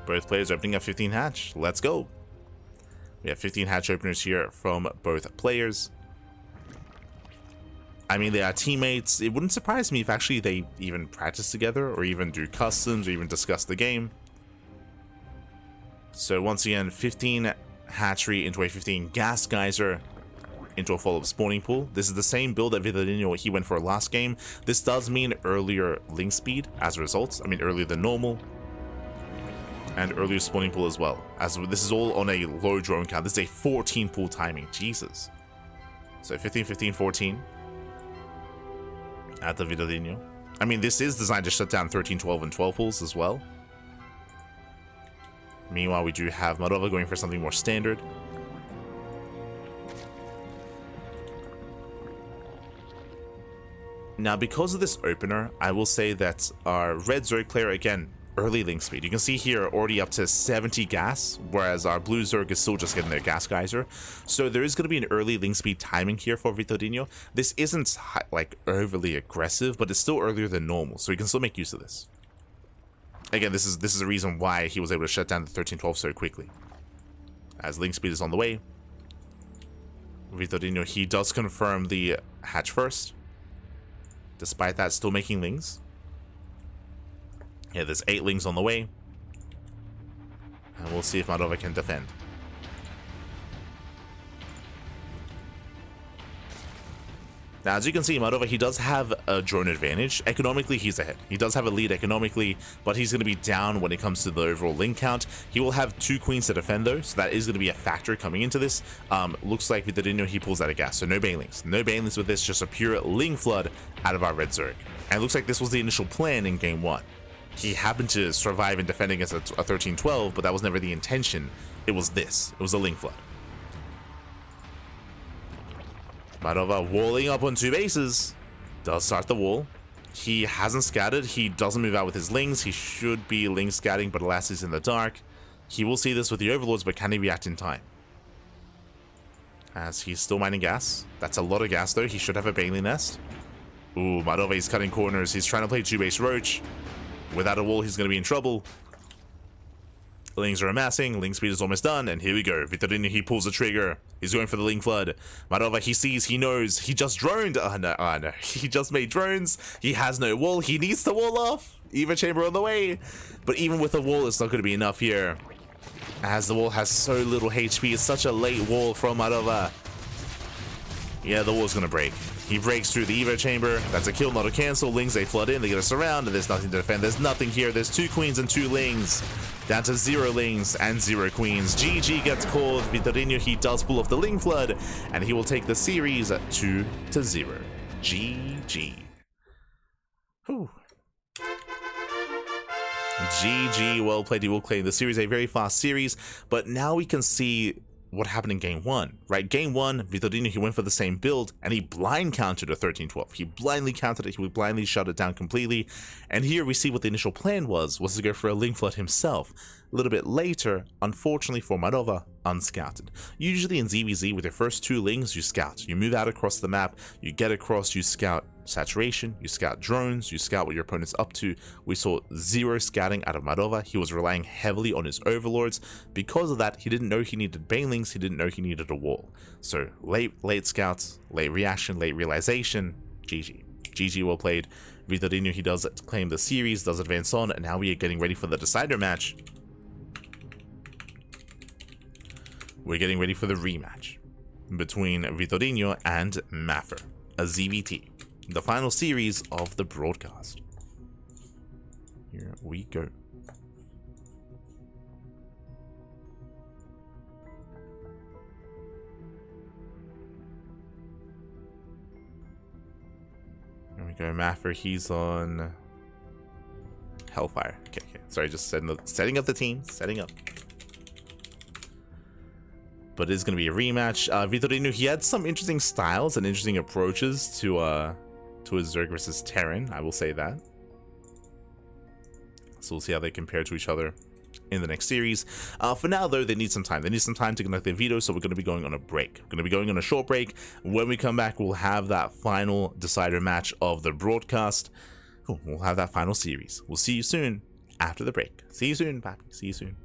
Both players opening up 15 hatch. Let's go. We have 15 hatch openers here from both players. I mean, they are teammates. It wouldn't surprise me if actually they even practice together or even do customs or even discuss the game. So once again, 15 hatchery into a 15 gas geyser into a follow-up spawning pool. This is the same build that Vitorino he went for last game. This does mean earlier link speed as a result. I mean, earlier than normal. And earlier spawning pool as well, as this is all on a low drone count. This is a 14 pool timing. Jesus. So 15, 15, 14 at the Vitorino. I mean, this is designed to shut down 13, 12, and 12 pools as well. Meanwhile, we do have Marova going for something more standard. Now, because of this opener, I will say that our red Zerg player, again, early link speed. You can see here already up to 70 gas, whereas our blue Zerg is still just getting their gas geyser. So there is going to be an early link speed timing here for Vitorino. This isn't like overly aggressive, but it's still earlier than normal, so you can still make use of this. Again, this is a reason why he was able to shut down the 13-12 so quickly. As link speed is on the way, Vitorino, he does confirm the hatch first. Despite that, still making lings. Yeah, there's 8 lings on the way. And we'll see if Marova can defend. Now, as you can see, Marova, he does have a drone advantage. Economically, he's ahead. He does have a lead economically, but he's going to be down when it comes to the overall link count. He will have 2 queens to defend, though, so that is going to be a factor coming into this. Looks like Vitorino, he pulls out of gas, so no banelings. No banelings with this, just a pure ling flood out of our red Zerg. And it looks like this was the initial plan in game 1. He happened to survive in defending against a 13-12, but that was never the intention. It was this. It was a link flood. Marova walling up on 2 bases. Does start the wall. He hasn't scattered. He doesn't move out with his lings. He should be ling scatting, but alas, he's in the dark. He will see this with the overlords, but can he react in time? As he's still mining gas. That's a lot of gas, though. He should have a Bailey nest. Ooh, Marova is cutting corners. He's trying to play 2-base Roach. Without a wall, he's going to be in trouble. Lings are amassing. Ling speed is almost done. And here we go. Vitorino, he pulls the trigger. He's going for the Ling flood. Marova, he sees, he knows. He just droned. Oh no, oh no. He just made drones. He has no wall. He needs the wall off. Eva chamber on the way. But even with the wall, it's not going to be enough here. As the wall has so little HP. It's such a late wall from Marova. Yeah, the wall's going to break. He breaks through the Evo chamber. That's a kill, not a cancel. Lings, they flood in. They get a surround, and there's nothing to defend. There's nothing here. There's 2 queens and 2 lings. Down to 0 lings and 0 queens. GG gets called. Vitorino, he does pull off the ling flood, and he will take the series 2-0. GG. Whew. GG, well played. He will claim the series, a very fast series, but now we can see what happened in game 1, right? Game 1, Vitorino, he went for the same build, and he blind countered a 13-12. He blindly countered it, he would blindly shut it down completely, and here we see what the initial plan was to go for a Link Flood himself. A little bit later, unfortunately for Madova, unscouted. Usually in ZVZ, with your first 2 Lings, you scout. You move out across the map, you get across, you scout saturation, you scout drones, you scout what your opponent's up to. We saw 0 scouting out of Madova. He was relying heavily on his overlords. Because of that, he didn't know he needed banelings, he didn't know he needed a wall. So late scouts, late reaction, late realization, GG. GG, well played. Vitorino, he does claim the series, does advance on, and now we are getting ready for the decider match. We're getting ready for the rematch between Vitorino and Maffer, a ZVT, the final series of the broadcast. Here we go. There we go, Maffer, he's on Hellfire. Okay. Sorry, just setting up the team, setting up. But it is going to be a rematch. Vitorino, he had some interesting styles and interesting approaches to his Zerg versus Terran, I will say that. So we'll see how they compare to each other in the next series. For now, though, they need some time. They need some time to conduct their veto, so we're going to be going on a break. We're going to be going on a short break. When we come back, we'll have that final decider match of the broadcast. We'll have that final series. We'll see you soon after the break. See you soon, Pappy. See you soon.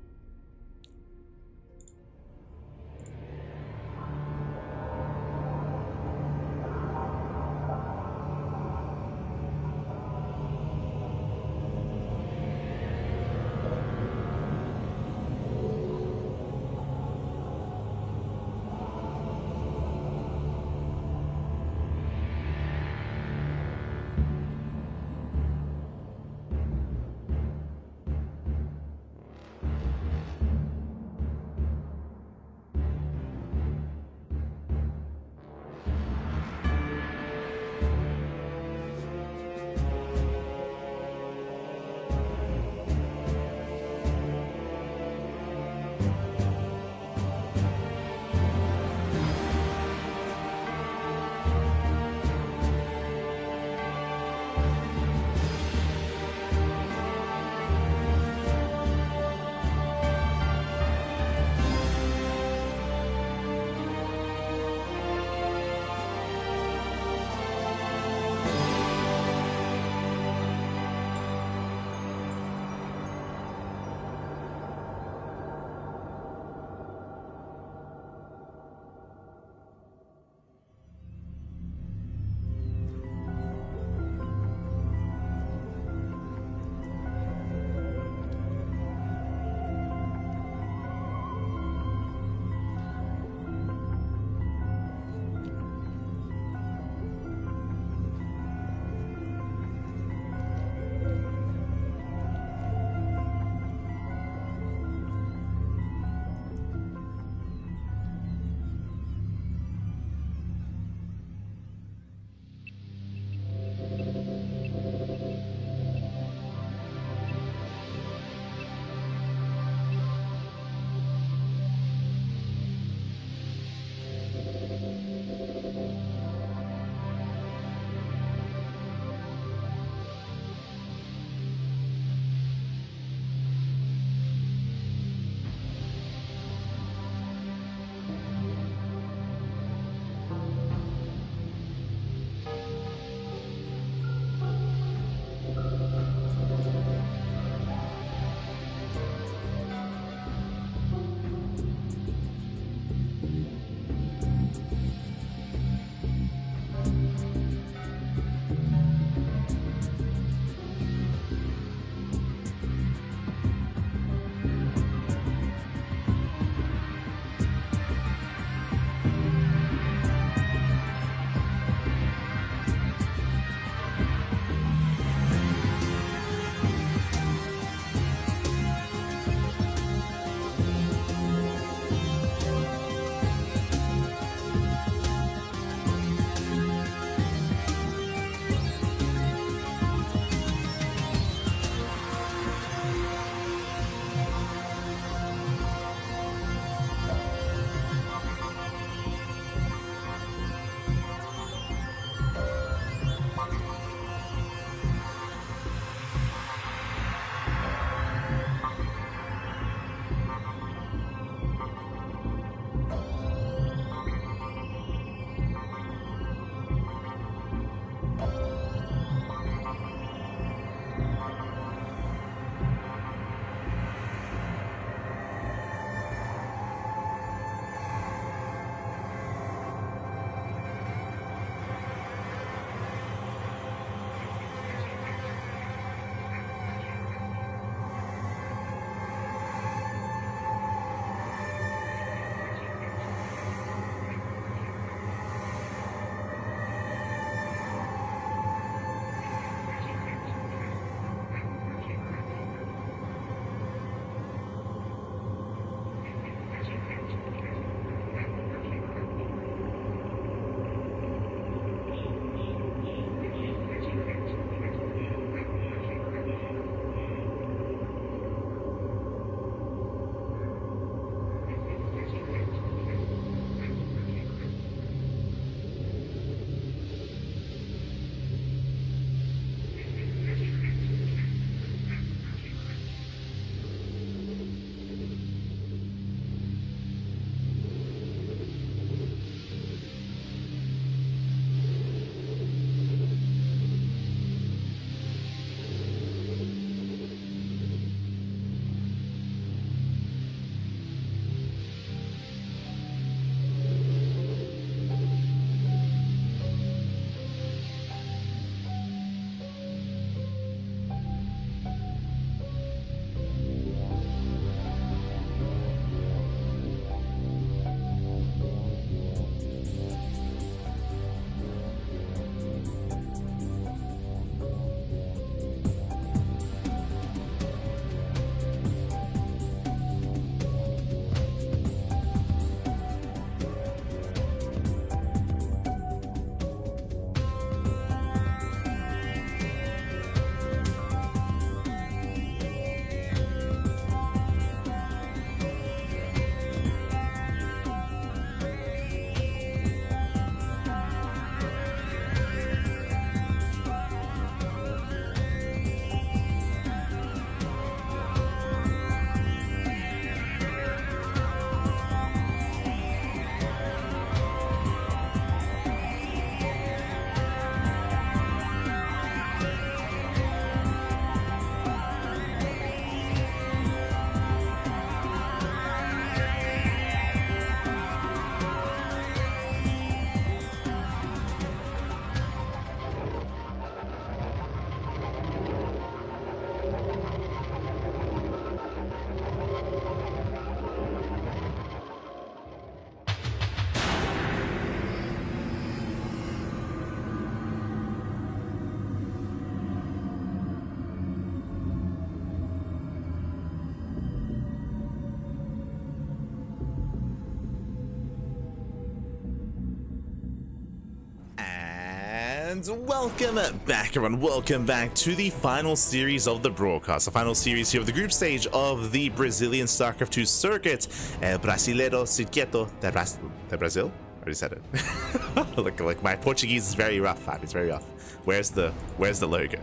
And welcome back, everyone. Welcome back to the final series of the broadcast, the final series here of the group stage of the Brazilian StarCraft 2 circuit. Brasileiro Circuito de Brazil. I already said it. Look, my Portuguese is very rough, Fab. It's very rough. Where's the logo?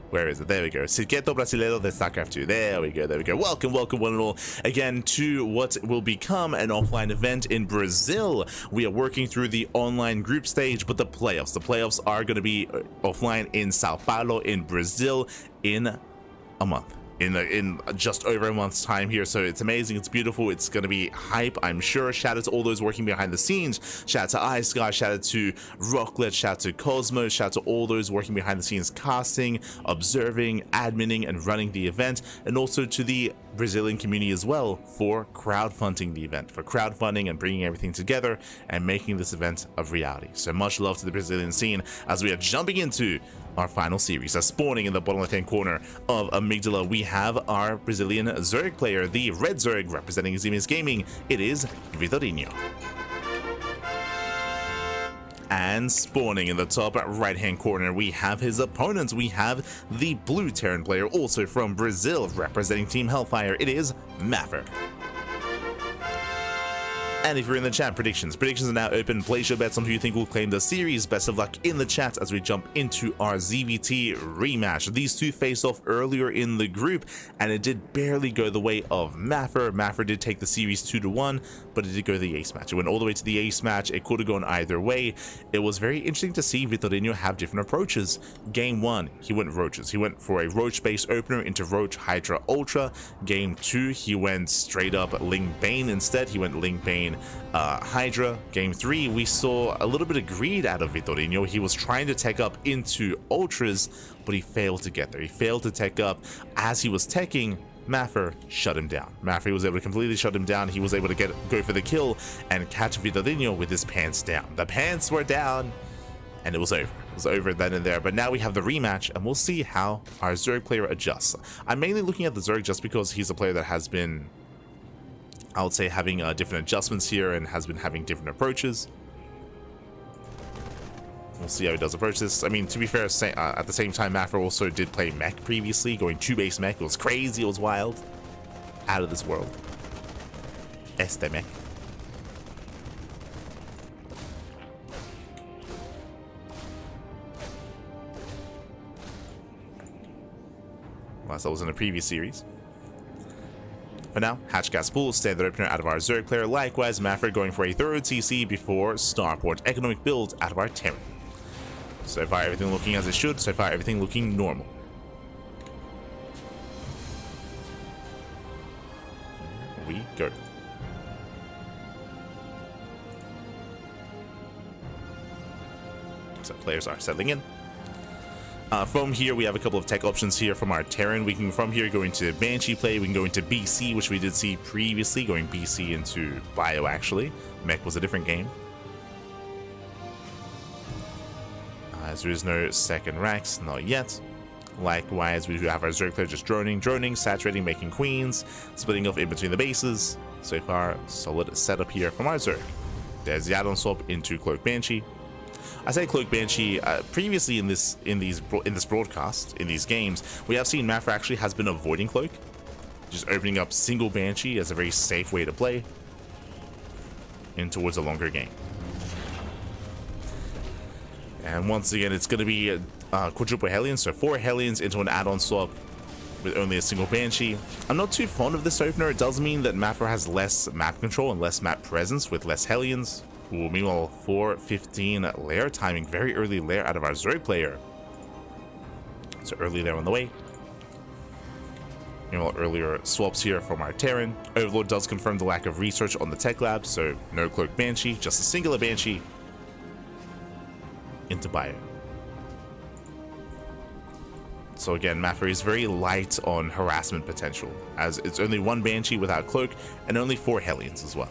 Where is it? There we go. Circuito Brasileiro de StarCraft 2. There we go. There we go. Welcome, welcome, one and all, again to what will become an offline event in Brazil. We are working through the online group stage, but the playoffs are going to be offline in Sao Paulo, in Brazil, in a month. In just over a month's time here, so it's amazing, it's beautiful, it's gonna be hype, I'm sure. Shout out to all those working behind the scenes. Shout out to iSky, shout out to Rocklet, shout out to Cosmos, shout out to all those working behind the scenes, casting, observing, adminning, and running the event, and also to the Brazilian community as well for crowdfunding the event, for crowdfunding and bringing everything together and making this event a reality. So much love to the Brazilian scene as we are jumping into our final series. Spawning in the bottom left-hand corner of Amygdala, we have our Brazilian Zerg player, the Red Zerg, representing Xime's Gaming. It is Vitorino. And spawning in the top right-hand corner, we have his opponents. We have the Blue Terran player, also from Brazil, representing Team Hellfire. It is Maffer. And if you're in the chat, predictions are now open. Place your bets on who you think will claim the series. Best of luck in the chat as we jump into our ZVT rematch. These two faced off earlier in the group, and it did barely go the way of Maffer. Maffer did take the series 2-1, but it did go to the ace match. It went all the way to the ace match. It could have gone either way. It was very interesting to see Vitorino have different approaches. Game 1, he went roaches. He went for a roach-based opener into Roach Hydra Ultra. Game 2, he went straight up Ling Bane instead. He went Ling Bane Hydra. Game 3, we saw a little bit of greed out of Vitorino. He was trying to tech up into Ultras, but he failed to get there. He failed to tech up. As he was teching, Maffer shut him down. Maffer was able to completely shut him down. He was able to go for the kill and catch Vitorino with his pants down. The pants were down, and it was over. It was over then and there. But now we have the rematch, and we'll see how our Zerg player adjusts. I'm mainly looking at the Zerg just because he's a player that has been, I would say, having different adjustments here and has been having different approaches. We'll see how he does approach this. I mean, to be fair, at the same time, Maffer also did play mech previously, going 2-base mech. It was crazy, it was wild. Out of this world. Este mech. Unless that was in a previous series. For now, Hatchgas Pool, standard opener out of our Zerg player. Likewise, Maffer going for a thorough TC before Starport. Economic build out of our Terran. So far, everything looking as it should. So far, everything looking normal. We go. So players are settling in. From here, we have a couple of tech options here from our Terran. We can, from here, go into Banshee play. We can go into BC, which we did see previously, going BC into Bio, actually. Mech was a different game. As there is no second racks, not yet. Likewise, we do have our Zerg player just droning, saturating, making queens, splitting off in between the bases. So far, solid setup here from our Zerg. There's the add-on swap into Cloak Banshee. I say Cloak Banshee, previously in this broadcast, in these games, we have seen Maffer actually has been avoiding Cloak, just opening up single Banshee as a very safe way to play in towards a longer game. And once again, it's going to be quadruple Hellions, so 4 Hellions into an add-on swap with only a single Banshee. I'm not too fond of this opener. It does mean that Maffer has less map control and less map presence with less Hellions. Ooh, meanwhile, 4:15 lair timing, very early lair out of our Zerg player. So early there on the way. Meanwhile, earlier swaps here from our Terran. Overlord does confirm the lack of research on the tech lab, so no Cloak Banshee, just a singular Banshee into Bio. So again, Maffer is very light on harassment potential, as it's only 1 Banshee without Cloak and only 4 Hellions as well.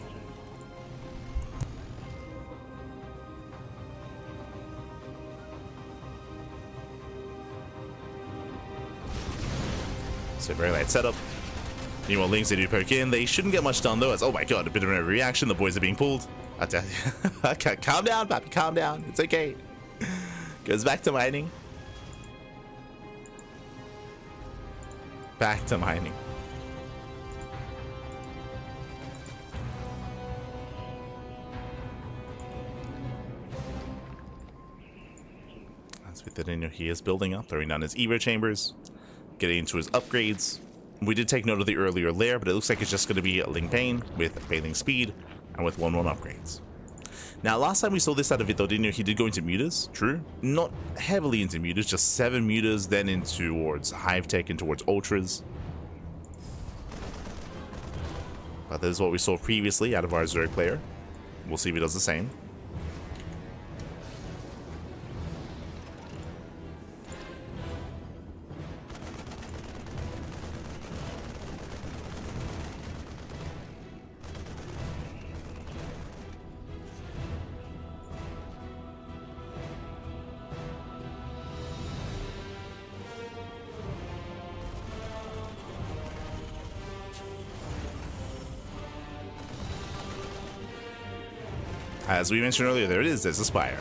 So very light setup. Meanwhile, Lings, they do poke in. They shouldn't get much done though, as oh my god, a bit of a reaction. The boys are being pulled. I tell you. Calm down, Pappy, calm down. It's okay. Goes back to mining. Back to mining. As with it, he is building up, throwing down his Evo chambers, getting into his upgrades. We did take note of the earlier lair, but it looks like it's just going to be a Ling Bane with Failing Speed and with 1/1 upgrades. Now, last time we saw this out of Vitorino, he did go into mutas, true. Not heavily into mutas, just 7 mutas, then into towards Hive Tech and towards Ultras. But this is what we saw previously out of our Zerg player. We'll see if he does the same. As we mentioned earlier, there it is, there's a Spire.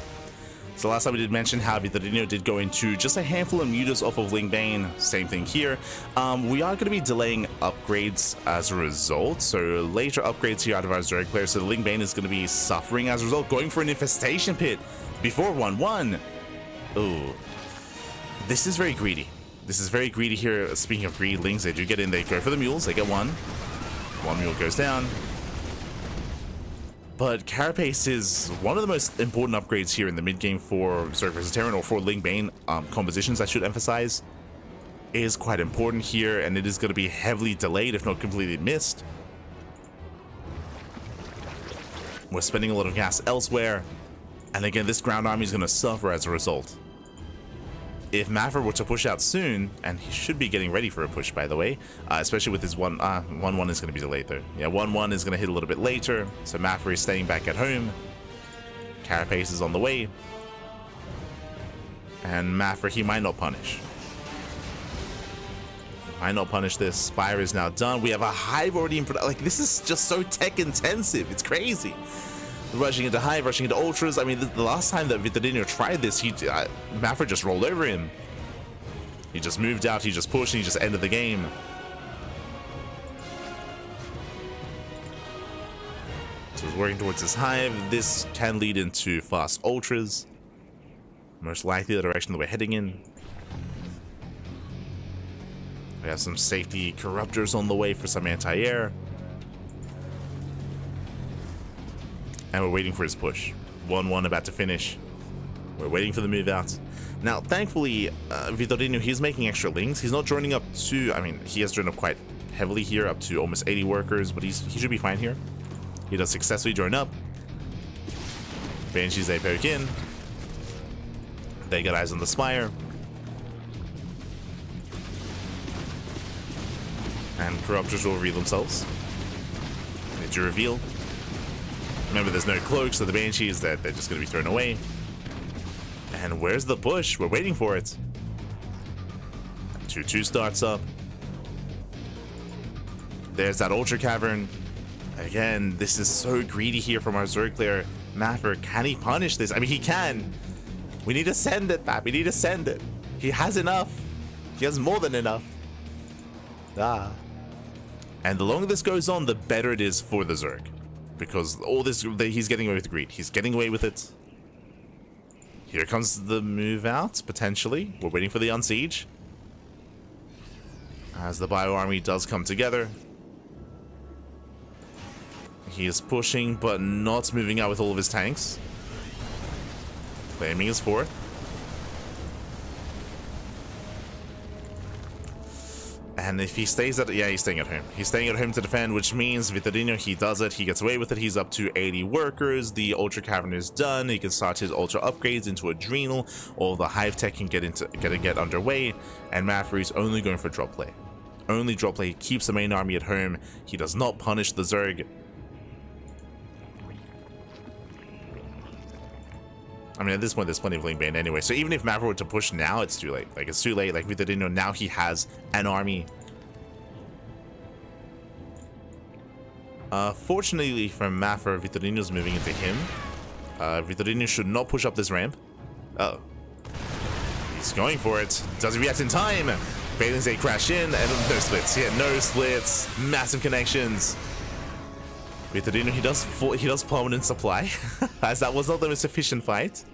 So last time we did mention how Vitorino did go into just a handful of mutas off of Ling Bane. Same thing here. We are going to be delaying upgrades as a result. So later upgrades here out of our Zerg player. So the Ling Bane is going to be suffering as a result, going for an Infestation Pit before 1/1. Ooh. This is very greedy. This is very greedy here. Speaking of greedy Lings, they do get in, they go for the mules, they get one. One mule goes down. But Carapace is one of the most important upgrades here in the mid game for Zerg vs Terran, or for Ling Bane compositions, I should emphasize. It is quite important here, and it is going to be heavily delayed, if not completely missed. We're spending a lot of gas elsewhere, and again, this ground army is going to suffer as a result. If Maverick were to push out soon, and he should be getting ready for a push, by the way, especially with his 1/1 is going to be delayed though. Yeah, 1/1 is going to hit a little bit later, so Maverick is staying back at home. Carapace is on the way, and Maverick, he might not punish. Might not punish this. Spire is now done. We have a Hive already in production. Like, this is just so tech intensive. It's crazy. Rushing into Hive, rushing into Ultras. I mean, the last time that Vitorino tried this, Maverick just rolled over him. He just moved out, he just pushed, and he just ended the game. So he's working towards this Hive. This can lead into fast Ultras. Most likely the direction that we're heading in. We have some safety Corruptors on the way for some anti-air. And we're waiting for his push. 1/1 about to finish. We're waiting for the move out. Now, thankfully, Vitorino, he's making extra Lings. He's not joining up to, I mean, he has joined up quite heavily here, up to almost 80 workers, but he should be fine here. He does successfully join up. Banshees, they poke in. They got eyes on the Spire. And Corruptors will reveal themselves. They do reveal. Remember, there's no cloaks, so the Banshees, they're just going to be thrown away. And where's the push? We're waiting for it. 2/2 starts up. There's that Ultra Cavern. Again, this is so greedy here from our Zerg player. Maverick, can he punish this? I mean, he can. We need to send it, Pat. We need to send it. He has enough. He has more than enough. And the longer this goes on, the better it is for the Zerg. Because all this, he's getting away with greed. He's getting away with it. Here comes the move out, potentially. We're waiting for the unsiege. As the Bio Army does come together. He is pushing, but not moving out with all of his tanks. Claiming his fourth. And if he stays at, yeah, he's staying at home. He's staying at home to defend, which means Vitorino, he does it. He gets away with it. He's up to 80 workers. The Ultra Cavern is done. He can start his Ultra upgrades into Adrenal. All the Hive Tech can get underway. And Maverick's only going for drop play. Only drop play. He keeps the main army at home. He does not punish the Zerg. I mean, at this point, there's plenty of Ling Bane anyway. So even if Maverick were to push now, it's too late. Like, it's too late. Like, Vitorino, now he has an army. Fortunately for Maverick, Vitorino's moving into him. Vitorino should not push up this ramp. Uh-oh. He's going for it. Does he react in time? Bailing's a crash in and no splits. Yeah, no splits. Massive connections. Vitorino, he does plummet in supply, as that was not the most efficient fight.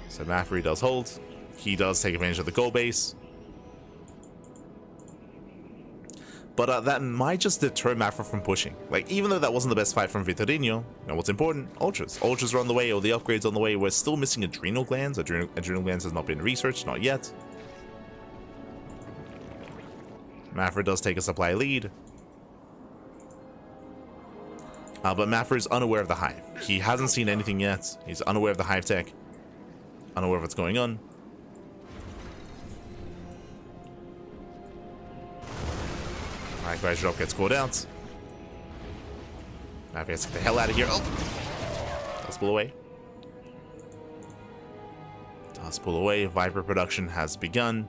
So Mafri does hold. He does take advantage of the gold base. But that might just deter Mafra from pushing. Like, even though that wasn't the best fight from Vitorino, you know what's important? Ultras. Ultras are on the way, or the upgrades on the way. We're still missing adrenal glands. Adrenal glands has not been researched, not yet. Mafra does take a supply lead. But Mafra is unaware of the hive. He hasn't seen anything yet. He's unaware of the hive tech. Unaware of what's going on. Likewise, drop gets caught out. Mafra has to get the hell out of here. Oh! Does pull away. Does pull away. Viper production has begun.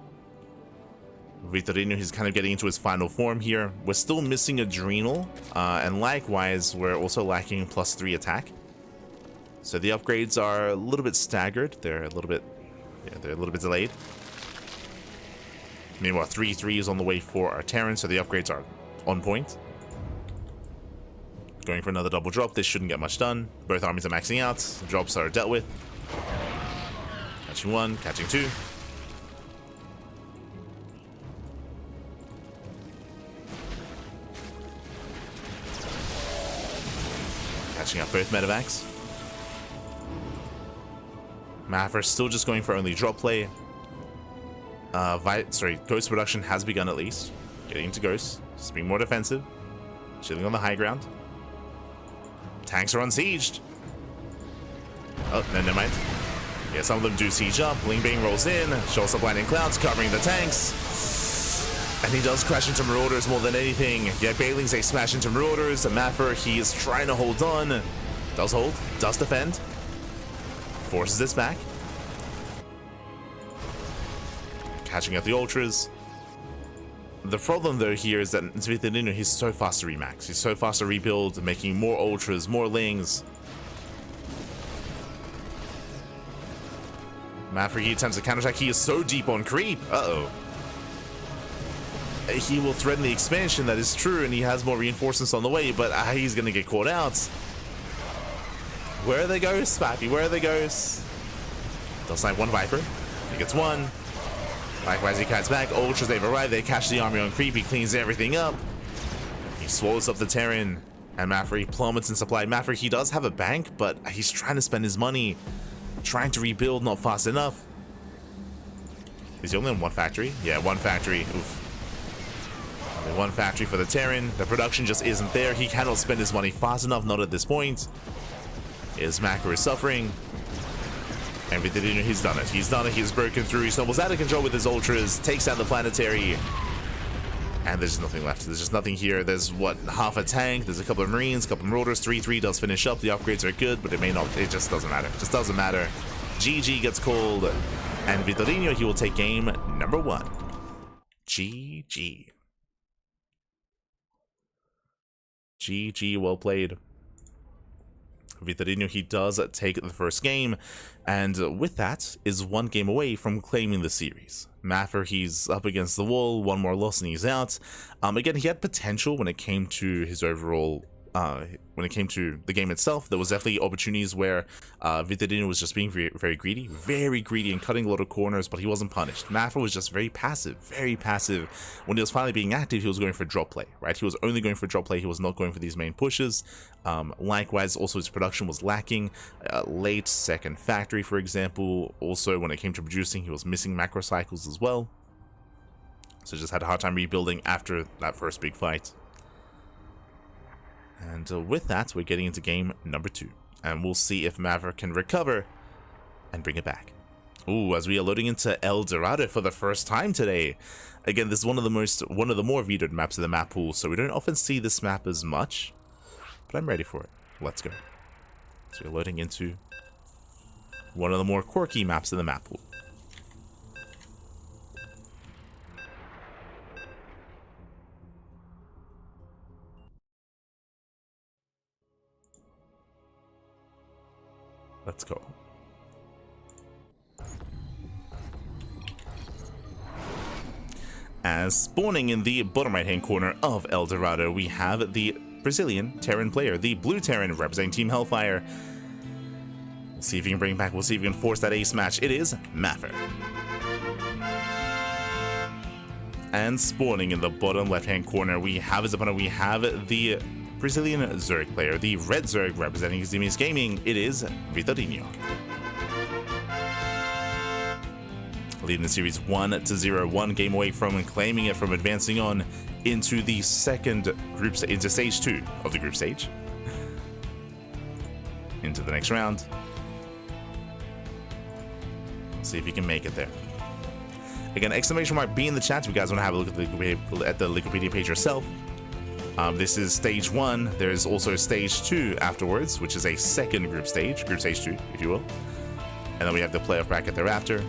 Vitorino, he's kind of getting into his final form here. We're still missing Adrenal, and likewise, we're also lacking +3 attack. So the upgrades are a little bit staggered. They're a little bit delayed. Meanwhile, 3-3 is on the way for our Terran, so the upgrades are on point. Going for another double drop. This shouldn't get much done. Both armies are maxing out. The drops are dealt with. Catching 1, catching 2. Catching up both medevacs. Mafra still just going for only drop play. Ghost production has begun at least. Getting into Ghost. Just being more defensive. Chilling on the high ground. Tanks are unsieged. Oh, no, never mind. Yeah, some of them do siege up. Ling Bing rolls in. Shows up Lightning Clouds covering the tanks. And he does crash into Marauders more than anything. Yeah, Bailing's a smash into Marauders. And Mafra, he is trying to hold on. Does hold. Does defend. Forces this back. Catching up the Ultras. The problem though here is that Vitorino, he's so fast to remax. He's so fast to rebuild, making more Ultras, more Lings. Mafra, he attempts a counterattack. He is so deep on creep. Uh-oh. He will threaten the expansion, that is true, and he has more reinforcements on the way, but he's gonna get caught out. Where are the ghosts, Pappy? Where are the ghosts? Does snipe one Viper. He gets one. Likewise, he kites back. Ultras, they've arrived. They catch the army on creep. He cleans everything up. He swallows up the Terran. And Mafra, he plummets in supply. Mafra, he does have a bank, but he's trying to spend his money. Trying to rebuild, not fast enough. Is he only on one factory? Yeah, one factory. Oof. Only one factory for the Terran. The production just isn't there. He cannot spend his money fast enough, not at this point. Mafra is suffering. And Vitorino, he's done it. He's done it. He's broken through. He stumbles out of control with his Ultras. Takes out the Planetary. And there's nothing left. There's just nothing here. There's, what, half a tank. There's a couple of Marines, a couple of Marauders. 3-3 does finish up. The upgrades are good, but it may not. It just doesn't matter. It just doesn't matter. GG gets called. And Vitorino, he will take game number 1. GG. GG, well played. Vitorino, he does take the first game, and with that is one game away from claiming the series. Mafra, he's up against the wall, one more loss and he's out. Again, he had potential when it came to his overall, when it came to the game itself. There was definitely opportunities where Vitorino was just being very greedy and cutting a lot of corners, but he wasn't punished. Mafra was just very passive. When he was finally being active, he was going for drop play, right? He was only going for drop play. He was not going for these main pushes. Likewise, also his production was lacking. Late second factory, for example. Also, when it came to producing, he was missing macro cycles as well. So just had a hard time rebuilding after that first big fight. And with that, we're getting into game number 2. And we'll see if Mafra can recover and bring it back. Ooh, as we are loading into El Dorado for the first time today. Again, this is one of the more vetoed maps of the map pool, so we don't often see this map as much. But I'm ready for it. Let's go. So we're loading into one of the more quirky maps in the map pool. Let's go. As spawning in the bottom right-hand corner of El Dorado, we have the Brazilian Terran player, the blue Terran representing Team Hellfire. We'll see if he can bring it back. We'll see if he can force that ace match. It is Maffer. And spawning in the bottom left-hand corner, we have his opponent. We have the Brazilian Zerg player, the red Zerg representing Xemius Gaming. It is Vitorino. Leading the series 1-0, 1 game away from claiming it, from advancing on into the second group, into stage 2 of the group stage. Into the next round. See if he can make it there. Again, exclamation mark B in the chat if you guys want to have a look at the Wikipedia page yourself. This is stage 1. There's also stage 2 afterwards, which is a second group stage 2, if you will. And then we have the playoff bracket thereafter.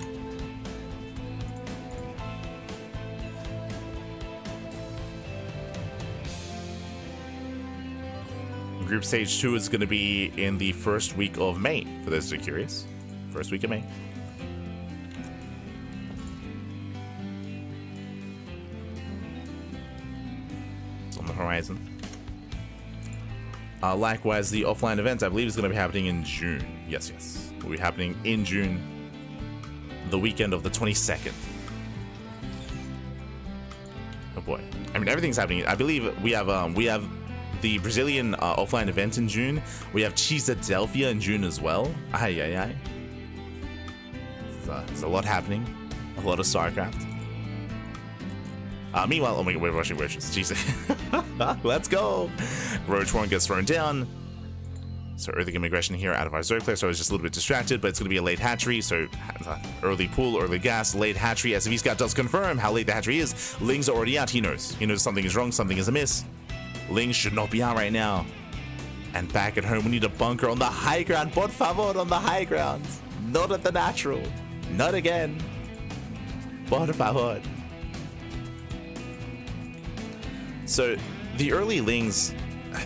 Group stage 2 is going to be in the first week of May, for those that are curious. First week of May. It's on the horizon. Likewise, the offline event, I believe, is going to be happening in June. Yes. Will be happening in June, the weekend of the 22nd. Oh boy. I mean, everything's happening. I believe we have the Brazilian offline event in June. We have Cheesadelphia in June as well. There's a lot happening. A lot of StarCraft. Meanwhile, oh my god, we're rushing roaches. Jeez. Let's go. Roach 1 gets thrown down. So early game aggression here out of our Zerg player. So I was just a little bit distracted, but it's going to be a late hatchery. So early pool, early gas, late hatchery. SFV Scout does confirm how late the hatchery is. Lings are already out. He knows. He knows something is wrong, something is amiss. Lings should not be out right now. And back at home, we need a bunker on the high ground. Por favor, on the high ground. Not at the natural. Not again. Por favor. So, the early Lings,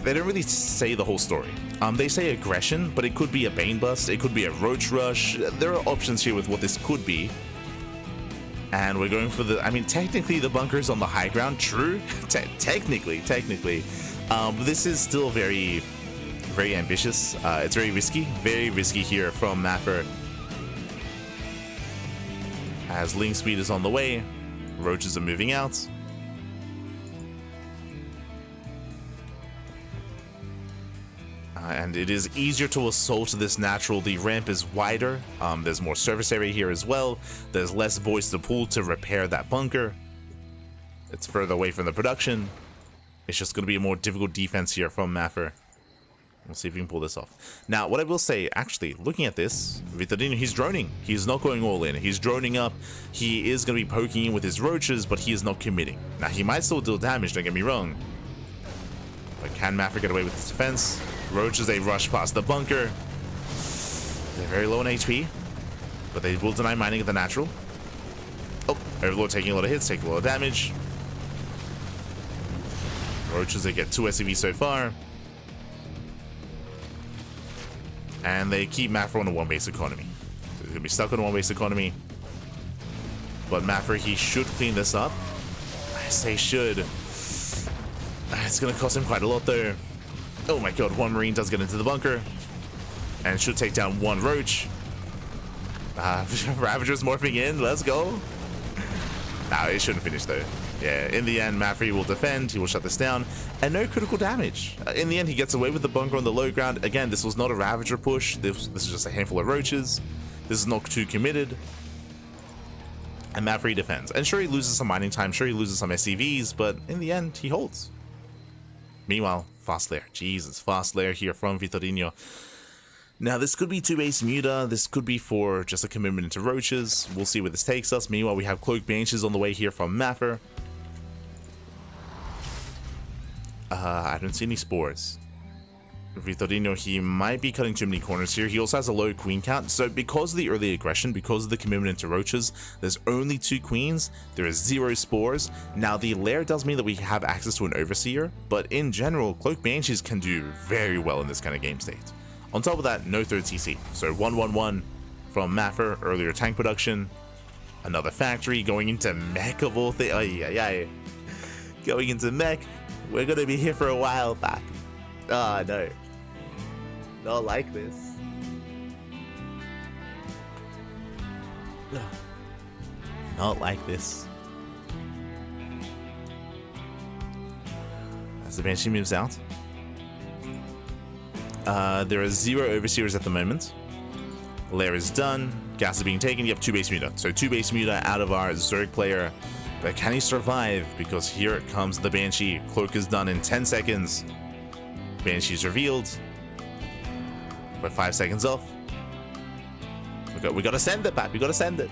they don't really say the whole story. They say aggression, but it could be a Bane Bust. It could be a Roach Rush. There are options here with what this could be. And we're going for the, I mean, technically the bunker's on the high ground, true. Technically. This is still very, very ambitious. It's very risky here from Maffer. As Ling Speed is on the way, Roaches are moving out. And it is easier to assault this natural. The ramp is wider. There's more surface area here as well. There's less voice to pull to repair that bunker. It's further away from the production. It's just going to be a more difficult defense here from Maffer. We'll see if we can pull this off. Now, what I will say, actually, looking at this, Vitorino, he's droning. He's not going all in. He's droning up. He is going to be poking in with his roaches, but he is not committing. Now, he might still deal damage, don't get me wrong. But can Maffer get away with his defense? Roaches, they rush past the bunker. They're very low on HP, but they will deny mining at the natural. Oh, Overlord taking a lot of hits, taking a lot of damage. Roaches, they get 2 SCV so far. And they keep Maffer on a 1 base economy. So he's going to be stuck on a 1 base economy. But Maffer, he should clean this up. I say should. It's going to cost him quite a lot though. Oh my god, 1 Marine does get into the bunker. And should take down 1 Roach. Ravager's morphing in, let's go. No, it shouldn't finish though. Yeah, in the end, Maffer will defend, he will shut this down, and no critical damage. In the end, he gets away with the bunker on the low ground. Again, this was not a Ravager push, this is just a handful of Roaches. This is not too committed. And Maffer defends. And sure, he loses some mining time, sure he loses some SCVs, but in the end, he holds. Meanwhile, fast lair. Jesus, fast lair here from Vitorino. Now, this could be 2 base Muta. This could be for just a commitment into Roaches. We'll see where this takes us. Meanwhile, we have Cloak Banshees on the way here from Maffer. I don't see any spores. Vitorino, he might be cutting too many corners here. He also has a low queen count. So because of the early aggression, because of the commitment into Roaches, there's only 2 queens. There is 0 spores. Now, the lair does mean that we have access to an Overseer, but in general, Cloak Banshees can do very well in this kind of game state. On top of that, no 3rd CC. So 1-1-1 from Maffer, earlier tank production. Another factory going into mech of all things. Oh, yeah. Going into mech. We're gonna be here for a while back. Oh, no. Not like this. Not like this. As the Banshee moves out. There are 0 overseers at the moment. Lair is done. Gas is being taken. Yep, 2 base muta. So 2 base muta out of our Zerg player. But can he survive? Because here it comes the Banshee. Cloak is done in 10 seconds. Banshee's revealed. We're 5 seconds off. We gotta send it back. We gotta send it.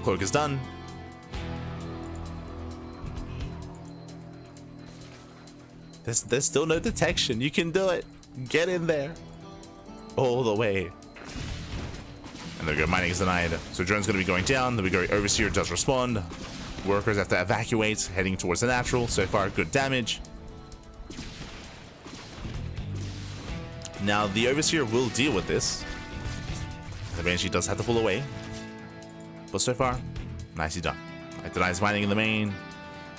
Cloak is done. There's still no detection. You can do it. Get in there. All the way. And there we go. Mining is denied. So drone's going to be going down. Then we go. Overseer does respond. Workers have to evacuate. Heading towards the natural. So far, good damage. Now, the Overseer will deal with this. The Banshee does have to pull away. But so far, nicely done. It denies mining in the main.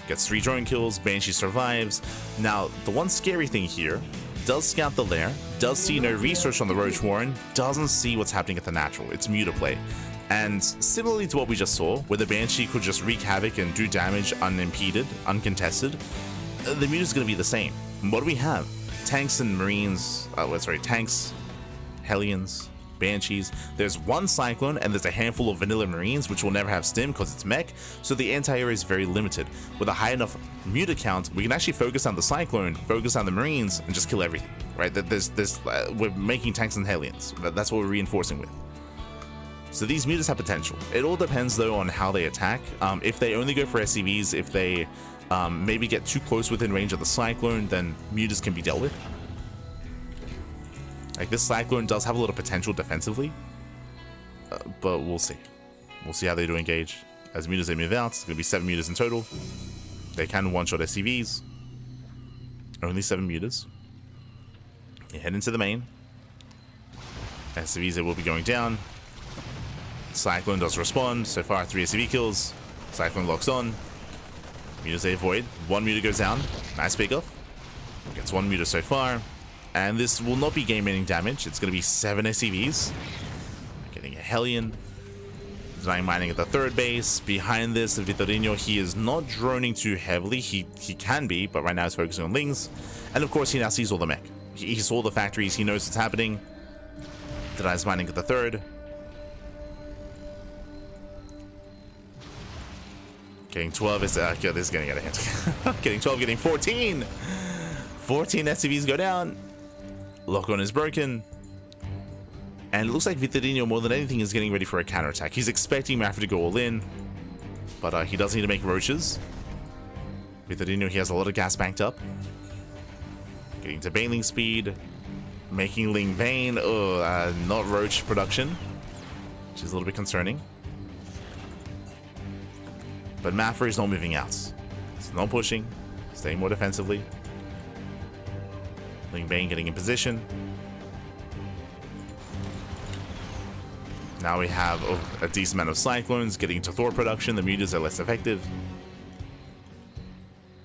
Gets 3 drone kills. Banshee survives. Now, the one scary thing here, does scout the lair, does see no research on the Roach Warren, doesn't see what's happening at the natural. It's muta play. And similarly to what we just saw, where the Banshee could just wreak havoc and do damage unimpeded, uncontested, the muta's going to be the same. What do we have? Tanks and Marines, tanks, Hellions, Banshees. There's 1 Cyclone and there's a handful of vanilla Marines, which will never have stim because it's mech, so the anti-air is very limited. With a high enough muta count, we can actually focus on the Cyclone, focus on the Marines, and just kill everything, right? We're making tanks and Hellions. That's what we're reinforcing with. So these mutas have potential. It all depends though on how they attack. If they only go for SCVs, if they maybe get too close within range of the Cyclone, then mutas can be dealt with. Like, this Cyclone does have a lot of potential defensively, but we'll see. We'll see how they do engage. As mutas they move out, it's going to be 7 mutas in total. They can one-shot SCVs. Only 7 mutas. You head into the main. SCVs, they will be going down. Cyclone does respond. So far, 3 SCV kills. Cyclone locks on. Mutas they avoid. 1 muta goes down. Nice pickoff. Gets 1 muta so far. And this will not be game-ending damage. It's going to be 7 SCVs. Getting a Hellion. Denying mining at the 3rd base. Behind this, the Vitorino, he is not droning too heavily. He can be, but right now he's focusing on Lings. And of course, he now sees all the mech. He saw the factories. He knows what's happening. Denies mining at the 3rd. Getting 12 is... this is getting out of hand. Getting 12, getting 14. 14 SCVs go down. Lock-on is broken. And it looks like Vitorino, more than anything, is getting ready for a counterattack. He's expecting Mafra to go all in. But he does need to make roaches. Vitorino, he has a lot of gas banked up. Getting to Baneling speed. Making Ling Bane. Not roach production. Which is a little bit concerning. But Mafra is not moving out. It's not pushing. Staying more defensively. Ling Bane getting in position. Now we have a decent amount of Cyclones getting into Thor production. The mutas are less effective.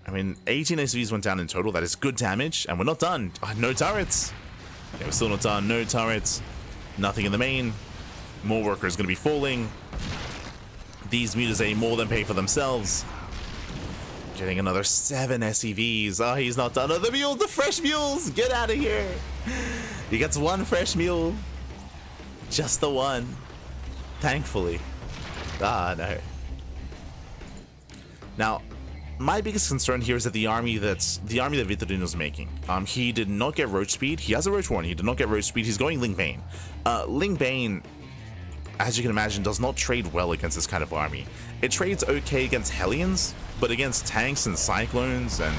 I mean, 18 SCVs went down in total. That is good damage. And we're not done. No turrets. Yeah, we're still not done. No turrets. Nothing in the main. More workers going to be falling. These mutas, they more than pay for themselves. Getting another 7 SCVs. Oh, he's not done. Oh, the mules, the fresh mules. Get out of here. He gets 1 fresh mule. Just the 1. Thankfully. Ah, no. Now, my biggest concern here is that the army that Vitorino's making. He did not get roach speed. He has a roach warning. He did not get roach speed. He's going Ling Bane. Ling Bane, as you can imagine, does not trade well against this kind of army. It trades okay against Hellions, but against tanks and Cyclones and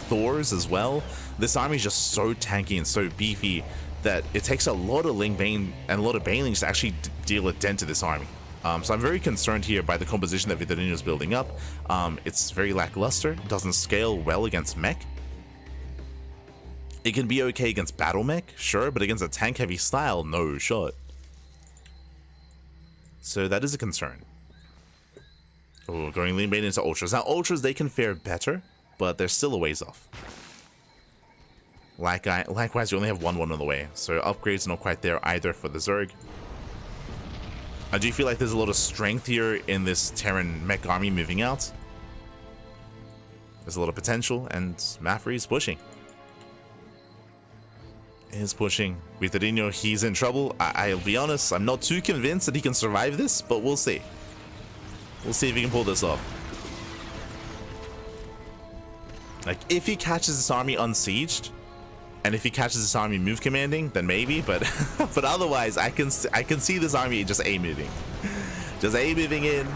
Thors as well, this army is just so tanky and so beefy that it takes a lot of Ling Bane and a lot of Banelings to actually deal a dent to this army. So I'm very concerned here by the composition that Vitorino is building up. It's very lackluster, doesn't scale well against mech. It can be okay against battle mech, sure, but against a tank-heavy style, no shot. So that is a concern. Oh, going Lean Bane into Ultras. Now, Ultras, they can fare better, but they're still a ways off. Likewise, you only have 1-1 on the way, so upgrades not quite there either for the Zerg. I do feel like there's a lot of strength here in this Terran mech army moving out. There's a lot of potential, and Mafri is pushing. Is pushing. Vitorino, he's in trouble. I'll be honest, I'm not too convinced that he can survive this, but we'll see. We'll see if he can pull this off. Like, if he catches this army unsieged, and if he catches this army move commanding, then maybe, but but otherwise, I can see this army just A moving. Just A moving in.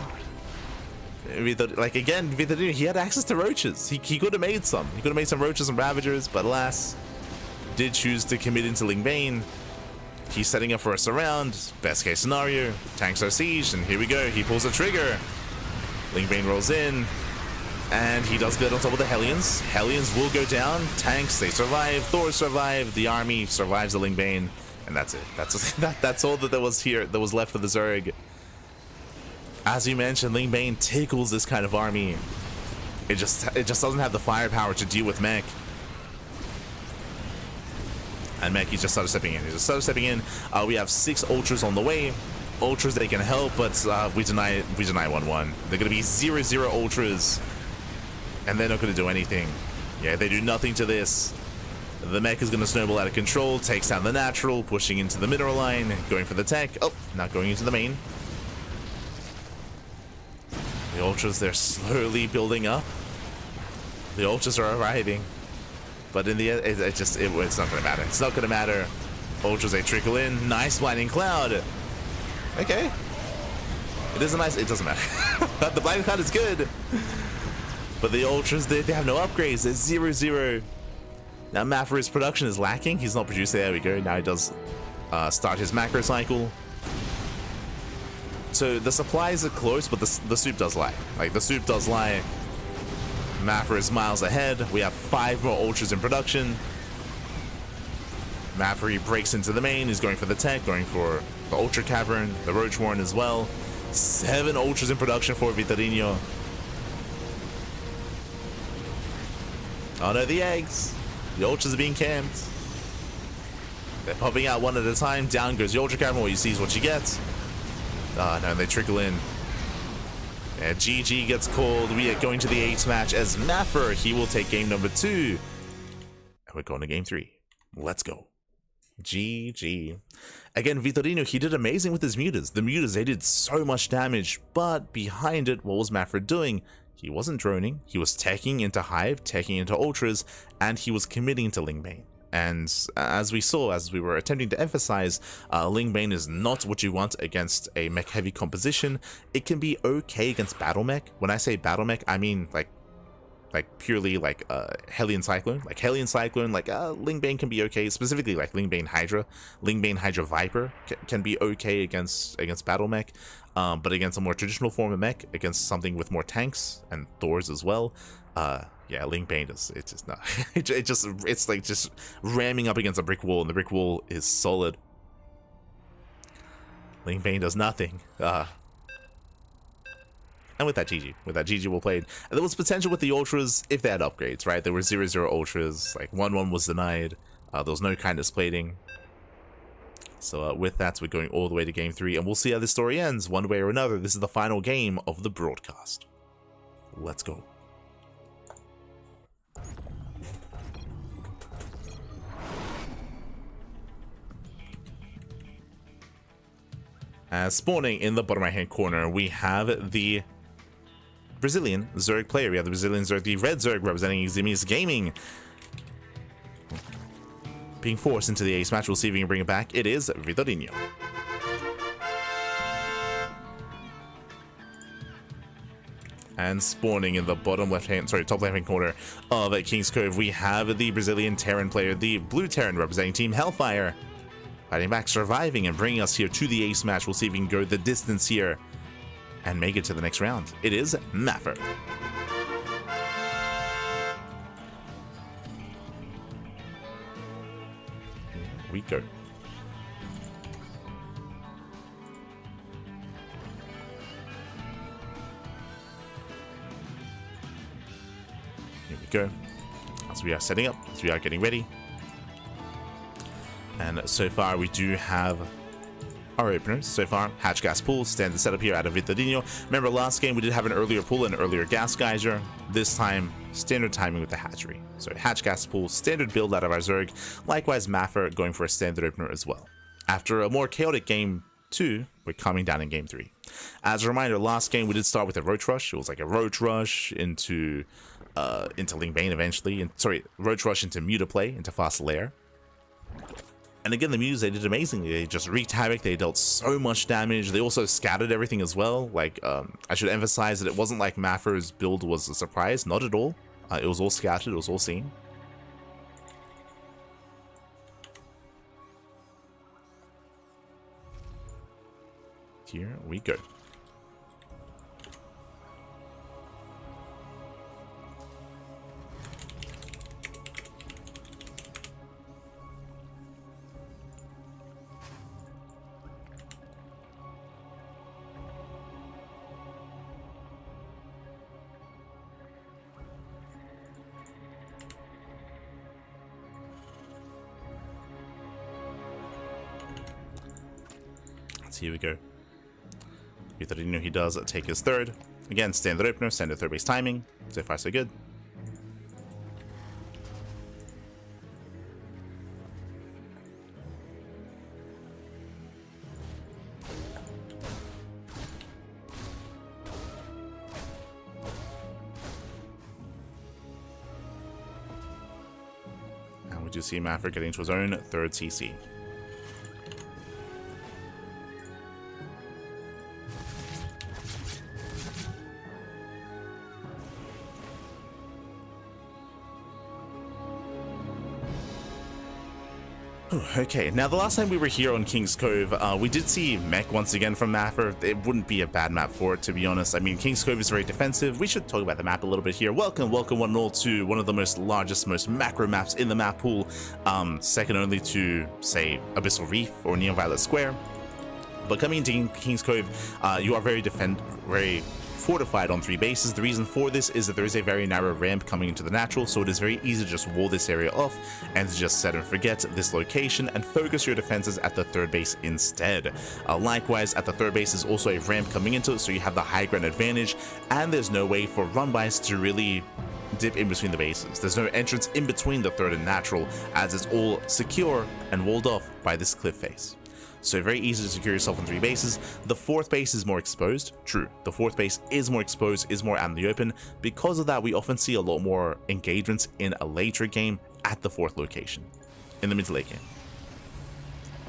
Like, again, Vitorino, he had access to roaches. He could have made some. He could have made some roaches and ravagers, but alas, did choose to commit into Ling Bane. He's setting up for a surround. Best case scenario, tanks are sieged, and here we go. He pulls a trigger. Ling Bane rolls in, and he does good on top of the Hellions. Hellions will go down. Tanks, they survive. Thor survive. The army survives the Ling Bane, and that's it. That's all that there was here. That was left for the Zerg. As you mentioned, Ling Bane tickles this kind of army. It just doesn't have the firepower to deal with mech. And mech, he just started stepping in. We have 6 Ultras on the way. Ultras, they can help, but we deny 1-1. They're going to be 0-0 Ultras, and they're not going to do anything. Yeah, they do nothing to this. The mech is going to snowball out of control, takes down the natural, pushing into the mineral line, going for the tech. Oh, not going into the main. The Ultras, they're slowly building up. The Ultras are arriving. But in the end, it's not going to matter. It's not going to matter. Ultras, they trickle in. Nice blinding cloud. Okay. It is a nice... It doesn't matter. The blinding cloud is good. But the Ultras, they have no upgrades. It's 0-0. Now, Mafri's production is lacking. He's not producing. There we go. Now he does start his macro cycle. So the supplies are close, but the soup does lie. Like, the soup does lie. Mafra is miles ahead. We have 5 more Ultras in production. Mafra breaks into the main. He's going for the tech, going for the Ultra Cavern, the Roach Warren as well. 7 Ultras in production for Vitorino. Oh no, the eggs. The Ultras are being camped. They're popping out one at a time. Down goes the Ultra Cavern. What you see is what you get. Oh no, they trickle in. Yeah, GG gets called. We are going to the 8th match as Maffer. He will take game number 2. And we're going to game 3. Let's go. GG. Again, Vitorino, he did amazing with his mutas. The mutas, they did so much damage, but behind it, what was Maffer doing? He wasn't droning. He was teching into Hive, teching into Ultras, and he was committing to Ling Bane. And as we saw, as we were attempting to emphasize, Ling Bane is not what you want against a mech heavy composition. It can be okay against battle mech. When I say battle mech, I mean like purely like Hellion Cyclone. Like Hellion Cyclone, like Ling Bane can be okay. Specifically like Ling Bane Hydra Viper can be okay against battle mech. But against a more traditional form of mech, against something with more tanks and Thors as well, yeah, Ling Bane it's just not. It's like just ramming up against a brick wall, and the brick wall is solid. Ling Bane does nothing. And with that, GG well played. And there was potential with the Ultras if they had upgrades, right? There were 0-0 Ultras, like 1-1 was denied. There was no kindness plating. So with that, we're going all the way to game 3, and we'll see how this story ends one way or another. This is the final game of the broadcast. Let's go. Spawning in the bottom right hand corner, we have the Brazilian Zerg player. We have the Brazilian Zerg, the red Zerg representing Eximius Gaming. Being forced into the ace match, we'll see if we can bring it back. It is Vitorino. And spawning in the bottom top left hand corner of King's Cove, we have the Brazilian Terran player, the blue Terran representing Team Hellfire. Fighting back, surviving, and bringing us here to the ace match. We'll see if we can go the distance here and make it to the next round. It is Maffer. Here we go. we go. As we are setting up, as we are getting ready. And so far we do have our openers. So far, Hatch Gas Pool, standard setup here out of Vitorino. Remember last game we did have an earlier pool and an earlier Gas Geyser. This time, standard timing with the hatchery. So Hatch Gas Pool, standard build out of our Zerg. Likewise, Maffer going for a standard opener as well. After a more chaotic game 2, we're coming down in game 3. As a reminder, last game we did start with a Roach Rush. It was like a Roach Rush into Lingbane eventually. Roach Rush into Mutaplay, into Fast Lair. And again, the Muse, they did amazingly. They just wreaked havoc. They dealt so much damage. They also scattered everything as well. Like, I should emphasize that it wasn't like Maffer's build was a surprise. Not at all. It was all scattered. It was all seen. Here we go. Here we go. Vitorino, he does take his third. Again, standard opener, standard third base timing. So far, so good. And we do see Maffer getting into his own third CC. Okay, now the last time we were here on King's Cove, we did see mech once again from Maffer. It wouldn't be a bad map for it, to be honest. I mean, King's Cove is very defensive. We should talk about the map a little bit here. Welcome one and all to one of the largest, most macro maps in the map pool. Second only to, say, Abyssal Reef or Neon Violet Square. But coming into King's Cove, you are very fortified on 3 bases. The reason for this is that there is a very narrow ramp coming into the natural, so it is very easy to just wall this area off and to just set and forget this location and focus your defenses at the 3rd base instead. Likewise, at the 3rd base is also a ramp coming into it, so you have the high ground advantage, and there's no way for run-bys to really dip in between the bases. There's no entrance in between the 3rd and natural, as it's all secure and walled off by this cliff face. So very easy to secure yourself on 3 bases. The 4th base is more exposed. True, the 4th base is more exposed, is more out in the open. Because of that, we often see a lot more engagements in a later game at the 4th location, in the mid to late game.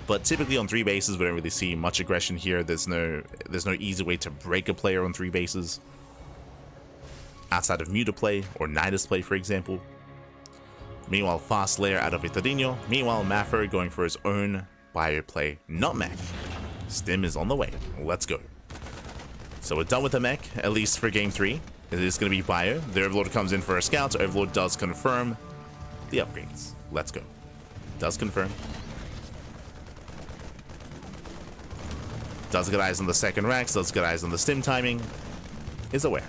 But typically on 3 bases, we don't really see much aggression here. There's no easy way to break a player on 3 bases, outside of Mutaplay or Nidus play, for example. Meanwhile, Fast Lair out of Vitorino. Meanwhile, Maffer going for his own bio play, not mech. Stim is on the way. Let's go. So we're done with the mech, at least for game 3. It is going to be bio. The Overlord comes in for a scout. Overlord does confirm the upgrades. Let's go. Does confirm. Does get eyes on the 2nd Rex. Does get eyes on the Stim timing. Is aware.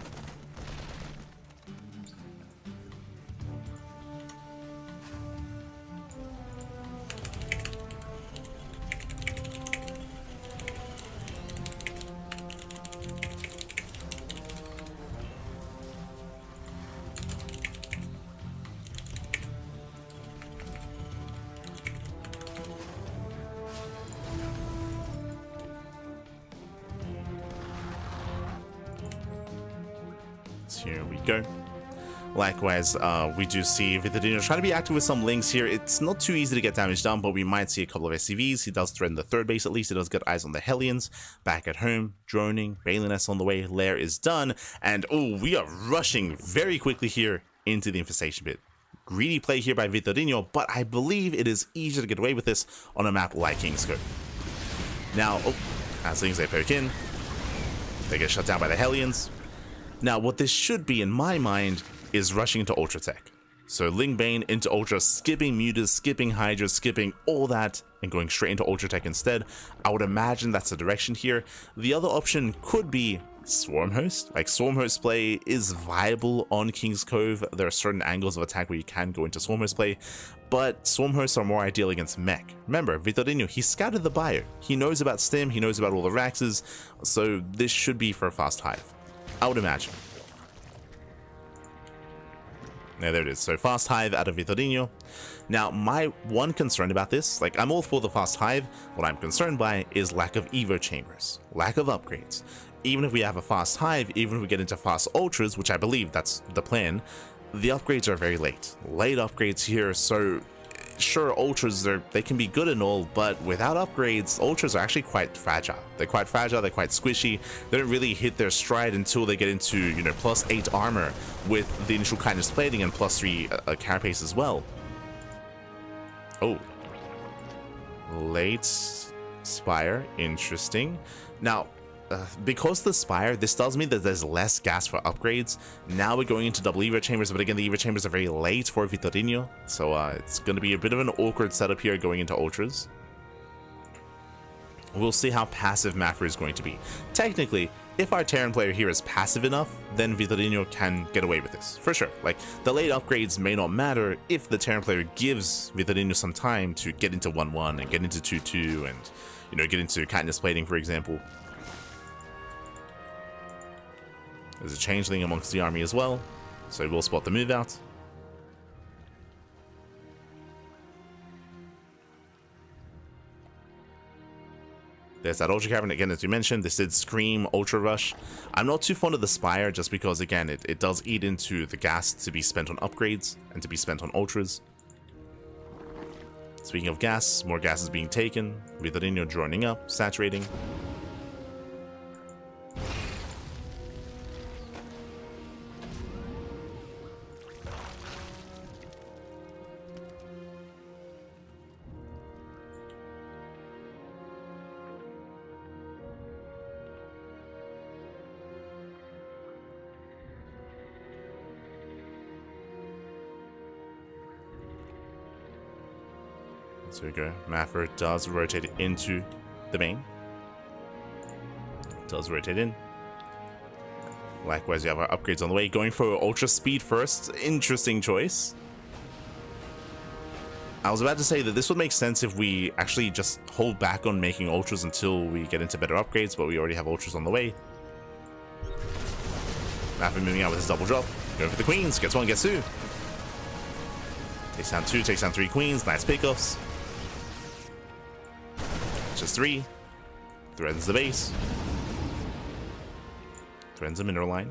Here we go. Likewise, we do see Vitorino trying to be active with some links here. It's not too easy to get damage done, but we might see a couple of SCVs. He does threaten the 3rd base at least. He does get eyes on the Hellions. Back at home, droning, Baliness on the way. Lair is done. And oh, we are rushing very quickly here into the infestation pit. Greedy play here by Vitorino, but I believe it is easier to get away with this on a map like King's Cove. Now, as things they poke in, they get shut down by the Hellions. Now, what this should be, in my mind, is rushing into Ultra Tech. So Lingbane into Ultra, skipping Mutas, skipping Hydra, skipping all that, and going straight into Ultra Tech instead. I would imagine that's the direction here. The other option could be Swarm Host? Like, Swarm Host play is viable on King's Cove. There are certain angles of attack where you can go into Swarm Host play, but Swarm Hosts are more ideal against mech. Remember, Vitorino, he scouted the buyer. He knows about Stim, he knows about all the Raxes, so this should be for a fast hive, I would imagine. Yeah, there it is. So fast hive out of Vitorino. Now, my one concern about this, like, I'm all for the fast hive. What I'm concerned by is lack of Evo chambers, lack of upgrades. Even if we have a fast hive, even if we get into fast ultras, which I believe that's the plan, the upgrades are very late. Late upgrades here, so sure, ultras, they can be good and all, but without upgrades, ultras are actually quite fragile. They're quite fragile, they're quite squishy. They don't really hit their stride until they get into, you know, +8 armor with the initial kindness plating and +3 carapace as well. Oh. Late Spire, interesting. Now, because the Spire, this tells me that there's less gas for upgrades. Now we're going into double Evo chambers, but again, the Evo chambers are very late for Vitorino, so it's going to be a bit of an awkward setup here going into ultras. We'll see how passive Mafra is going to be. Technically, if our Terran player here is passive enough, then Vitorino can get away with this, for sure. Like, the late upgrades may not matter if the Terran player gives Vitorino some time to get into 1-1 and get into 2-2 and, you know, get into kindness plating, for example. There's a changeling amongst the army as well, so we'll spot the move out. There's that Ultra Cavern again, as you mentioned. This did scream Ultra Rush. I'm not too fond of the Spire just because, again, it does eat into the gas to be spent on upgrades and to be spent on Ultras. Speaking of gas, more gas is being taken. Vitorino joining up, saturating. So we go. Mafra does rotate into the main. Does rotate in. Likewise, we have our upgrades on the way. Going for ultra speed first. Interesting choice. I was about to say that this would make sense if we actually just hold back on making ultras until we get into better upgrades, but we already have ultras on the way. Mafra moving out with his double drop. Going for the queens. Gets one, gets two. Takes down two, takes down 3 queens. Nice pickoffs. Just 3. Threatens the base. Threatens the mineral line.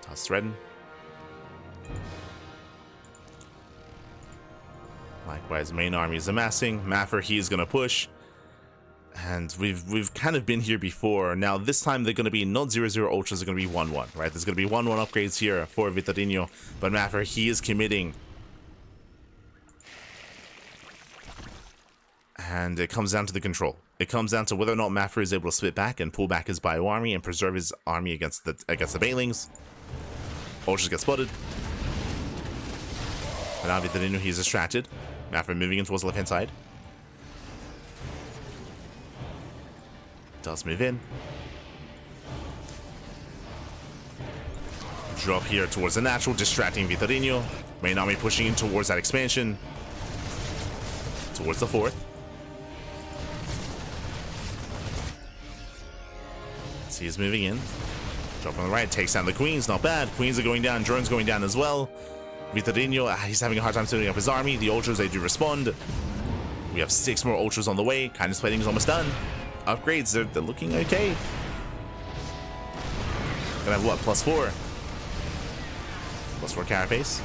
Toss threaten. Likewise, main army is amassing. Mafra, he's gonna push. And we've kind of been here before. Now this time they're going to be not 0-0 ultras, they're going to be 1-1, right? There's going to be 1-1 upgrades here for Vitorino, but Mafra, he is committing. And it comes down to the control. It comes down to whether or not Mafra is able to split back and pull back his bio army and preserve his army against the Banelings. Ultras get spotted. And now Vitorino, he's distracted. Mafra moving in towards the left hand side. Does move in. Drop here towards the natural, distracting Vitorino. Main army pushing in towards that expansion. Towards the 4th. See, he's moving in. Drop on the right, takes down the queens, not bad. Queens are going down, drones going down as well. Vitorino, he's having a hard time setting up his army. The ultras, they do respond. We have 6 more ultras on the way. Kindness plating is almost done. Upgrades, they're looking okay. Gonna have what, +4? +4 carapace.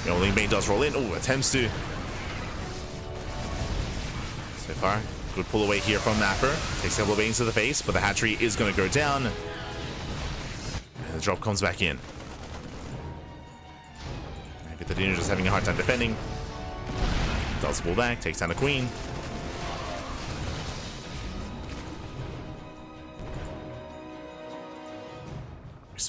The only main does roll in. Oh, attempts to. So far, good pull away here from Mafra. Takes several banes to the face, but the hatchery is gonna go down. And the drop comes back in. Vitorino just having a hard time defending. Does pull back, takes down the queen.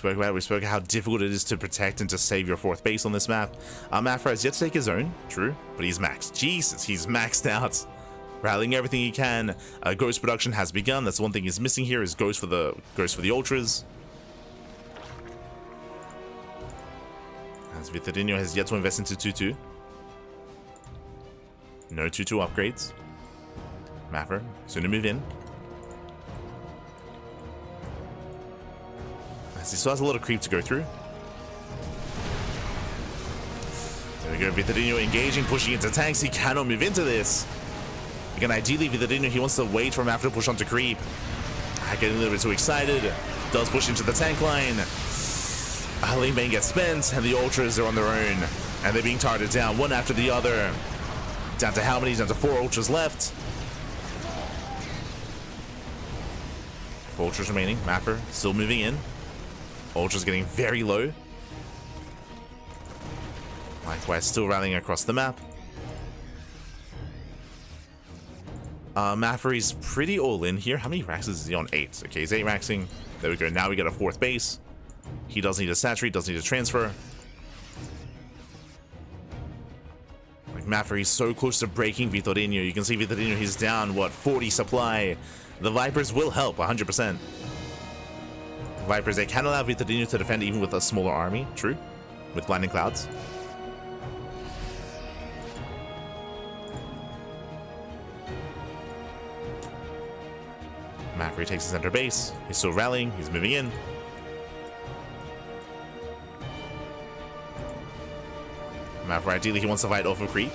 We spoke how difficult it is to protect and to save your 4th base on this map. Mafra has yet to take his own, true, but he's maxed. Jesus, he's maxed out. rallying everything he can. Ghost production has begun. That's the one thing he's missing here is Ghost for the ultras. As Vitadinho has yet to invest into 2-2. No 2-2 upgrades. Maffer soon to move in. As he still has a lot of creep to go through. There we go, Vitadinho engaging, pushing into tanks. He cannot move into this. Again, ideally, Vitadinho, he wants to wait for Maffer to push onto creep. Getting a little bit too excited. Does push into the tank line. Lane Bane gets spent, and the ultras are on their own. And they're being targeted down, one after the other. Down to how many? Down to 4 ultras left. 4 ultras remaining. Maffer still moving in. Ultras getting very low. Likewise, still rallying across the map. Maffer is pretty all in here. How many racks is he on? 8. Okay, he's 8 raxing. There we go. Now we get a 4th base. He does need a saturate, does need a transfer. Like Maffer, he's so close to breaking Vitadinho. You can see Vitadinho, he's down, what, 40 supply. The Vipers will help, 100%. Vipers, they can allow Vitadinho to defend even with a smaller army, true, with Blinding Clouds. Maffer takes the center base. He's still rallying, he's moving in. Maffer, ideally, he wants to fight off of creep.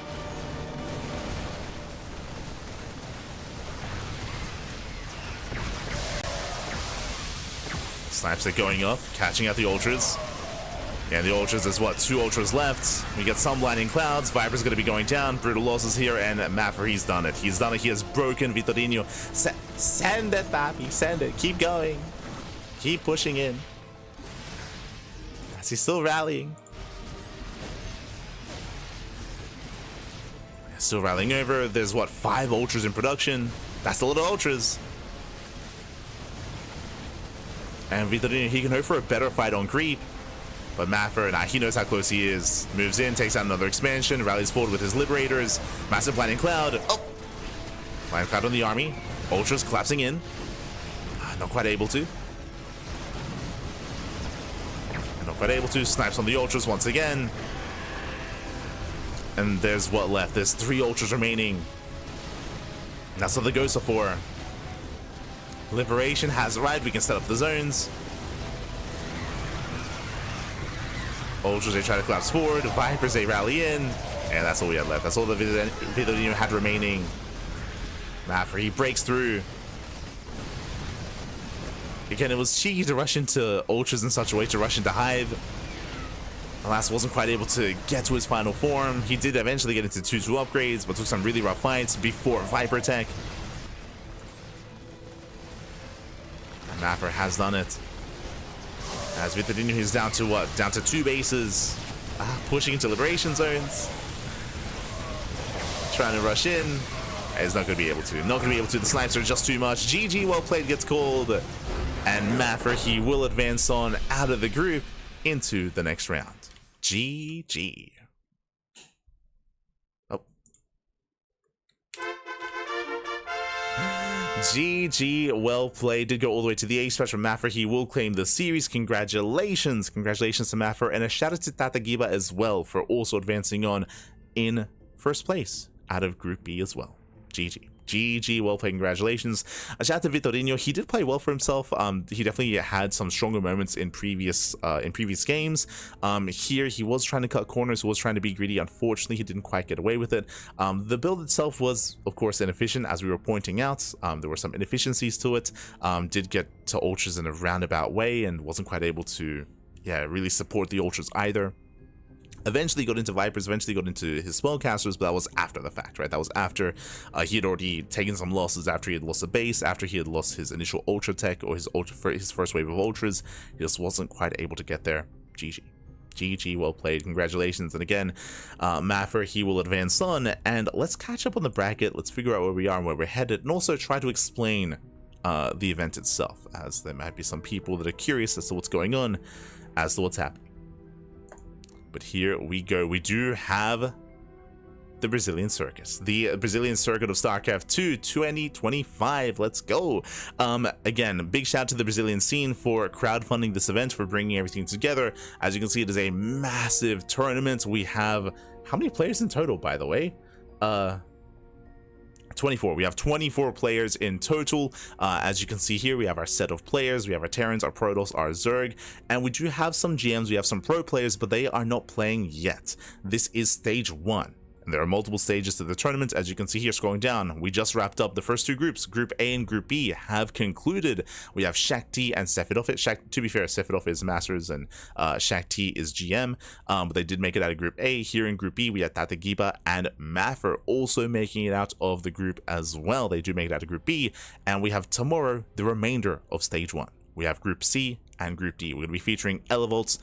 Snipes are going up, catching out the ultras. And the ultras is what? 2 ultras left. We get some blinding clouds. Viper's going to be going down. Brutal losses here, and Maffer, he's done it. He's done it. He has broken Vitadinho. Send it, Papi. Send it. Keep going. Keep pushing in. As he's still rallying. Still rallying over. There's what, 5 ultras in production. That's a lot of ultras. And Vitadinho, he can hope for a better fight on creep. But Maffer, nah, he knows how close he is. Moves in, takes out another expansion, rallies forward with his liberators. Massive blinding cloud. Oh! Blinding cloud on the army. Ultras collapsing in. Not quite able to. Not quite able to. Snipes on the ultras once again. And there's what left? There's 3 ultras remaining. That's what the ghosts are for. Liberation has arrived. We can set up the zones. Ultras, they try to collapse forward. Vipers, they rally in. And that's all we had left. That's all the Vitadinho had remaining. Maffer, he breaks through. Again, it was cheeky to rush into ultras in such a way to rush into Hive. Alas, wasn't quite able to get to his final form. He did eventually get into 2-2 upgrades, but took some really rough fights before Viper Tech. And Maffer has done it. As Vitadinho is down to what? Down to 2 bases. Pushing into liberation zones. Trying to rush in. He's not going to be able to. Not going to be able to. The snipes are just too much. GG, well played, gets called. And Maffer, he will advance on out of the group into the next round. GG. Oh. GG, well played. Did go all the way to the A-stretch from Maffer. He will claim the series. Congratulations. Congratulations to Maffer. And a shout out to Tata Giba as well for also advancing on in first place out of Group B as well. GG. GG, well played, congratulations. A shout out to Vitadinho. He did play well for himself. He definitely had some stronger moments in previous games. Here he was trying to cut corners, he was trying to be greedy. Unfortunately, he didn't quite get away with it. The build itself was, of course, inefficient, as we were pointing out. There were some inefficiencies to it. Did get to ultras in a roundabout way and wasn't quite able to, really support the ultras either. Eventually got into Vipers, eventually got into his spellcasters, but that was after the fact, right? That was after he had already taken some losses, after he had lost a base, after he had lost his initial ultra tech or his first wave of ultras. He just wasn't quite able to get there. GG. GG, well played, congratulations. And again, Maffer, he will advance on, and let's catch up on the bracket. Let's figure out where we are and where we're headed, and also try to explain the event itself, as there might be some people that are curious as to what's going on, as to what's happening. But here we go. We do have the Brazilian circus, the Brazilian circuit of StarCraft 2 2025. Let's go. Again, big shout out to the Brazilian scene for crowdfunding this event, for bringing everything together. As you can see, it is a massive tournament. We have, how many players in total, by the way? 24. We have 24 players in total. As you can see here, we have our set of players. We have our Terrans, our Protoss, our Zerg, and we do have some GMs. We have some pro players, but they are not playing yet. This is stage 1. And there are multiple stages to the tournament. As you can see here, scrolling down, we just wrapped up the first 2 groups. Group A and Group B have concluded. We have Shakti and Sefirofe. To be fair, Sefirofe is Masters and Shakti is GM. But they did make it out of Group A. Here in Group B, we have Tategiba and Maffer also making it out of the group as well. They do make it out of Group B. And we have tomorrow the remainder of Stage 1. We have Group C and Group D. We're going to be featuring Elevolts,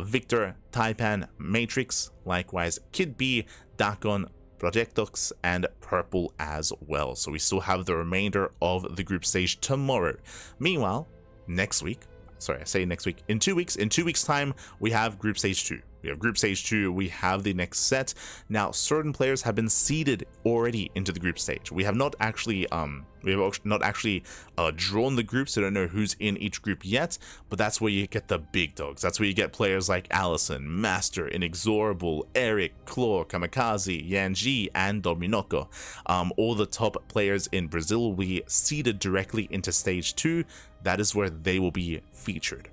Victor, Taipan, Matrix, likewise Kid B, Dakon, Projectox, and Purple as well. So we still have the remainder of the group stage tomorrow. Meanwhile, next week, sorry, I say next week, in 2 weeks time, we have group stage 2. We have group stage 2, we have the next set. Now, certain players have been seeded already into the group stage. We have not actually drawn the groups, so don't know who's in each group yet, but that's where you get the big dogs. That's where you get players like Allison, Master, Inexorable, Eric, Claw, Kamikaze, Yanji, and Dominoko. All the top players in Brazil will be seeded directly into stage 2. That is where they will be featured.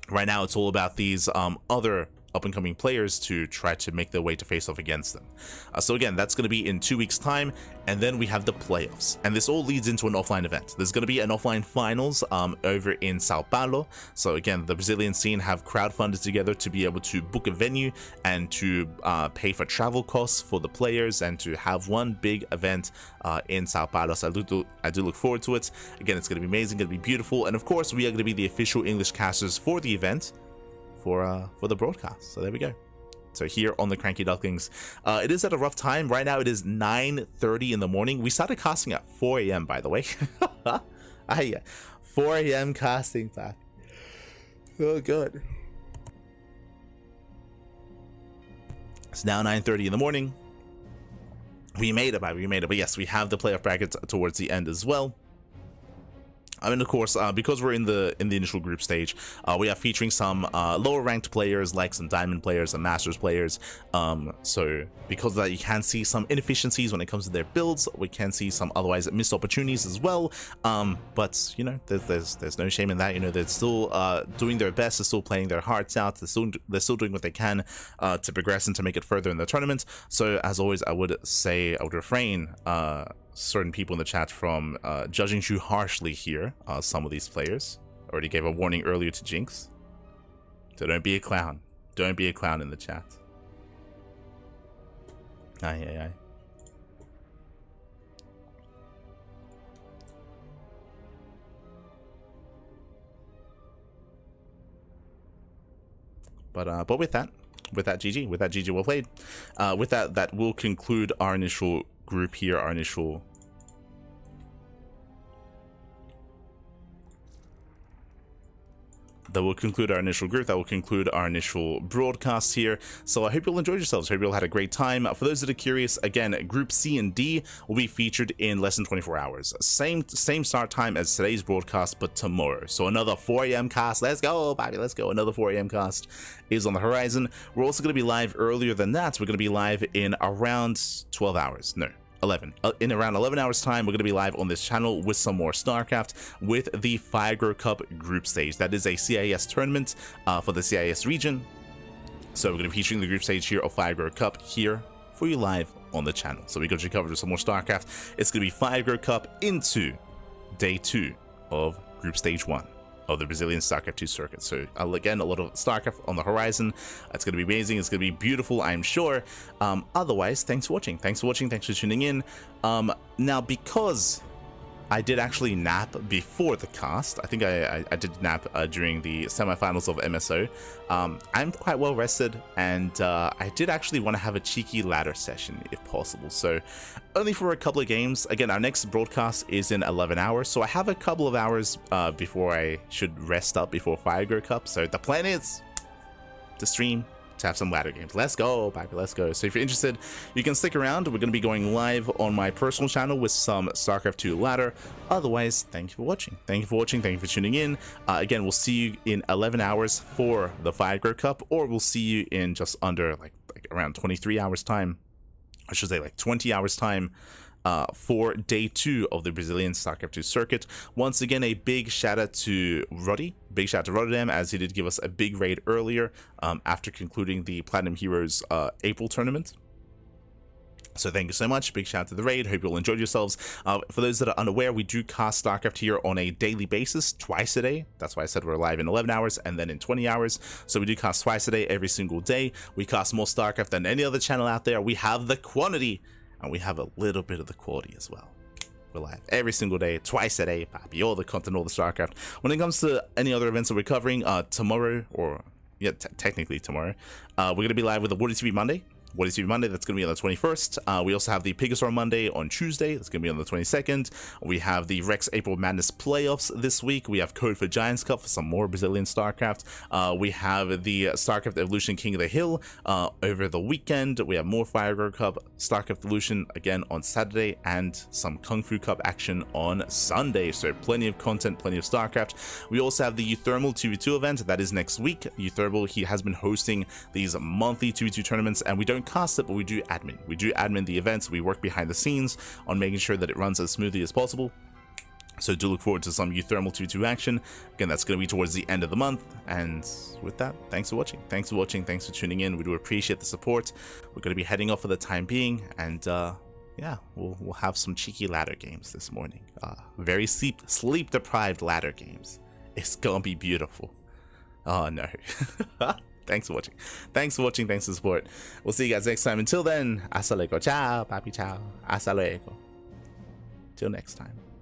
Right now, it's all about these other up-and-coming players to try to make their way to face off against them. So again, that's going to be in 2 weeks time, and then we have the playoffs, and this all leads into an offline event. There's going to be an offline finals over in Sao Paulo. So again, the Brazilian scene have crowdfunded together to be able to book a venue and to pay for travel costs for the players and to have one big event in Sao Paulo. So I do look forward to it. Again, it's going to be amazing, going to be beautiful, and of course we are going to be the official English casters for the event for the broadcast. So there we go. So here on the CranKy Ducklings, it is at a rough time right now. It is 9:30 in the morning. We started casting at 4 a.m. by the way. 4 a.m. casting back. Oh good. It's now 9:30 in the morning. We made it, but yes, we have the playoff brackets towards the end as well. I mean, of course, because we're in the initial group stage, we are featuring some lower ranked players, like some diamond players and masters players. So because of that, you can see some inefficiencies when it comes to their builds. We can see some otherwise missed opportunities as well. But you know, there's no shame in that. You know, they're still doing their best. They're still playing their hearts out. They're still doing what they can to progress and to make it further in the tournament. So as always, I would refrain certain people in the chat from judging too harshly here. Some of these players already gave a warning earlier to Jinx, so don't be a clown. Don't be a clown in the chat. Aye. But with that GG, well played. With that will conclude our initial group here, our initial that will conclude our initial group, that will conclude our initial broadcast here. So I hope you all enjoyed yourselves. I hope you all had a great time. For those that are curious, again, Group C and D will be featured in less than 24 hours. Same start time as today's broadcast, but tomorrow. So another 4 a.m. cast. Let's go, baby, let's go. Another 4 a.m. cast is on the horizon. We're also going to be live earlier than that. We're going to be live in around 12 hours. No. 11. In around 11 hours time, we're going to be live on this channel with some more StarCraft with the Firegrow Cup group stage. That is a CIS tournament for the CIS region. So we're going to be featuring the group stage here of Firegrow Cup here for you live on the channel. So we got you covered with some more StarCraft. It's going to be Firegrow Cup into day 2 of group stage 1 of the Brazilian StarCraft 2 circuit. So again, a lot of StarCraft on the horizon. It's going to be amazing. It's going to be beautiful, I'm sure. Otherwise, thanks for watching. Thanks for tuning in. Now, because I did actually nap before the cast, I think I did nap during the semifinals of MSO. I'm quite well rested, and I did actually want to have a cheeky ladder session if possible. So only for a couple of games. Again, our next broadcast is in 11 hours, so I have a couple of hours before I should rest up before Firegrow Cup. So the plan is to stream to have some ladder games. Let's go, baby, let's go. So if you're interested, you can stick around. We're going to be going live on my personal channel with some StarCraft 2 ladder. Otherwise, thank you for watching. Thank you for watching. Thank you for tuning in. Again, we'll see you in 11 hours for the Fire Cup, or we'll see you in just under like around 23 hours time. I should say like 20 hours time. For day 2 of the Brazilian StarCraft 2 circuit. Once again, a big shout out to Roddy. Big shout out to Rotterdam, as he did give us a big raid earlier after concluding the Platinum Heroes April tournament. So thank you so much. Big shout out to the raid. Hope you all enjoyed yourselves. For those that are unaware, we do cast StarCraft here on a daily basis, twice a day. That's why I said we're live in 11 hours and then in 20 hours. So we do cast twice a day, every single day. We cast more StarCraft than any other channel out there. We have the quantity. And we have a little bit of the quality as well. We're live every single day, twice a day, papi, all the content, all the StarCraft. When it comes to any other events that we're covering, tomorrow, or yeah, technically tomorrow, we're going to be live with the Water TV Monday. Water TV Monday, that's going to be on the 21st. We also have the Pegasaur Monday on Tuesday. That's going to be on the 22nd. We have the Rex April Madness playoffs this week. We have Code for Giants Cup for some more Brazilian StarCraft. We have the StarCraft Evolution King of the Hill over the weekend. We have more Fire Cup, StarCraft Evolution again on Saturday, and some Kung Fu Cup action on Sunday. So plenty of content, plenty of StarCraft. We also have the Euthermal 2v2 event. That is next week. Euthermal, he has been hosting these monthly 2v2 tournaments, and we don't cast it, but we do admin. We do admin the events. We work behind the scenes on making sure that it runs as smoothly as possible. So do look forward to some Euthermal 2v2 action. Again, that's going to be towards the end of the month. And with that, thanks for watching. Thanks for watching. Thanks for tuning in. We do appreciate the support. We're going to be heading off for the time being, and yeah, we'll have some cheeky ladder games this morning. Very sleep deprived ladder games. It's gonna be beautiful. Oh no. Thanks for watching. Thanks for watching. Thanks for the support. We'll see you guys next time. Until then, hasta luego. Ciao, papi, ciao. Hasta luego. Till next time.